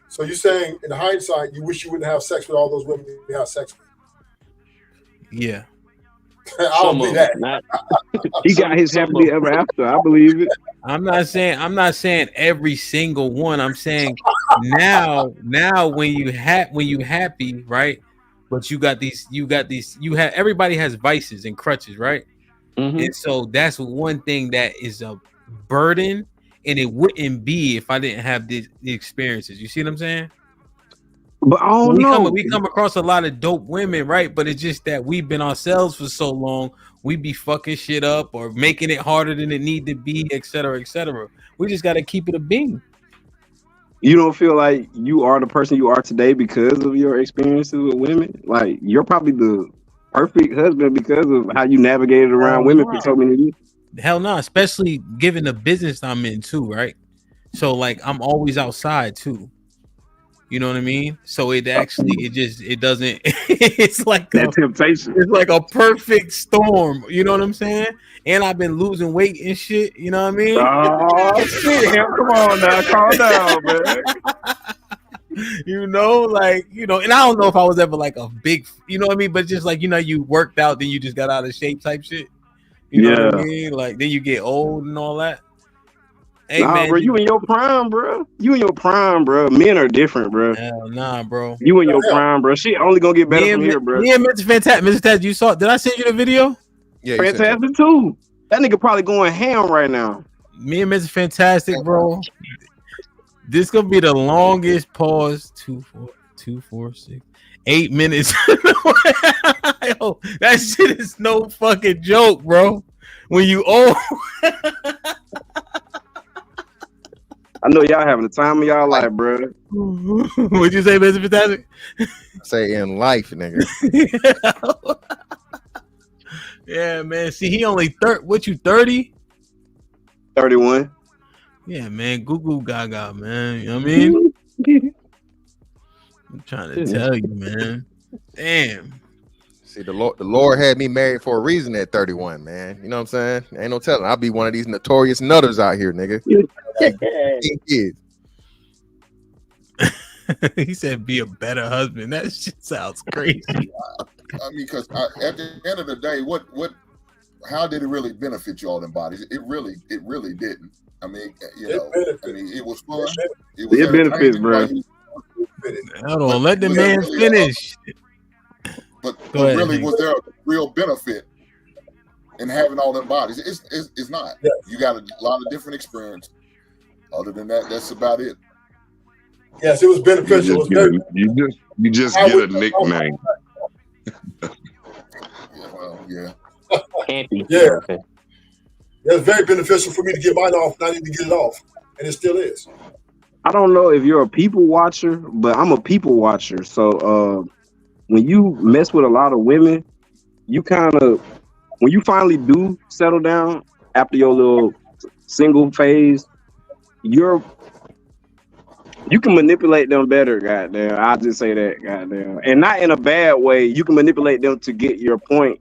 So you're saying, in hindsight, you wish you wouldn't have sex with all those women you have sex with? Yeah. I'll believe that. He got his happily ever after. I believe it. I'm not saying every single one. I'm saying now when you happy, right? But everybody has vices and crutches, right? Mm-hmm. And so that's one thing that is a burden, and it wouldn't be if I didn't have the experiences. You see what I'm saying? But I don't know. We come across a lot of dope women, right? But it's just that we've been ourselves for so long, we be fucking shit up or making it harder than it need to be, et cetera, et cetera. We just got to keep it a beam. You don't feel like you are the person you are today because of your experiences with women? Like, you're probably the perfect husband because of how you navigated around women for so many years. Hell no, especially given the business I'm in too, right? So like I'm always outside too. You know what I mean? So it doesn't it's like that temptation. It's like a perfect storm. You know what I'm saying? And I've been losing weight and shit. You know what I mean? Oh shit, come on now, calm down, man. You know, like, you know, and I don't know if I was ever like a big, you know what I mean? But just like, you know, you worked out, then you just got out of shape type shit. You know what I mean? Like, then you get old and all that. Hey, man, bro, you in your prime, bro. You in your prime, bro. Men are different, bro. Hell nah, bro. You in your prime, bro. Shit only gonna get better from here, bro. Yeah, Mr. Fantastic. Mr. Fantastic, you saw, did I send you the video? Yeah, Fantastic too. That nigga probably going ham right now. Me and Mr. Fantastic, bro. This gonna be the longest pause. 2, 4, 6, 8 minutes. Yo, that shit is no fucking joke, bro. When you old. I know y'all having the time of y'all life, bro. What'd you say, Mr. Fantastic? Say in life, nigga. Yeah, man. See, he only 30. What, you 30? 31. Yeah, man. Goo gaga, man. You know what I mean? I'm trying to tell you, man. Damn. See, the Lord had me married for a reason at 31, man. You know what I'm saying? Ain't no telling. I'll be one of these notorious nutters out here, nigga. He said, "Be a better husband." That shit sounds crazy. I mean, because at the end of the day, how did it really benefit y'all in bodies? It really didn't. I mean, you know, it was fun. It benefits, bro. Hold on, let the man finish. But really, was there a real benefit in having all them bodies? It's not. Yeah. You got a lot of different experience. Other than that, that's about it. Yes, it was beneficial. You just get a nickname. Yeah. Yeah. It's very beneficial for me to get mine off, and I need to get it off, and it still is. I don't know if you're a people watcher, but I'm a people watcher. So when you mess with a lot of women, you when you finally do settle down after your little single phase, you can manipulate them better, goddamn. I'll just say that, goddamn. And not in a bad way. You can manipulate them to get your points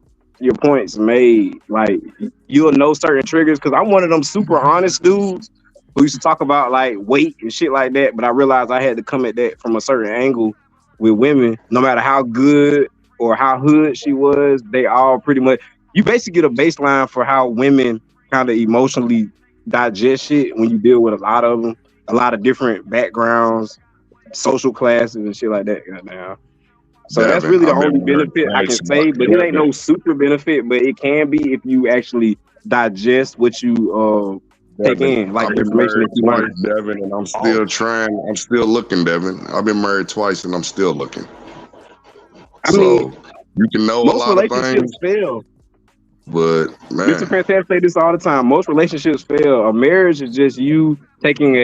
made. Like, you'll know certain triggers, because I'm one of them super honest dudes who used to talk about like weight and shit like that, but I realized I had to come at that from a certain angle with women. No matter how good or how hood she was, they all pretty much, you basically get a baseline for how women kind of emotionally digest shit when you deal with a lot of them, a lot of different backgrounds, social classes and shit like that now. So that's really the only benefit I can say, but it ain't no super benefit, but it can be if you actually digest what you take in, like the information that you learn. Devin, and I'm still trying. I'm still looking, Devin. I've been married twice, and I'm still looking. I mean, you can know a lot of things. Fail. But man, Mr. Fantastic say this all the time. Most relationships fail. A marriage is just you taking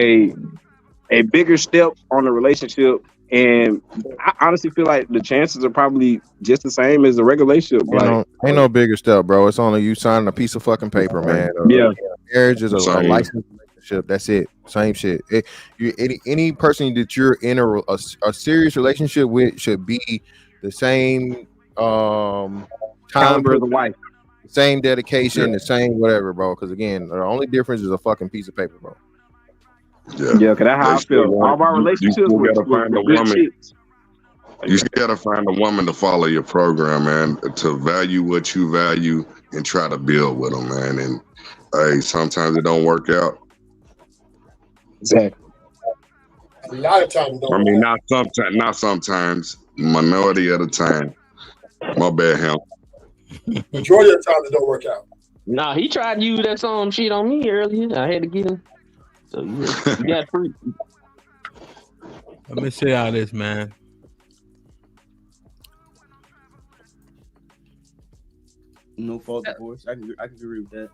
a bigger step on the relationship, and I honestly feel like the chances are probably just the same as a regular relationship. Ain't no bigger step, bro. It's only you signing a piece of fucking paper, man. Yeah. Marriage is a Same. licensed relationship. That's it. Same shit. Any person that you're in a serious relationship with should be the same time, Caliber of the wife. the same dedication, the same whatever, bro. Because again, the only difference is a fucking piece of paper, bro. Yeah, cause that's how I feel. All my relationships you with gotta find a good woman. chicks. You just gotta find a woman to follow your program, man, to value what you value and try to build with them, man. And hey, sometimes it don't work out. Exactly. A lot of times, I mean, not sometimes, minority of the time. My bad, Hamp. majority of the time, it don't work out. Nah, he tried to use that some shit on me earlier. I had to get him. So you got free. Let me say all this, man. No fault divorce. I can agree with that.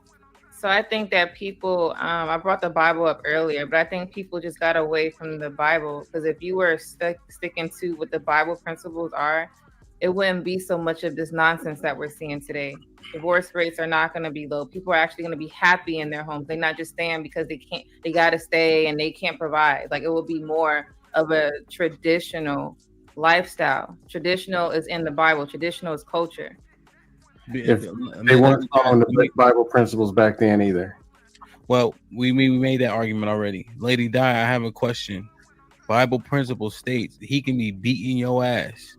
So I think that people, I brought the Bible up earlier, but I think people just got away from the Bible, because if you were sticking to what the Bible principles are, it wouldn't be so much of this nonsense that we're seeing today. Divorce rates are not going to be low. People are actually going to be happy in their homes. They're not just staying because they got to stay and they can't provide. Like, it will be more of a traditional lifestyle. Traditional is in the Bible. Traditional is culture. If they weren't following the Bible principles back then either. Well, we made that argument already. Lady Di, I have a question. Bible principle states he can be beating your ass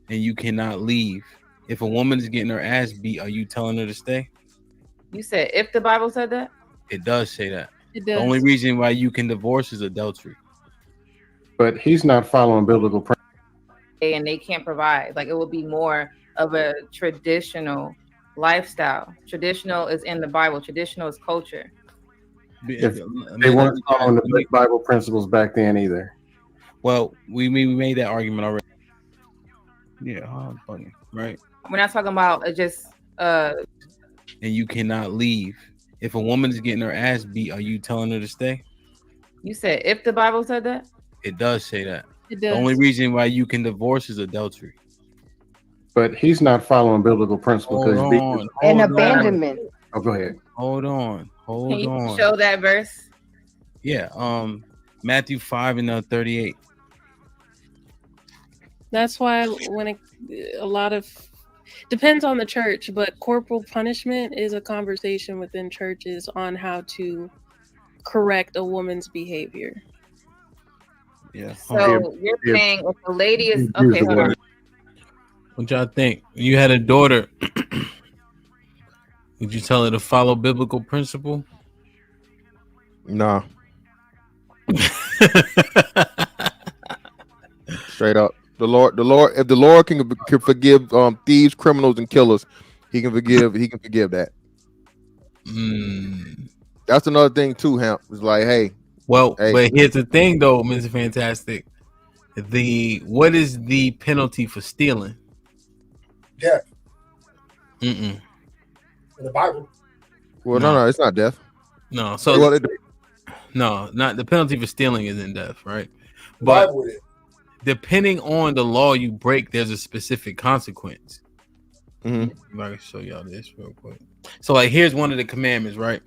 and you cannot leave. If a woman is getting her ass beat, are you telling her to stay? You said if the Bible said that? It does say that. It The does. only reason why you can divorce is adultery. But he's not following biblical principles. And they can't provide. Like, it will be more of a traditional lifestyle. Traditional is in the Bible. Traditional is culture. If they weren't following the Bible principles back then either. Well, we made that argument already. Yeah, funny, right? We're not talking about just and you cannot leave. If a woman is getting her ass beat, are you telling her to stay? You said if the Bible said that? It does say that. It The does. only reason why you can divorce is adultery. But he's not following biblical principles. And abandonment. Oh, go ahead. Hold on. Can you show that verse? Yeah, Matthew 5:38. That's why when a lot of depends on the church, but corporal punishment is a conversation within churches on how to correct a woman's behavior. Yeah. So you're saying if a lady is okay, hold on. What y'all think? You had a daughter. Would you tell her to follow biblical principle? Nah. Straight up. The Lord, if the Lord can forgive thieves, criminals, and killers, he can forgive that. That's another thing too, Hamp. It's like, hey. But here's the thing though, Mr. Fantastic. What is the penalty for stealing? Death. In the Bible. Well, no, it's not death. No, so no, not the penalty for stealing isn't death, right? But Bible is. Depending on the law you break, there's a specific consequence. Mm-hmm. I can show y'all this real quick. So, like, here's one of the commandments, right?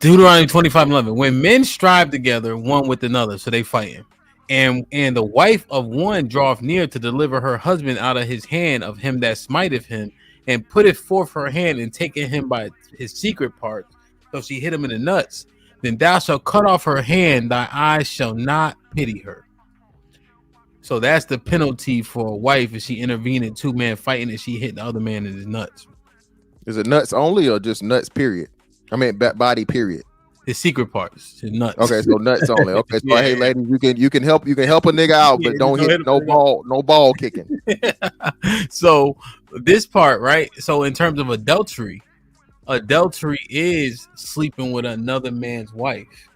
Deuteronomy 25:11. When men strive together one with another, so they fighting, and the wife of one draweth near to deliver her husband out of his hand of him that smiteth him, and putteth forth her hand and taketh him by his secret parts, so she hit him in the nuts, then thou shalt cut off her hand, thy eyes shall not pity her. So that's the penalty for a wife if she intervened in two men fighting and she hit the other man in his nuts. Is it nuts only or just nuts period? I mean body period. His secret parts, his nuts. Okay, so nuts only. Okay, so Yeah. hey ladies, you can help a nigga out, but don't hit no ball kicking. So this part, right? So in terms of adultery is sleeping with another man's wife.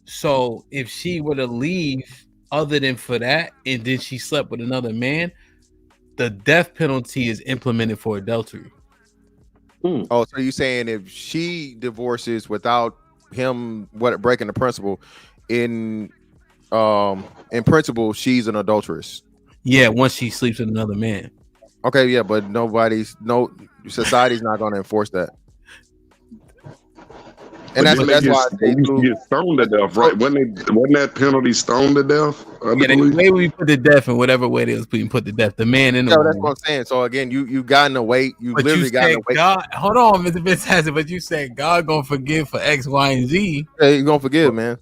So if she were to leave other than for that, and then she slept with another man, the death penalty is implemented for adultery. Oh, so you saying if she divorces without him breaking the principle, in principle, she's an adulteress. Yeah, once she sleeps with another man. Okay, yeah, but society's not going to enforce that. And that's why I say you get stoned to death, right? Wasn't that penalty stoned to death? Yeah, the way we put to death and whatever way they was being put to death, the man in the that's what I'm saying. So again, you got in the weight. You but literally got in the weight. God, hold on, Mr. Fitzhasset, but you said God gonna forgive for X, Y, and Z. Yeah, he's gonna forgive, man.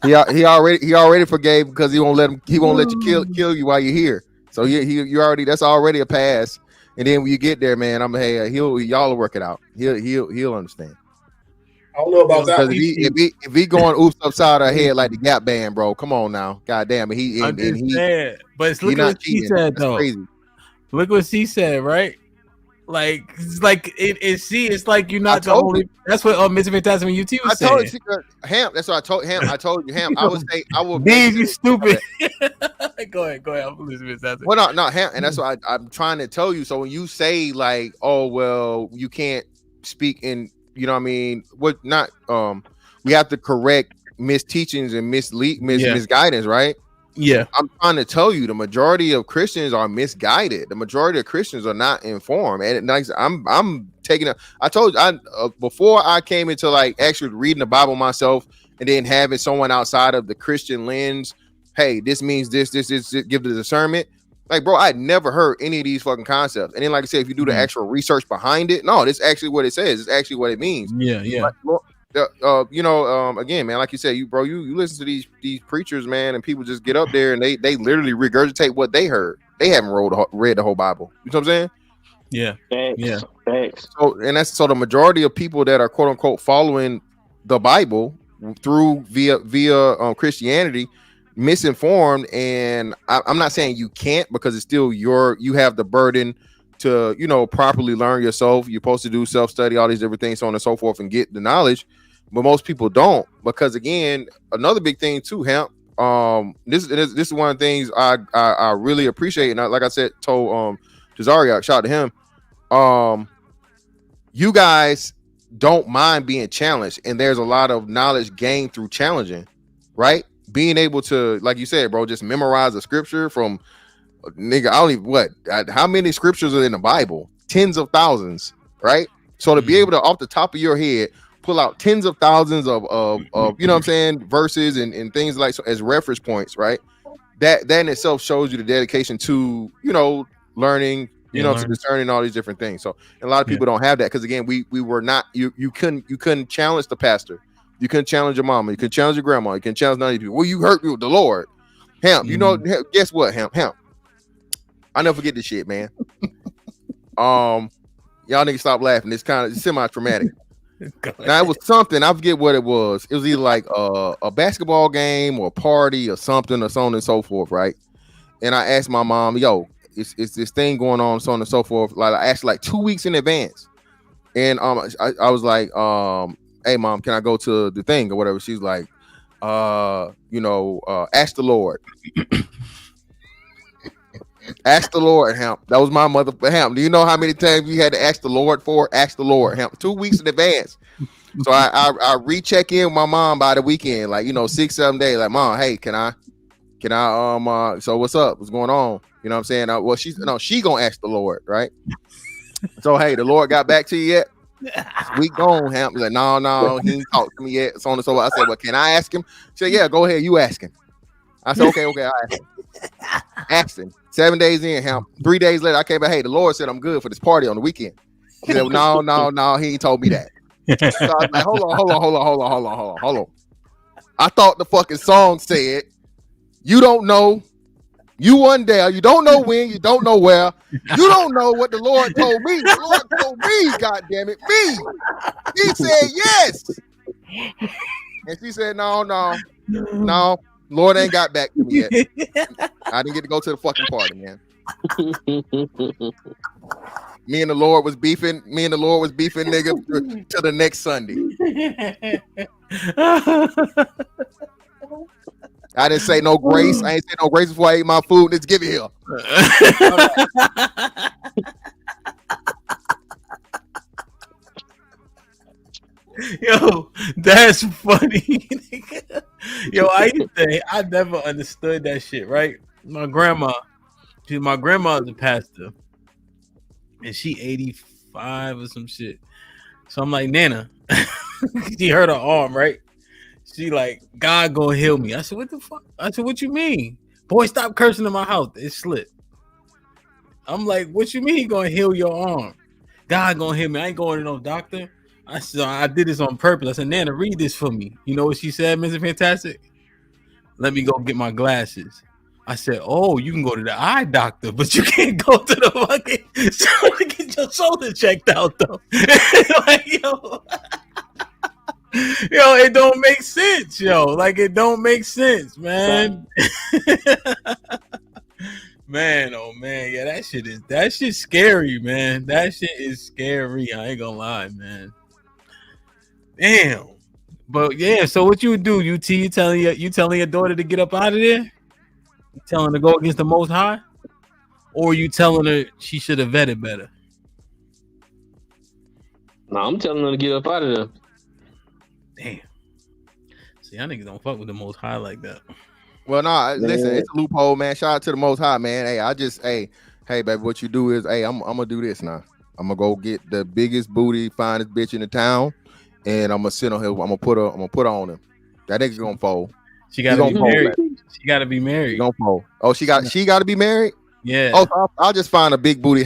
he already forgave because he won't let you kill you while you're here. So you already, that's already a pass. And then when you get there, man, y'all will work it out. He'll understand. I don't know about that. If he going oops upside her head like the Gap Band, bro, come on now, goddamn. But look what she said though. Crazy. Look what she said, right? Like it's like it's like you're not the only. That's what Mr. Fantastic when UT was saying. I told you, Hamp. That's what I told him. I told you, Hamp. I would say I will. Dude, you stupid. Go ahead. I'm Mr. Fantastic. Well, no, Hamp, and that's what I'm trying to tell you. So when you say like, oh well, you can't speak in, you know what I mean? What not? We have to correct misteachings and misguidance, right? Yeah, I'm trying to tell you, the majority of Christians are misguided. The majority of Christians are not informed, and I'm taking a. I told you, before I came into like actually reading the Bible myself, and then having someone outside of the Christian lens. Hey, this means this. Give the discernment. Like, bro, I'd never heard any of these fucking concepts. And then, like I said, if you do the actual research behind it, no, this is actually what it says. It's actually what it means. Yeah. Again, man, like you said, you listen to these preachers, man, and people just get up there and they literally regurgitate what they heard. They haven't read the whole Bible. You know what I'm saying? Yeah. Thanks. So the majority of people that are quote unquote following the Bible via Christianity, misinformed. And I'm not saying you can't, because it's still you have the burden to properly learn yourself. You're supposed to do self-study, all these different things, so on and so forth, and get the knowledge. But most people don't, because again, another big thing too, Hamp. This is one of the things I really appreciate, and like I said, told Tazariak, shout out to him. You guys don't mind being challenged, and there's a lot of knowledge gained through challenging, right? Being able to, like you said, bro, just memorize the scripture from nigga. I don't even how many scriptures are in the Bible? Tens of thousands, right? So to be able to, off the top of your head, pull out tens of thousands of you know what I'm saying, verses and things like so as reference points, right? That in itself shows you the dedication to learning, to discerning all these different things. So and a lot of people don't have that, because again, we were not you couldn't challenge the pastor, you couldn't challenge your mama, you couldn't challenge your grandma, you couldn't challenge none of these people. Well, you hurt me with the Lord, Hamp. Guess what, Hamp? I never forget this shit, man. Y'all niggas stop laughing. It's kind of semi-traumatic. Now it was something, I forget what it was. It was either like a basketball game or a party or something, or so on and so forth, right? And I asked my mom, yo, it's this thing going on, so on and so forth. Like I asked like 2 weeks in advance, and I was like, hey mom, can I go to the thing or whatever? She's like, ask the Lord. Ask the Lord, Hamp. That was my mother, Hamp. Do you know how many times you had to ask the Lord for? Ask the Lord, Hamp. 2 weeks in advance. So I recheck in with my mom by the weekend, like 6-7 days. Like, mom, hey, can I so what's up? What's going on? You know what I'm saying? Well, she gonna ask the Lord, right? So hey, the Lord got back to you yet? We gone, Hamp. He's like, no, he ain't talked to me yet. So on and so forth. I said, well, can I ask him? She said, yeah, go ahead, you ask him. I said, okay, I asked him. Asked him. 7 days in, Hamp. 3 days later, I came back. Hey, the Lord said I'm good for this party on the weekend. He said, no, he ain't told me that. So I was like, hold on. I thought the fucking song said, you don't know, you wasn't there, you don't know when, you don't know where, you don't know what the Lord told me. The Lord told me, God damn it, me. He said yes. And she said, no. Lord ain't got back to me yet. I didn't get to go to the fucking party, man. Me and the Lord was beefing, nigga, to the next Sunday. I didn't say no grace. I ain't say no grace before I ate my food. Let's give it here. funny. Yo, I never understood that shit, right? My grandma's a pastor, and she 85 or some shit. So I'm like, Nana, she hurt her arm, right? She like, God gonna heal me. I said, what the fuck? I said, what you mean? Boy, stop cursing in my house. It slipped. I'm like, what you mean he gonna heal your arm? God gonna heal me. I ain't going to no doctor. I said, I did this on purpose. I said, Nana, read this for me. You know what she said, Mr. Fantastic? Let me go get my glasses. I said, oh, you can go to the eye doctor, but you can't go to the fucking get your shoulder checked out, though. Like, yo, it don't make sense, yo. Like, it don't make sense, man. Man, oh man, yeah, that shit's scary, man. That shit is scary. I ain't gonna lie, man. Damn. But yeah, so what you do, UT? You telling your daughter to get up out of there? You telling her to go against the Most High, or you telling her she should have vetted better? No, I'm telling her to get up out of there. Damn. See, y'all niggas don't fuck with the Most High like that. Well, nah, listen, it's a loophole, man. Shout out to the Most High, man. Hey, hey, baby, what you do is, hey, I'm gonna do this now. I'm gonna go get the biggest booty, finest bitch in the town, and I'm gonna sit on her. I'm gonna put her on him. That nigga gonna fold. She gotta be married. She gotta be married. Gonna fold. Oh, she gotta be married. Yeah. Oh, so I'll just find a big booty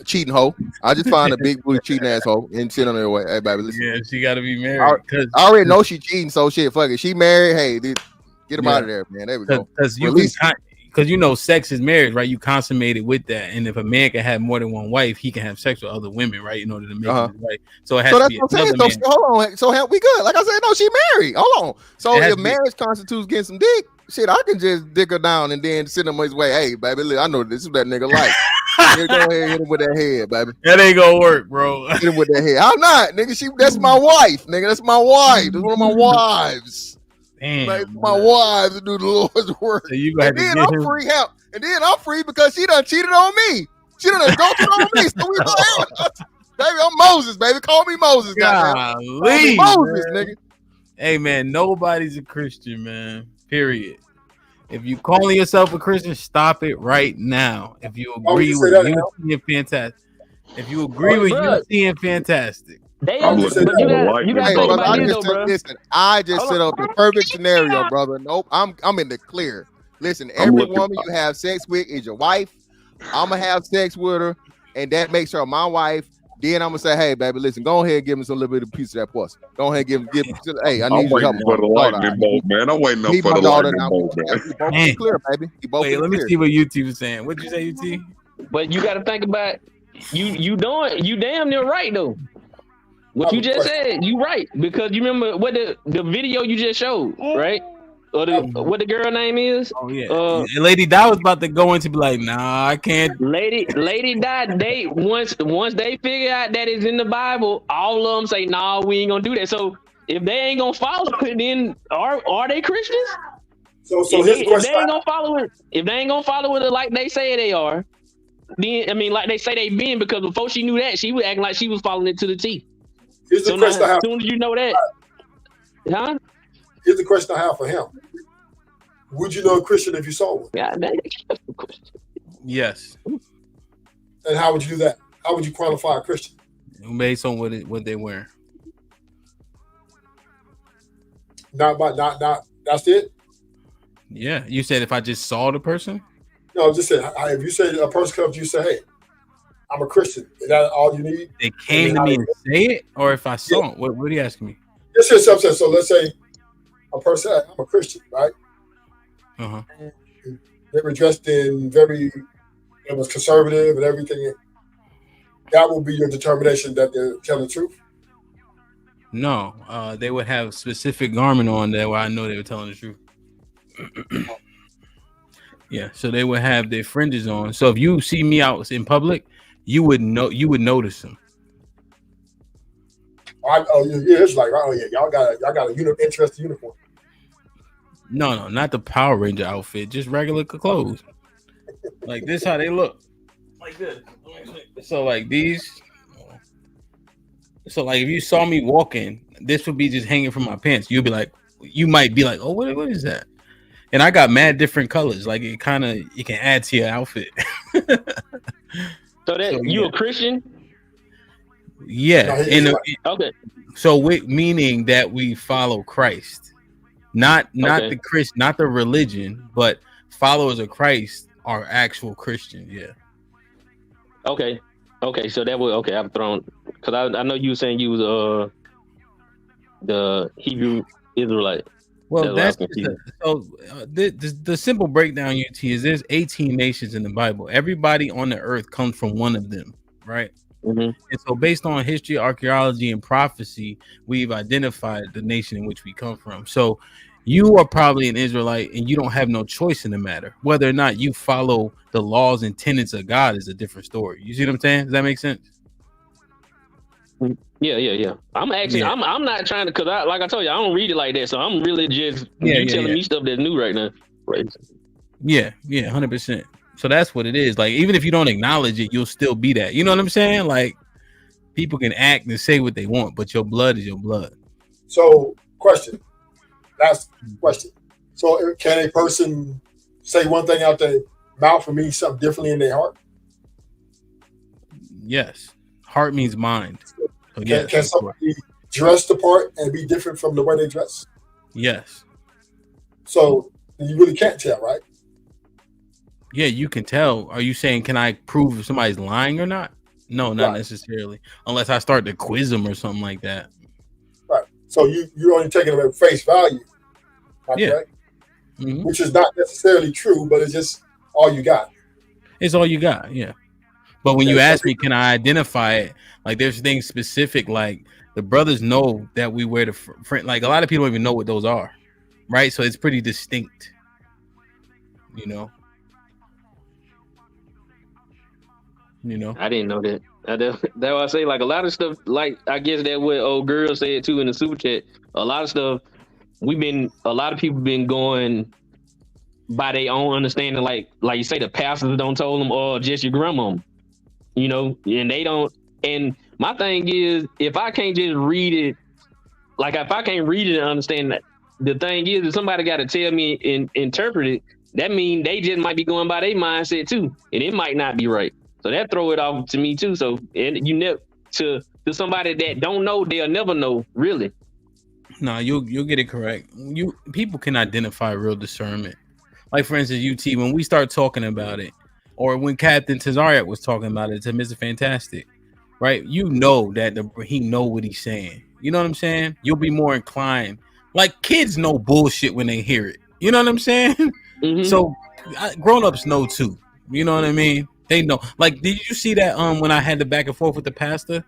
cheating hoe. I'll just find a big booty cheating asshole and sit on her way. Hey, baby, listen. Yeah, she gotta be married. I already know she cheating, so shit, fuck it. She married. Hey, dude, get him out of there, man. There we go. Because you know, sex is marriage, right? You consummate it with that, and if a man can have more than one wife, he can have sex with other women, right? In order to make it right. So it has to be another man. Hold on. So we good. Like I said, no, she married. Hold on. So if marriage constitutes getting some dick, shit, I can just dick her down and then send him his way. Hey, baby, look, I know this is what that nigga like. Go ahead, hit him with that head, baby. That ain't gonna work, bro. Hit him with that head. I'm not, nigga. That's my wife, nigga. That's my wife. That's one of my wives. Damn, like, my wives to do the Lord's work. So you and then I'm free help. And then I'm free because she done cheated on me. She done adulted on me. So we baby, I'm Moses, baby. Call me Moses, goddamn. Call me Moses, nigga. Hey, man, nobody's a Christian, man. Period. If you calling yourself a Christian, stop it right now. If you agree with UT and Fantastic. If you agree with UT and Fantastic. I just set up the perfect scenario, brother. Nope, I'm in the clear. Listen, every woman you have sex with is your wife. I'm gonna have sex with her, and that makes her my wife. Then I'm gonna say, hey, baby, listen, go ahead and give me some little bit of piece of that pussy. Go ahead and give me. Hey, I need you help for the lightning bolt, man. I'm waiting up for the lightning bolt, man. Clear, baby. Wait, let me see what UT was saying. What'd you say, UT? But you got to think about you damn near right though. What you just said, you right, because you remember what the video you just showed, right? Or what the girl name is? Oh yeah, Lady Di was about to go into be like, nah, I can't. Lady Di, they once they figure out that it's in the Bible, all of them say, nah, we ain't gonna do that. So if they ain't gonna follow it, then are they Christians? So if they ain't gonna follow it like they say they are, then I mean, like they say they been, because before she knew that, she was acting like she was following it to the T. Here's the question I have. As soon as you know that, huh? Here's the question I have for him. Would you know a Christian if you saw one? Yeah, yes. And how would you do that? How would you qualify a Christian? Based on what they wear. Not. That's it. Yeah, you said if I just saw the person. No, just said if you say a person comes to you, say, hey, I'm a Christian. Is that all you need? They came to me and say it, or if I saw it, what are you asking me? This is something. So let's say a person, I'm a Christian, right? They were dressed in it was conservative and everything. That will be your determination that they're telling the truth? No, they would have specific garment on there where I know they were telling the truth. Yeah, so they would have their fringes on. So if you see me out in public, you would notice them. It's like, y'all got a interesting uniform. No, not the Power Ranger outfit, just regular clothes. Like this, how they look. Like this. So like these. So like if you saw me walking, this would be just hanging from my pants. You might be like, oh, what is that? And I got mad different colors. Like it can add to your outfit. So you a Christian? Yeah. Okay. So meaning that we follow Christ, not the Christ, not the religion, but followers of Christ are actual Christians. Yeah. Okay. So that would I'm thrown because I know you were saying you was the Hebrew Israelite. Well, the simple breakdown, UT, is there's 18 nations in the Bible. Everybody on the earth comes from one of them, right? Mm-hmm. And so based on history, archaeology, and prophecy, we've identified the nation in which we come from. So you are probably an Israelite and you don't have no choice in the matter. Whether or not you follow the laws and tenets of God is a different story. You see what I'm saying? Does that make sense? Yeah. I'm actually, I'm not trying to, because like I told you, I don't read it like that. So I'm really just telling me stuff that's new right now. Right. Yeah, 100%. So that's what it is. Like, even if you don't acknowledge it, you'll still be that. You know what I'm saying? Like, people can act and say what they want, but your blood is your blood. So, last question. So, can a person say one thing out their mouth and mean something differently in their heart? Yes. Heart means mind. So can somebody dress the part and be different from the way they dress? Yes. So, you really can't tell, right? Yeah, you can tell. Are you saying, can I prove if somebody's lying or not? No, not necessarily. Unless I start to quiz them or something like that. Right. So you're only taking them at face value. Correct? Mm-hmm. Which is not necessarily true, but it's just all you got. It's all you got, yeah. But when you ask me, can I identify it? Like, there's things specific, like the brothers know that we wear the friend. Like, a lot of people don't even know what those are, right? So it's pretty distinct, you know. I didn't know that. That's why I say, like, a lot of stuff, like, I guess that what old girl said too in the super chat. A lot of stuff a lot of people been going by their own understanding, like you say, the pastors don't told them, or just your grandma, you know, and they don't. And my thing is, if I can't just read it, like, if I can't read it and understand that, the thing is, if somebody got to tell me and interpret it, that means they just might be going by their mindset too, and it might not be right. So that throw it off to me too. So, and you never to somebody that don't know, they'll never know, really. No, you'll get it correct. People can identify real discernment. Like, for instance, UT, when we start talking about it, or when Captain Tazariak was talking about it to Mr. Fantastic, right? You know that he know what he's saying. You know what I'm saying? You'll be more inclined. Like, kids know bullshit when they hear it. You know what I'm saying? Mm-hmm. So grown-ups know too. You know what I mean? They know. Like, did you see that when I had the back and forth with the pastor?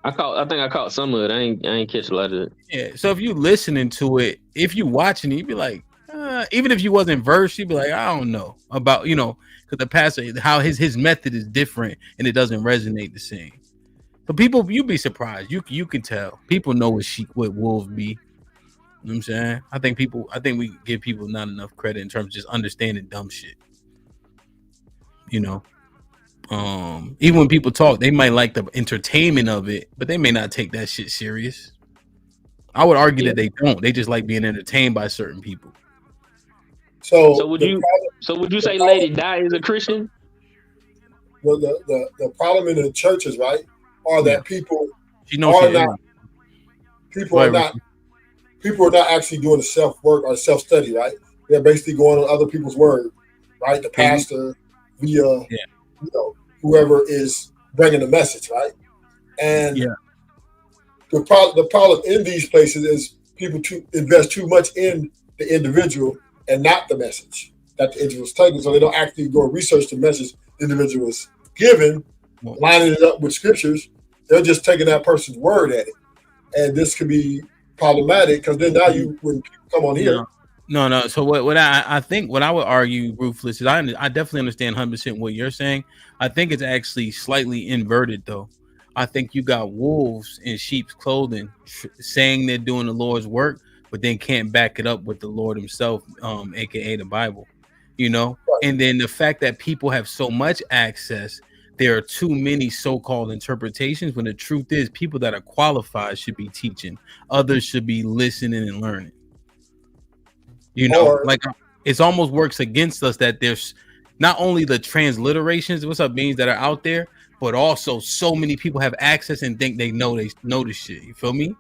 I think I caught some of it. I ain't catch a lot of it. Yeah. So if you listening to it, if you watching it, you'd be like, even if you wasn't versed, you'd be like, I don't know about, you know, because the pastor, how his method is different and it doesn't resonate the same. But people, you'd be surprised. You can tell. People know what wolves be. You know what I'm saying? I think we give people not enough credit in terms of just understanding dumb shit. You know, even when people talk, they might like the entertainment of it, but they may not take that shit serious. I would argue that they don't. They just like being entertained by certain people. So would you say Lady Di is a Christian? The problem in the churches, right, are that people are not actually doing the self work or self study, right? They're basically going on other people's word, right? The pastor, you know, whoever is bringing the message, right? And the problem in these places is people invest too much in the individual and not the message that the individual is taking, so they don't actually go research the message the individual is given, lining it up with scriptures. They're just taking that person's word at it, and this could be problematic because then now when people come on here. No. So what I think, what I would argue, Ruthless, is I definitely understand 100% what you're saying. I think it's actually slightly inverted, though. I think you got wolves in sheep's clothing saying they're doing the Lord's work, but then can't back it up with the Lord himself, aka the Bible, you know? And then the fact that people have so much access there are too many so-called interpretations, when the truth is people that are qualified should be teaching, others should be listening and learning. You know, like it's almost works against us that there's not only the transliterations, what's up, beings that are out there, but also so many people have access and think they know this shit. You feel me?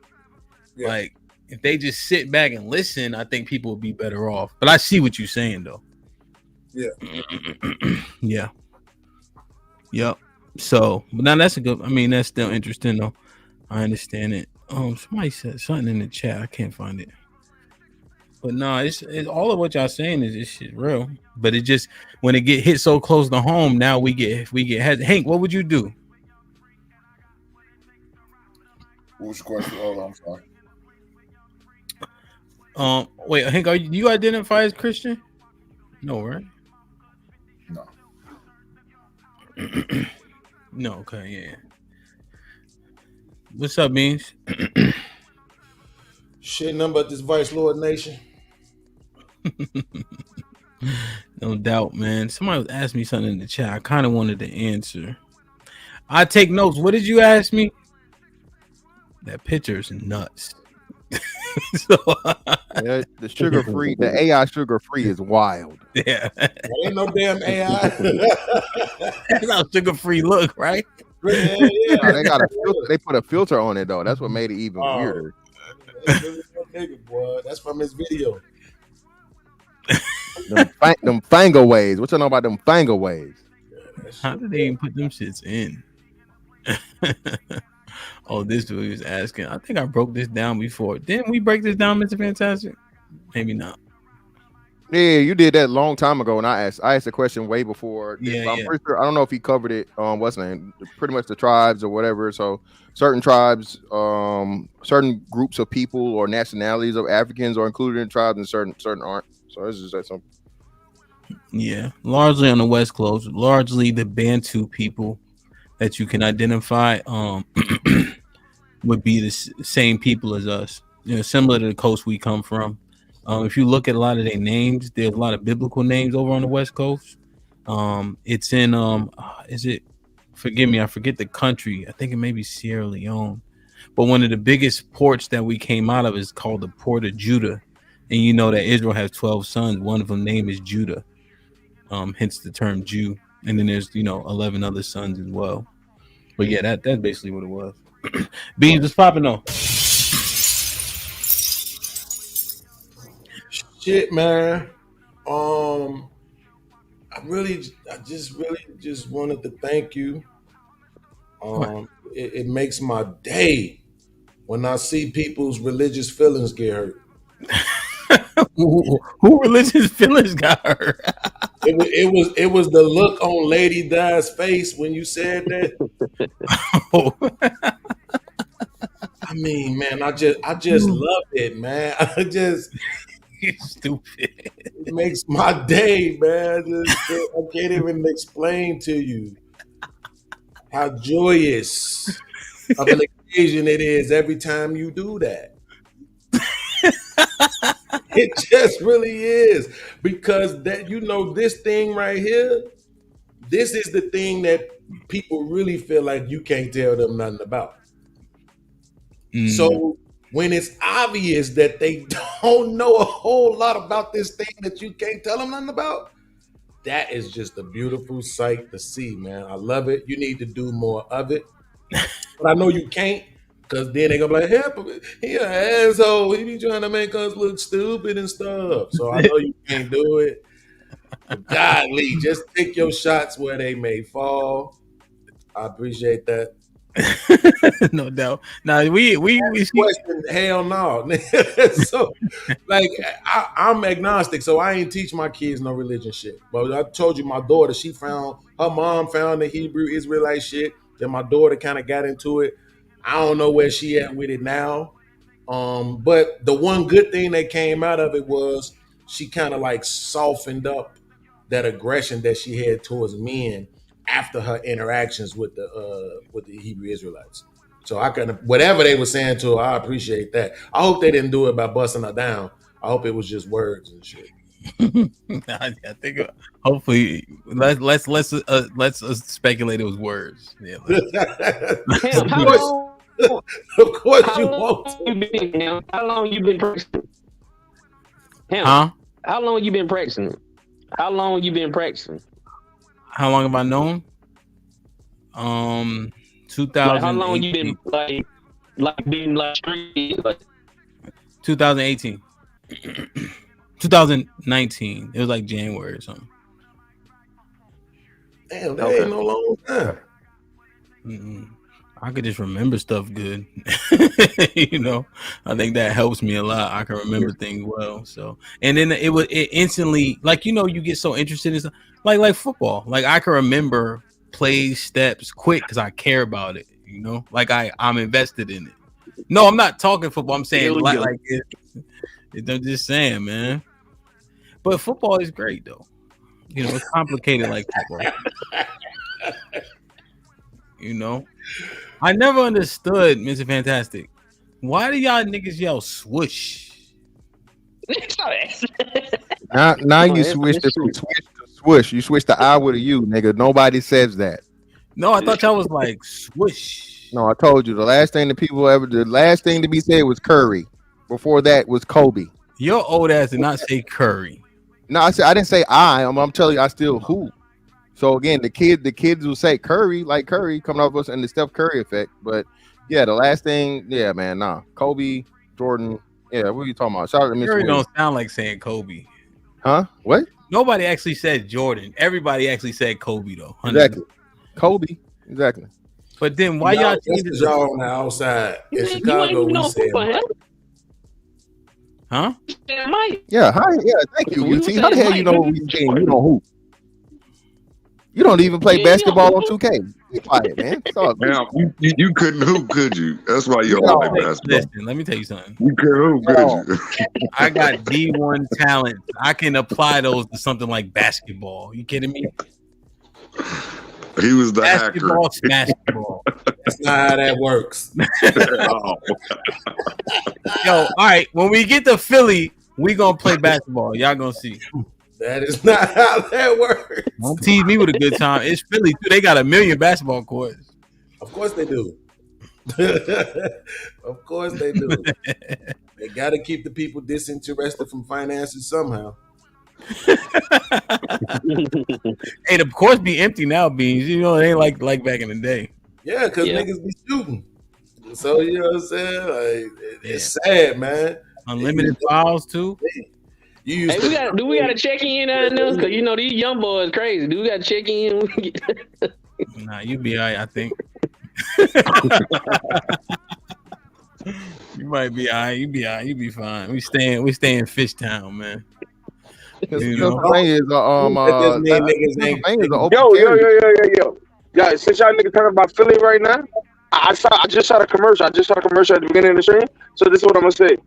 Yeah. Like if they just sit back and listen, I think people would be better off. But I see what you're saying though. Yeah. Yeah. Yep. So, but now that's a good. I mean, that's still interesting though. I understand it. Somebody said something in the chat. I can't find it. But no, it's all of what y'all saying is this shit real. But it just when it get hit so close to home, now we get Hank, what would you do? What was your question? Oh, I'm sorry. Wait, Hank, do you identify as Christian? No, right? No. No, okay, yeah. What's up, Beans? Shit, nothing but this Vice Lord Nation. No doubt, man. Somebody was asking me something in the chat. I kind of wanted to answer. I take notes. What did you ask me? That picture is nuts. Yeah, the sugar free, the AI sugar free is wild. Yeah, ain't no damn AI. That's how sugar free look, right? Yeah. They got a filter, they put a filter on it though. That's what made it even weirder. Nigga, boy. That's from his video. them fango ways. What you know about them fango ways? How did they even put them shits in? Oh, this dude was asking. I think I broke this down before. Didn't we break this down, Mr. Fantastic? Maybe not. Yeah, you did that a long time ago, and I asked a question way before. Yeah, I'm pretty sure. I don't know if he covered it. What's the name? Pretty much the tribes or whatever. So certain tribes, certain groups of people or nationalities of Africans are included in tribes, and certain aren't. So it's just that simple. Yeah, largely on the West Coast, largely the Bantu people that you can identify would be the same people as us. You know, similar to the coast we come from. If you look at a lot of their names, there's a lot of biblical names over on the West Coast. It's in is it? Forgive me, I forget the country. I think it may be Sierra Leone. But one of the biggest ports that we came out of is called the Port of Judah, and you know that Israel has 12 sons. One of them name is Judah, hence the term Jew. And then there's 11 other sons as well. But yeah, that's basically what it was. Beans, what's popping on? Shit, man. I just wanted to thank you. It makes my day when I see people's religious feelings get hurt. Who religious feelings got hurt? It was the look on Lady Di's face when you said that. I mean, man, I just love it, man. You're stupid. It makes my day, man. I can't even explain to you how joyous of an occasion it is every time you do that. It just really is, because this thing right here, this is the thing that people really feel like you can't tell them nothing about. So when it's obvious that they don't know a whole lot about this thing that you can't tell them nothing about, that is just a beautiful sight to see, man. I love it. You need to do more of it. But I know you can't, because then they're going to be like, he an asshole. He be trying to make us look stupid and stuff. So I know you can't do it. But godly, just take your shots where they may fall. I appreciate that. No doubt. Now we question, hell no. So like I'm agnostic, so I ain't teach my kids no religion shit. But I told you my daughter, her mom found the Hebrew Israelite shit. Then my daughter kind of got into it. I don't know where she at with it now. But the one good thing that came out of it was she kind of like softened up that aggression that she had towards men after her interactions with the Hebrew Israelites. So I kind of, whatever they were saying to her, I appreciate that. I hope they didn't do it by busting her down. I hope it was just words and shit. I think hopefully let's speculate it was words. Yeah. Hamp, how long? Of course how you long won't. You been, Hamp? How long you been practicing? Hamp, Huh? how long you been practicing? How long you been practicing? How long have I known? 2018. Like how long you been like being like straight? Like 2018. 2019. It was like January or something. Damn, that ain't no long time. I could just remember stuff good. You know, I think that helps me a lot. I can remember things well. So, and then it instantly, like, you know, you get so interested in stuff, like football. Like I can remember plays, steps quick because I care about it. You know, like I'm invested in it. No, I'm not talking football. I'm saying like I'm just saying, man. But football is great though. You know, it's complicated like football. You know, I never understood, Mr. Fantastic. Why do y'all niggas yell swoosh? Now you switch to swoosh. You switch the I with a U, nigga. Nobody says that. No, I thought y'all was like swoosh. No, I told you the last thing to be said was Curry. Before that was Kobe. Your old ass did not say Curry. No, I didn't say I'm telling you, I still who. So again, the kids will say Curry, like Curry coming off us and the Steph Curry effect. But yeah, the last thing, yeah, man, Kobe, Jordan, yeah, what are you talking about? Shout out to Mr. Curry don't sound like saying Kobe. Huh? What? Nobody actually said Jordan. Everybody actually said Kobe though. 100%. Exactly. Kobe. Exactly. But then why y'all changing y'all on the outside in Chicago? We said, huh? Yeah, hi, yeah. Thank you, UT. How the hell you know what we saying? You know who? You don't even play basketball on 2K. Be quiet, man. Now, you couldn't hoop, could you? That's why you don't play basketball. Listen, let me tell you something. You couldn't hoop, could you? I got D1 talent. I can apply those to something like basketball. You kidding me? He was the basketball, hacker. Basketball. That's not how that works. Yo, all right. When we get to Philly, we gonna play basketball. Y'all gonna see. That is not how that works. Don't tease me with a good time. It's Philly too. They got 1 million basketball courts. Of course they do. Of course they do. They got to keep the people disinterested from finances somehow. Hey, the courts be empty now, Beans. You know, it ain't like back in the day. Yeah, because niggas be shooting. So, you know what I'm saying? Like, it's sad, man. Unlimited files, too. Hey, do we got to check in on them? Because, you know, these young boys crazy. Do we got to check in? Nah, you be all right, I think. You might be all right. You be all right. You be fine. We stay in Fishtown, man. You know? Yo. Yeah, since y'all niggas talking about Philly right now, I just saw the commercial. I just saw the commercial at the beginning of the stream. So this is what I'm gonna say.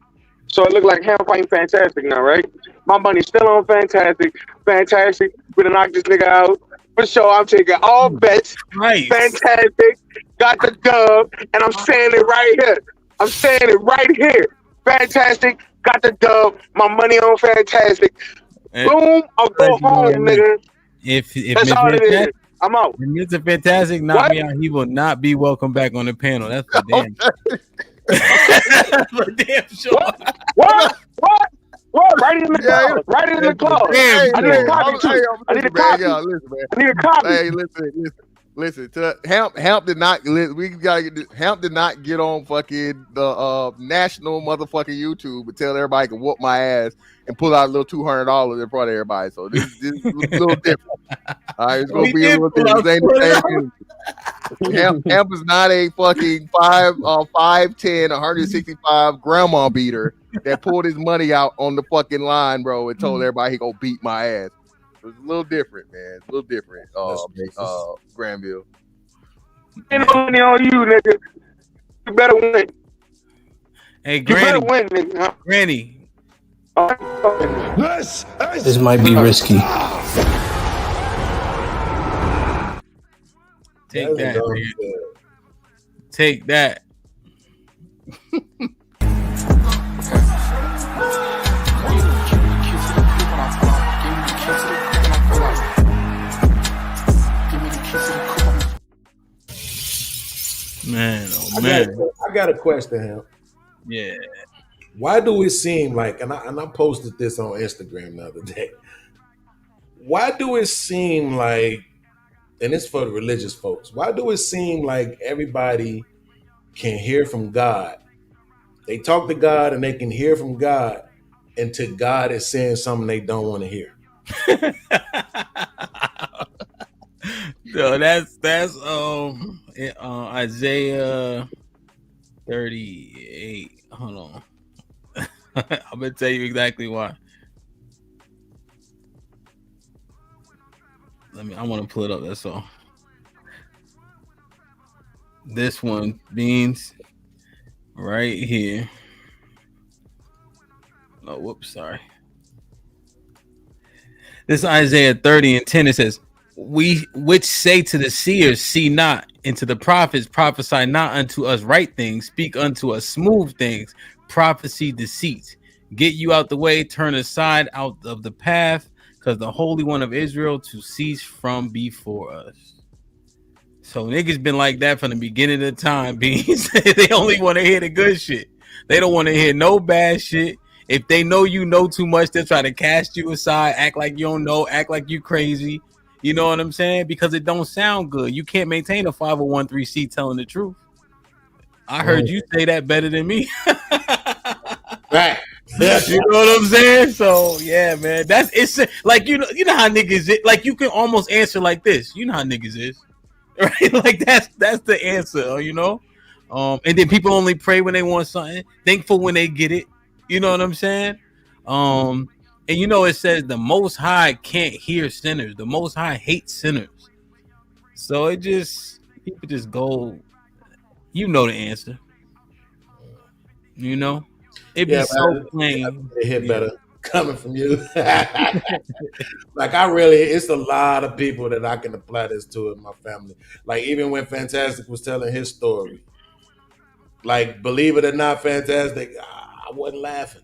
So it looked like Hamp fighting Fantastic now, right? My money's still on Fantastic. Fantastic. We're gonna knock this nigga out. For sure, I'm taking all bets. Right. Fantastic. Got the dub. And I'm saying it right here. I'm saying it right here. Fantastic. Got the dub. My money on Fantastic. Boom. I'll go home, nigga. If That's all it is. I'm out. If Mr. Fantastic knock me out, he will not be welcome back on the panel. That's for damn. For damn sure. What? Right in the clause. Right in the clause. I need a copy too. I need a copy. Listen, man. I need a copy. Hey, listen. To Hamp did not. We gotta get this. Hamp did not get on fucking the national motherfucking YouTube and tell everybody can whoop my ass and pull out a little $200 in front of everybody. So this is a little different. All right, it's gonna be a little different. Hamp is not a fucking 5'10", 165 grandma beater that pulled his money out on the fucking line, bro, and told everybody he gonna beat my ass. It's a little different, man. It's a little different. Granville. Ain't no money on you, nigga. You better win. Hey, You better win, nigga. Granny. This might be risky. Take that, nigga. Take that. I got a question, Hamp. Yeah. Why do it seem like, and I posted this on Instagram the other day. Why do it seem like, and it's for the religious folks, why do it seem like everybody can hear from God? They talk to God and they can hear from God until God is saying something they don't want to hear. No, that's Isaiah 38. Hold on. I'm gonna tell you exactly why. I want to pull it up, that's all. This one means right here. Oh, whoops, sorry. This Isaiah 30:10, it says, "We which say to the seers, see not, and to the prophets, prophesy not unto us right things, speak unto us smooth things, prophecy deceits. Get you out the way, turn aside out of the path, because the Holy One of Israel to cease from before us." So niggas been like that from the beginning of the time. Beans, they only want to hear the good shit. They don't want to hear no bad shit. If they know you know too much, they'll try to cast you aside, act like you don't know, act like you crazy. You know what I'm saying? Because it don't sound good. You can't maintain a 501(c) telling the truth. I heard you say that better than me. Right. You know what I'm saying? So yeah, man. It's like you know how niggas is. Like you can almost answer like this. You know how niggas is. Right? Like that's the answer, you know? And then people only pray when they want something, thankful when they get it. You know what I'm saying? And you know it says the Most High can't hear sinners. The Most High hates sinners. So people just go, you know the answer. You know? It'd be so plain. It hit better coming from you. Like it's a lot of people that I can apply this to in my family. Like even when Fantastic was telling his story, like believe it or not, Fantastic, I wasn't laughing.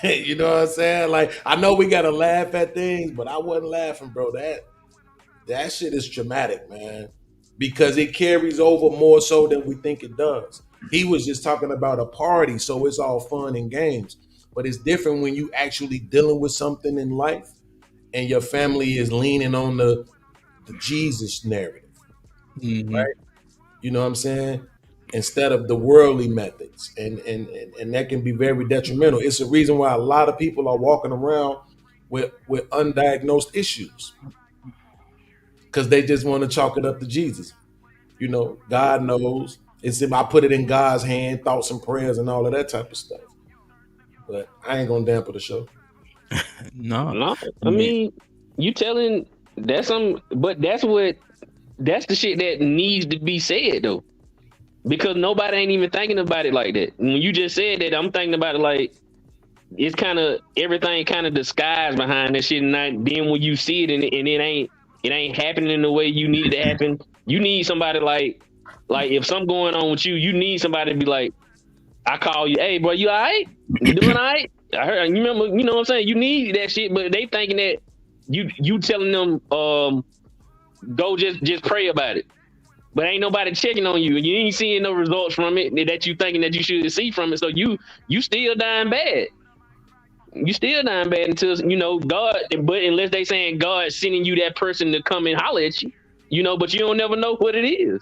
You know what I'm saying? Like I know we gotta laugh at things, but I wasn't laughing, bro. That shit is traumatic, man, because it carries over more so than we think it does. He was just talking about a party, so it's all fun and games. But it's different when you actually dealing with something in life and your family is leaning on the Jesus narrative, right? You know what I'm saying? Instead of the worldly methods, and that can be very detrimental. It's a reason why a lot of people are walking around with undiagnosed issues because they just want to chalk it up to Jesus. You know, God knows. I put it in God's hand, thoughts and prayers, and all of that type of stuff. But I ain't gonna dampen the show. No. I mean, you telling that's but that's the shit that needs to be said though. Because nobody ain't even thinking about it like that. When you just said that, I'm thinking about it like it's kind of everything kind of disguised behind that shit, and then when you see it and it ain't happening the way you need it to happen. You need somebody like if something going on with you, you need somebody to be like, I call you, hey bro, you all right? You doing all right? I heard you remember, you know what I'm saying? You need that shit, but they thinking that you telling them go just pray about it. But ain't nobody checking on you, and you ain't seeing no results from it that you thinking that you should see from it. So you still dying bad. You still dying bad until you know God. But unless they saying God sending you that person to come and holler at you, you know. But you don't never know what it is.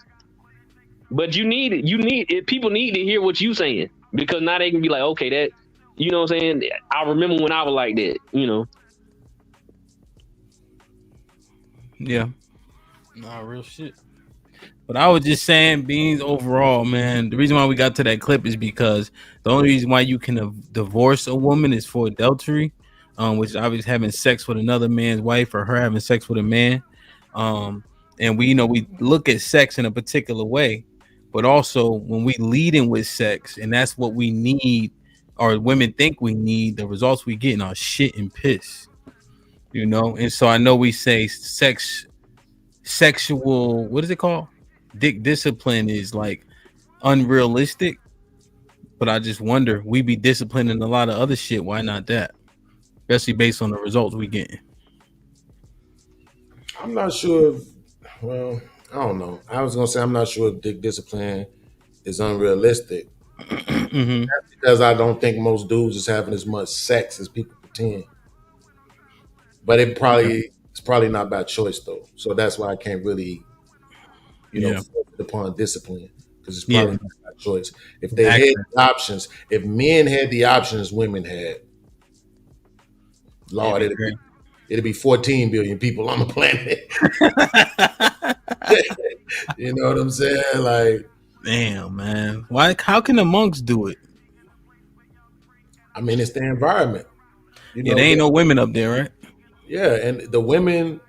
But you need it. You need it. People need to hear what you saying because now they can be like, okay, that you know what I'm saying. I remember when I was like that. You know. Yeah. Nah, real shit. But I was just saying, Beans, overall, man, the reason why we got to that clip is because the only reason why you can divorce a woman is for adultery, which is obviously having sex with another man's wife or her having sex with a man. And we look at sex in a particular way, but also when we lead in with sex, and that's what we need, or women think we need, the results we get are shit and piss, you know? And so I know we say sexual, what is it called? Dick discipline is like unrealistic, but I just wonder, we be disciplining a lot of other shit. Why not that? Especially based on the results we getting. I'm not sure. Well, I don't know. I was gonna say I'm not sure if dick discipline is unrealistic. Mm-hmm. That's because I don't think most dudes is having as much sex as people pretend. But it's probably not by choice though. So that's why I can't really, force it upon discipline, because it's probably not by choice. If they had the options, if men had the options women had, Lord, it'd be 14 billion people on the planet. You know what I'm saying? Like, damn, man. Why? How can the monks do it? I mean, it's the environment. There ain't no women up there, right? Yeah, and the women,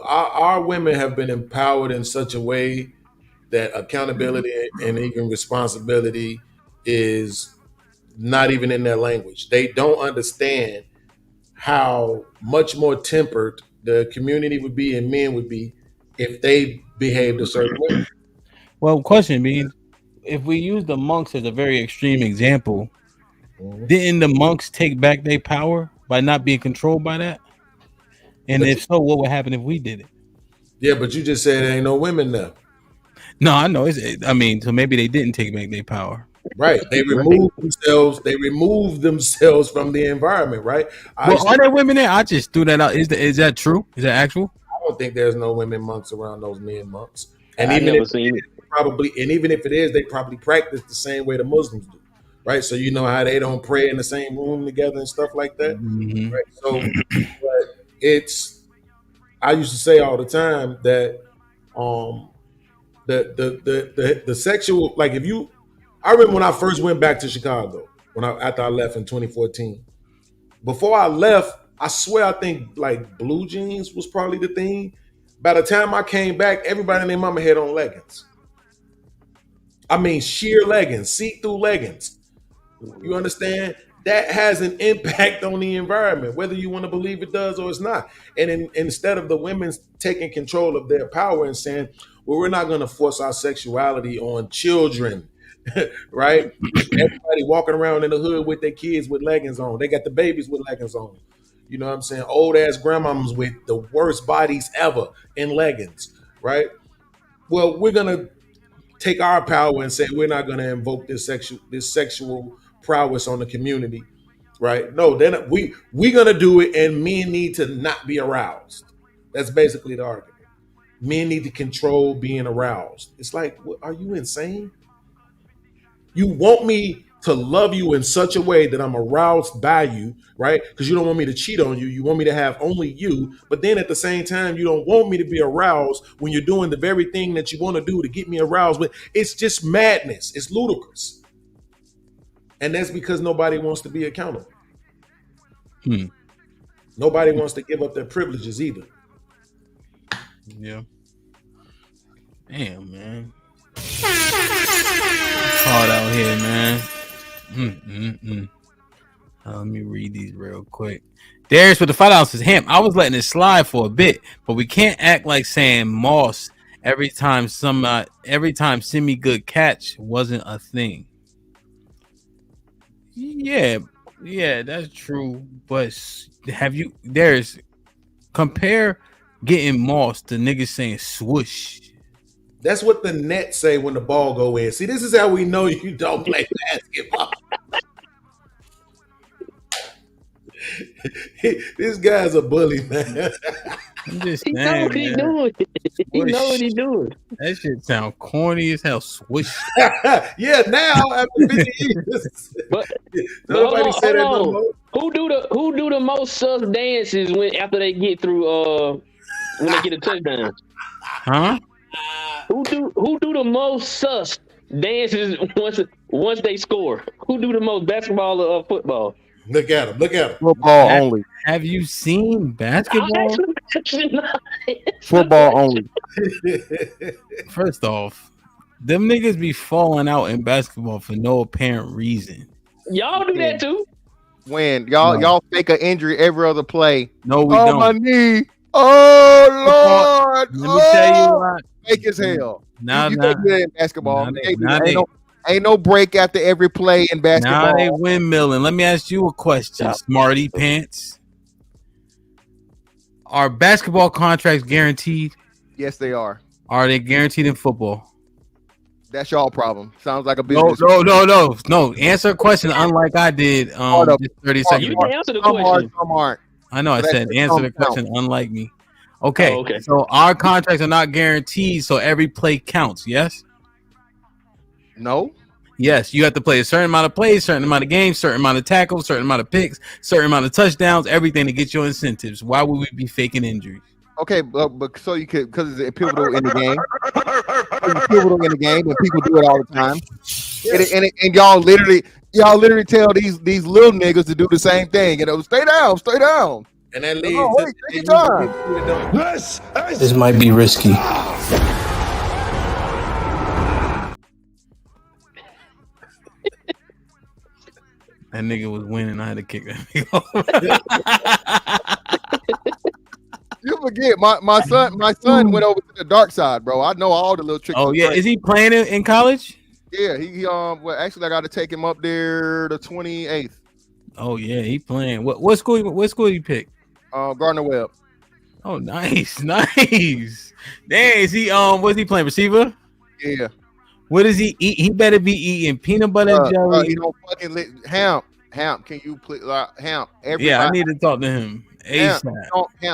our women have been empowered in such a way that accountability and even responsibility is not even in their language. They don't understand how much more tempered the community would be and men would be if they behaved a certain way. Well, question being, if we use the monks as a very extreme example, didn't the monks take back their power by not being controlled by that? And if so, what would happen if we did it? Yeah, but you just said there ain't no women now. No, I know. So maybe they didn't take back their power. Right. They removed themselves. They removed themselves from the environment. Right. Well, are there women there? I just threw that out. Is that true? Is that actual? I don't think there's no women monks around those men monks. And even if it is, they probably practice the same way the Muslims do. Right. So you know how they don't pray in the same room together and stuff like that. Mm-hmm. Right. So I used to say all the time that the sexual, like I remember when I first went back to Chicago after I left in 2014. Before I left, I swear I think like blue jeans was probably the thing. By the time I came back, everybody and their mama had on leggings. I mean, sheer leggings, see-through leggings. You understand? That has an impact on the environment, whether you want to believe it does or it's not. And instead of the women taking control of their power and saying, well, we're not going to force our sexuality on children, right? Everybody walking around in the hood with their kids with leggings on. They got the babies with leggings on. You know what I'm saying? Old ass grandmamas with the worst bodies ever in leggings, right? Well, we're going to take our power and say we're not going to invoke this sexual prowess on the community, right? No, then we're gonna do it, and men need to not be aroused. That's basically the argument. Men need to control being aroused. It's like, are you insane? You want me to love you in such a way that I'm aroused by you, right? Because you don't want me to cheat on you. You want me to have only you, but then at the same time, you don't want me to be aroused when you're doing the very thing that you want to do to get me aroused. But it's just madness. It's ludicrous. And that's because nobody wants to be accountable. Nobody wants to give up their privileges either. Yeah. Damn, man. Hard out here, man. Let me read these real quick. Darius with the $5 says, Hamp, I was letting it slide for a bit, but we can't act like saying Moss every time semi good catch wasn't a thing. Yeah, that's true. But there's compare getting mossed to niggas saying swoosh. That's what the Nets say when the ball go in. See, this is how we know you don't play basketball. This guy's a bully, man. I'm just He saying, know what he doing. He know what he doing. That shit sound corny as hell. Swoosh. Yeah, now after 50 years. But Nobody said that no more. Who do the most sus dances after they get through when they get a touchdown? Huh? Who do the most sus dances once they score? Who do the most, basketball or football? Look at him. Football only. Have you seen basketball? Football only. First off, them niggas be falling out in basketball for no apparent reason. Y'all do that too. When y'all fake an injury every other play. No, we don't. My knee. Oh Lord. Let me tell you what. Fake as hell. You can't do that in basketball. Ain't no break after every play in basketball. Now they windmilling. Let me ask you a question, smarty pants. Are basketball contracts guaranteed? Yes, they are. Are they guaranteed in football? That's y'all problem. Sounds like a No, business. no. Answer a question unlike I did. Just 30 seconds. You can answer the Some are, question. some aren't. I know. I So that said just answer some the question unlike me. Okay. Oh, okay. So our contracts are not guaranteed, so every play counts. Yes. No. Yes, you have to play a certain amount of plays, certain amount of games, certain amount of tackles, certain amount of picks, certain amount of touchdowns, everything to get your incentives. Why would we be faking injuries? Okay, but so you could, because it's pivotal in the game. It's pivotal in the game, and people do it all the time. And y'all literally tell these little niggas to do the same thing. You know, stay down. And that No, leads wait, take your time. This might be risky. That nigga was winning. I had to kick that nigga You forget, my son went over to the dark side, bro. I know all the little tricks. Oh yeah, is he playing in college? Yeah, he well, actually, I got to take him up there the 28th. Oh yeah, he playing. What school? What school you pick? Gardner Webb. Oh, nice. Dang, is he what's he playing? Receiver? Yeah. What does he eat? He better be eating peanut butter and jelly. You know, fucking Hamp. Can you please, Hamp? Yeah, I need to talk to him. Hamp,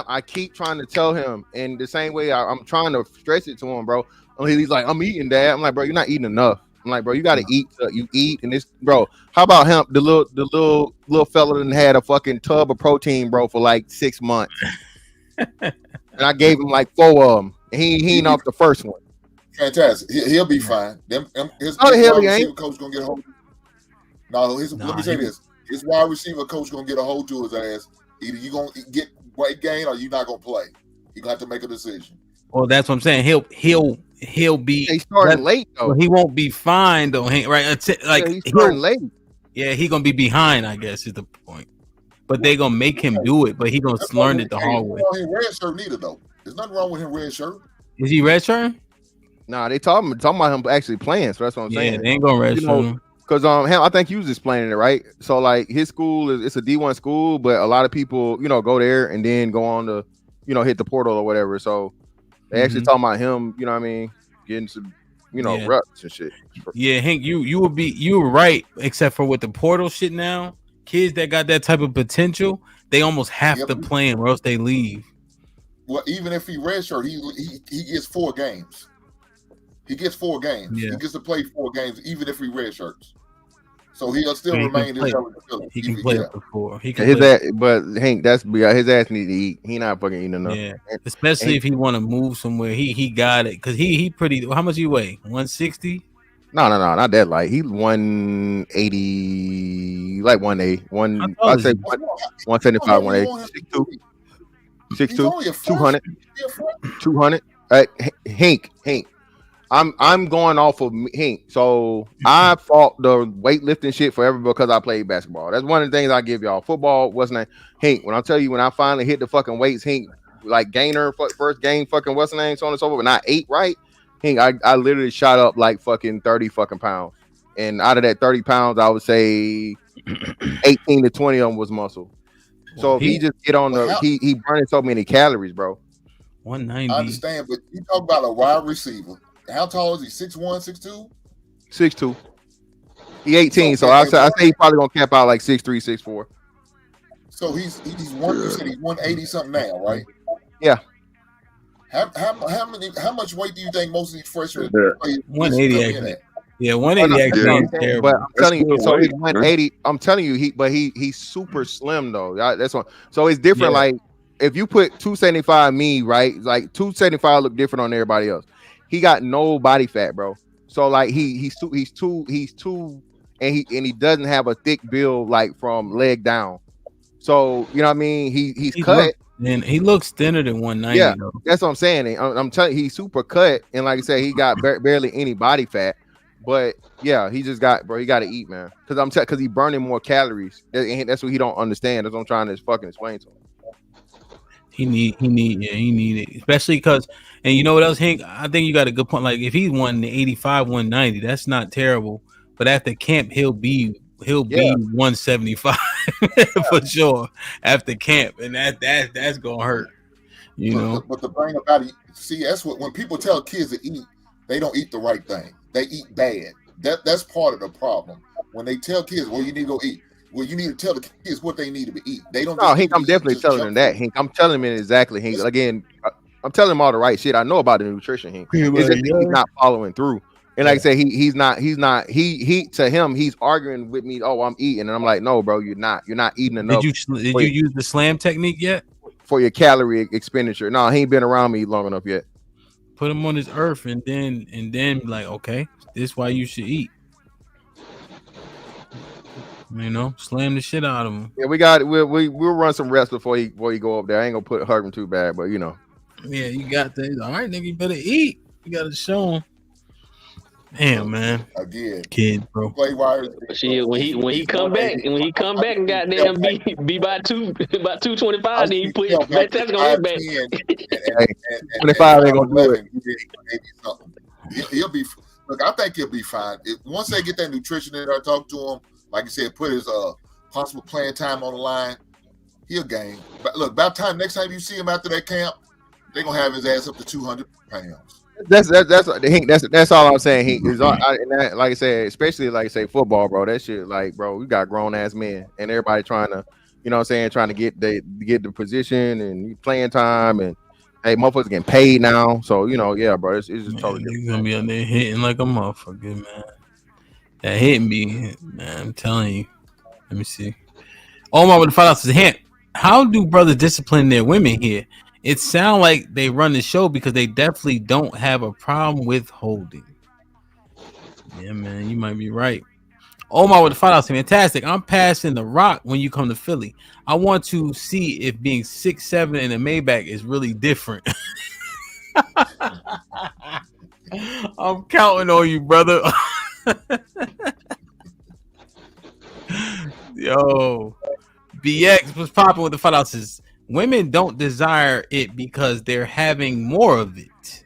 I keep trying to tell him, and the same way I'm trying to stress it to him, bro. He's like, I'm eating, Dad. I'm like, bro, you're not eating enough. I'm like, bro, you got to eat. You eat, and this, bro. How about Hamp? The little fella that had a fucking tub of protein, bro, for like 6 months, and I gave him like 4 of them. And he ain't off the first one. Fantastic. He'll be fine. His No, the hell wide he receiver ain't. coach gonna get a hold. Let me say this: his wide receiver coach gonna get a hold to his ass. Either you gonna get weight gain or you not gonna play. He gonna have to make a decision. Well, that's what I'm saying. He'll be. They starting late though. He won't be fine though. Right? Like he's starting late. Yeah, he gonna be behind. I guess is the point. But they gonna make him do it. But he gonna learn it the hard way. His red shirt neither though. There's nothing wrong with him red shirt. Is he red shirt? Nah, they talking about him actually playing. So that's what I'm saying. Yeah, they ain't gonna red shirt him. Because I think you was explaining it right. So like his school it's a D1 school, but a lot of people go there and then go on to hit the portal or whatever. So they actually talking about him. You know what I mean? Getting some reps and shit. Yeah, Hank, you were right, except for with the portal shit now. Kids that got that type of potential, they almost have to play him or else they leave. Well, even if he redshirt, he gets 4 games. He gets 4 games. Yeah. He gets to play 4 games, even if he redshirts. So he'll still remain his eligibility. He can play up to 4. He can His play. ass, but Hank, his ass need to eat. He not fucking eating enough. Yeah, especially if he want to move somewhere. He got it because he pretty. How much he weigh? 160. No, not that light. He 180, like 180. I'd say 175, 180, 6'2", 200. 200. Hank. I'm going off of Hank. So I fought the weightlifting shit forever because I played basketball. That's one of the things I give y'all. Football wasn't Hank. When I tell you, when I finally hit the fucking weights, Hank, like gainer, first game, fucking what's the name, so on and so forth, and I ate right. Hank, I literally shot up like fucking 30 fucking pounds. And out of that 30 pounds, I would say 18 to 20 of them was muscle. So if he just get on he burning so many calories, bro. 190. I understand, but you talk about a wide receiver. How tall is he? 6'1", 6'2"? 6'2". He 18, so I say he probably gonna cap out like 6'3", 6'4". So he's one. You said he's 180 something now, right? Yeah. How much weight do you think most of these freshmen? 180 actually. Yeah, 180 actually is terrible. But I'm telling you, so he's 180. I'm telling you, he's super slim though. That's one. So it's different. Yeah. Like if you put 275 me, right? Like 275 look different on everybody else. He got no body fat, bro. So like he's too, and he doesn't have a thick build like from leg down. So you know what I mean? He's cut. And he looks thinner than 190. Yeah, though. that's what I'm saying. I'm telling you, he's super cut, and like I said, he got barely any body fat. But yeah, he just got, bro. He got to eat, man. Because he burning more calories. That's what he don't understand. That's what I'm trying to fucking explain to him. He need it, especially because, and you know what else, Hank? I think you got a good point. Like if he's 185, 190, that's not terrible. But after camp, he'll be 175 for sure after camp, and that's gonna hurt. You know. But the thing about it, see, that's what when people tell kids to eat, they don't eat the right thing. they eat bad. That's part of the problem. When they tell kids, well, you need to go eat. Well, you need to tell the kids what they need to be eat. They don't. No, Just Hink, I'm definitely telling him that. Hink, I'm telling him exactly. Hink, again, I'm telling him all the right shit. I know about the nutrition. Hink, it's just he's not following through. And like I say, he's not. To him, he's arguing with me. Oh, I'm eating, and I'm like, no, bro, you're not. You're not eating enough. Did you use the slam technique yet for your calorie expenditure? No, he ain't been around me long enough yet. Put him on his earth, and then like, okay, this is why you should eat. You know, slam the shit out of him. Yeah, we'll run some reps before he go up there. I ain't gonna hurt him too bad, but you know. Yeah, you got that. All right, nigga, you better eat. You gotta show him. Damn, man. Again, kid, bro. Play wires. Shit, when he come back and goddamn be by 225, then he put Fantastic on his back. 25 ain't gonna do it. He'll be. Look, I think he'll be fine. Once they get that nutrition in there, talk to him, like you said, put his possible playing time on the line, he'll gain. But look, about time next time you see him after that camp, they're gonna have his ass up to 200 pounds. That's all I'm saying. He is like I said, especially like say football, bro. That shit, like, bro, we got grown ass men and everybody trying to, you know what I'm saying, trying to get the position and playing time, and hey, motherfuckers getting paid now. So, you know, yeah, bro, it's just totally different. He's gonna be on there hitting like a motherfucker, man. That hit me, man. I'm telling you. Let me see. Omar with the $5 says, Hamp, how do brothers discipline their women here? It sounds like they run the show because they definitely don't have a problem with holding. Yeah, man, you might be right. Omar with the $5 says, fantastic. I'm passing the rock when you come to Philly. I want to see if being 6'7" in a Maybach is really different. I'm counting on you, brother. Yo, BX was popping with the $5 says, women don't desire it because they're having more of it.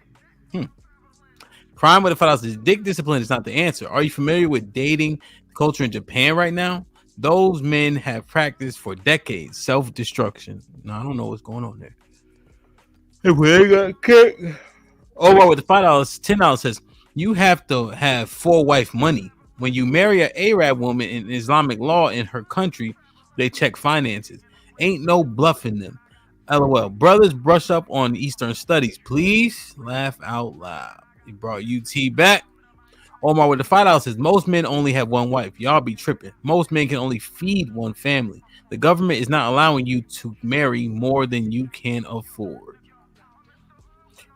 Prime with the $5 says, dick discipline is not the answer. Are you familiar with dating culture in Japan right now? Those men have practiced for decades self-destruction. No, I don't know what's going on there. If we ain't got kicked. Oh, with the $5, $10 says, you have to have 4-wife money. When you marry an Arab woman in Islamic law in her country, they check finances. Ain't no bluffing them. LOL. Brothers, brush up on Eastern studies, please. Laugh out loud. He brought UT back. Omar with the $5 says, most men only have one wife. Y'all be tripping. Most men can only feed one family. The government is not allowing you to marry more than you can afford.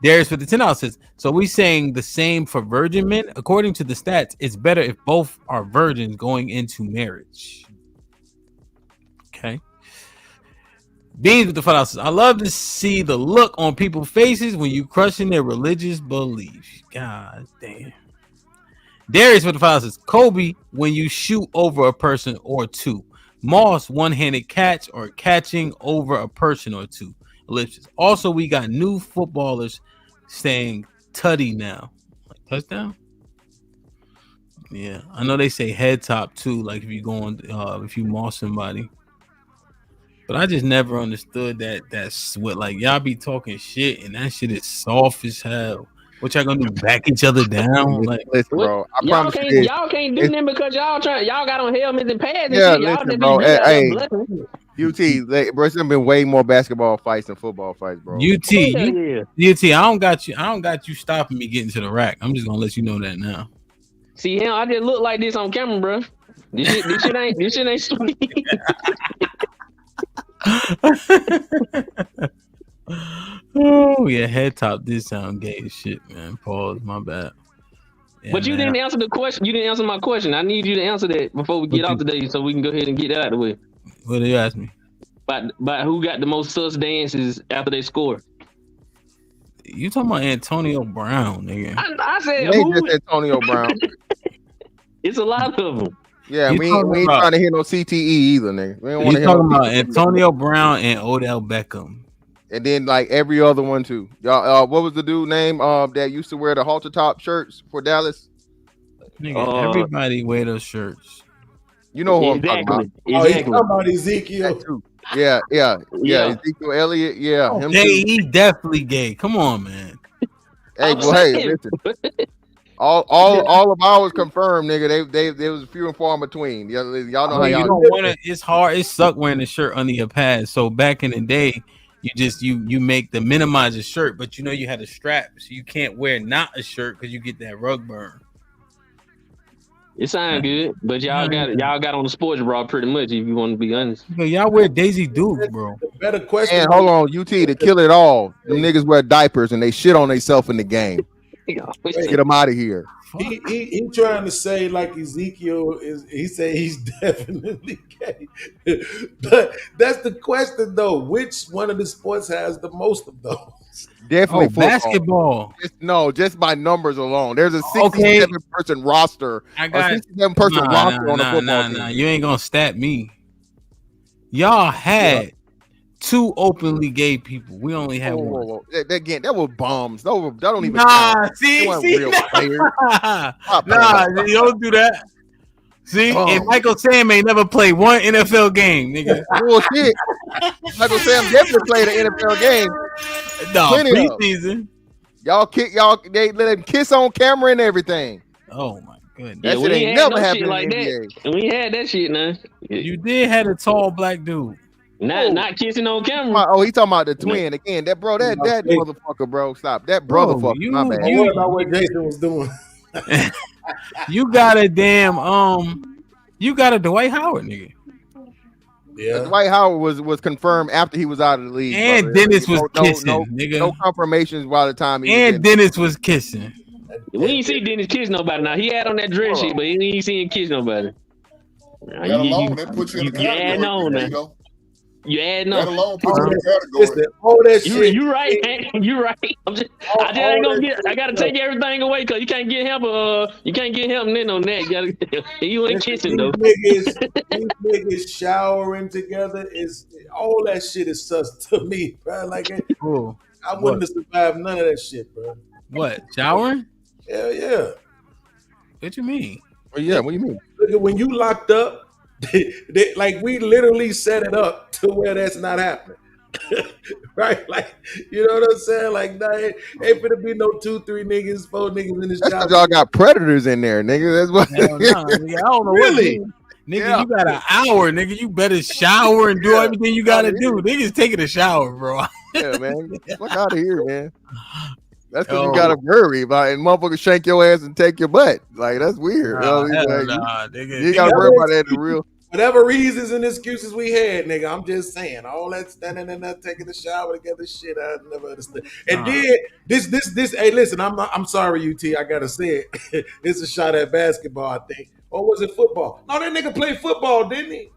Darius with the $10 says, so we saying the same for virgin men? According to the stats, it's better if both are virgins going into marriage. Okay. Beans with the $5 says, I love to see the look on people's faces when you crushing their religious beliefs. God damn. Darius with the $5 says, Kobe, when you shoot over a person or two. Moss, one-handed catch or catching over a person or two. Ellipses. Also, we got new footballers saying tutty now. Like touchdown? Yeah, I know they say head top too, like if you go on if you moss somebody. But I just never understood that's what, like, y'all be talking shit and that shit is soft as hell. What y'all gonna do? Back each other down? Like, listen, bro. I y'all promise can't you this. y'all can't do them because y'all got on helmets and pads and Yeah, shit. Y'all listen, just bro. be Hey, blessing. UT, bro, it's been way more basketball fights than football fights, bro. UT, I don't got you stopping me getting to the rack. I'm just gonna let you know that now. See him, I just look like this on camera, bro. This shit ain't sweet. Oh yeah, head top did sound gay as shit, man. Pause, my bad. Yeah, but you didn't answer the question. You didn't answer my question. I need you to answer that before we get off today, so we can go ahead and get that out of the way. What did you ask me? About who got the most sus dances after they score? You talking about Antonio Brown, nigga? I said It ain't who? just Antonio Brown. It's a lot of them. Yeah, You we ain't talking trying to hear no CTE either, nigga. We don't want to You hear talking no about CTE. Antonio Brown and Odell Beckham? And then like every other one too. Y'all, what was the dude name that used to wear the halter top shirts for Dallas? Nigga, everybody wear those shirts. You know who I'm talking about. Oh, he's talking about Ezekiel. Yeah. Ezekiel Elliott. Yeah, him Gay, too. he's definitely gay. Come on, man. Hey, well, hey, listen. All of ours confirmed, nigga. They was few and far in between. Y'all know how You y'all don't do. want to. It's hard. It suck wearing a shirt under your pads. So back in the day, you make the minimize a shirt, but you had a strap, so you can't wear not a shirt because you get that rug burn. It sounds good, but y'all got on the sports bra pretty much. If you want to be honest, y'all wear Daisy Dukes, bro. Better question. And hold on, UT to kill it all. Them niggas wear diapers and they shit on themselves in the game. Get them out of here. He trying to say like Ezekiel is. He say he's definitely gay, but that's the question though. Which one of the sports has the most of those? Definitely football. Basketball. Just by numbers alone. There's a 67 person roster. I got 67 person roster on a football team. You ain't gonna stat me. Y'all had 2 openly gay people. We only had one. Again, that was bombs. That don't even count. See, real players. You don't do that. See, and Michael Sam ain't never played one NFL game, nigga. Bullshit. Michael Sam definitely played an NFL game. No, Plenty preseason. They let him kiss on camera and everything. Oh my goodness. That shit ain't never happened like in the that. NBA. We had that shit now. You did have a tall black dude. Not kissing on camera. Oh, he talking about the twin again. That motherfucker, bro. Stop. That brother fucker. My bad. What about what Jason was doing? You got a Dwight Howard nigga. Yeah, Dwight Howard was confirmed after he was out of the league. And brother. Dennis was kissing, nigga. No confirmations by the time he and Dennis was kissing. We ain't see Dennis kiss nobody. Now he had on that dress shit, but he ain't seen him kiss nobody. That alone, that puts you in the category. You adding That on. alone puts you in the category. All that shit. You right. You right. I ain't gonna get. I gotta take everything away because you can't get him. You can't get him in on that. You ain't kissing though. These niggas showering together is all that shit is sus to me, bro. Like I wouldn't have survived none of that shit, bro. What, showering? Hell yeah. What you mean? What do you mean? Look at when you locked up. Like we literally set it up to where that's not happening. Right? Like, you know what I'm saying? Like, nah, ain't gonna be no 2, 3 niggas, 4 niggas in this That's job. because y'all got predators in there, nigga. That's what. Hell nah, nigga. I don't know Really? what. Nigga, you got an hour, nigga. You better shower and do everything you gotta do. Niggas taking a shower, bro. Yeah, man. Get the fuck out of here, man. That's because you gotta worry about it. And motherfuckers shank your ass and take your butt. Like, that's weird. Nigga. You gotta worry about that in the real. Whatever reasons and excuses we had, nigga, I'm just saying, all that standing in there taking a shower together, shit, I never understood. And then this. Hey, listen, I'm sorry, UT, I gotta say it. It's a shot at basketball, I think, or was it football? No, that nigga played football, didn't he?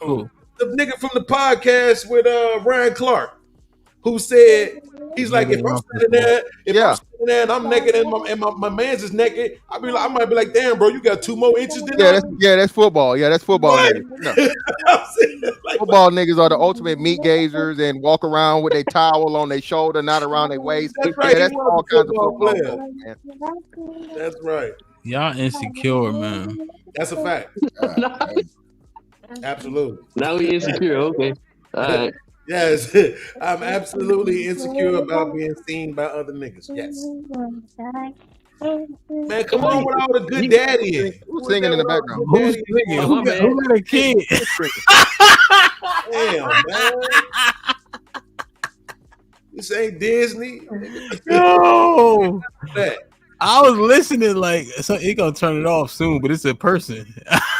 Who? The nigga from the podcast with Ryan Clark, who said he's like, if I'm standing there, and I'm naked and my man's is naked, I might be like, damn, bro, you got 2 more inches than that's football. Yeah, that's football niggas. No. Football niggas are the ultimate meat gazers and walk around with a towel on their shoulder, not around their waist. That's right. That's all kinds of football player. man. That's right. Y'all insecure, man. That's a fact. Absolutely. Now we insecure. Okay. All right. Yes, I'm absolutely insecure about being seen by other niggas. Yes. Man, come on with all the good daddy. Who's singing in the background? Who's singing? Who got a kid? Damn, man. This ain't Disney. No. I was listening like so it gonna turn it off soon, but it's a person.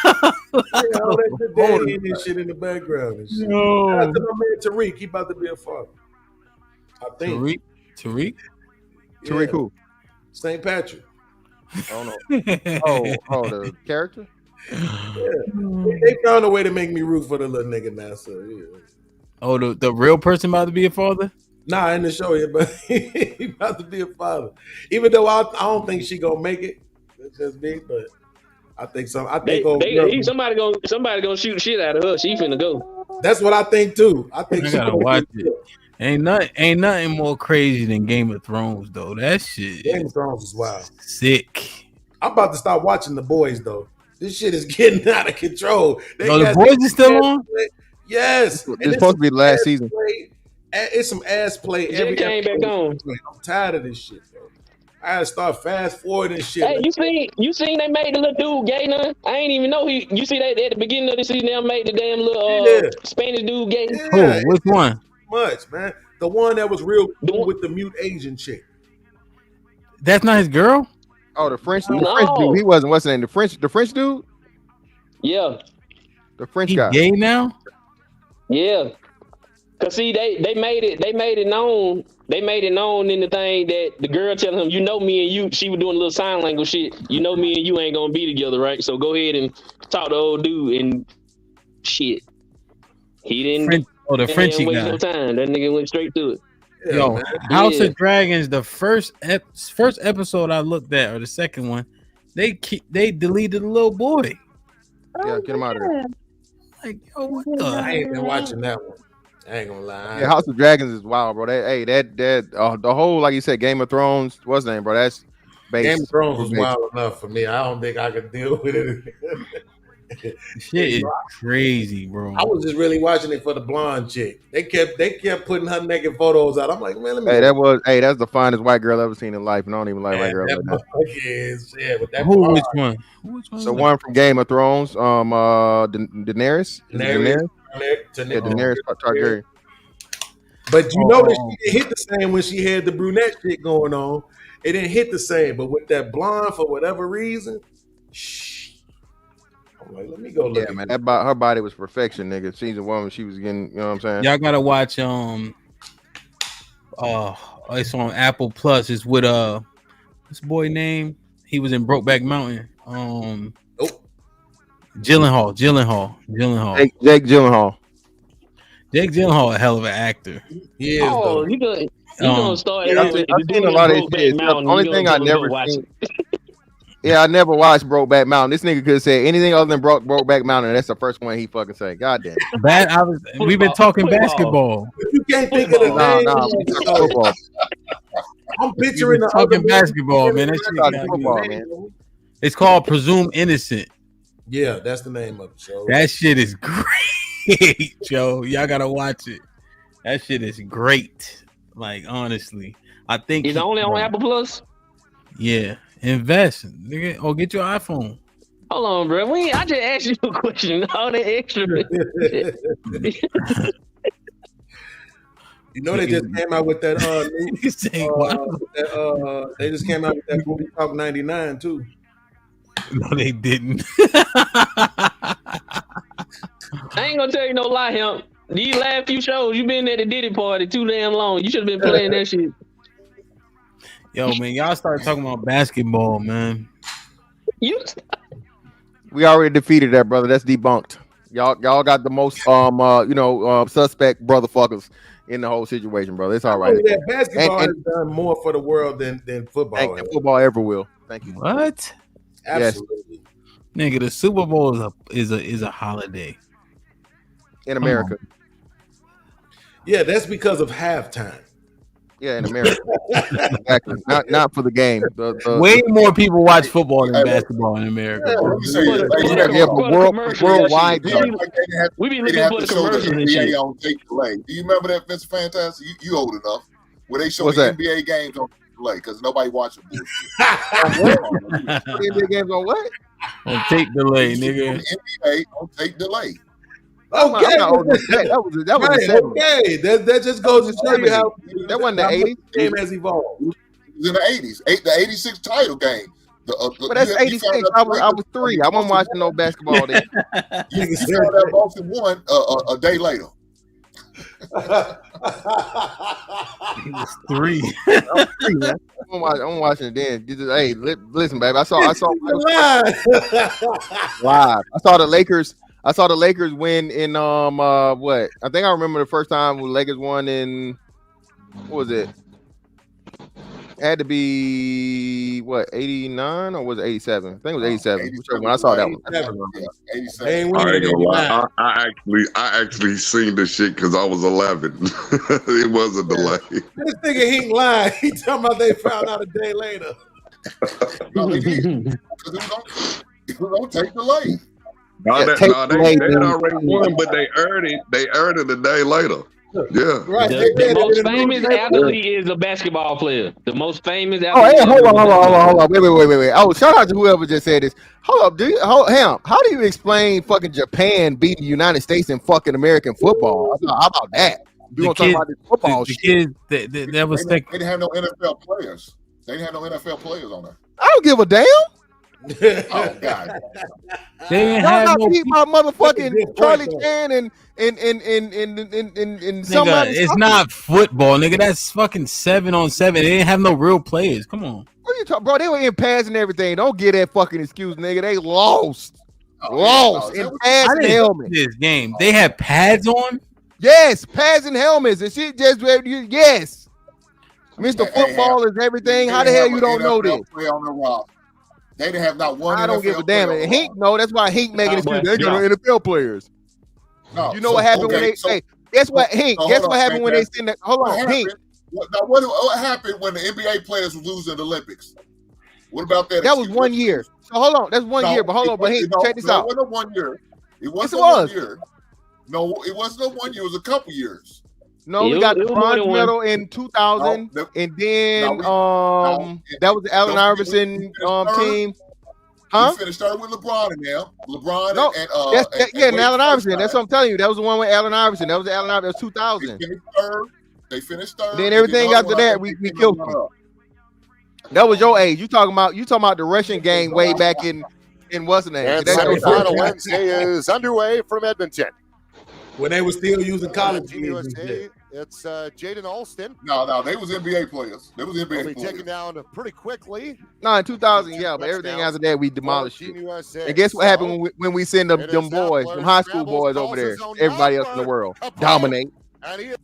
All that good daddy and this shit in the background and shit. No. Shout out to my man Tariq. He about to be a father. I think. Tariq? Tariq who? St. Patrick. I don't know. Oh, the character? Yeah. They found a way to make me root for the little nigga now. So yeah. Oh, the real person about to be a father? Nah, in the show yet, but he about to be a father. Even though I don't think she gonna make it. It's just me, but I think so. I think somebody gonna shoot shit out of her. She finna go. That's what I think too. I think I she gotta watch it. Ain't nothing more crazy than Game of Thrones though. That shit. Game of Thrones is wild. Sick. I'm about to start watching The Boys though. This shit is getting out of control. The Boys is still on? Yes. It's supposed to be the last season. It's some ass play. It came back on. I'm tired of this shit, bro. I had to start fast forwarding shit. Hey, you seen they made the little dude gay now? I ain't even know he. You see that at the beginning of the season, they made the damn little Spanish dude gay. Yeah, which one? Much, man. The one that was real cool with the mute Asian chick. That's not his girl. Oh, the French No. dude. He wasn't. What's his name? The French dude. Yeah, the French He guy. gay now? Yeah. Cause see, they made it known. They made it known in the thing that the girl telling him, you know, me and you. She was doing a little sign language shit. You know, me and you ain't gonna be together, right? So go ahead and talk to old dude and shit. He didn't. The Frenchie waste guy. no time. That nigga went straight to it. Yo, House of Dragons, the first episode I looked at, or the second one, they deleted the little boy. Yeah, get him out of there. Like, yo, what the? I ain't been watching that one. I ain't gonna lie. Yeah, House of Dragons is wild, bro. The whole, like you said, Game of Thrones. What's the name, bro? That's based. Game of Thrones was wild enough for me. I don't think I could deal with it. Shit is crazy, bro. I was just really watching it for the blonde chick. They kept putting her naked photos out. I'm like, man, let me. That's the finest white girl I've ever seen in life, and I don't even like white girls like that. With that Which one? The one from Game of Thrones, Daenerys. Daenerys Targaryen. But you notice she didn't hit the same when she had the brunette shit going on. It didn't hit the same, but with that blonde, for whatever reason, I'm like, let me go look. Yeah, man, her body was perfection, nigga. She's a woman. She was getting, you know what I'm saying? Y'all gotta watch. It's on Apple Plus. It's with this boy name. He was in Brokeback Mountain. Gyllenhaal. Jake Gyllenhaal. Jake Gyllenhaal, a hell of an actor. He is. Oh, you gonna start? I've seen a lot of his shit. The only thing I never seen. Yeah, I never watched Brokeback Mountain. This nigga could have said anything other than Brokeback Mountain. And that's the first one he fucking said. God damn. We've been talking basketball. You can't think of the name. Football. I'm picturing the talking basketball, man. That shit got football, good. man. It's called Presume Innocent. Yeah, that's the name of the show. That shit is great, Joe. Y'all gotta watch it. That shit is great. Like, honestly, I think it's only on Apple Plus. Yeah, invest, nigga, or get your iPhone. Hold on, bro. I just asked you a question. All that extra. You know they just came out with that. They just came out with that movie Talk 99 too. No, they didn't. I ain't gonna tell you no lie, Hamp. These last few shows, you been at the Diddy party too damn long. You should have been playing that shit. Yo, man, y'all started talking about basketball, man. We already defeated that, brother. That's debunked. Y'all got the most suspect brotherfuckers in the whole situation, brother. It's all right. That basketball has done more for the world than football. And football ever will. Thank you. What? Absolutely. Yes. Nigga, the Super Bowl is a holiday in America. Yeah, that's because of halftime. Yeah, in America. Exactly. Not for the game. Way more people watch football than basketball in America. Worldwide. We be looking for the commercials and shit. On tape delay. Do you remember that, Mr. Fantastic? You old enough where they show the NBA games on delay because nobody watching bullshit. NBA games on what? On tape delay, nigga. NBA on tape delay. Okay, that was okay. That just goes to show you how that wasn't the 80s. The game has evolved. It was in the 80s. The 86 title game. But that's 86. I was 3. I wasn't watching no basketball then. You found out Boston won a day later. He was 3. I'm watching it then. Hey, listen, baby. I saw live. I saw the Lakers. I saw the Lakers win in what? I think I remember the first time when Lakers won in what was it? It had to be what 89 or was it 87? I think it was 87. When I saw that one. 87. I ain't gonna lie. I actually seen the shit because I was 11. It was a delay. This nigga he ain't lying. He talking about they found out a day later. No, they did. It was on tape delay. They had already won, but they earned it. They earned it a day later. Yeah. Right. The most famous athlete is a basketball player. The most famous Oh, athlete. hey, hold on. Wait. Oh, shout out to whoever just said this. Hold up, Hamp, how do you explain fucking Japan beating the United States in fucking American football? How about that? We gonna talk about this football shit. Kids, that was They didn't have no NFL players. They didn't have no NFL players on there. I don't give a damn. Oh God. They didn't Y'all have not no beat my motherfucking good point, Charlie though. Chan and Nigga, somebody. it's not football, nigga. That's fucking 7-on-7. They didn't have no real players. Come on. What you talking, bro? They were in pads and everything. Don't get that fucking excuse, nigga. They lost. Oh, Lost yeah, in pads and helmets. This game, they had pads on. Yes, pads and helmets. And shit just yes. Mr. Football is everything. How the hell you don't know this? On the roster. They didn't have not one. I don't give a damn. And Hink, no, that's why Hink making excuse. They got yeah. NFL players. No, You know what happened when they? Hey, guess what, Hink? Guess what happened when they send that? Hold on, Hink. What happened when the NBA players were losing the Olympics? What about that? That was 1 year. So hold on, that's 1 year. But hold on, but Hink, check this out. It wasn't 1 year. It wasn't Yes, it 1 year. No, it wasn't 1 year. It was a couple years. No, we got the bronze medal in 2000, and then that was the Allen Iverson team. Huh? We finished third with LeBron and them. LeBron No, and Allen Iverson. That's what I'm telling you. That was the one with Allen Iverson. That was the Allen Iverson. That was 2000. They finished third. Then everything after that, we killed them. That was your age. You talking about the Russian game way back in what's the name? And That's your semifinal Wednesday is underway from Edmonton. When they were still using college Team USA, it's Jaden Alston. No, they was NBA players. They was NBA Will be players. taken down pretty quickly. No, in 2000, yeah, but everything after that we demolished Team it. USA. And guess what happened when we send them boys, them high school boys over there? Everybody else in the world dominate. Oh, you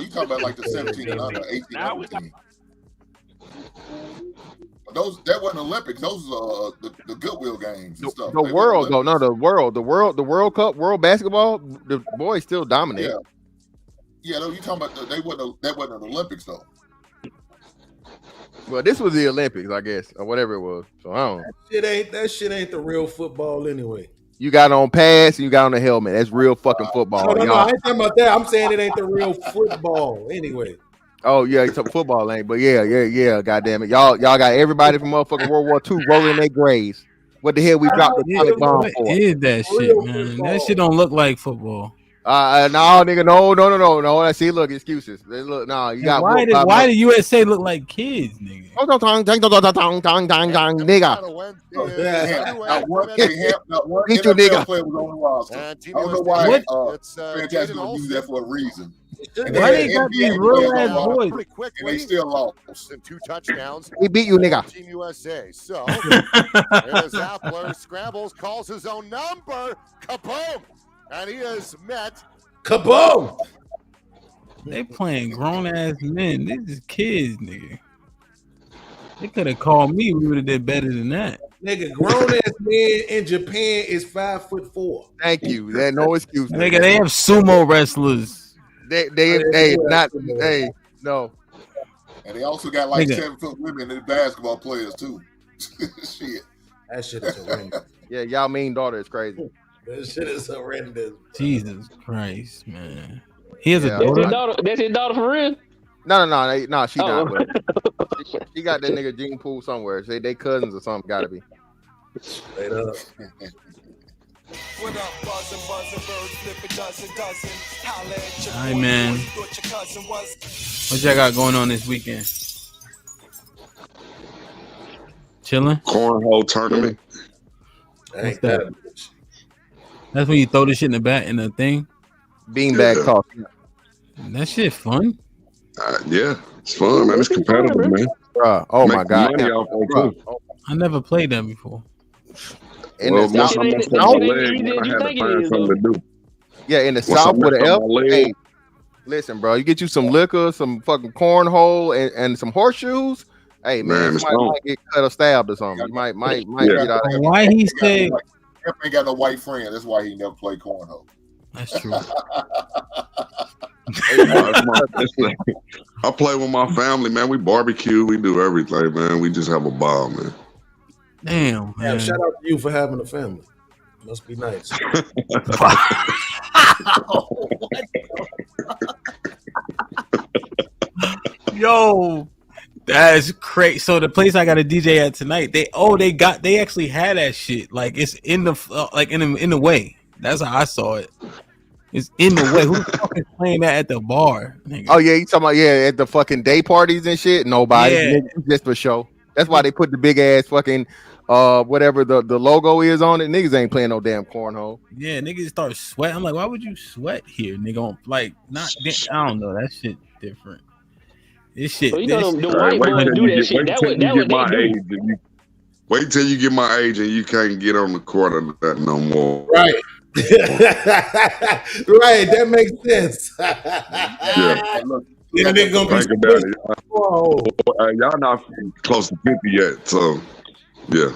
talking about like the 17 and under, 18 and under team. That wasn't Olympics. Those the Goodwill games and stuff. The world though, no, the World Cup, world basketball, the boys still dominate. Yeah, no, you talking about that wasn't an Olympics though. Well, this was the Olympics, I guess, or whatever it was. So I don't know. That shit ain't the real football anyway. You got on pads and you got on the helmet. That's real fucking football. No, I ain't talking about that. I'm saying it ain't the real football anyway. Oh yeah, it's a football ain't, but yeah. Goddamn it, y'all got everybody from motherfucking World War II rolling in their graves. What the hell we dropped the atomic bomb for? What is that shit, man? That shit don't look like football. No, nigga, no. I see. Look, excuses. Look, no, you got. Why the USA look like kids, nigga? Nigga. Beat you, nigga. Player was on the roster. I don't know why. Fantastic would use that for a reason. Why they got these real ass boys? Pretty quickly. And they still lost. And 2 touchdowns. He beat you, nigga. Team USA. So, as Appler scrambles, calls his own number. Kaboom! And he is met. Kaboom! They playing grown ass men. This is kids, nigga. They could have called me. We would have did better than that. Nigga, grown ass men in Japan is 5'4". Thank you. There's no excuse. Nigga, they have sumo wrestlers. No. And they also got like Nigga. 7-foot women in basketball players too. Shit. That shit is horrendous. Yeah, y'all mean daughter is crazy. That shit is horrendous. Jesus Christ, man. He has Yeah, a daughter. That's his daughter for real? No, she Oh. not. But she got that nigga gene pool somewhere. They cousins or something. Gotta be. Straight up. All right, man. What y'all got going on this weekend? Chilling? Cornhole tournament. What's that? That's when you throw the shit in the bat in the thing. Beanbag talk. That shit fun. Yeah, it's fun, man. It's competitive, man. Bruh, oh Make my god. money off that, too. I never played that before. Well, once I messed up my leg, man, I had to find something to do. Yeah, in the Once I South with an messed L. up my leg. Hey, listen, bro. You get you some liquor, some fucking cornhole, and some horseshoes. Hey man, Man, somebody might get cut or stabbed or something. You might get out of there. Why he said? Hamp ain't got no white friend. That's why he never played cornhole. That's true. I play with my family, man. We barbecue, we do everything, man. We just have a ball, man. Damn, Yeah, man. shout out to you for having a family. Must be nice. Yo, that's crazy. So the place I got a DJ at tonight, they actually had that shit. Like it's in the in the way. That's how I saw it. It's in the way. Who the fuck is playing that at the bar? Nigga? Oh yeah, you talking about at the fucking day parties and shit? Nobody, Yeah. just for show. That's why they put the big ass fucking whatever the logo is on it. Niggas ain't playing no damn cornhole. Yeah, niggas start sweating. I'm like, why would you sweat here, nigga? Like, not. I don't know. That shit different. This shit. So you know the white boys do that shit. That what they do. Wait till you get my age and you can't get on the court of that no more. Right. Right, that makes sense. Yeah. Look, nigga gonna think about it. Y'all not close to 50 yet, so yeah.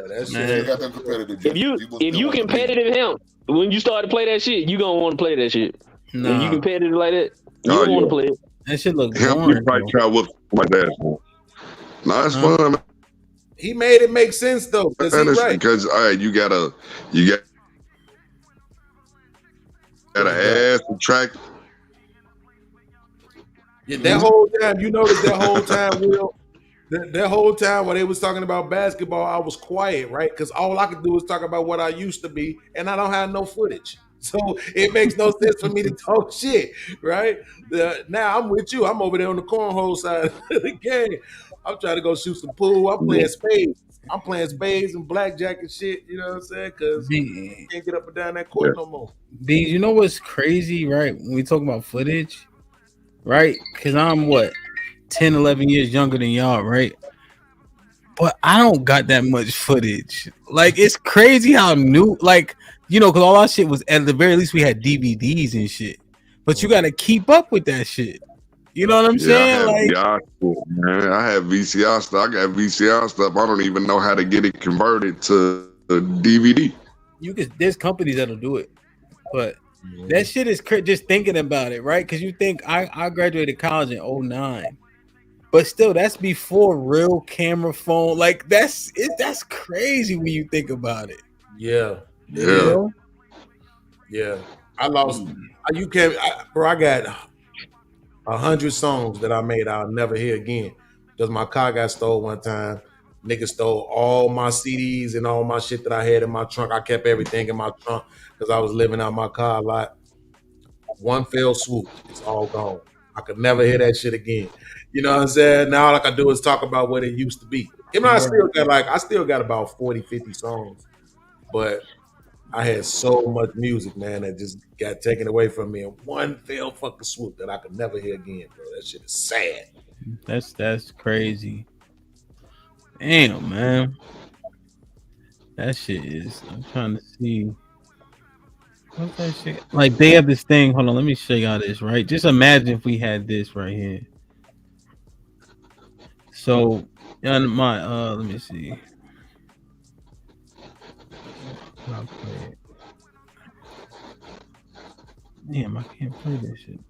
That's If you competitive him, when you start to play that shit, you gonna want to play that shit. Nah. If you competitive like that, you gonna want to play it. That shit look Him, boring. you probably try with my dad. No, it's fun, man. He made it make sense though, because he's right. Because you gotta ass attract. Yeah, that whole time, you noticed that whole time, Will. That whole time while they was talking about basketball, I was quiet, right? Because all I could do was talk about what I used to be, and I don't have no footage. So it makes no sense for me to talk shit, right? Now I'm with you. I'm over there on the cornhole side of the game. I'm trying to go shoot some pool. I'm playing spades. I'm playing spades and blackjack and shit. You know what I'm saying? Because I can't get up and down that court no more. B, you know what's crazy, right? When we talk about footage, right? Because I'm 10, 11 years younger than y'all, right? But I don't got that much footage. Like, it's crazy how new, like, because all our shit was, at the very least, we had DVDs and shit. But you got to keep up with that shit. You know what I'm saying? I have VCR stuff. I got VCR stuff. I don't even know how to get it converted to a DVD. There's companies that'll do it. But that shit is just thinking about it, right? Because you think I graduated college in 2009. But still, that's before real camera phone. Like, that's crazy when you think about it. Yeah. Yeah. Yeah. I lost. You can't, bro. I got 100 songs that I made I'll never hear again. Because my car got stole one time. Niggas stole all my CDs and all my shit that I had in my trunk. I kept everything in my trunk because I was living out my car a lot. One fell swoop, it's all gone. I could never hear that shit again. You know what I'm saying? Now all I can do is talk about what it used to be. I still got about 40, 50 songs. But I had so much music, man, that just got taken away from me in one fell fucking swoop that I could never hear again, bro. That shit is sad. That's crazy. Damn, man. That shit is. I'm trying to see. What's that shit? Like, they have this thing. Hold on, let me show y'all this, right? Just imagine if we had this right here. So, let me see. I'll play it. Damn, I can't play this shit.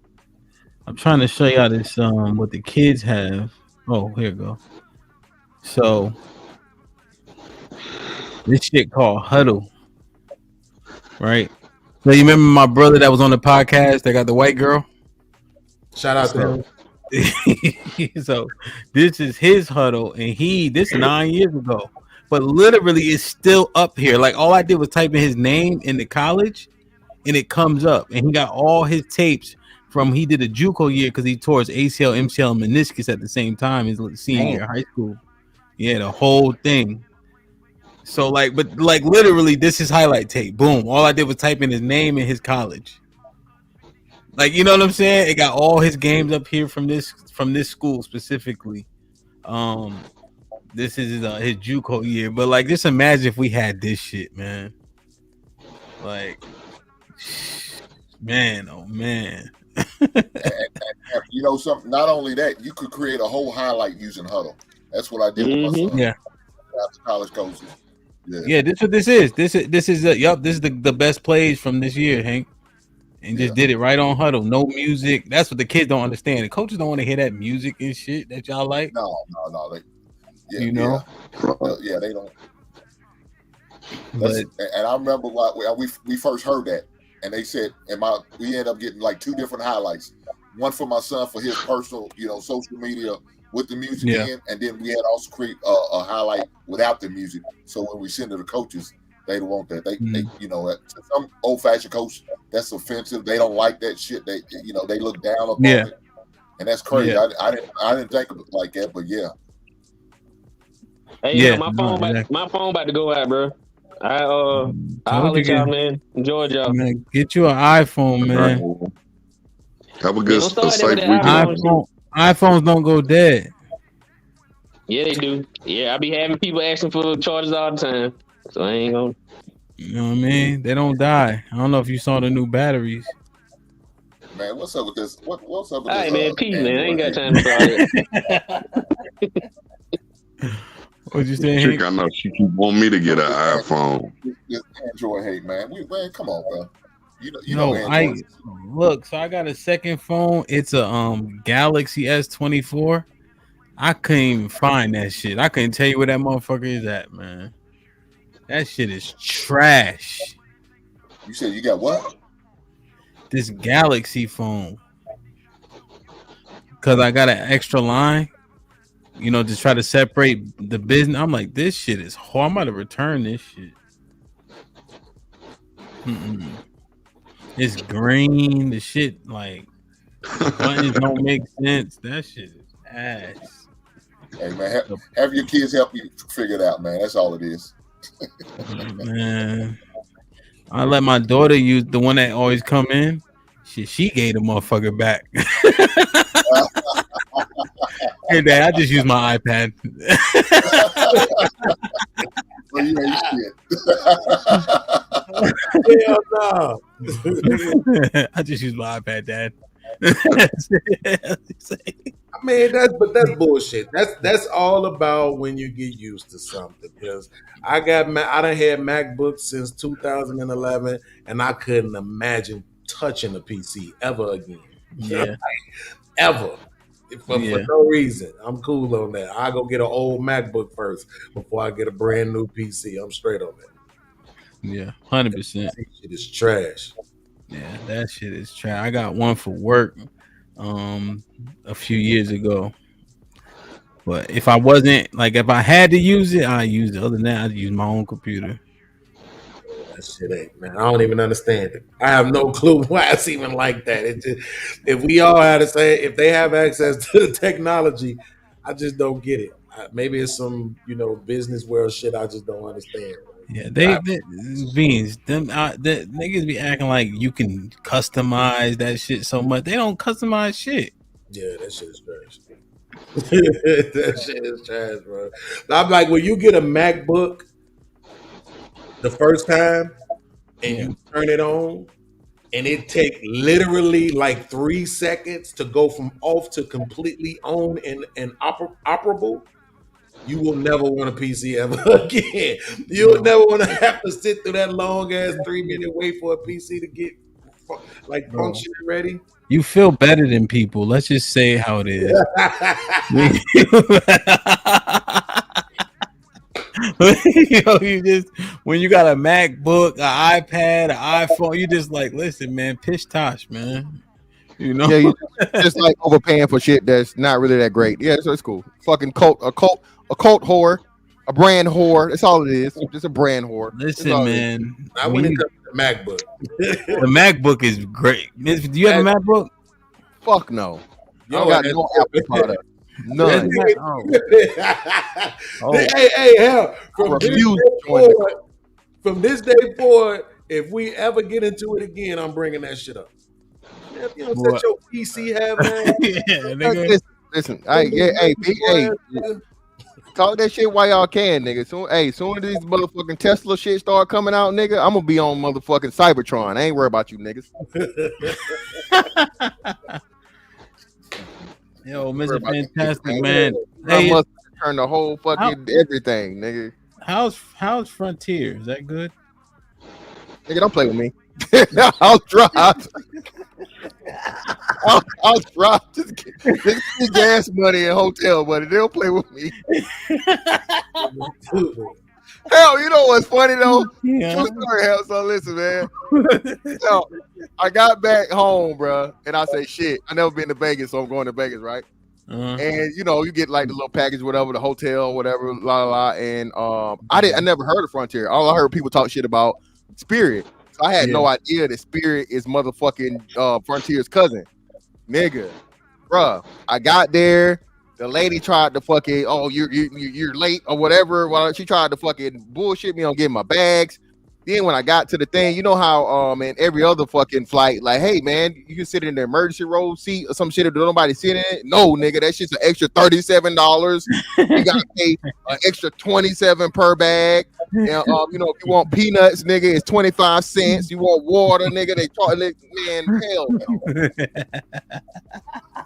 I'm trying to show y'all this what the kids have. Oh, here we go. So this shit called Huddle. Right? So you remember my brother that was on the podcast that got the white girl? Shout out to him. So this is his Huddle, and this 9 years ago. But literally it's still up here. Like, all I did was type in his name in the college and it comes up. And he got all his tapes from, he did a JUCO year because he tore his ACL, MCL, and meniscus at the same time, his senior year of high school. Yeah, the whole thing. So literally this is highlight tape. Boom. All I did was type in his name and his college. Like, you know what I'm saying? It got all his games up here from this school specifically. This is his JUCO year, but like, just imagine if we had this shit, man. Like, man, oh man. and you know something? Not only that, you could create a whole highlight using Huddle. That's what I did with my son. Yeah. After college coaches. Yeah, this is what this is. This is the best plays from this year, Hank. And just did it right on Huddle. No music. That's what the kids don't understand. The coaches don't want to hear that music and shit that y'all like. No. They they don't. And I remember we first heard that, and they said, we ended up getting like two different highlights. one for my son for his personal, social media with the music Yeah. in, and then we had also create a highlight without the music. So when we send to the coaches, they don't want that. They to some old-fashioned coach, that's offensive. They don't like that shit. They they look down upon it, and that's crazy. Yeah. I didn't think of it like that, but yeah. Hey, Yeah, my no, phone exactly. my phone about to go out, bro. I'll holler at you, y'all, get- man. Enjoy y'all. Man, get you an iPhone, man. Have a Yeah, good, don't start that safe with that weekend. iPhones don't go dead. Yeah, they do. Yeah, I be having people asking for charges all the time, so I ain't gonna. You know what I mean? They don't die. I don't know if you saw the new batteries. Man, what's up with this? What's up with All this? right, man. Peace, man. I ain't Android got hate? time for all that. What you saying? Chick, I know she keep wanting me to get an iPhone. This Android hate, man. Man, come on, bro. You No, know Android. look. So I got a second phone. It's a Galaxy S24. I couldn't even find that shit. I couldn't tell you where that motherfucker is at, man. That shit is trash. You said you got what? This Galaxy phone. Because I got an extra line, to try to separate the business. I'm like, this shit is horrible. I'm about to return this shit. It's green. The shit, like, the buttons don't make sense. That shit is ass. Hey, man, have your kids help you figure it out, man. That's all it is. Man, I let my daughter use the one that always come in. She gave the motherfucker back. Hey, Dad, I just use my iPad. Well, you ain't shit. Hell no. I just use my iPad, Dad. I mean, that's bullshit. That's all about when you get used to something. Because I done had MacBooks since 2011, and I couldn't imagine touching a PC ever again. Yeah. Ever. For no reason. I'm cool on that. I go get an old MacBook first before I get a brand new PC. I'm straight on that. Yeah, 100%. Shit is trash. Yeah, that shit is trash. I got one for work a few years ago. But if I had to use it, I use it. Other than that, I'd use my own computer. That shit ain't, man. I don't even understand it. I have no clue why it's even like that. It just, if we all had to say, if they have access to the technology, I just don't get it. Maybe it's some, business world shit I just don't understand. Yeah, the niggas be acting like you can customize that shit so much. They don't customize shit. Yeah, that shit is trash. That shit is trash, bro. I'm like, when you get a MacBook the first time and you turn it on, and it take literally like 3 seconds to go from off to completely on and operable, you will never want a PC ever again. You'll never want to have to sit through that long ass 3-minute wait for a PC to get functioning ready. You feel better than people. Let's just say how it is. You just, when you got a MacBook, an iPad, an iPhone, you just like, listen, man, pish tosh, man. Yeah, you just like overpaying for shit that's not really that great. Yeah, so it's cool. Fucking a cult whore, a brand whore. That's all it is. Just a brand whore. Listen, man. I went into the MacBook. The MacBook is great. Do you have a MacBook? Fuck no. I don't got no Apple product. None. Hey, hell, from this day forward, if we ever get into it again, I'm bringing that shit up. If you don't set your PC have, man. Yeah, nigga. Listen, talk that shit while y'all can, nigga. Soon as these motherfucking Tesla shit start coming out, nigga, I'm gonna be on motherfucking Cybertron. I ain't worried about you niggas. Yo, Mr. Fantastic, man. I must turn the whole fucking everything, nigga. How's Frontier? Is that good? Nigga, don't play with me. I'll drive. I'll drive. Just give me gas money and hotel money. They don't play with me. Hell, you know what's funny though? Yeah. True story, hell. So listen, man. Hell, I got back home, bro, and I say, shit, I never been to Vegas, so I'm going to Vegas, right? And you know, you get like the little package, whatever, the hotel, whatever, la la la. And I never heard of Frontier. All I heard people talk shit about Spirit. So I had no idea that Spirit is motherfucking Frontier's cousin. Nigga. Bruh. I got there. The lady tried to fucking, oh, you're late or whatever. Well, she tried to fucking bullshit me on getting my bags. Then when I got to the thing, you know how in every other fucking flight, like, hey man, you can sit in the emergency row seat or some shit if nobody sit in it. No, nigga, that shit's an extra $37. You gotta pay an extra $27 per bag. And you know, if you want peanuts, nigga, it's 25 cents. You want water, nigga, they charge, man, hell no.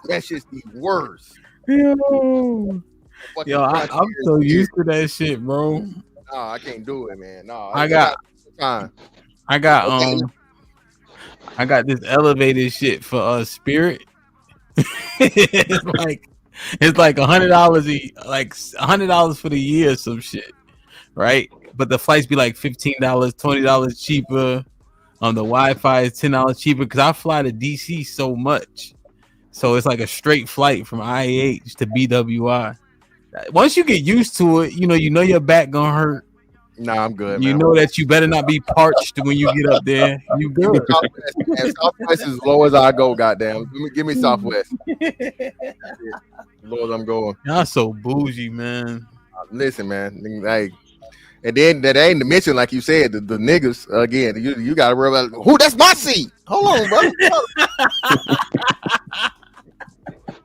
That shit's the worst. Yo, I'm so used to that shit, bro. Nah, I can't do it, man. No, I got this elevated shit for Spirit. it's like $100 like $100 for the year or some shit, right? But the flights be like $15, $20 cheaper. The Wi-Fi is $10 cheaper because I fly to DC so much, so it's like a straight flight from IAH to BWI. Once you get used to it, you know your back gonna hurt. Nah, I'm good. You man. know that you better not be parched when you get up there. You good? Southwest is as low as I go. Goddamn, give me Southwest. Lord, I'm going. Y'all so bougie, man. Listen, man. Like, and then that ain't to mention, like you said, the niggas again. You gotta worry about who. That's my seat. Hold on, bro.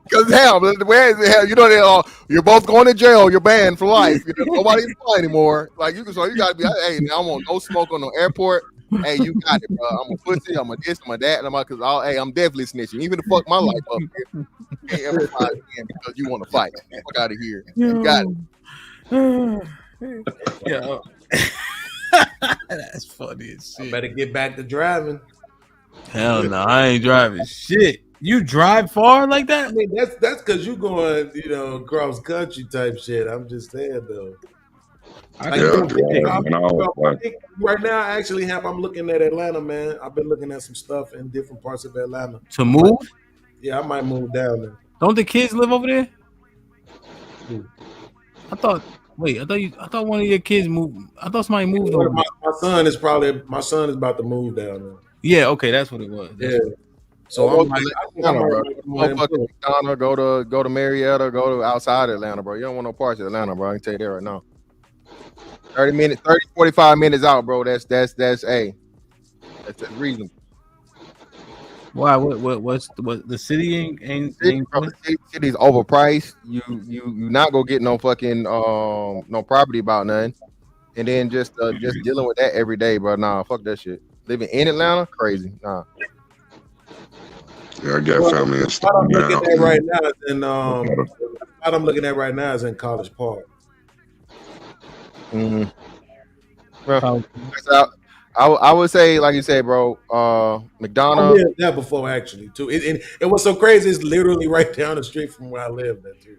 Because hell, where is the hell? You know they all. You're both going to jail. You're banned for life. You know, nobody's flying anymore. Like you gotta be. Hey, I don't want no smoke on the airport. Hey, you got it, bro. I'm a pussy. I'm a this. I'm a that. And I'm definitely snitching. Even to fuck my life up here. Can't ever fly again because you want to fight. Fuck out of here. You got it. Yeah. That's funny as shit. I better get back to driving. Hell no, I ain't driving shit. You drive far like that? I mean, that's because you going, cross country type shit. I'm just saying though. I think right now, actually, Hamp, I'm looking at Atlanta, man. I've been looking at some stuff in different parts of Atlanta. To move? Yeah, I might move down there. Don't the kids live over there? I thought one of your kids moved. I thought somebody moved over there. My son is about to move down there. Yeah, okay, that's what it was. So go to Marietta, go to outside Atlanta, bro. You don't want no parts of Atlanta, bro. I can tell you that right now. 45 minutes out, bro. That's reasonable. Why? What's the city ain't city's overpriced. You not gonna get no fucking no property about nothing, and then just dealing with that every day, bro. Nah, fuck that shit. Living in Atlanta, crazy. Nah. Yeah, I got family and stuff. What I'm looking at right now is in College Park. Mm-hmm. Well, I would say, like you said, bro, McDonough. I lived there before, actually, too. And what's so crazy is literally right down the street from where I lived there, too.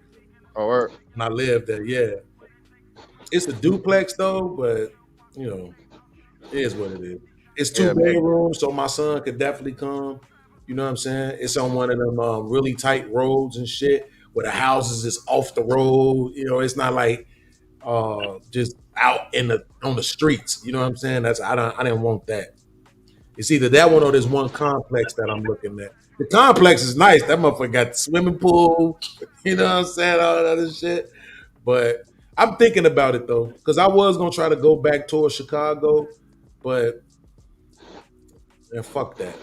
Oh, word. And I lived there, yeah. It's a duplex, though, but, it is what it is. It's two bedrooms, so my son could definitely come. You know what I'm saying? It's on one of them really tight roads and shit where the houses is off the road. It's not like just out on the streets. You know what I'm saying? I didn't want that. It's either that one or there's one complex that I'm looking at. The complex is nice. That motherfucker got the swimming pool. You know what I'm saying? All that other shit. But I'm thinking about it though, because I was gonna try to go back towards Chicago, but fuck that.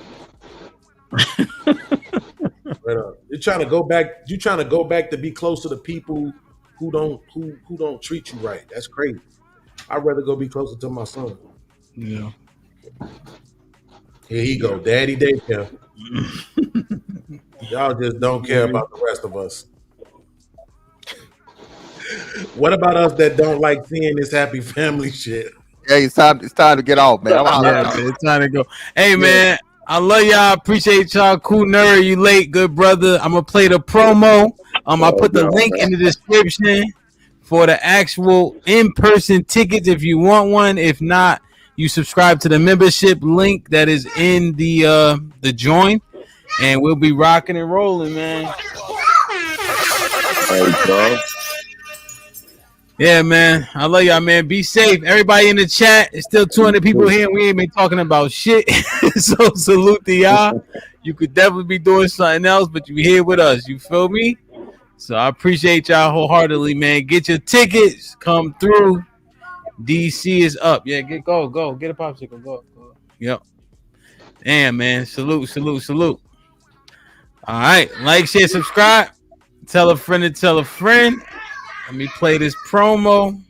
You're trying to go back. You're trying to go back to be close to the people who don't treat you right. That's crazy. I'd rather go be closer to my son. Yeah. Here he go, daddy daycare. Y'all just don't care about the rest of us. What about us that don't like seeing this happy family shit? Yeah, it's time to get off, man. It's time to go. Hey, man, I love y'all. Appreciate y'all. Cool nerd, you late, good brother. I'm gonna play the promo. I put the link in the description for the actual in-person tickets if you want one. If not, you subscribe to the membership link that is in the join, and we'll be rocking and rolling, man. Yeah, man. I love y'all, man. Be safe. Everybody in the chat. It's still 200 people here, and we ain't been talking about shit. So salute to y'all. You could definitely be doing something else, but you're here with us. You feel me? So I appreciate y'all wholeheartedly, man. Get your tickets. Come through. DC is up. Yeah, go. Get a popsicle. Go. Yep. Damn, man. Salute. All right. Like, share, subscribe. Tell a friend to tell a friend. Let me play this promo.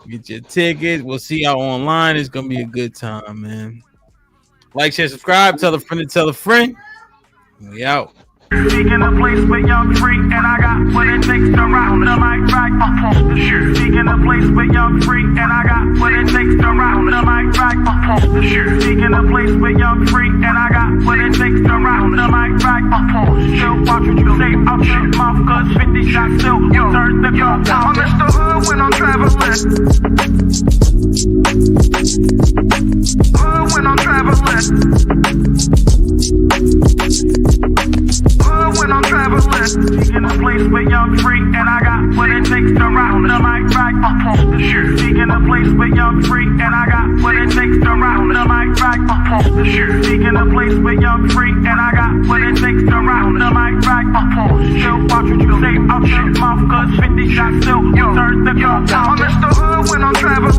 Get your tickets. We'll see y'all online. It's going to be a good time, man. Like, share, subscribe. Tell a friend to tell a friend. We out. Speaking a place with young freak, and I got what it takes to rock the mic right up on the shoot. Speaking a place with young freak, and I got what it takes to rock the mic right up on the shoot. Speaking a place with young freak, and I got what it takes to rock the mic right up on the shoot. Watch what you say, I'll shoot my cause 50 shots still turn the gun down. I'm Mr. Hood when I'm traveling. Hood when I'm traveling. Hood when I'm traveling. Speaking a place with young freak, and I got what it takes to rock the mic right up on the shoot. Speaking a place with young freak, and I got what it takes to rock the mic right up on the shoot. Speaking a place with young freak, and I got what it takes to rock the mic right up on the shoot. Watch what you say, I'll shoot my cause 50 shots still turn the gun down. I'm Mr. Hood when I'm traveling.